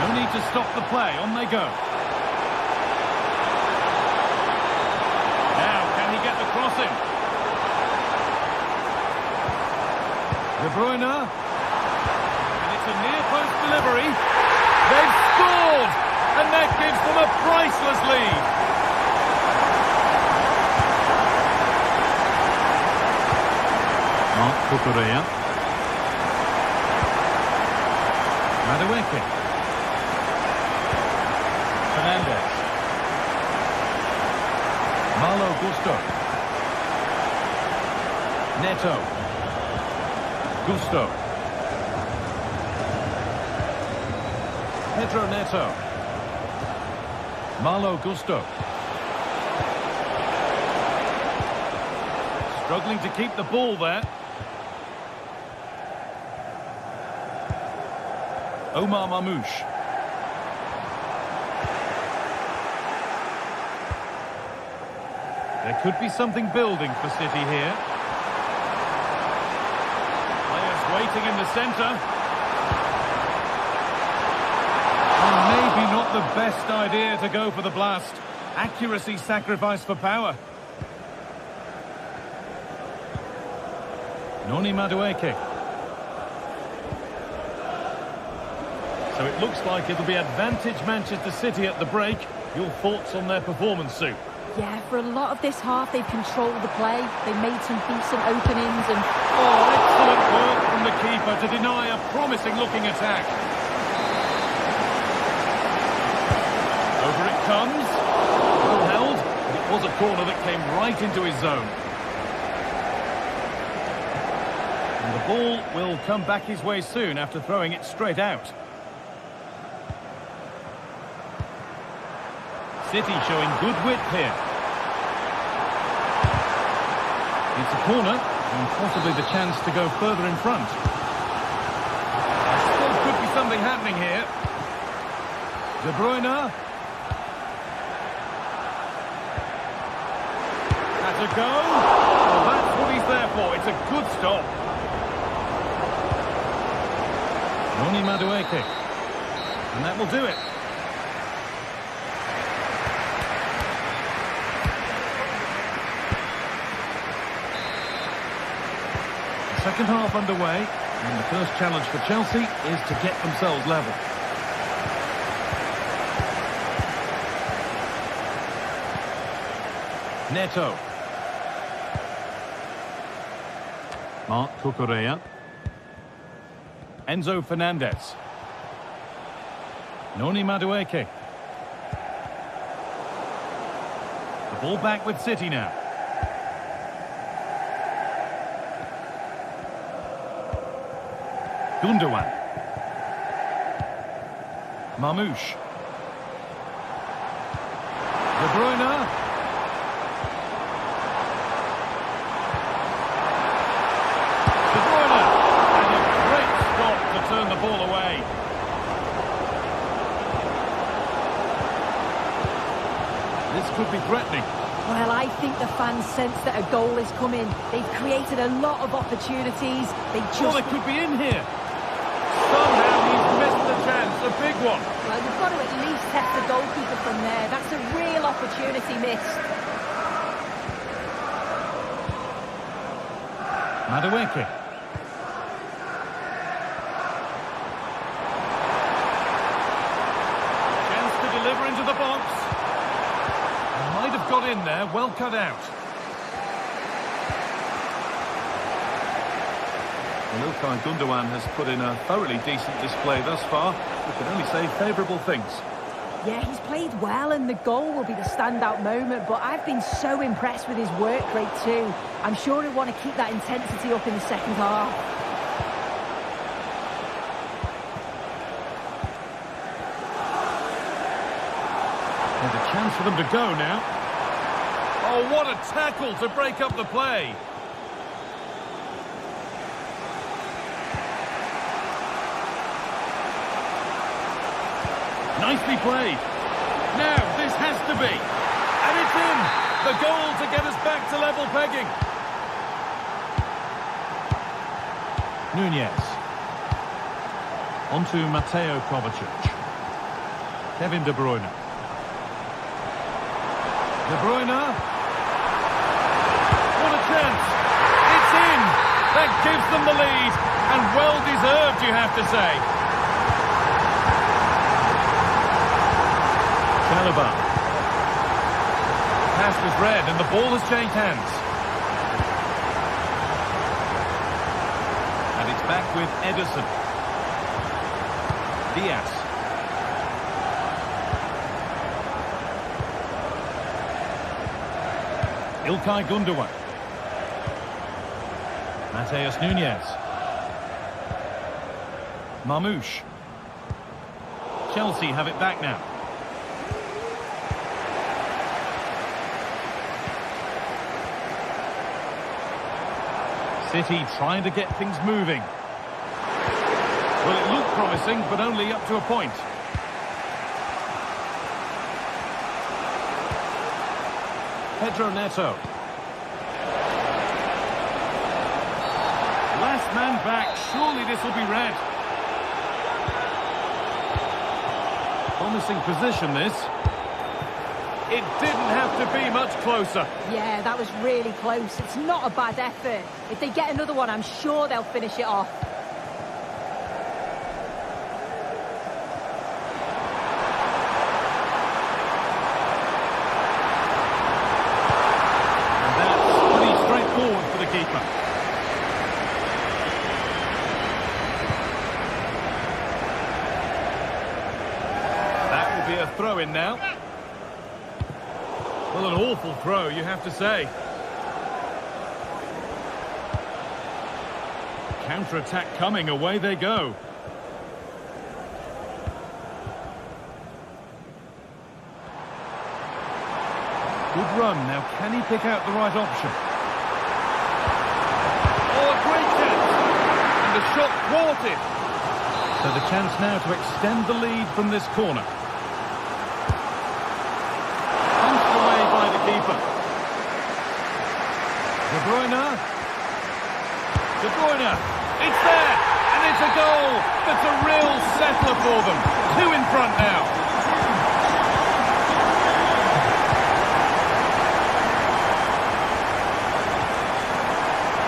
No need to stop the play. On they go. crossing. De Bruyne. And it's a near-post delivery. They've scored! And that gives them a priceless lead. Kukurea. Madueke. Fernandez. Malo Gusto. Neto. Gusto. Pedro Neto. Malo Gusto. Struggling to keep the ball there. Omar Mamouche. There could be something building for City here. Players waiting in the centre. Maybe not the best idea to go for the blast. Accuracy sacrificed for power. Noni Madueke. So it looks like it'll be advantage Manchester City at the break. Your thoughts on their performance, Sue? Yeah, for a lot of this half, they've controlled the play. They made some decent openings and... Oh, excellent work from the keeper to deny a promising-looking attack. Over it comes. Well held. It was a corner that came right into his zone. And the ball will come back his way soon after throwing it straight out. City showing good width here. It's a corner, and possibly the chance to go further in front. Still could be something happening here. De Bruyne. That's a go. Well, that's what he's there for. It's a good stop. Noni Madueke. And that will do it. Second half underway, and the first challenge for Chelsea is to get themselves level. Neto. Marc Cucurella. Enzo Fernandez. Noni Madueke. The ball back with City now. Gundogan. Mamouche. De Bruyne. De Bruyne. And a great stop to turn the ball away. This could be threatening. Well, I think the fans sense that a goal is coming. They've created a lot of opportunities. They just... Oh, they could be in here. Somehow he's missed the chance, a big one. Well, you've got to at least test the goalkeeper from there. That's a real opportunity missed. Madueke. Chance to deliver into the box. Might have got in there, well cut out. Ilkay Gundogan has put in a thoroughly decent display thus far. We can only say favourable things. Yeah, he's played well and the goal will be the standout moment, but I've been so impressed with his work rate too. I'm sure he'll want to keep that intensity up in the second half. There's a chance for them to go now. Oh, what a tackle to break up the play. Nicely played. Now, this has to be. And it's in. The goal to get us back to level pegging. Nunez. On to Mateo Kovacic. Kevin De Bruyne. De Bruyne. chance. It's in. That gives them the lead. And well-deserved, you have to say. Chalobah. Pass was read and the ball has changed hands. And it's back with Ederson. Diaz. Ilkay Gundogan. Mateus Nunes. Marmoush. Chelsea have it back now. City trying to get things moving. Well, it looked promising, but only up to a point. Pedro Neto. Last man back. Surely this will be red. Promising position, this. It didn't have to be much closer. Yeah, that was really close. It's not a bad effort. If they get another one, I'm sure they'll finish it off. And that's pretty straightforward for the keeper. That will be a throw-in now. Well, an awful throw, you have to say. Counter-attack coming, away they go. Good run, now can he pick out the right option? Oh, a great chance! And the shot thwarted. So the chance now to extend the lead from this corner. Keeper. De Bruyne. It's there, and it's a goal. That's a real settler for them. 2 in front now.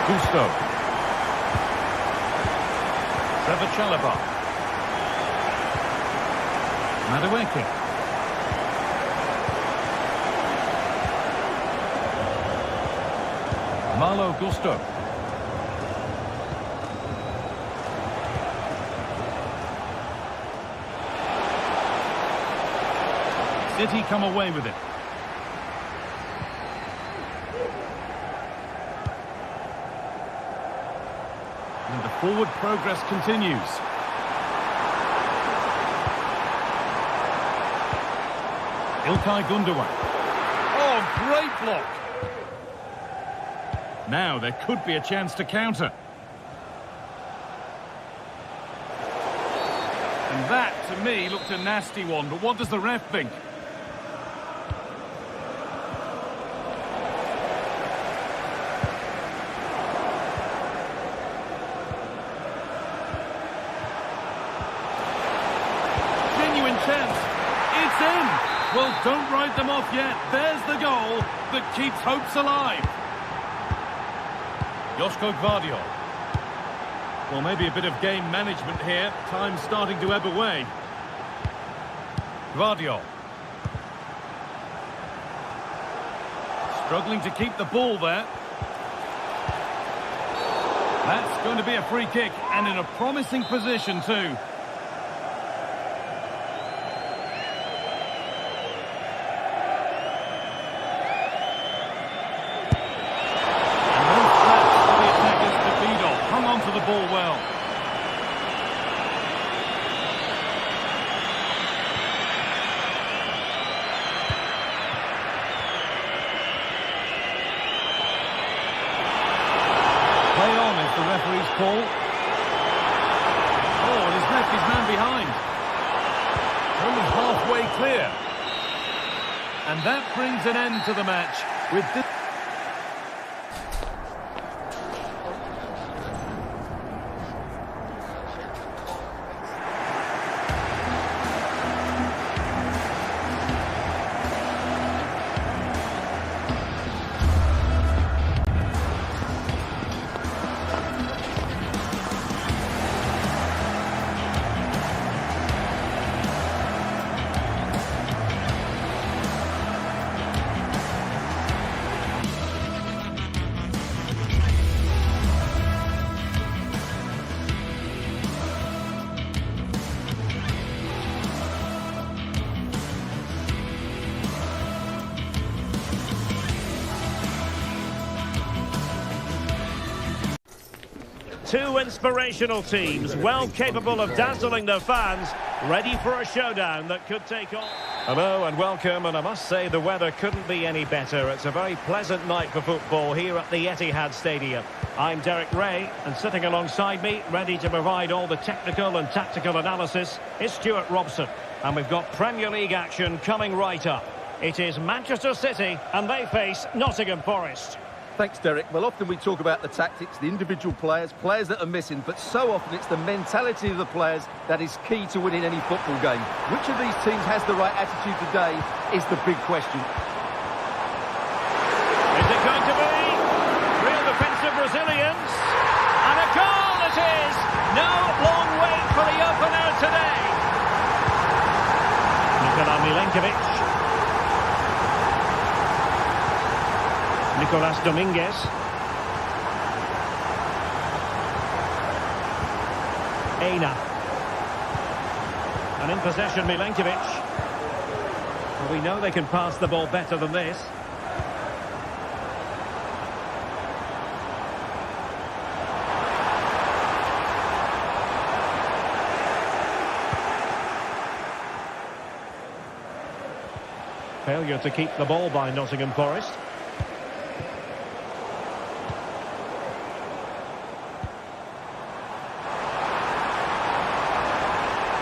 Gusto. Trevor Chalobah. Madueke. Malo Gusto. City come away with it. And the forward progress continues. Ilkay Gundogan. Oh, great block. Now there could be a chance to counter. And that, to me, looked a nasty one. But what does the ref think? Genuine chance. It's in. Well, don't write them off yet. There's the goal that keeps hopes alive. Josko Gvardiol. Well, maybe a bit of game management here. Time starting to ebb away. Gvardiol. Struggling to keep the ball there. That's going to be a free kick, and in a promising position too. Ball well. Play on is the referee's call. Oh, and he's left his man behind. Only halfway clear. And that brings an end to the match with this. Two inspirational teams, well capable of dazzling their fans, ready for a showdown that could take on. Hello and welcome, and I must say the weather couldn't be any better. It's a very pleasant night for football here at the Etihad Stadium. I'm Derek Ray, and sitting alongside me, ready to provide all the technical and tactical analysis, is Stuart Robson. And we've got Premier League action coming right up. It is Manchester City, and they face Nottingham Forest. Thanks, Derek. Well, often we talk about the tactics, the individual players that are missing, but so often it's the mentality of the players that is key to winning any football game. Which of these teams has the right attitude today is the big question. Is it going to be real defensive resilience? And a goal it is! No long wait for the opener today. Nikola Milenkovic. Nicolas Dominguez. Aina. And in possession, Milenkovic. Well, we know they can pass the ball better than this. Failure to keep the ball by Nottingham Forest.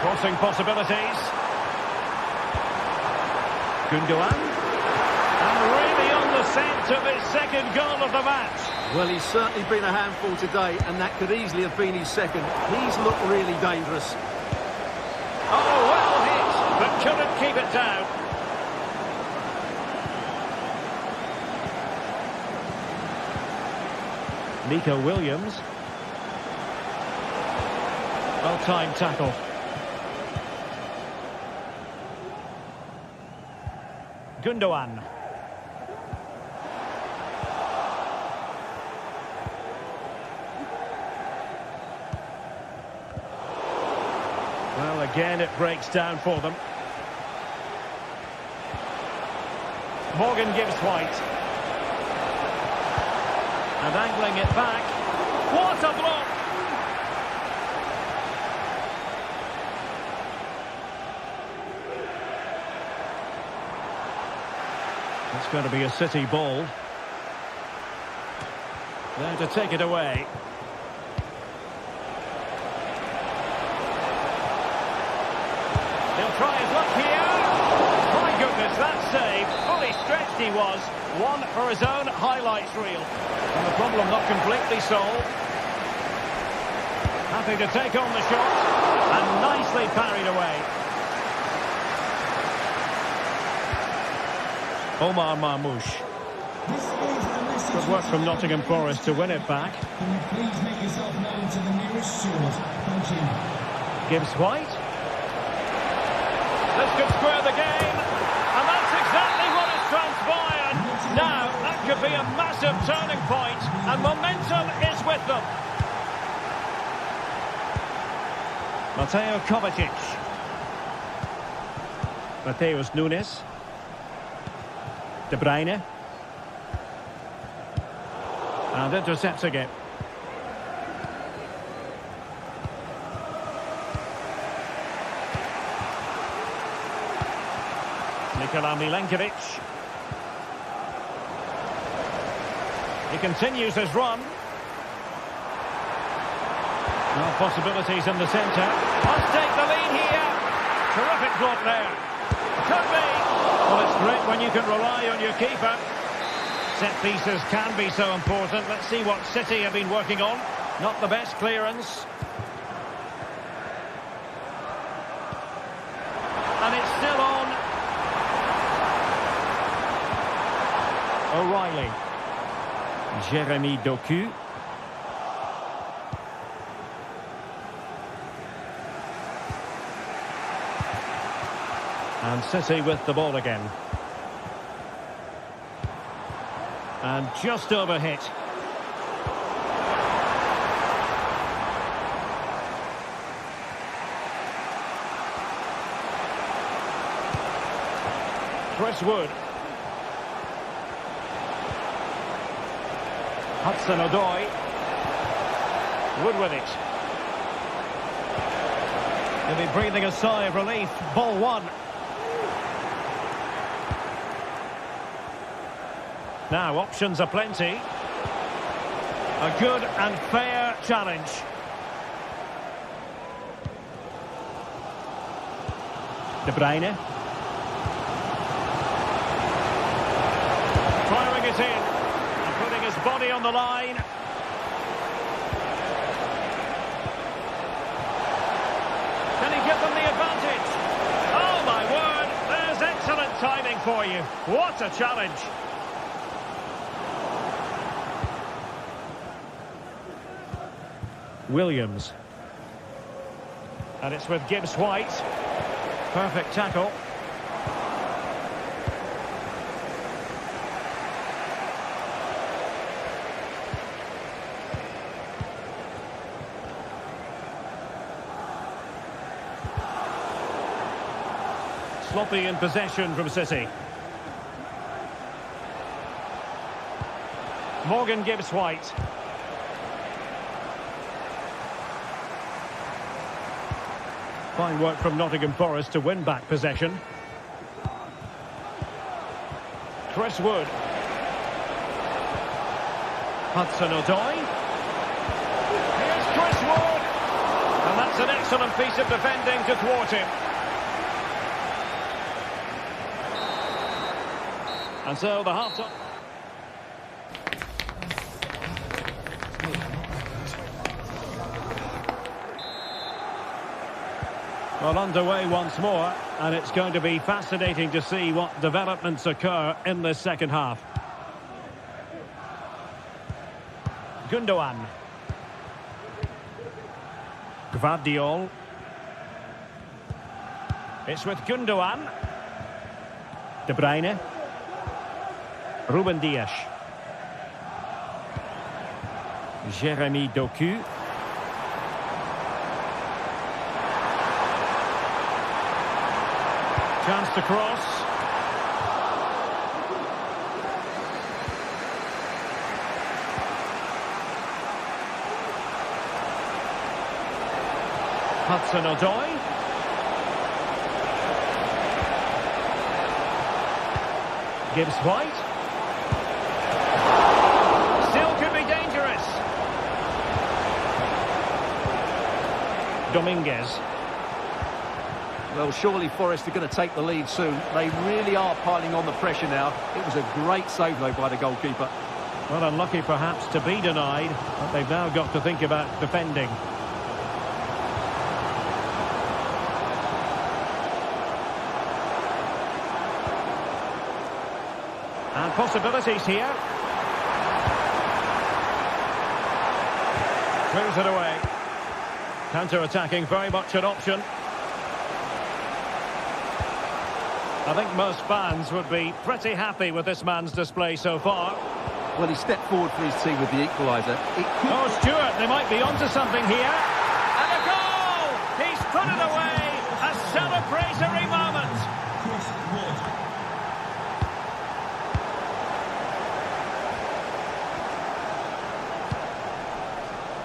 Crossing possibilities. Gundogan. And really on the scent of his second goal of the match. Well, he's certainly been a handful today, and that could easily have been his second. He's looked really dangerous. Oh, well hit, but couldn't keep it down. Nico Williams. Well-timed tackle. Gundogan. Well, again, it breaks down for them. Morgan gives White. And angling it back. What a block! It's going to be a City ball. There to take it away. He'll try his luck here. My goodness, that save. Fully stretched he was. One for his own highlights reel. And the problem not completely solved. Happy to take on the shot. And nicely parried away. Omar Marmoush. Good work from Nottingham Forest to win it back. Can you please make yourself known to the nearest steward? Thank you. Gibbs White. This could square the game. And that's exactly what has transpired. Now, that could be a massive turning point. And momentum is with them. Mateo Kovacic. Mateus Nunes. De Bruyne. And intercepts again. Nikola Milenkovic. He continues his run. No possibilities in the centre. Must take the lead here. Terrific block there. Could be. Well, it's great when you can rely on your keeper. Set pieces can be so important. Let's see what City have been working on. Not the best clearance. And it's still on. O'Reilly. Jeremy Doku. And City with the ball again. And just overhit. Chris Wood. Hudson-Odoi. Wood with it. He'll be breathing a sigh of relief. Ball one. Now, options are plenty. A good and fair challenge. De Bruyne. Firing it in. And putting his body on the line. Can he give them the advantage? Oh, my word. There's excellent timing for you. What a challenge. Williams. And it's with Gibbs-White. Perfect tackle. Sloppy in possession from City. Morgan Gibbs-White. Fine work from Nottingham Forest to win back possession. Chris Wood. Hudson-Odoi. Here's Chris Wood. And that's an excellent piece of defending to thwart him. And so the half-time... Well, underway once more, and it's going to be fascinating to see what developments occur in this second half. Gundogan. Gvardiol. It's with Gundogan. De Bruyne. Ruben Dias. Jeremy Doku. Chance to cross. Hudson-Odoi. Gibbs-White. Still could be dangerous. Dominguez. Well, surely Forest are going to take the lead soon. They really are piling on the pressure now. It was a great save, though, by the goalkeeper. Well, unlucky perhaps to be denied, but they've now got to think about defending. And possibilities here. Moves it away. Counter-attacking, very much an option. I think most fans would be pretty happy with this man's display so far. Well, he stepped forward for his team with the equaliser. Oh, Stewart, they might be onto something here. And a goal! He's put it away! A celebratory moment! Chris Wood.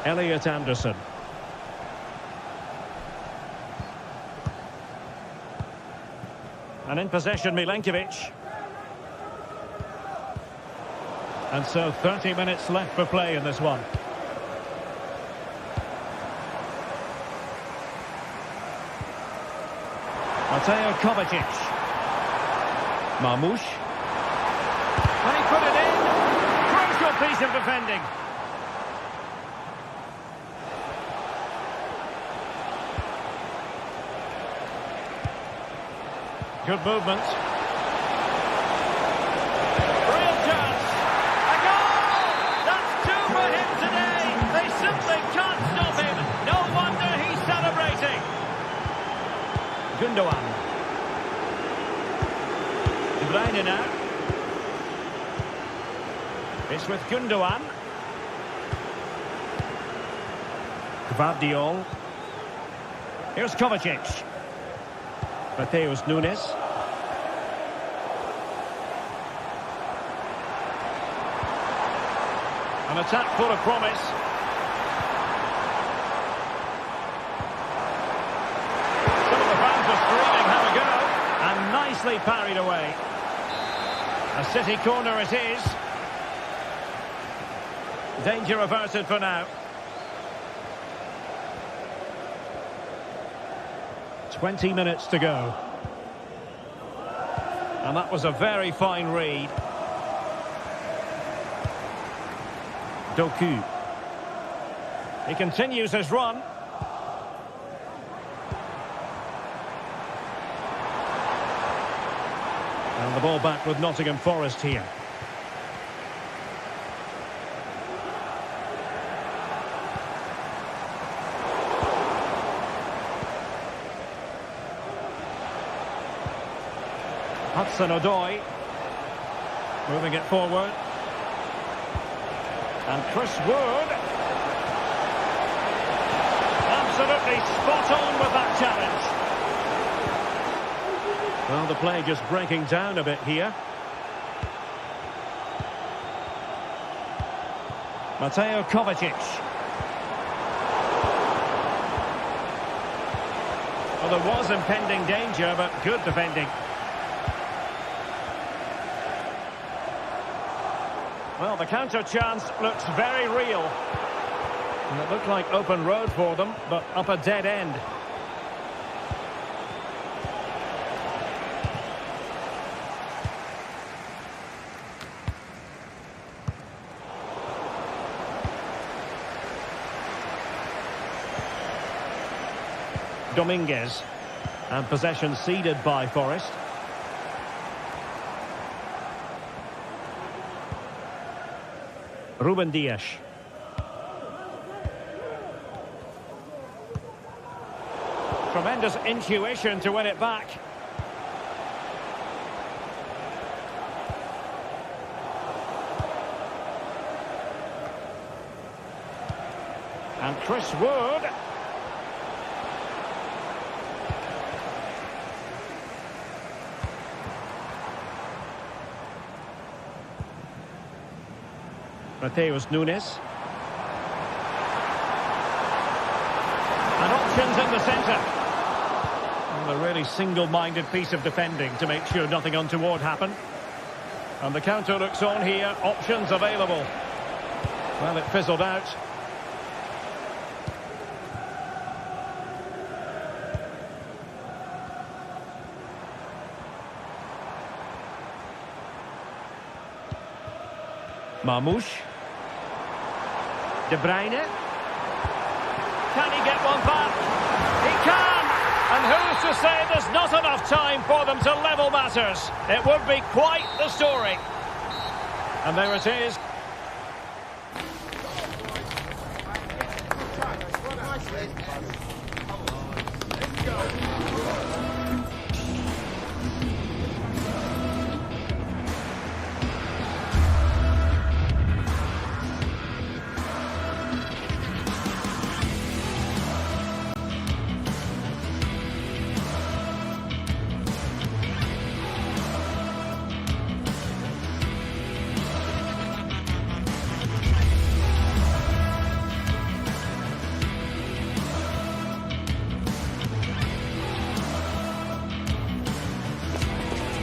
Elliot Anderson. And in possession, Milenkovic. And so 30 minutes left for play in this one. Mateo Kovacic. Marmoush. And he put it in. Crucial piece of defending. Good movement. Real chance. A goal! That's two for him today. They simply can't stop him. No wonder he's celebrating. Gundogan. De Bruyne now. It's with Gundogan. Gvardiol. Here's Kovacic. Mateus Nunes. An attack full of promise. nicely parried away. A City corner it is. Danger averted for now. 20 minutes to go. And that was a very fine read. Doku. He continues his run. And the ball back with Nottingham Forest here. Hudson-Odoi moving it forward, and Chris Wood absolutely spot on with that challenge. Well, the play just breaking down a bit here. Mateo Kovacic. Well, there was impending danger, but good defending. Well, the counter chance looks very real. And it looked like open road for them, but up a dead end. Dominguez. And possession ceded by Forest. Ruben Dias. Tremendous intuition to win it back. And Chris Wood. Mateus Nunes. And options in the centre. And a really single-minded piece of defending to make sure nothing untoward happened. And the counter looks on here. Options available. Well, it fizzled out. Marmoush. De Bruyne. Can he get one back? He can! And who's to say there's not enough time for them to level matters? It would be quite the story. And there it is.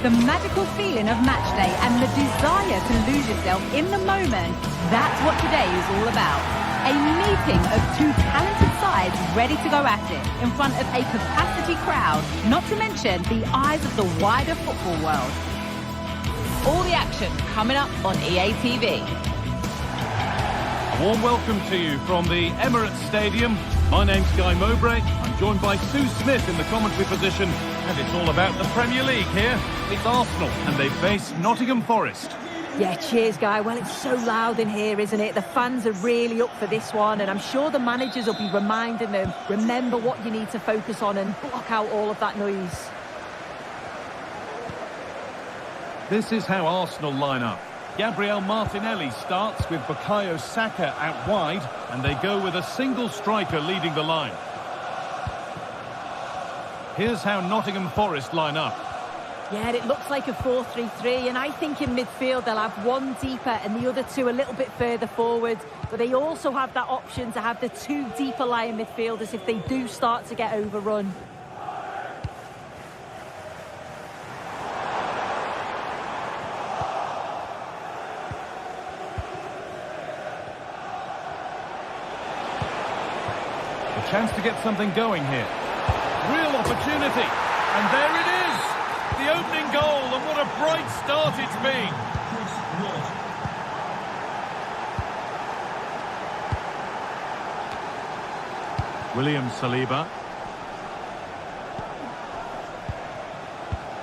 The magical feeling of match day and the desire to lose yourself in the moment, that's what today is all about. A meeting of two talented sides ready to go at it in front of a capacity crowd, not to mention the eyes of the wider football world. All the action coming up on EA TV. A warm welcome to you from the Emirates Stadium. My name's Guy Mowbray. I'm joined by Sue Smith in the commentary position, and it's all about the Premier League here. It's Arsenal, and they face Nottingham Forest. Yeah, cheers, Guy. Well, it's so loud in here, isn't it? The fans are really up for this one, and I'm sure the managers will be reminding them, remember what you need to focus on and block out all of that noise. This is how Arsenal line up. Gabriel Martinelli starts with Bukayo Saka out wide, and they go with a single striker leading the line. Here's how Nottingham Forest line up. Yeah, it looks like a 4-3-3, and I think in midfield they'll have one deeper and the other two a little bit further forward. But they also have that option to have the two deeper lying midfielders if they do start to get overrun. Chance to get something going here. Real opportunity. And there it is. The opening goal, and what a bright start it's been. William Saliba.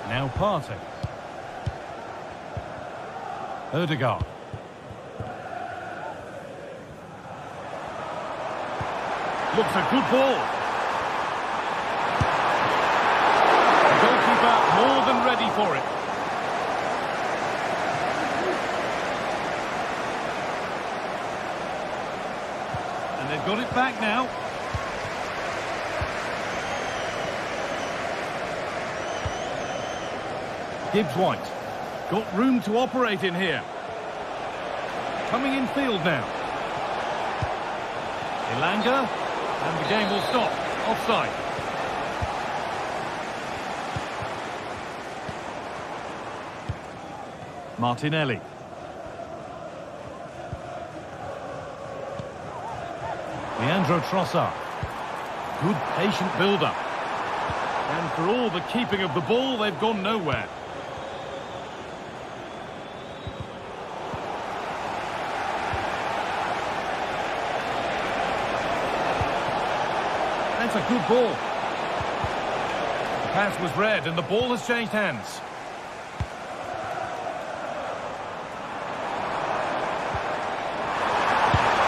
Now Partey. Odegaard. Looks a good ball. The goalkeeper more than ready for it. And they've got it back now. Gibbs White. Got room to operate in here. Coming in field now. Elanga. And the game will stop. Offside. Martinelli. Leandro Trossard. Good patient build-up. And for all the keeping of the ball, they've gone nowhere. That's a good ball. The pass was read and the ball has changed hands.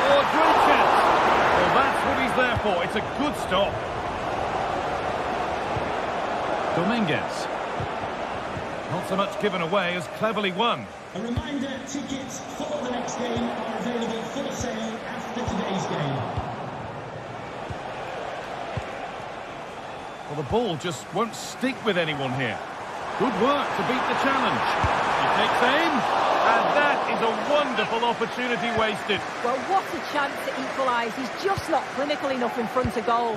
Oh, a great chance. Well, that's what he's there for. It's a good stop. Dominguez. Not so much given away as cleverly won. A reminder, tickets for the next game are available for sale after today's game. Well, the ball just won't stick with anyone here. Good work to beat the challenge. He takes aim, and that is a wonderful opportunity wasted. Well, what a chance to equalise. He's just not clinical enough in front of goal.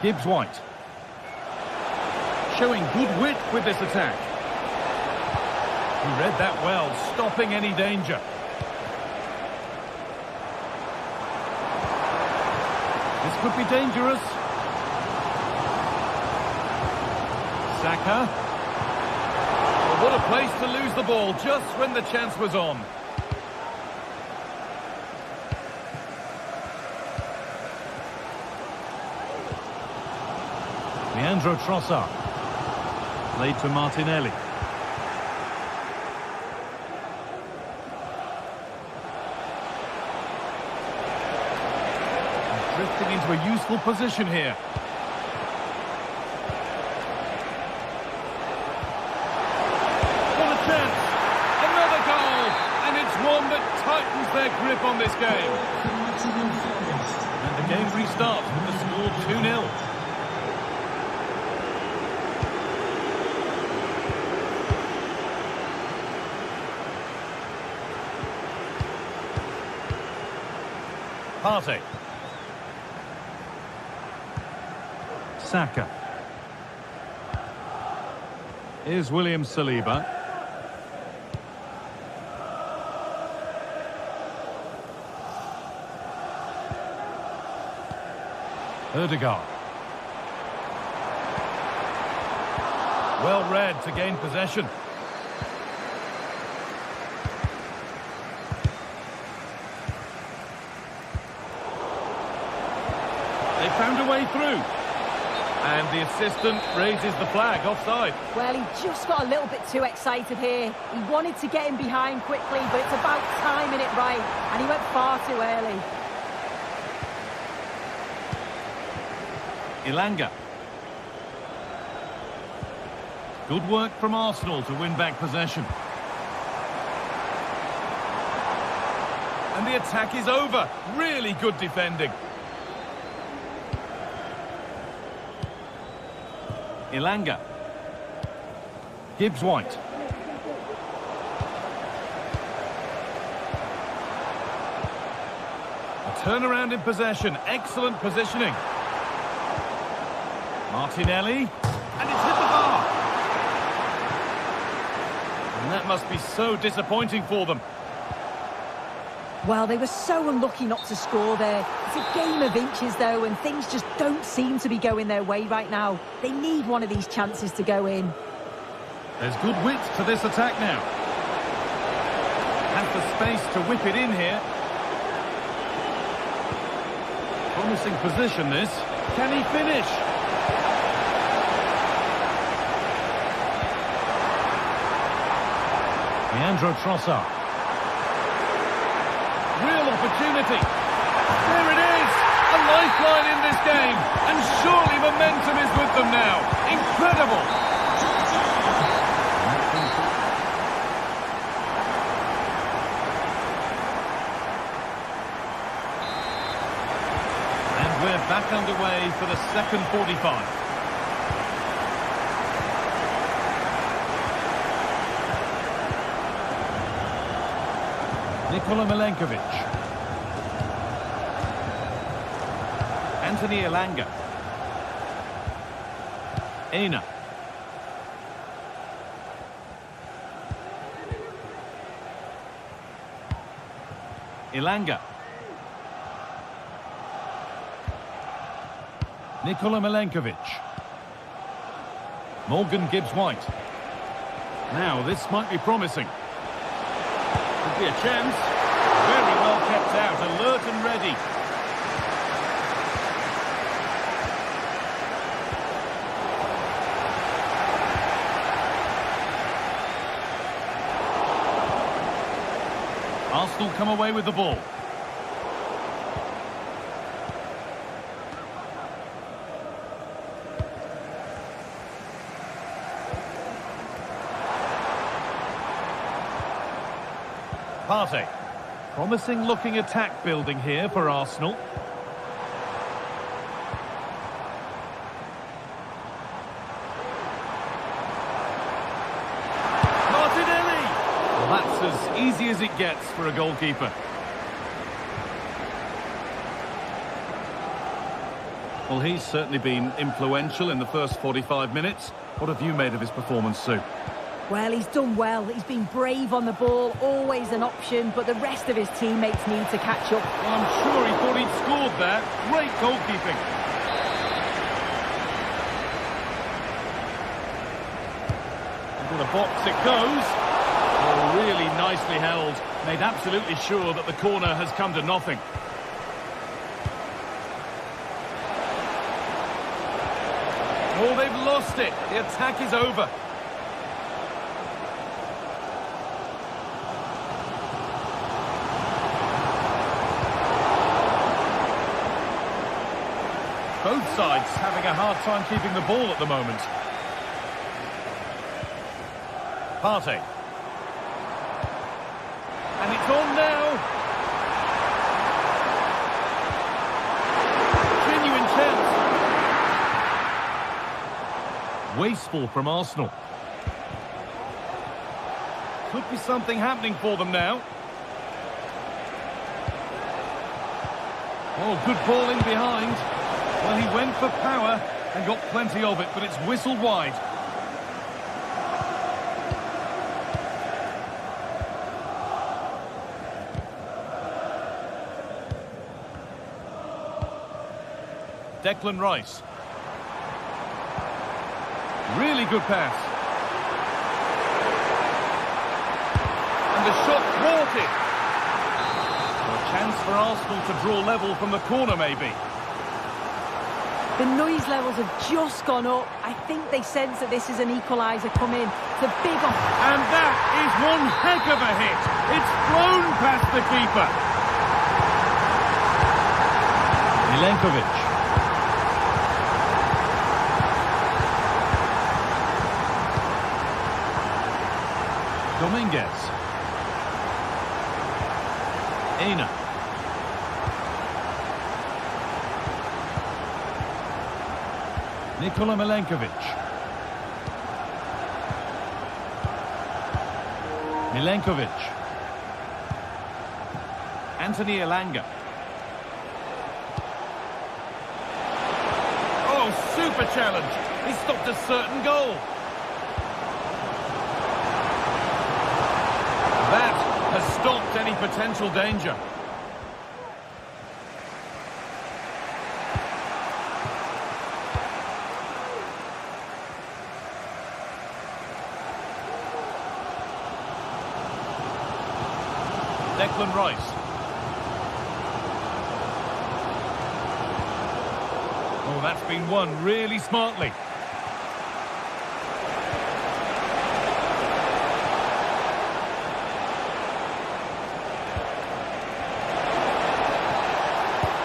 Gibbs White. Showing good wit with this attack. He read that well, stopping any danger. This could be dangerous. Saka. Oh, what a place to lose the ball just when the chance was on. Leandro Trossard. Played to Martinelli. Drifting into a useful position here. What a chance! Another goal! And it's one that tightens their grip on this game. And the game restarts with the score 2-0. Partey. Saka. Here's William Saliba. Odegaard. Well read to gain possession. They found a way through. And the assistant raises the flag, offside. Well, he just got a little bit too excited here. He wanted to get him behind quickly, but it's about timing it right. And he went far too early. Elanga. Good work from Arsenal to win back possession. And the attack is over. Really good defending. Elanga. Gibbs White. A turnaround in possession. Excellent positioning. Martinelli. And it's hit the bar. And that must be so disappointing for them. Well, they were so unlucky not to score there. It's a game of inches, though, and things just don't seem to be going their way right now. They need one of these chances to go in. There's good width to this attack now. Has the space to whip it in here. Promising position, this. Can he finish? Leandro Trossard. Real opportunity. There it is! A lifeline in this game. And surely momentum is with them now. Incredible! And we're back underway for the second 45. Nikola Milenkovic. Anthony Elanga. Aina. Elanga. Nikola Milenkovic. Morgan Gibbs-White. Now, this might be promising. Could be a chance. Very well kept out, alert and ready. Arsenal come away with the ball. Partey. Promising looking attack building here for Arsenal. Martinelli! Well, that's as easy as it gets for a goalkeeper. Well, he's certainly been influential in the first 45 minutes. What have you made of his performance, Sue? Well, he's done well. He's been brave on the ball, always an option, but the rest of his teammates need to catch up. Well, I'm sure he thought he'd scored there. Great goalkeeping. Into the box it goes. Oh, really nicely held. Made absolutely sure that the corner has come to nothing. Oh, they've lost it. The attack is over. Both sides having a hard time keeping the ball at the moment. Partey. And it's on now. Genuine chance. Wasteful from Arsenal. Could be something happening for them now. Oh, good ball in behind. Well, he went for power and got plenty of it, but it's whistled wide. Declan Rice. Really good pass. And the shot thwarted. So a chance for Arsenal to draw level from the corner, maybe. The noise levels have just gone up. I think they sense that this is an equaliser coming. It's a big off. And that is one heck of a hit. It's flown past the keeper. Milenkovic. Dominguez. Aina. Nikola Milenkovic. Milenkovic. Anthony Elanga. Oh, super challenge. He stopped a certain goal. That has stopped stopped any potential danger. Declan Rice. Oh, that's been won really smartly.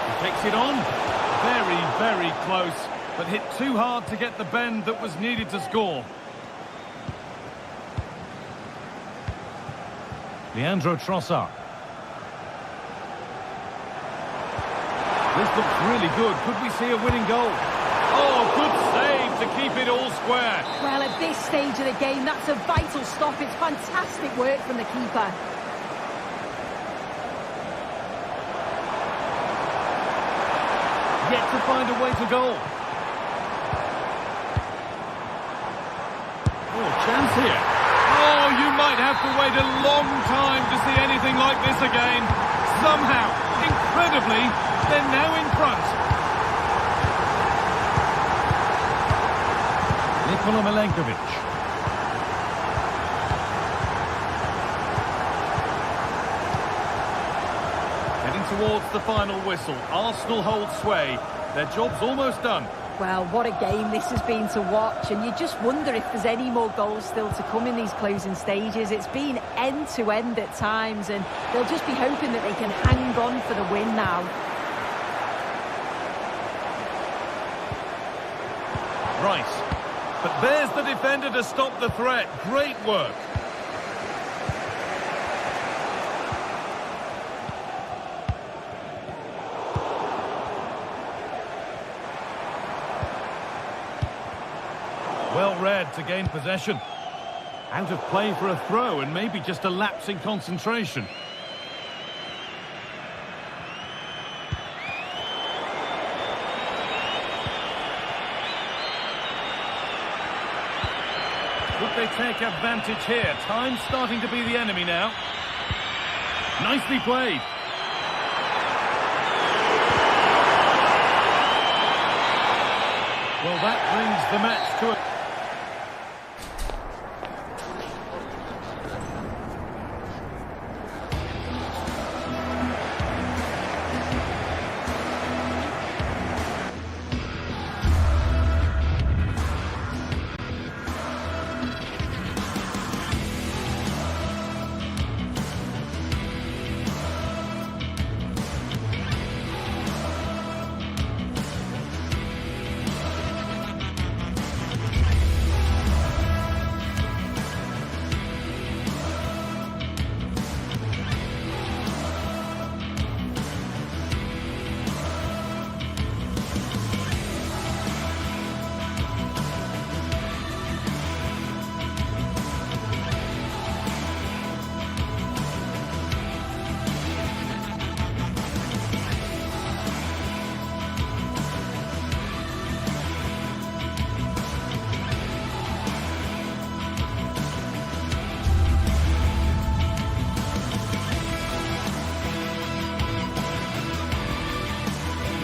He takes it on. Very, very close, but hit too hard to get the bend that was needed to score. Leandro Trossard. This looks really good. Could we see a winning goal? Oh, good save to keep it all square. Well, at this stage of the game, that's a vital stop. It's fantastic work from the keeper. Yet to find a way to goal. Oh, chance here. Oh, you might have to wait a long time to see anything like this again. Somehow, incredibly, they're now in front. Nikola Milenkovic. Heading towards the final whistle. Arsenal hold sway. Their job's almost done. Well, what a game this has been to watch, and you just wonder if there's any more goals still to come in these closing stages. It's been end-to-end at times, and they'll just be hoping that they can hang on for the win now. Rice. But there's the defender to stop the threat. Great work. Well read to gain possession. Out of play for a throw and maybe just a lapse in concentration. Could they take advantage here? Time's starting to be the enemy now. Nicely played. Well, that brings the match to a...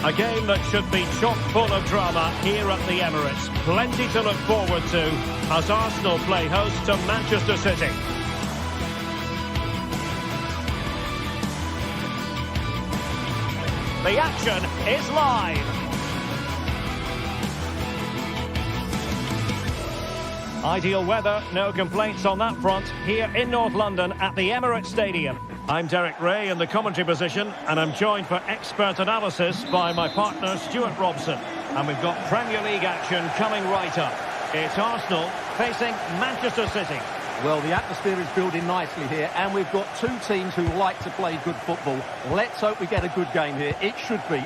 A game that should be chock full of drama here at the Emirates. Plenty to look forward to as Arsenal play host to Manchester City. The action is live. Ideal weather, no complaints on that front, here in North London at the Emirates Stadium. I'm Derek Ray in the commentary position, and I'm joined for expert analysis by my partner Stuart Robson. And we've got Premier League action coming right up. It's Arsenal facing Manchester City. Well, the atmosphere is building nicely here, and we've got two teams who like to play good football. Let's hope we get a good game here. It should be.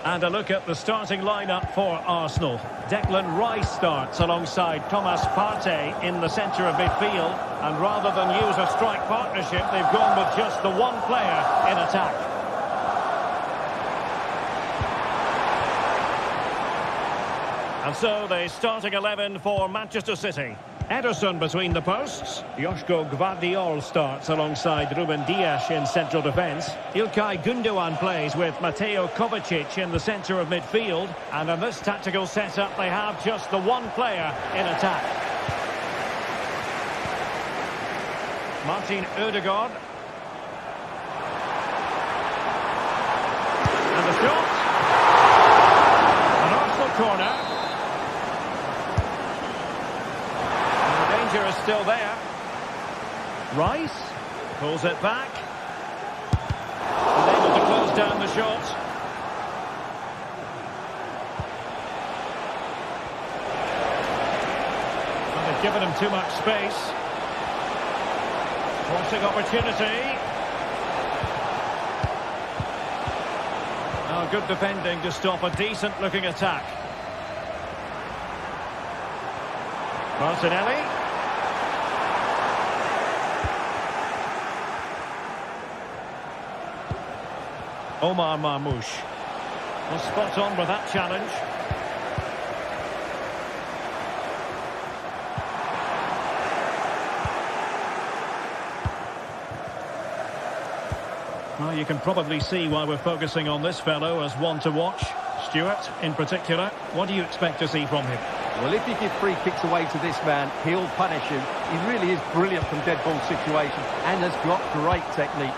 And a look at the starting lineup for Arsenal. Declan Rice starts alongside Thomas Partey in the centre of midfield. And rather than use a strike partnership, they've gone with just the one player in attack. And so the starting 11 for Manchester City. Ederson between the posts. Joško Gvardiol starts alongside Ruben Dias in central defence. İlkay Gündoğan plays with Mateo Kovacic in the centre of midfield. And in this tactical setup, they have just the one player in attack. Martin Ødegaard. And the shot. An Arsenal corner. Is still there. Rice pulls it back and able to close down the shot. And they've given him too much space. Crossing opportunity. Oh, good defending to stop a decent looking attack. Martinelli. Omar Marmoush was spot on with that challenge. Well, you can probably see why we're focusing on this fellow as one to watch. Stuart, in particular, what do you expect to see from him? Well, if you give free kicks away to this man, he'll punish you. He really is brilliant from dead ball situations and has got great technique.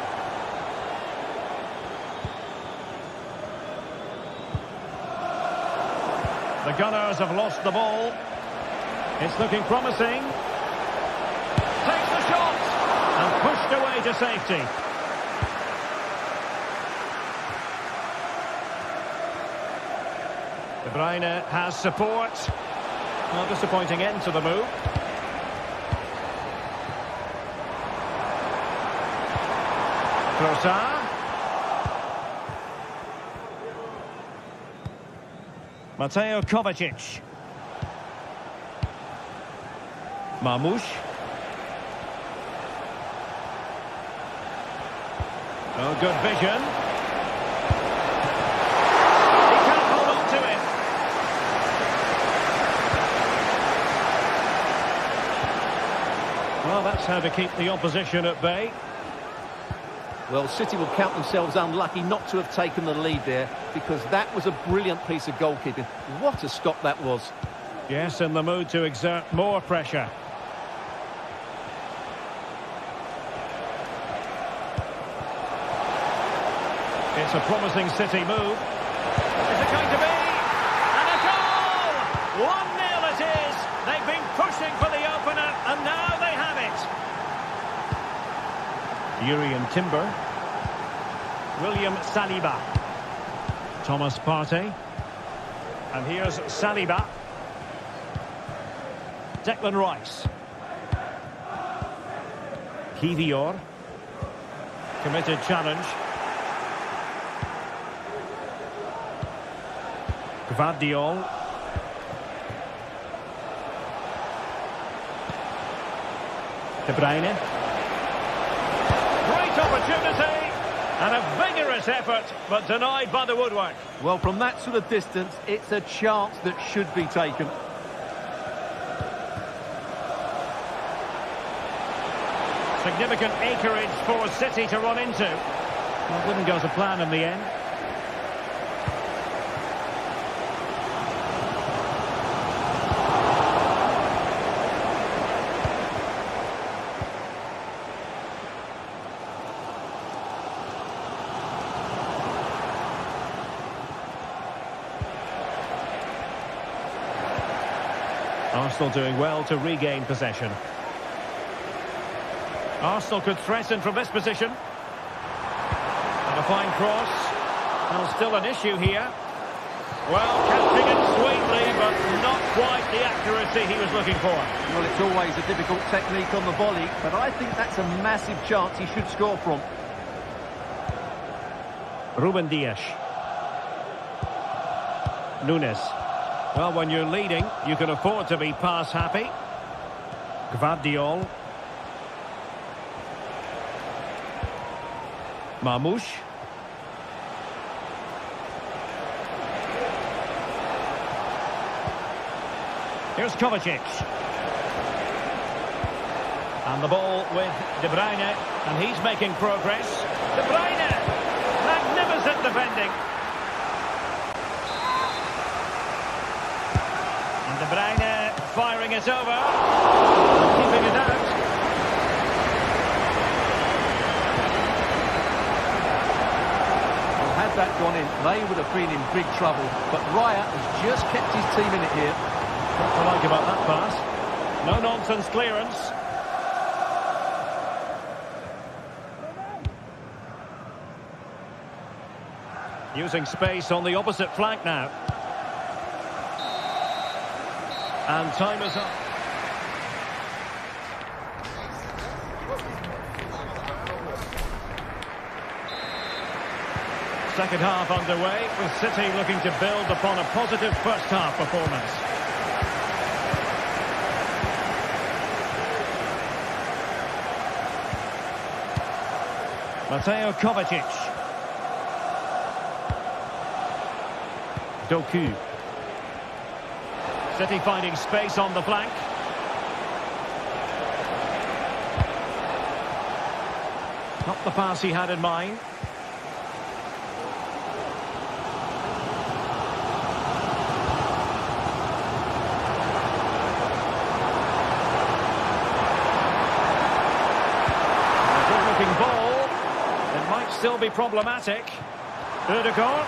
The Gunners have lost the ball. It's looking promising. Takes the shot and pushed away to safety. De Bruyne has support. Well, disappointing end to the move. Trossard. Mateo Kovacic. Marmoush. Oh, good vision. He can't hold on to it. Well, that's how to keep the opposition at bay. Well, City will count themselves unlucky not to have taken the lead there, because that was a brilliant piece of goalkeeping. What a stop that was. Yes, in the mood to exert more pressure. It's a promising City move. Is it going to be? And a goal! 1-0 it is. They've been pushing for the opener, and now they have it. Urian Timber. William Saliba. Thomas Partey. And here's Saliba. Declan Rice. Kivior. Committed challenge. Gvardiol. De Bruyne. Great opportunity. And a vigorous effort, but denied by the woodwork. Well, from that sort of distance, it's a chance that should be taken. Significant acreage for City to run into. Well, didn't go to plan in the end. Arsenal doing well to regain possession. Arsenal could threaten from this position. And a fine cross. Well, still an issue here. Well, catching it sweetly, but not quite the accuracy he was looking for. Well, it's always a difficult technique on the volley, but I think that's a massive chance he should score from. Ruben Dias. Nunes. Well, when you're leading, you can afford to be pass happy. Gvardiol. Marmoush. Here's Kovacic. And the ball with De Bruyne, and he's making progress. De Bruyne! Magnificent defending. And De Bruyne firing it over. Keeping it out. Well, had that gone in, they would have been in big trouble. But Raya has just kept his team in it here. What to like about that pass? No-nonsense clearance. Using space on the opposite flank now. And time is up. Second half underway, with City looking to build upon a positive first half performance. Mateo Kovacic. Doku. City finding space on the flank. Not the pass he had in mind. A good-looking ball. It might still be problematic. Ødegaard.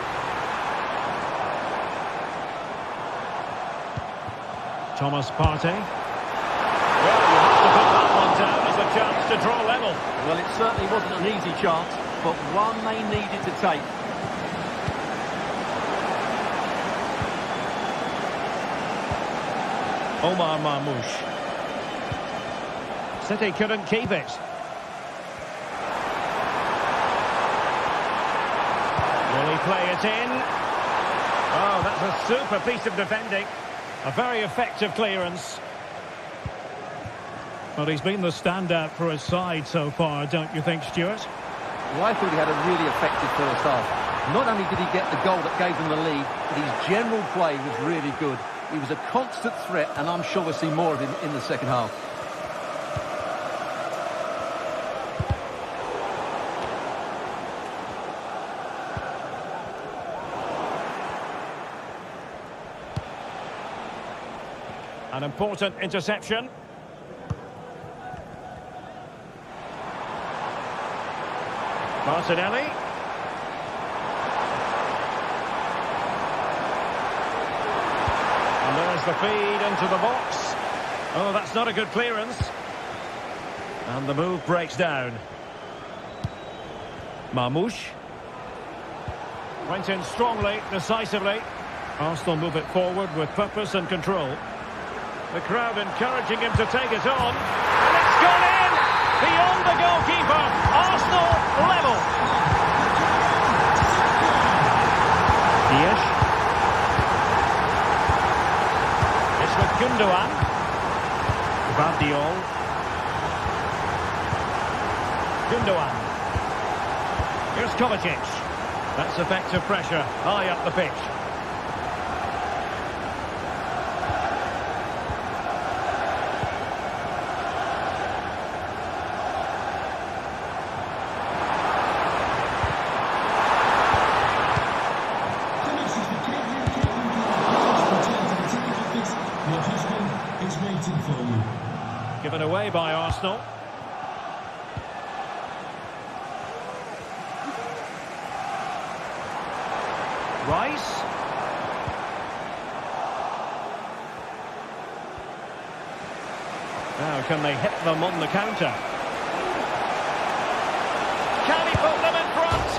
Thomas Partey. Well, you have to put that one down as a chance to draw level. Well, it certainly wasn't an easy chance, but one they needed to take. Omar Marmoush. City couldn't keep it. Will he play it in? Oh, that's a super piece of defending. A very effective clearance. Well, he's been the standout for his side so far, don't you think, Stuart? Well, I thought he had a really effective first half. Not only did he get the goal that gave them the lead, but his general play was really good. He was a constant threat, and I'm sure we'll see more of him in the second half. An important interception. Martinelli. And there's the feed into the box. Oh, that's not a good clearance. And the move breaks down. Marmoush. Went in strongly, decisively. Arsenal move it forward with purpose and control. The crowd encouraging him to take it on. And it's gone in! Beyond the goalkeeper. Arsenal level. Ziyech. It's with Gundogan. Gvardiol. Gundogan. Here's Kovacic. That's effective pressure. High up the pitch. Given away by Arsenal. Rice. Now can they hit them on the counter? Can he put them in front?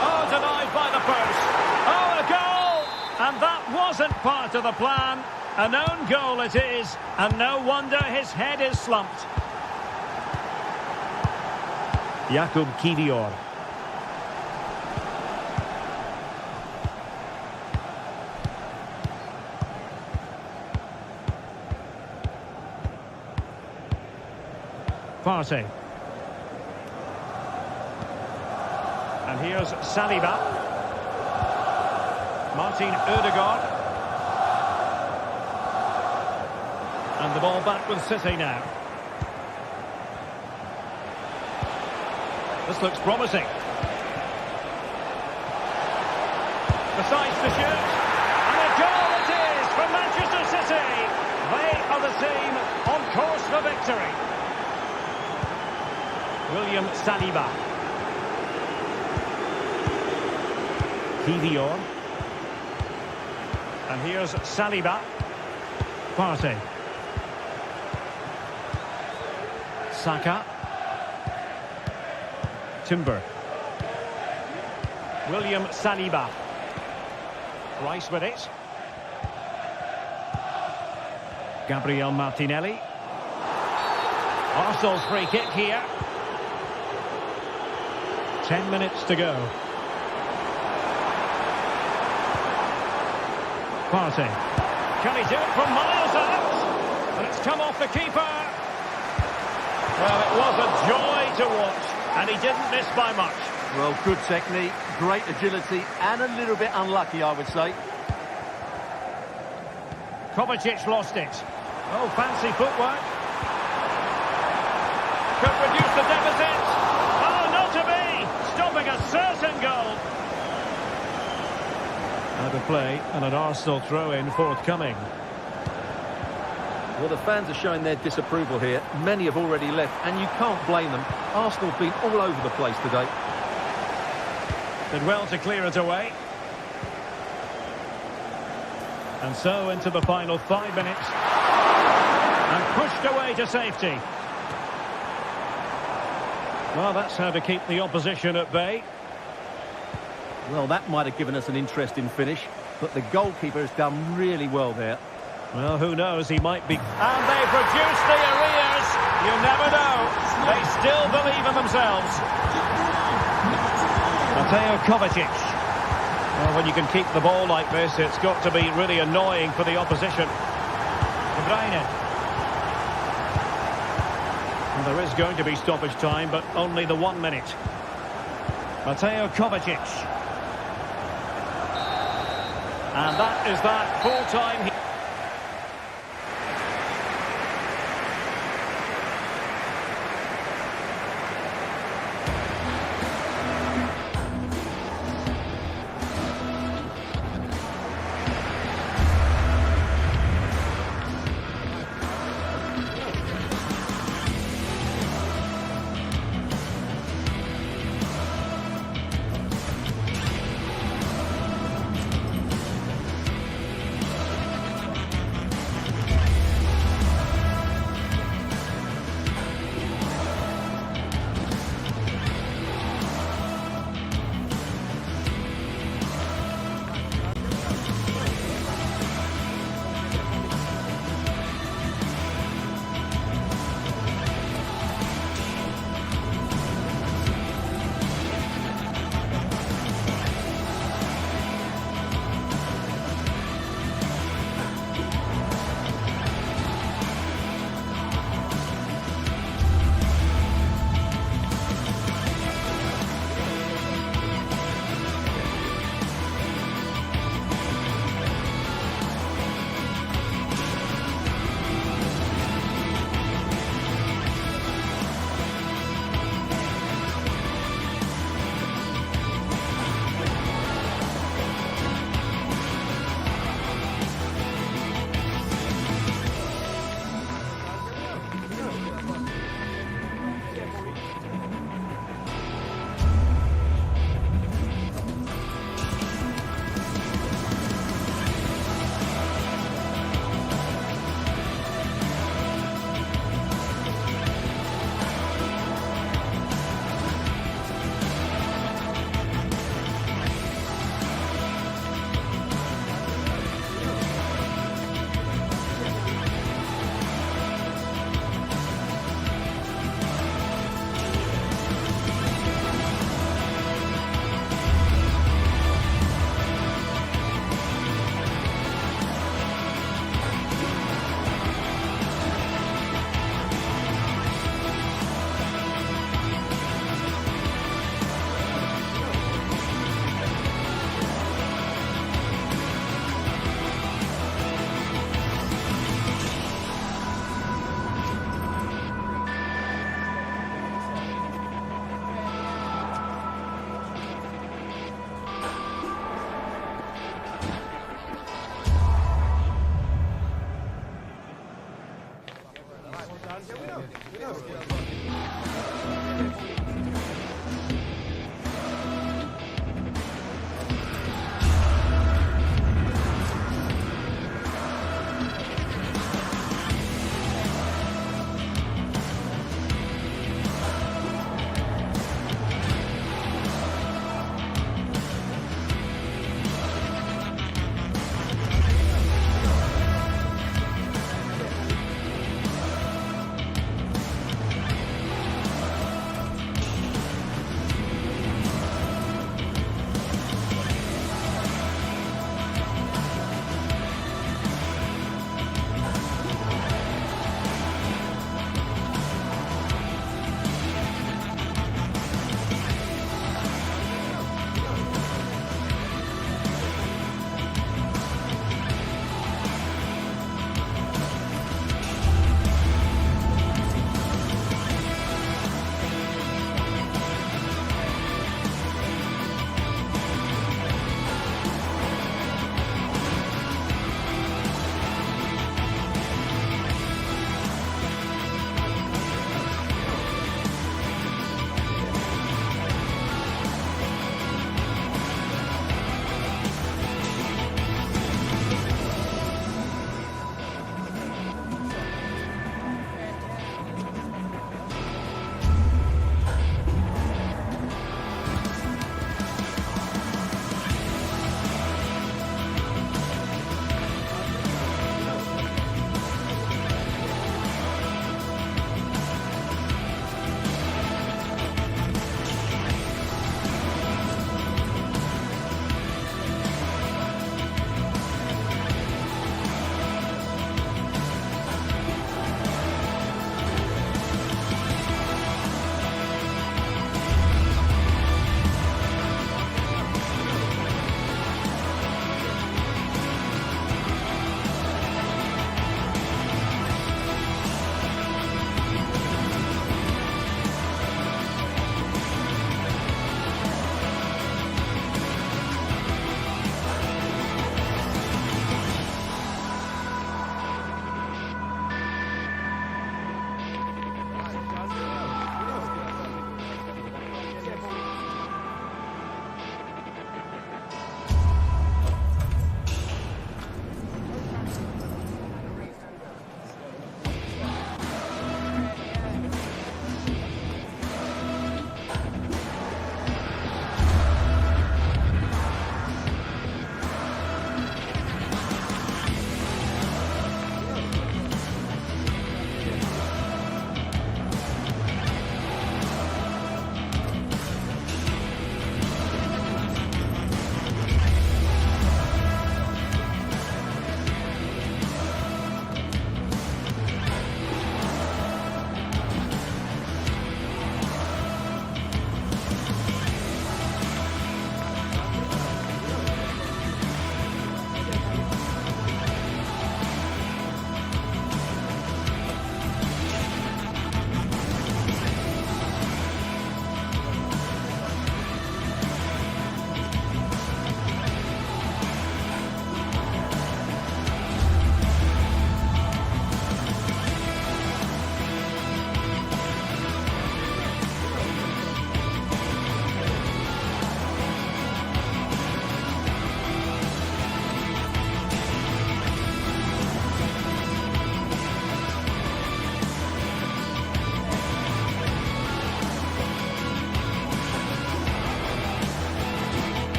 Oh, denied by the post. Oh, a goal! And that wasn't part of the plan. An own goal it is, and no wonder his head is slumped. Jakub Kivior. Partey. And here's Saliba. Martin Ødegaard. And the ball back with City now. This looks promising. Decides to shoot. And a goal it is for Manchester City. They are the team on course for victory. William Saliba. Kivior. And here's Saliba. Partey. Saka. Timber. William Saliba. Rice with it. Gabriel Martinelli. Arsenal's free kick here. 10 minutes to go. Partey. Can he do it from miles out? And it's come off the keeper. Well, it was a joy to watch, and he didn't miss by much. Well, good technique, great agility, and a little bit unlucky, I would say. Kovacic lost it. Oh, fancy footwork. Could reduce the deficit. Oh, not to be. Stopping a certain goal. Out of play, and an Arsenal throw-in forthcoming. Well, the fans are showing their disapproval here. Many have already left, and you can't blame them. Arsenal have been all over the place today. Did well to clear it away. And so into the final 5 minutes. And pushed away to safety. Well, that's how to keep the opposition at bay. Well, that might have given us an interesting finish, but the goalkeeper has done really well there. Well, who knows, he might be... And they produce the arrears! You never know. They still believe in themselves. Mateo Kovacic. Well, when you can keep the ball like this, it's got to be really annoying for the opposition. De Bruyne. Well, there is going to be stoppage time, but only the 1 minute. Mateo Kovacic. And that is that full-time...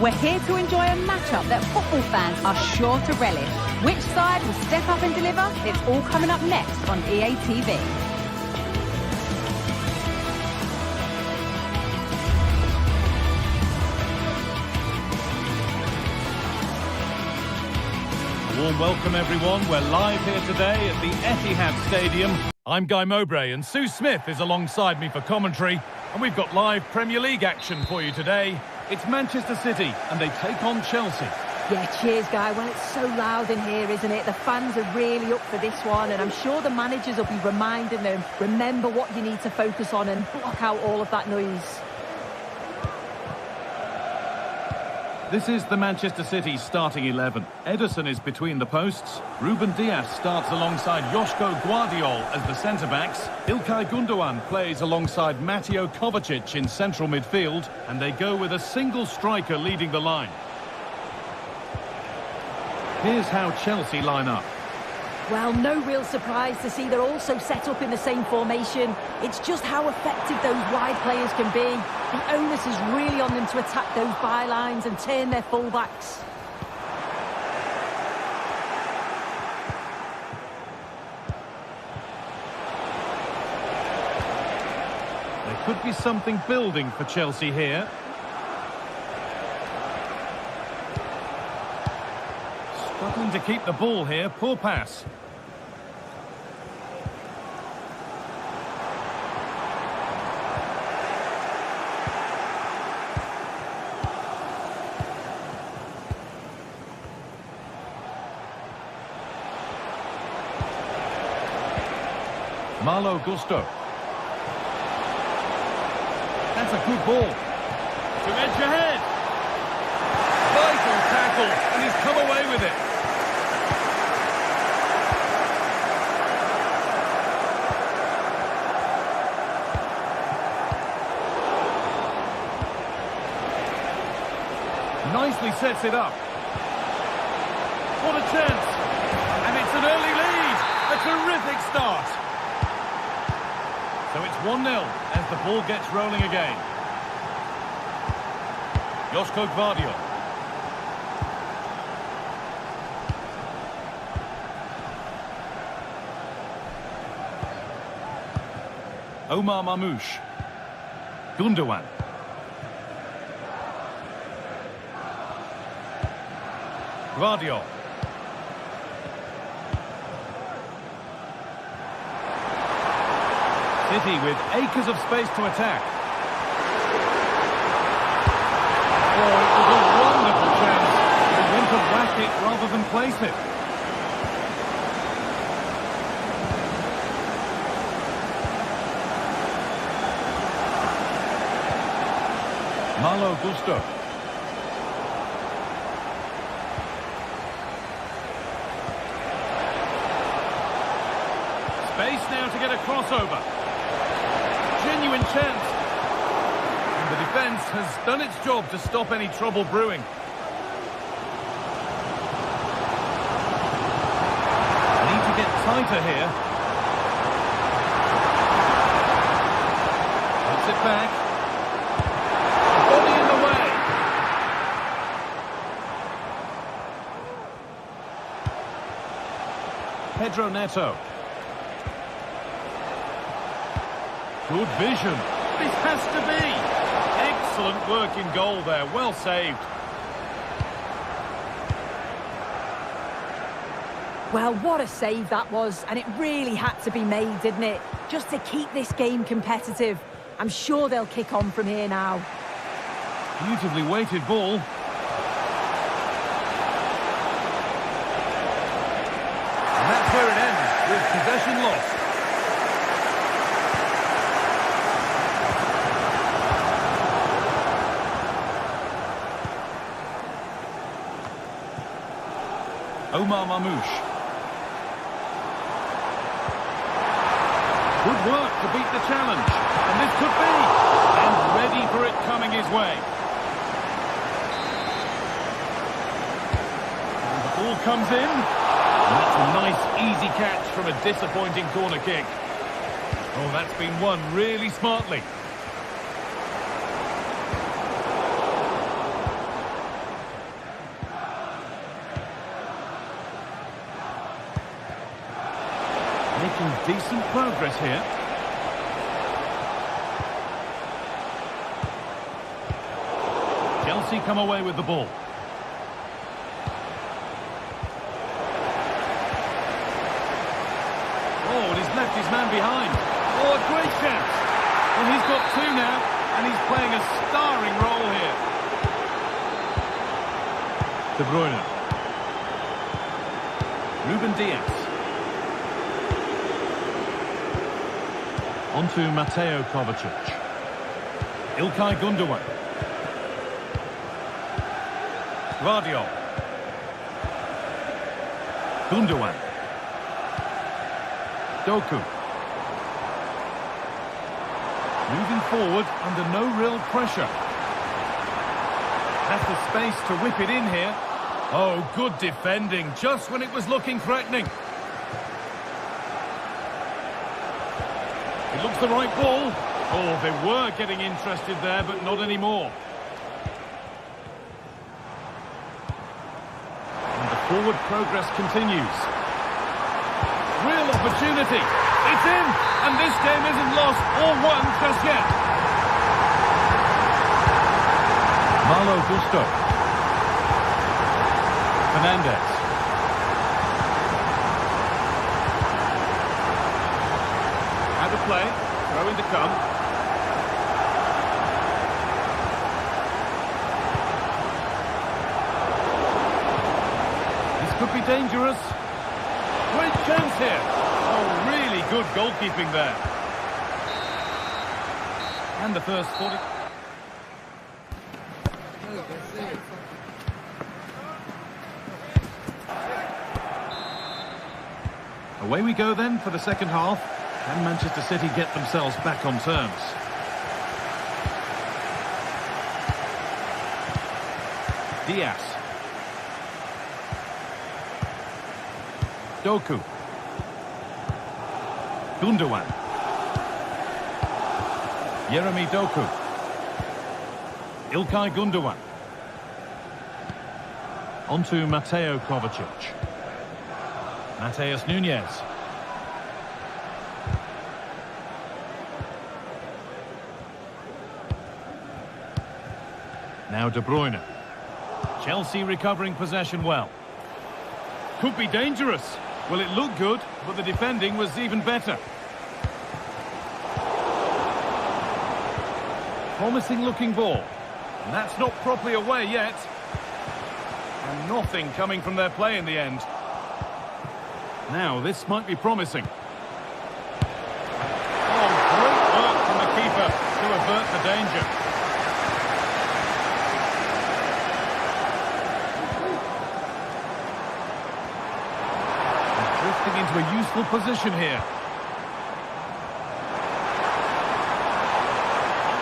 We're here to enjoy a matchup that football fans are sure to relish. Which side will step up and deliver? It's all coming up next on EA TV. A warm welcome, everyone. We're live here today at the Etihad Stadium. I'm Guy Mowbray, and Sue Smith is alongside me for commentary. And we've got live Premier League action for you today. It's Manchester City, and they take on Chelsea. Yeah, cheers, Guy. Well, it's so loud in here, isn't it? The fans are really up for this one, and I'm sure the managers will be reminding them, remember what you need to focus on and block out all of that noise. This is the Manchester City starting 11. Ederson is between the posts. Ruben Dias starts alongside Joško Gvardiol as the centre-backs. İlkay Gundogan plays alongside Mateo Kovacic in central midfield. And they go with a single striker leading the line. Here's how Chelsea line up. Well, no real surprise to see they're also set up in the same formation. It's just how effective those wide players can be. The onus is really on them to attack those bylines and turn their fullbacks. There could be something building for Chelsea here. Struggling to keep the ball here. Poor pass. Malo Gusto. That's a good ball. To edge ahead. Vital tackle, and he's come away with it. Nicely sets it up. What a chance. And it's an early lead. A terrific start. So it's 1-0 as the ball gets rolling again. Joško Gvardiol. Omar Marmoush. Gundogan. Gvardiol. City with acres of space to attack. Oh, it was a wonderful chance. They went to whack it rather than place it. Malo Gusto. Space now to get a crossover. Genuine chance. And the defence has done its job to stop any trouble brewing. Need to get tighter here. Puts it back. Body in the way. Pedro Neto. Good vision. This has to be. Excellent work in goal there. Well saved. Well, what a save that was, and it really had to be made, didn't it? Just to keep this game competitive. I'm sure they'll kick on from here now. Beautifully weighted ball. And that's where it ends, with possession lost. Omar Mamouche. Good work to beat the challenge. And this could be. And ready for it coming his way. And the ball comes in. And that's a nice, easy catch from a disappointing corner kick. Oh, that's been won really smartly. Making decent progress here. Chelsea come away with the ball. Oh, and he's left his man behind. Oh, a great chance. Well, he's got two now, and he's playing a starring role here. De Bruyne. Ruben Diaz. On to Mateo Kovacic. Ilkay Gundogan. Guardiola. Gundogan. Doku. Moving forward under no real pressure. Has the space to whip it in here. Oh, good defending, just when it was looking threatening. It looks the right ball. Oh, they were getting interested there, but not anymore. And the forward progress continues. Real opportunity. It's in, and this game isn't lost or won just yet. Malo Gusto. Fernandez. Out of play. Throw in to come. This could be dangerous. Great chance here. Oh, really good goalkeeping there. And the first 40... Away we go then for the second half. Can Manchester City get themselves back on terms? Diaz. Doku. Gundogan. Jeremy Doku. Ilkay Gundogan. On to Mateo Kovacic. Mateus Nunes. Now De Bruyne. Chelsea recovering possession well. Could be dangerous. Well, it looked good, but the defending was even better. Promising looking ball. And that's not properly away yet. And nothing coming from their play in the end. Now, this might be promising. Oh, great work from the keeper to avert the danger. drifting into a useful position here.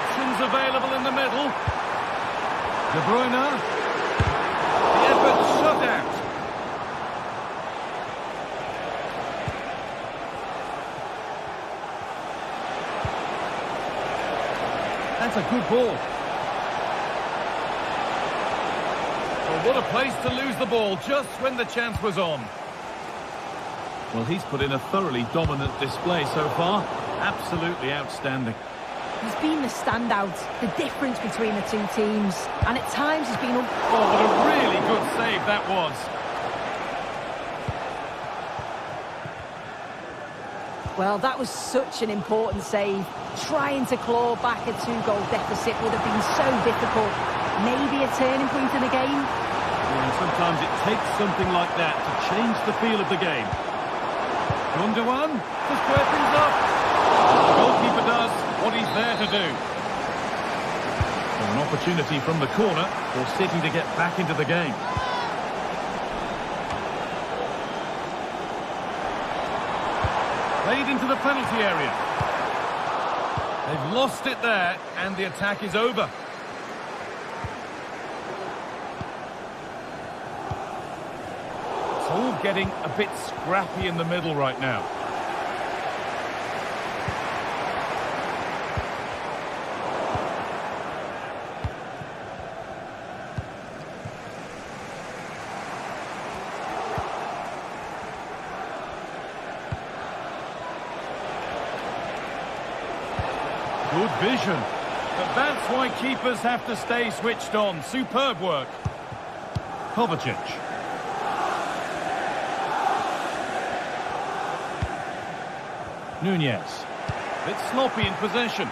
Options available in the middle. De Bruyne. The effort shut out. That's a good ball. Well, what a place to lose the ball just when the chance was on. Well, he's put in a thoroughly dominant display so far. Absolutely outstanding. He's been the standout, the difference between the two teams, and at times he's been... Oh, what a really good save that was. Well, that was such an important save. Trying to claw back a 2-goal deficit would have been so difficult. Maybe a turning point in the game. Yeah, and sometimes it takes something like that to change the feel of the game. Gundogan to square things up. The goalkeeper does what he's there to do. So an opportunity from the corner for City to get back into the game. Played into the penalty area. They've lost it there, and the attack is over. It's all getting a bit scrappy in the middle right now. Good vision. But that's why keepers have to stay switched on. Superb work. Kovacic. Nunez. Bit sloppy in possession.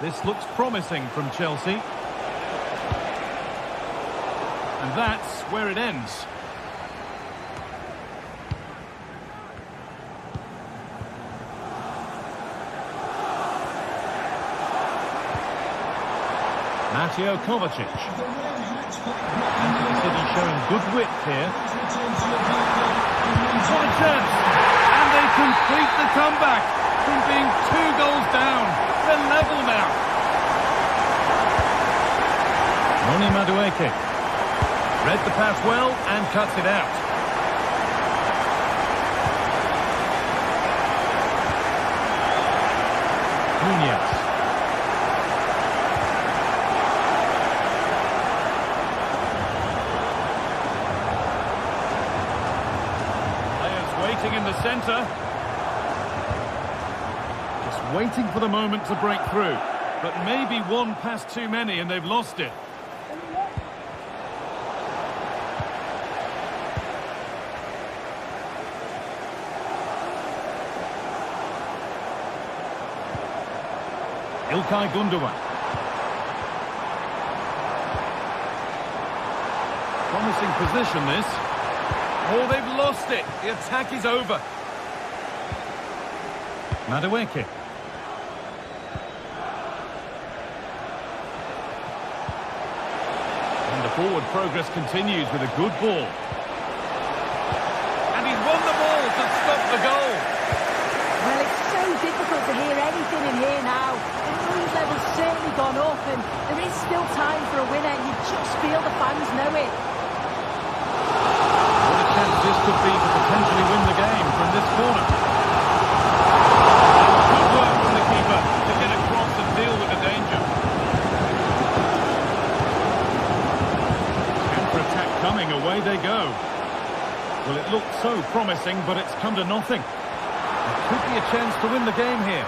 This looks promising from Chelsea. And that's where it ends. Mateo Kovacic. City showing good width here. What a chance! And they complete the comeback from being 2 goals down. They're level now. Noni Madueke. Read the pass well and cuts it out. Nunez. In the centre. Just waiting for the moment to break through. But maybe one pass too many and they've lost it. İlkay Gundogan. Promising position this. Oh, they've lost it. The attack is over. Madueke. And the forward progress continues with a good ball. And he's won the ball to stop the goal. Well, it's so difficult to hear anything in here now. The noise level's certainly gone up, and there is still time for a winner. You just feel the fans know it. This could be to potentially win the game from this corner. Good work from the keeper to get across and deal with the danger. Counter-attack coming, away they go. Well, it looked so promising, but it's come to nothing. It could be a chance to win the game here.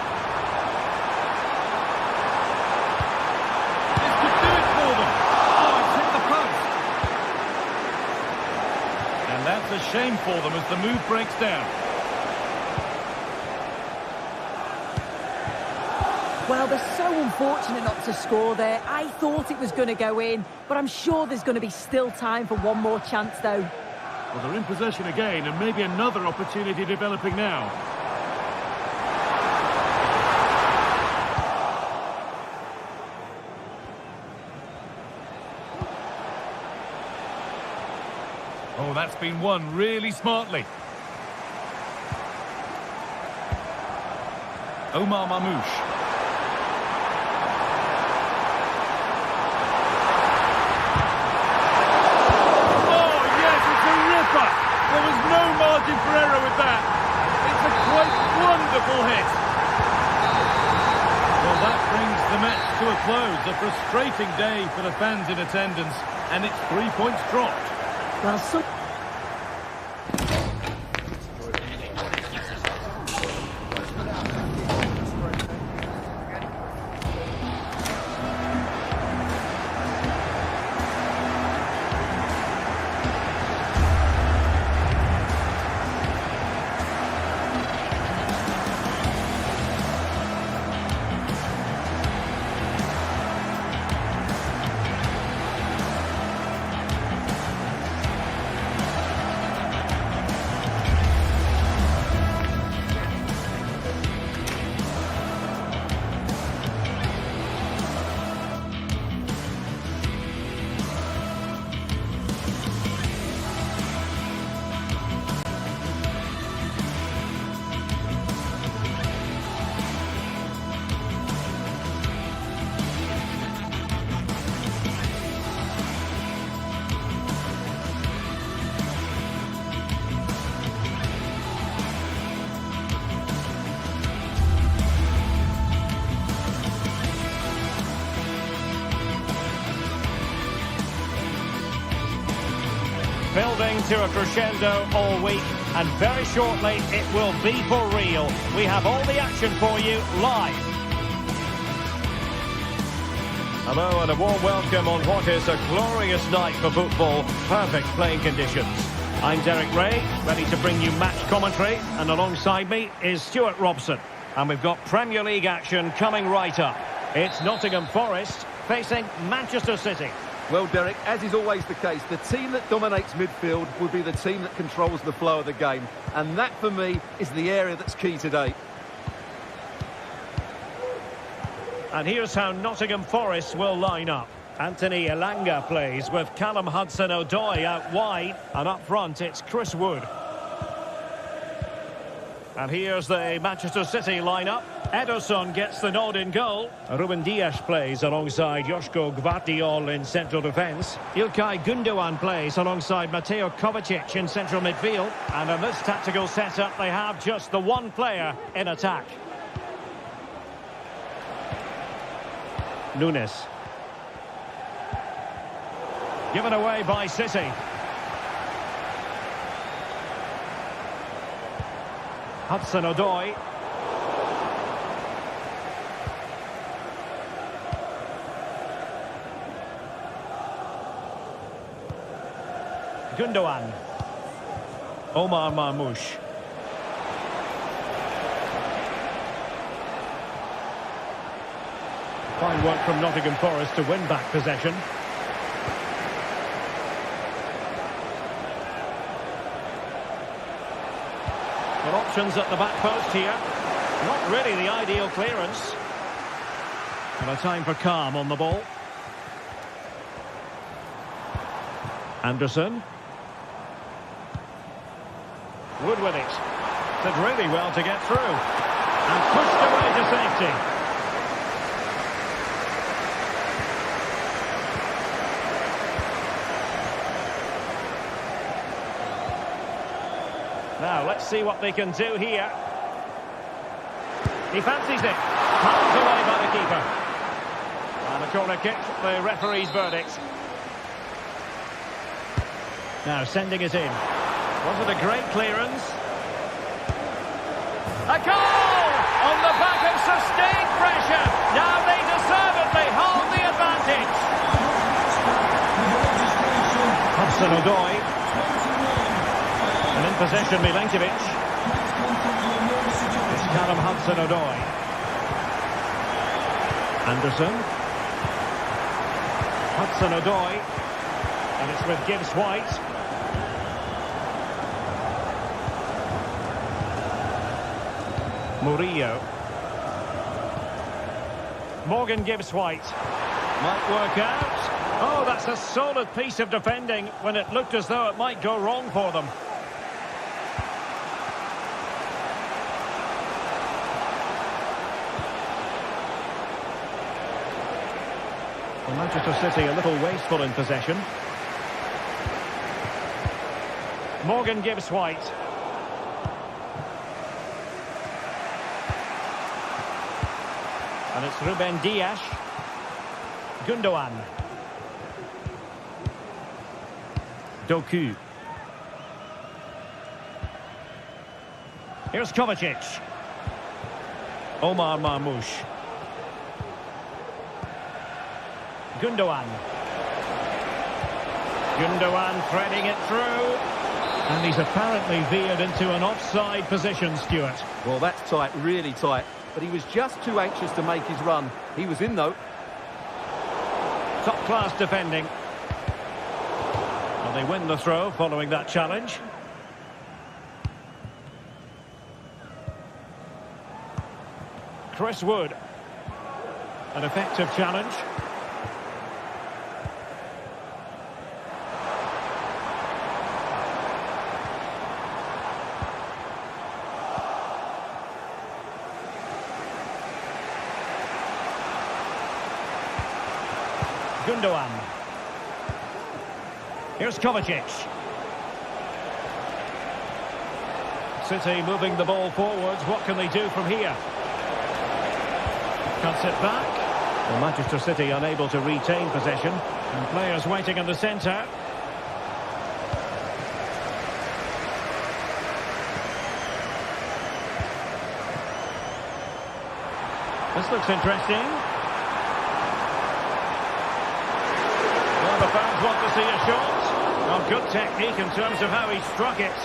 This could do it for them. Oh, it's hit the post. And that's a shame for them as the move breaks down. Well, they're so unfortunate not to score there. I thought it was going to go in, but I'm sure there's going to be still time for one more chance, though. Well, they're in possession again, and maybe another opportunity developing now. Oh, Oh, that's been won really smartly. Omar Mamouche. Oh, yes, it's a ripper. There was no margin for error with that. It's a quite wonderful hit. Well, that brings the match to a close. A frustrating day for the fans in attendance, and it's 3 points dropped. Well, building to a crescendo all week, and very shortly it will be for real. We have all the action for you live. Hello and a warm welcome on what is a glorious night for football. Perfect playing conditions. I'm Derek Ray, ready to bring you match commentary, and alongside me is Stuart Robson. And we've got Premier League action coming right up. It's Nottingham Forest facing Manchester City. Well, Derek, as is always the case, the team that dominates midfield will be the team that controls the flow of the game. And that, for me, is the area that's key today. And here's how Nottingham Forest will line up. Anthony Elanga plays with Callum Hudson-Odoi out wide. And up front, it's Chris Wood. And here's the Manchester City lineup. Ederson gets the nod in goal. Ruben Dias plays alongside Joško Gvardiol in central defence. Ilkay Gundogan plays alongside Mateo Kovacic in central midfield. And in this tactical setup, they have just the one player in attack. Nunes. Given away by City. Hudson-Odoi. Gundogan. Omar Mamouche. Fine work from Nottingham Forest to win back possession. Well, options at the back post here. Not really the ideal clearance. And a time for calm on the ball. Anderson. Wood with it. Did really well to get through. And pushed away to safety. Now, let's see what they can do here. He fancies it. Palmed away by the keeper. And a corner kick, the referee's verdict. Now, sending it in. Was it a great clearance? A goal! On the back of sustained pressure. Now they deservedly hold the advantage. Hudson-Odoi. And in possession, Milenkovic. It's Callum Hudson-Odoi. Anderson. Hudson-Odoi. And it's with Gibbs-White. Murillo. Morgan Gibbs-White. Might work out. Oh, that's a solid piece of defending when it looked as though it might go wrong for them. Well, Manchester City a little wasteful in possession. Morgan gives White. And it's Ruben Dias. Gundogan. Doku. Here's Kovacic. Omar Marmoush. Gundogan. Gundogan threading it through. And he's apparently veered into an offside position, Stuart. Well, that's tight, really tight. But he was just too anxious to make his run. He was in, though. Top-class defending. Well, they win the throw following that challenge. Chris Wood. An effective challenge. Gundogan. Here's Kovacic. City moving the ball forwards. What can they do from here? Cuts it back. Well, Manchester City unable to retain possession. And players waiting in the centre. This looks interesting. The fans want to see a shot. Well, good technique in terms of how he struck it.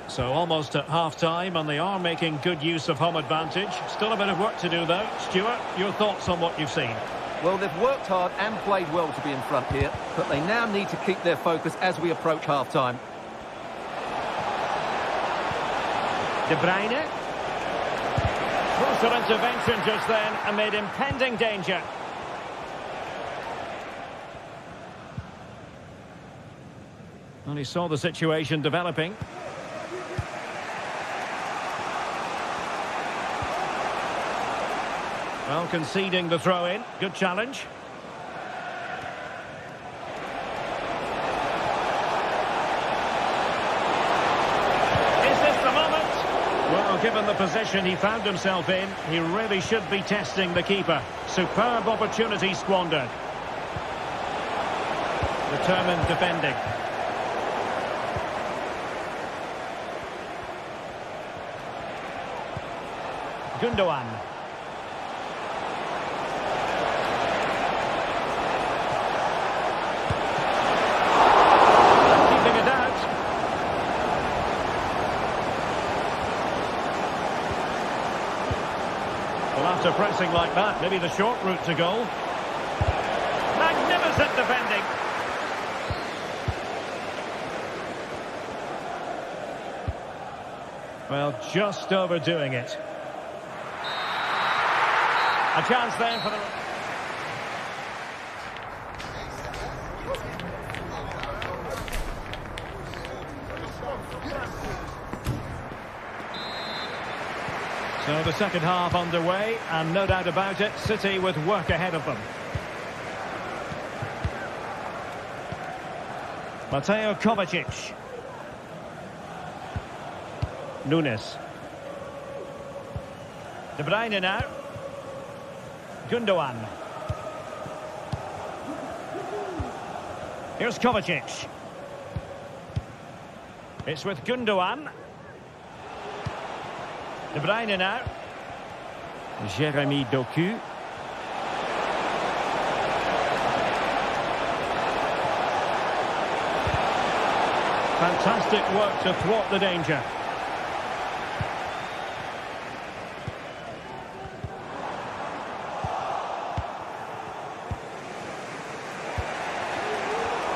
So almost at half-time, and they are making good use of home advantage. Still a bit of work to do, though. Stuart, your thoughts on what you've seen? Well, they've worked hard and played well to be in front here, but they now need to keep their focus as we approach half-time. De Bruyne. Crucial intervention just then amid impending danger. And he saw the situation developing. Well, conceding the throw-in. Good challenge. Well, given the position he found himself in, he really should be testing the keeper. Superb opportunity squandered. Determined defending. Gundogan. Keeping it out. Well, after pressing like that, maybe the short route to goal. Magnificent defending. Well, just overdoing it. A chance then for the... So the second half underway, and no doubt about it, City with work ahead of them. Mateo Kovacic. Nunes. De Bruyne now. Gundogan. Here's Kovacic. It's with Gundogan. De Bruyne now. Jeremy Doku. Fantastic work to thwart the danger.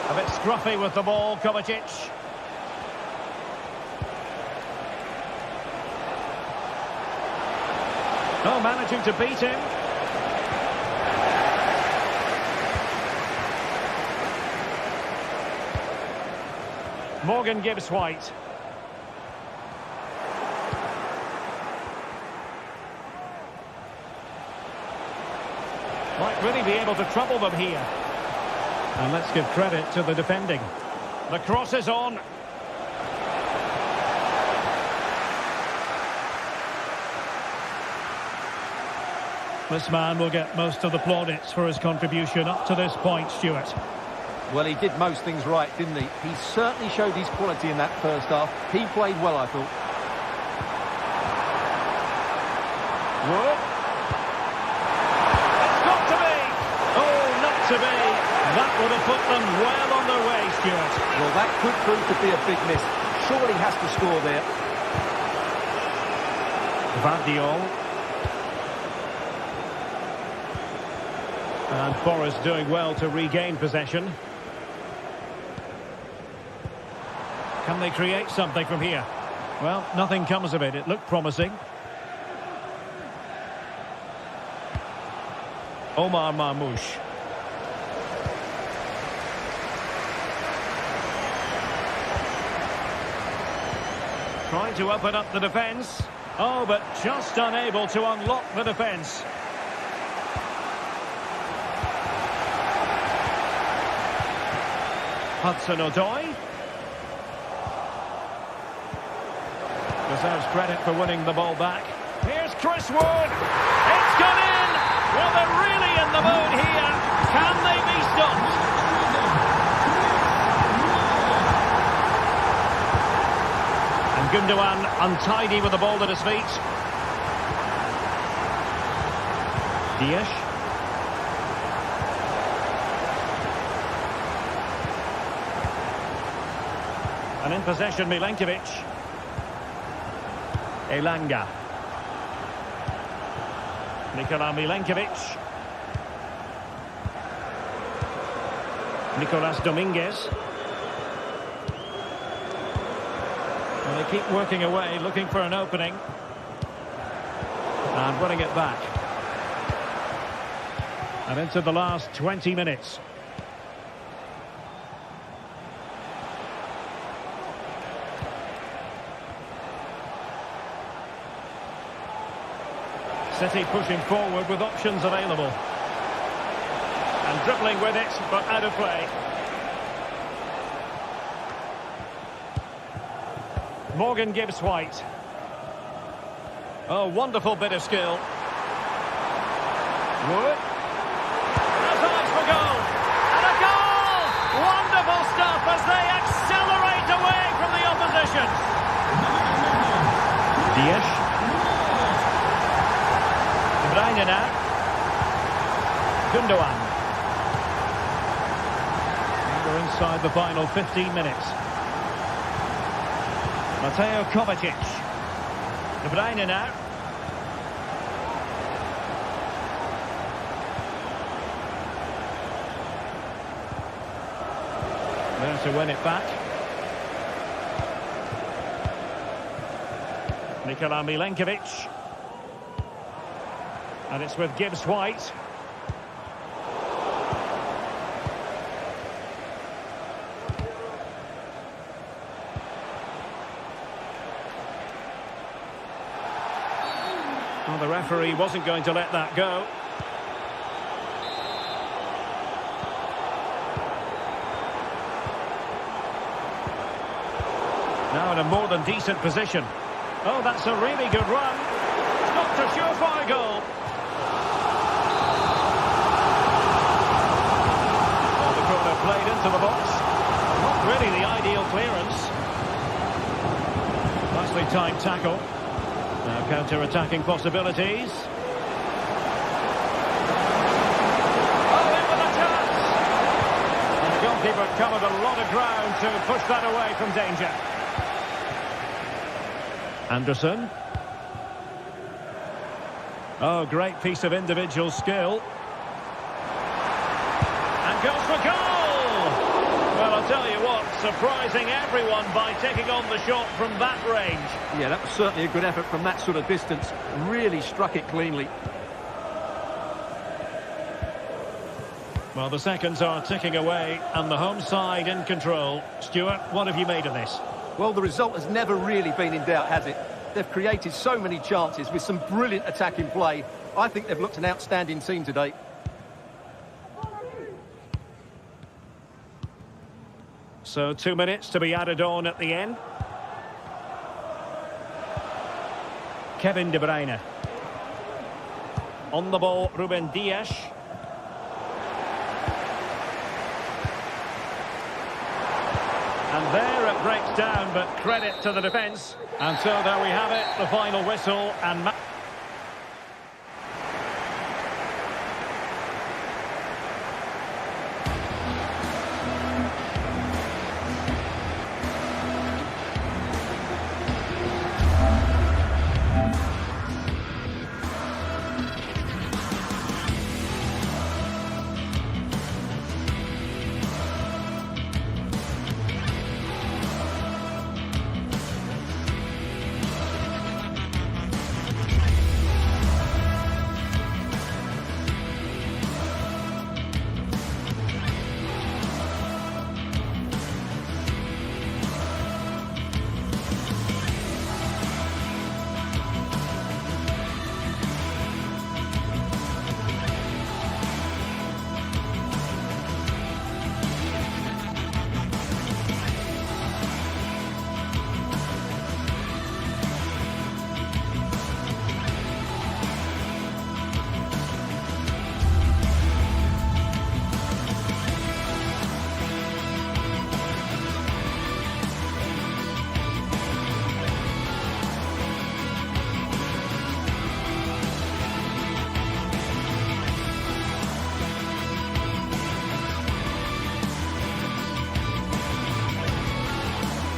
A bit scruffy with the ball, Kovacic. Oh, managing to beat him. Morgan Gibbs White. Might really be able to trouble them here. And let's give credit to the defending. The cross is on. This man will get most of the plaudits for his contribution up to this point, Stuart. Well, he did most things right, didn't he? He certainly showed his quality in that first half. He played well, I thought. Wood. It's got to be! Oh, not to be! That would have put them well on their way, Stuart. Well, that could prove to be a big miss. Surely has to score there. Vardiol. And Forest doing well to regain possession. Can they create something from here? Well, nothing comes of it. It looked promising. Omar Marmoush. Trying to open up the defence. Oh, but just unable to unlock the defence. Hudson-Odoi. Deserves credit for winning the ball back. Here's Chris Wood. It's gone in. Well, they're really in the mood here. Can they be stopped? And Gundogan untidy with the ball at his feet. Dias. And in possession, Milenkovic. Elanga. Nikola Milenkovic. Nicolas Dominguez. Well, they keep working away, looking for an opening. And winning it back. And into the last 20 minutes. City pushing forward with options available. And dribbling with it, but out of play. Morgan Gibbs White. Oh, wonderful bit of skill. Wood. Has eyes for goal. And a goal! Wonderful stuff as they accelerate away from the opposition. Dias. Now. Gundogan. We're inside the final 15 minutes. Mateo Kovacic. De Bruyne now. There to win it back. Nikola Milenkovic. And it's with Gibbs White. Well, the referee wasn't going to let that go. Now in a more than decent position. Oh, that's a really good run. It's not a surefire goal. Played into the box. Not really the ideal clearance. Nicely timed tackle. Now counter-attacking possibilities. Oh, in with a chance! And the goalkeeper covered a lot of ground to push that away from danger. Anderson. Oh, great piece of individual skill. And goes for goal! Well, I'll tell you what, surprising everyone by taking on the shot from that range. Yeah, that was certainly a good effort from that sort of distance. Really struck it cleanly. Well, the seconds are ticking away and the home side in control. Stuart, what have you made of this? Well, the result has never really been in doubt, has it? They've created so many chances with some brilliant attacking play. I think they've looked an outstanding team today. So 2 minutes to be added on at the end. Kevin De Bruyne. On the ball, Ruben Dias. And there it breaks down, but credit to the defence. And so there we have it, the final whistle and...